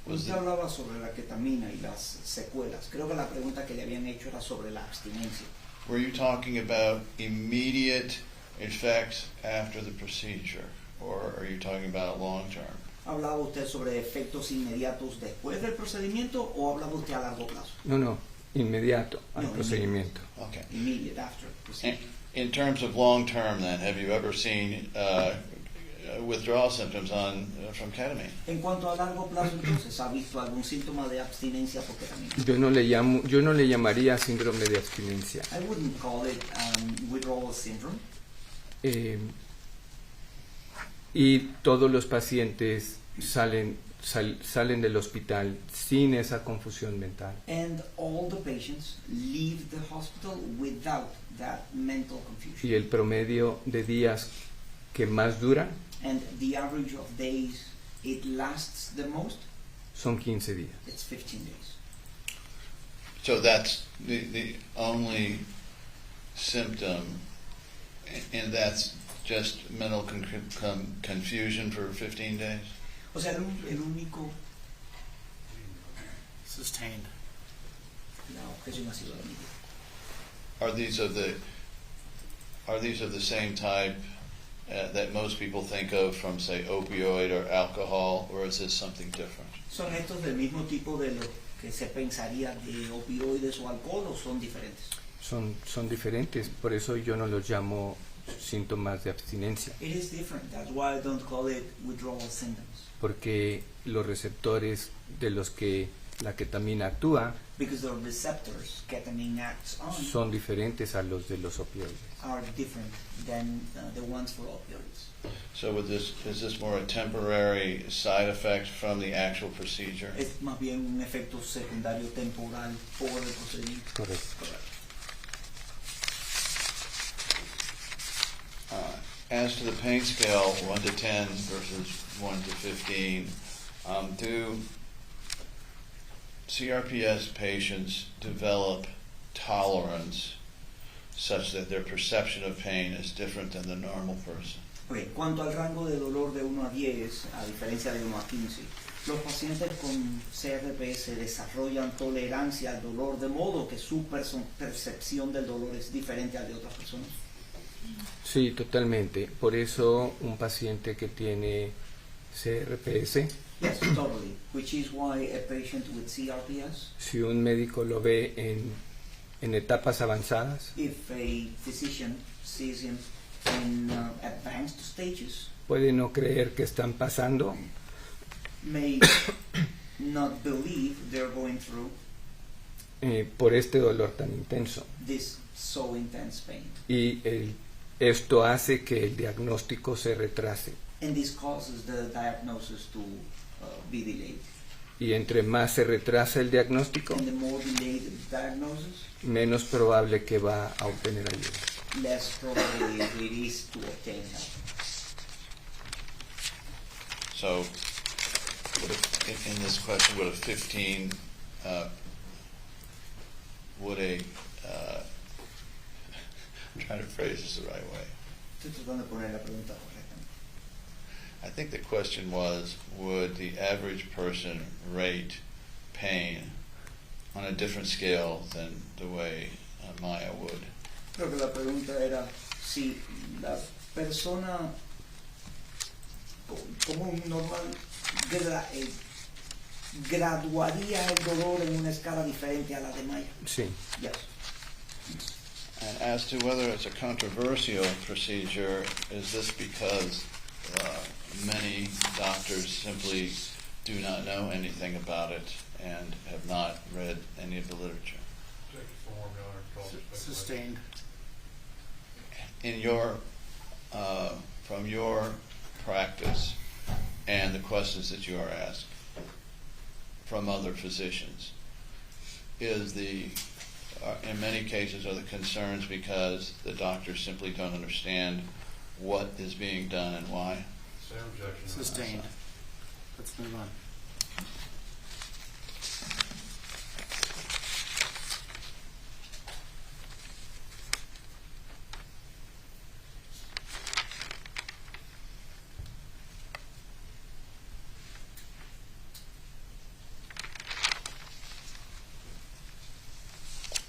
N: Usted hablaba sobre la ketamina y las secuelas. Creo que la pregunta que le habían hecho era sobre la abstinencia.
O: were you talking about immediate effects after the procedure, or are you talking about long term?
N: ¿Hablaba usted sobre efectos inmediatos después del procedimiento o hablaba usted a largo plazo?
M: No, inmediato al
N: No,
M: procedimiento.
O: Okay.
N: Immediate after procedure.
O: In terms of long term, then, have you ever seen withdrawal symptoms from ketamine?
N: En cuanto a largo plazo, entonces, ¿ha visto algún síntoma de abstinencia por ketamina?
M: Yo no le llamaría síndrome de abstinencia.
N: I wouldn't call it withdrawal syndrome.
M: Y todos los pacientes salen del hospital sin esa confusión mental.
N: And all the patients leave the hospital without that mental confusion.
M: Y el promedio de días que más dura
N: And the average of days it lasts the most,
M: son 15 días.
N: it's 15 days.
O: So that's the only symptom, and that's just mental confusion for 15 days?
N: O sea, el único...
A: Sustained.
N: La objeción ha sido la misma.
O: Are these of the same type that most people think of from, say, opioid or alcohol, or is this something different?
N: ¿Son estos del mismo tipo de lo que se pensaría de opioides o alcohol o son diferentes?
M: Son diferentes, por eso yo no los llamo síntomas de abstinencia,
N: It is different. That's why I don't call it withdrawal symptoms.
M: porque los receptores de los que la ketamina actúa
N: Because the receptors ketamine acts on
M: son diferentes a los de los opioides.
N: are different than the ones for opioids.
O: So is this more a temporary side effect from the actual procedure?
N: Es más bien un efecto secundario temporal por el procedimiento.
M: Correcto.
O: As to the pain scale, 1 to 10 versus 1 to 15, do CRPS patients develop tolerance such that their perception of pain is different than the normal person?
N: Okay. Cuanto al rango de dolor de 1 a 10, a diferencia de 1 a 15, los pacientes con CRPS desarrollan tolerancia al dolor de modo que su percepción del dolor es diferente al de otras personas.
M: Sí, totalmente. Por eso un paciente que tiene CRPS,
N: Yes, totally. Which is why a patient with CRPS,
M: si un médico lo ve en etapas avanzadas,
N: if a physician sees him in advanced stages,
M: puede no creer que están pasando
N: may not believe they're going through
M: por este dolor tan intenso.
N: this so intense pain.
M: Y esto hace que el diagnóstico se retrase.
N: And this causes the diagnosis to be delayed.
M: Y entre más se retrasa el diagnóstico,
N: And the more delayed the diagnosis,
M: menos probable que va a obtener ayuda.
N: less probably it is to obtain help.
O: So, in this question, would a 15, I'm trying to phrase this the right way.
N: Estoy tratando de poner la pregunta correcta.
O: I think the question was, would the average person rate pain on a different scale than the way Maya would?
N: Creo que la pregunta era si la persona común, normal, graduaría el dolor en una escala diferente a la de Maya.
M: Sí.
N: Yes.
O: And as to whether it's a controversial procedure, is this because many doctors simply do not know anything about it and have not read any of the literature?
A: Sustained.
O: In your, from your practice and the questions that you are asked from other physicians, in many cases are the concerns because the doctors simply don't understand what is being done and why?
A: Sustained. Let's move on.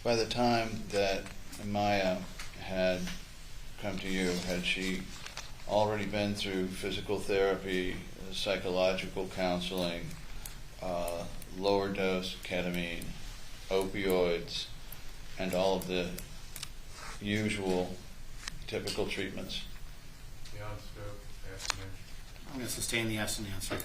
O: By the time that Maya had come to you, had she already been through physical therapy, psychological counseling, lower dose ketamine, opioids, and all of the usual typical treatments?
G: Beyond scope, estimate.
A: I'm going to sustain the yes and answer.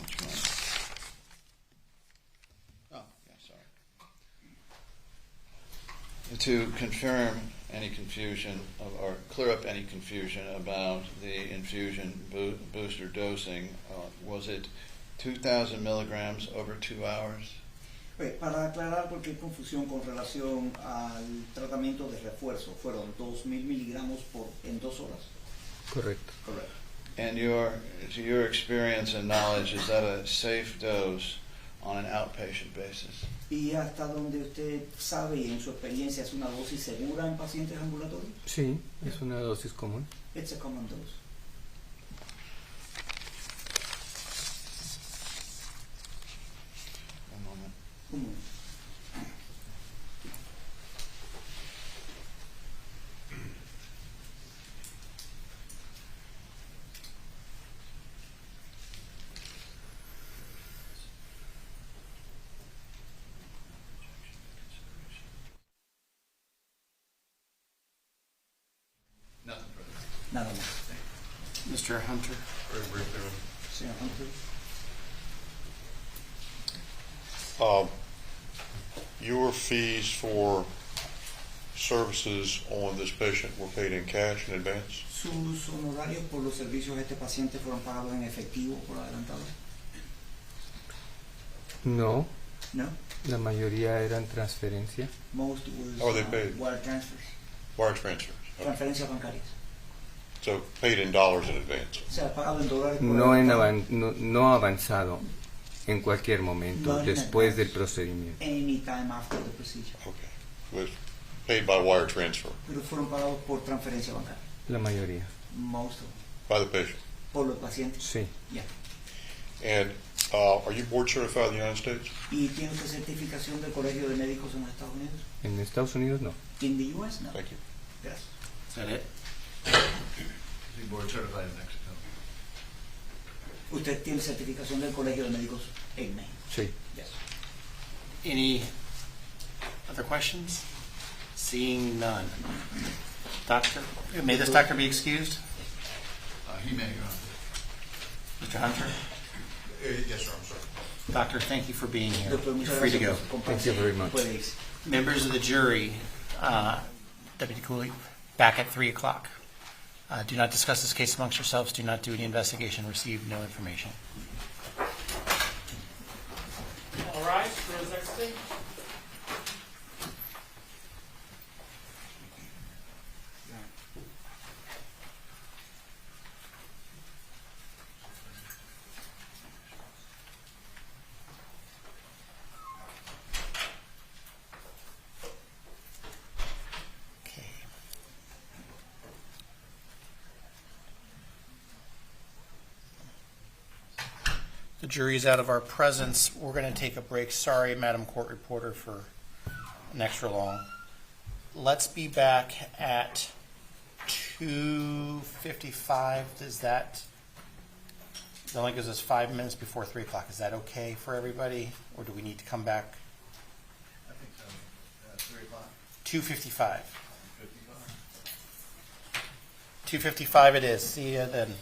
O: Which one? Oh, yeah, sorry. To confirm any confusion or clear up any confusion about the infusion booster dosing, was it 2,000 milligrams over 2 hours?
N: Para aclarar cualquier confusión con relación al tratamiento de refuerzo, fueron 2,000 miligramos en 2 horas.
M: Correct.
N: Correct.
O: And to your experience and knowledge, is that a safe dose on an outpatient basis?
N: ¿Y hasta donde usted sabe y en su experiencia es una dosis segura en pacientes ambulatorios?
M: Sí, es una dosis común.
N: It's a common dose.
O: Un moment.
N: Un momento.
O: Nothing further.
N: Nada más.
A: Mr. Hunter.
G: Very briefly,
N: Señor Humphrey.
D: Your fees for services on this patient were paid in cash in advance?
N: ¿Sus honorarios por los servicios a este paciente fueron pagados en efectivo por adelantado?
M: No,
N: No.
M: la mayoría eran transferencia.
N: Most was
D: Oh, they paid.
N: wire transfers.
D: Wire transfers? Okay.
N: Transferencias bancarias.
D: So paid in dollars in advance?
N: O sea, pagado en dólares por
M: No,
N: adelantado.
M: no avanzado en cualquier momento,
N: No en
M: después
N: advance.
M: del procedimiento.
N: Any time after the procedure.
D: Okay. Was paid by wire transfer
N: Pero fueron pagados por transferencia bancaria.
M: La mayoría.
N: Most of them.
D: by the patient?
N: Por los pacientes.
M: Sí.
N: Yeah.
D: And are you board certified in the United States?
N: ¿Y tiene usted certificación del Colegio de Médicos en los Estados Unidos?
M: En Estados Unidos no.
N: In the US? No.
D: Thank you.
N: Gracias.
A: Is that it?
O: Is he board certified in Mexico?
N: ¿Usted tiene certificación del Colegio de Médicos en México?
M: Sí.
N: Yes.
A: Any other questions? Seeing none. Doctor, may this doctor be excused?
O: He may, Your Honor.
A: Mr. Hunter?
G: yes, sir, I'm sorry.
A: Doctor, thank you for being here.
N: Doctor,
A: You're
N: muchas
A: free to
N: gracias
A: go.
N: por su
M: Thank you very much.
N: Puede irse.
A: Members of the jury, Deputy Cooley, back at 3 o'clock. Do not discuss this case amongst yourselves. Do not do any investigation. Receive no information. All rise for his next thing. The jury is out of our presence. We're going to take a break. Sorry, Madam Court Reporter, for an extra long. Let's be back at 2:55. That only gives us 5 minutes before 3 o'clock. Is that okay for everybody, or do we need to come back?
O: I think so. 3 o'clock?
A: 2:55.
O: 55.
A: 2:55 it is. See you then.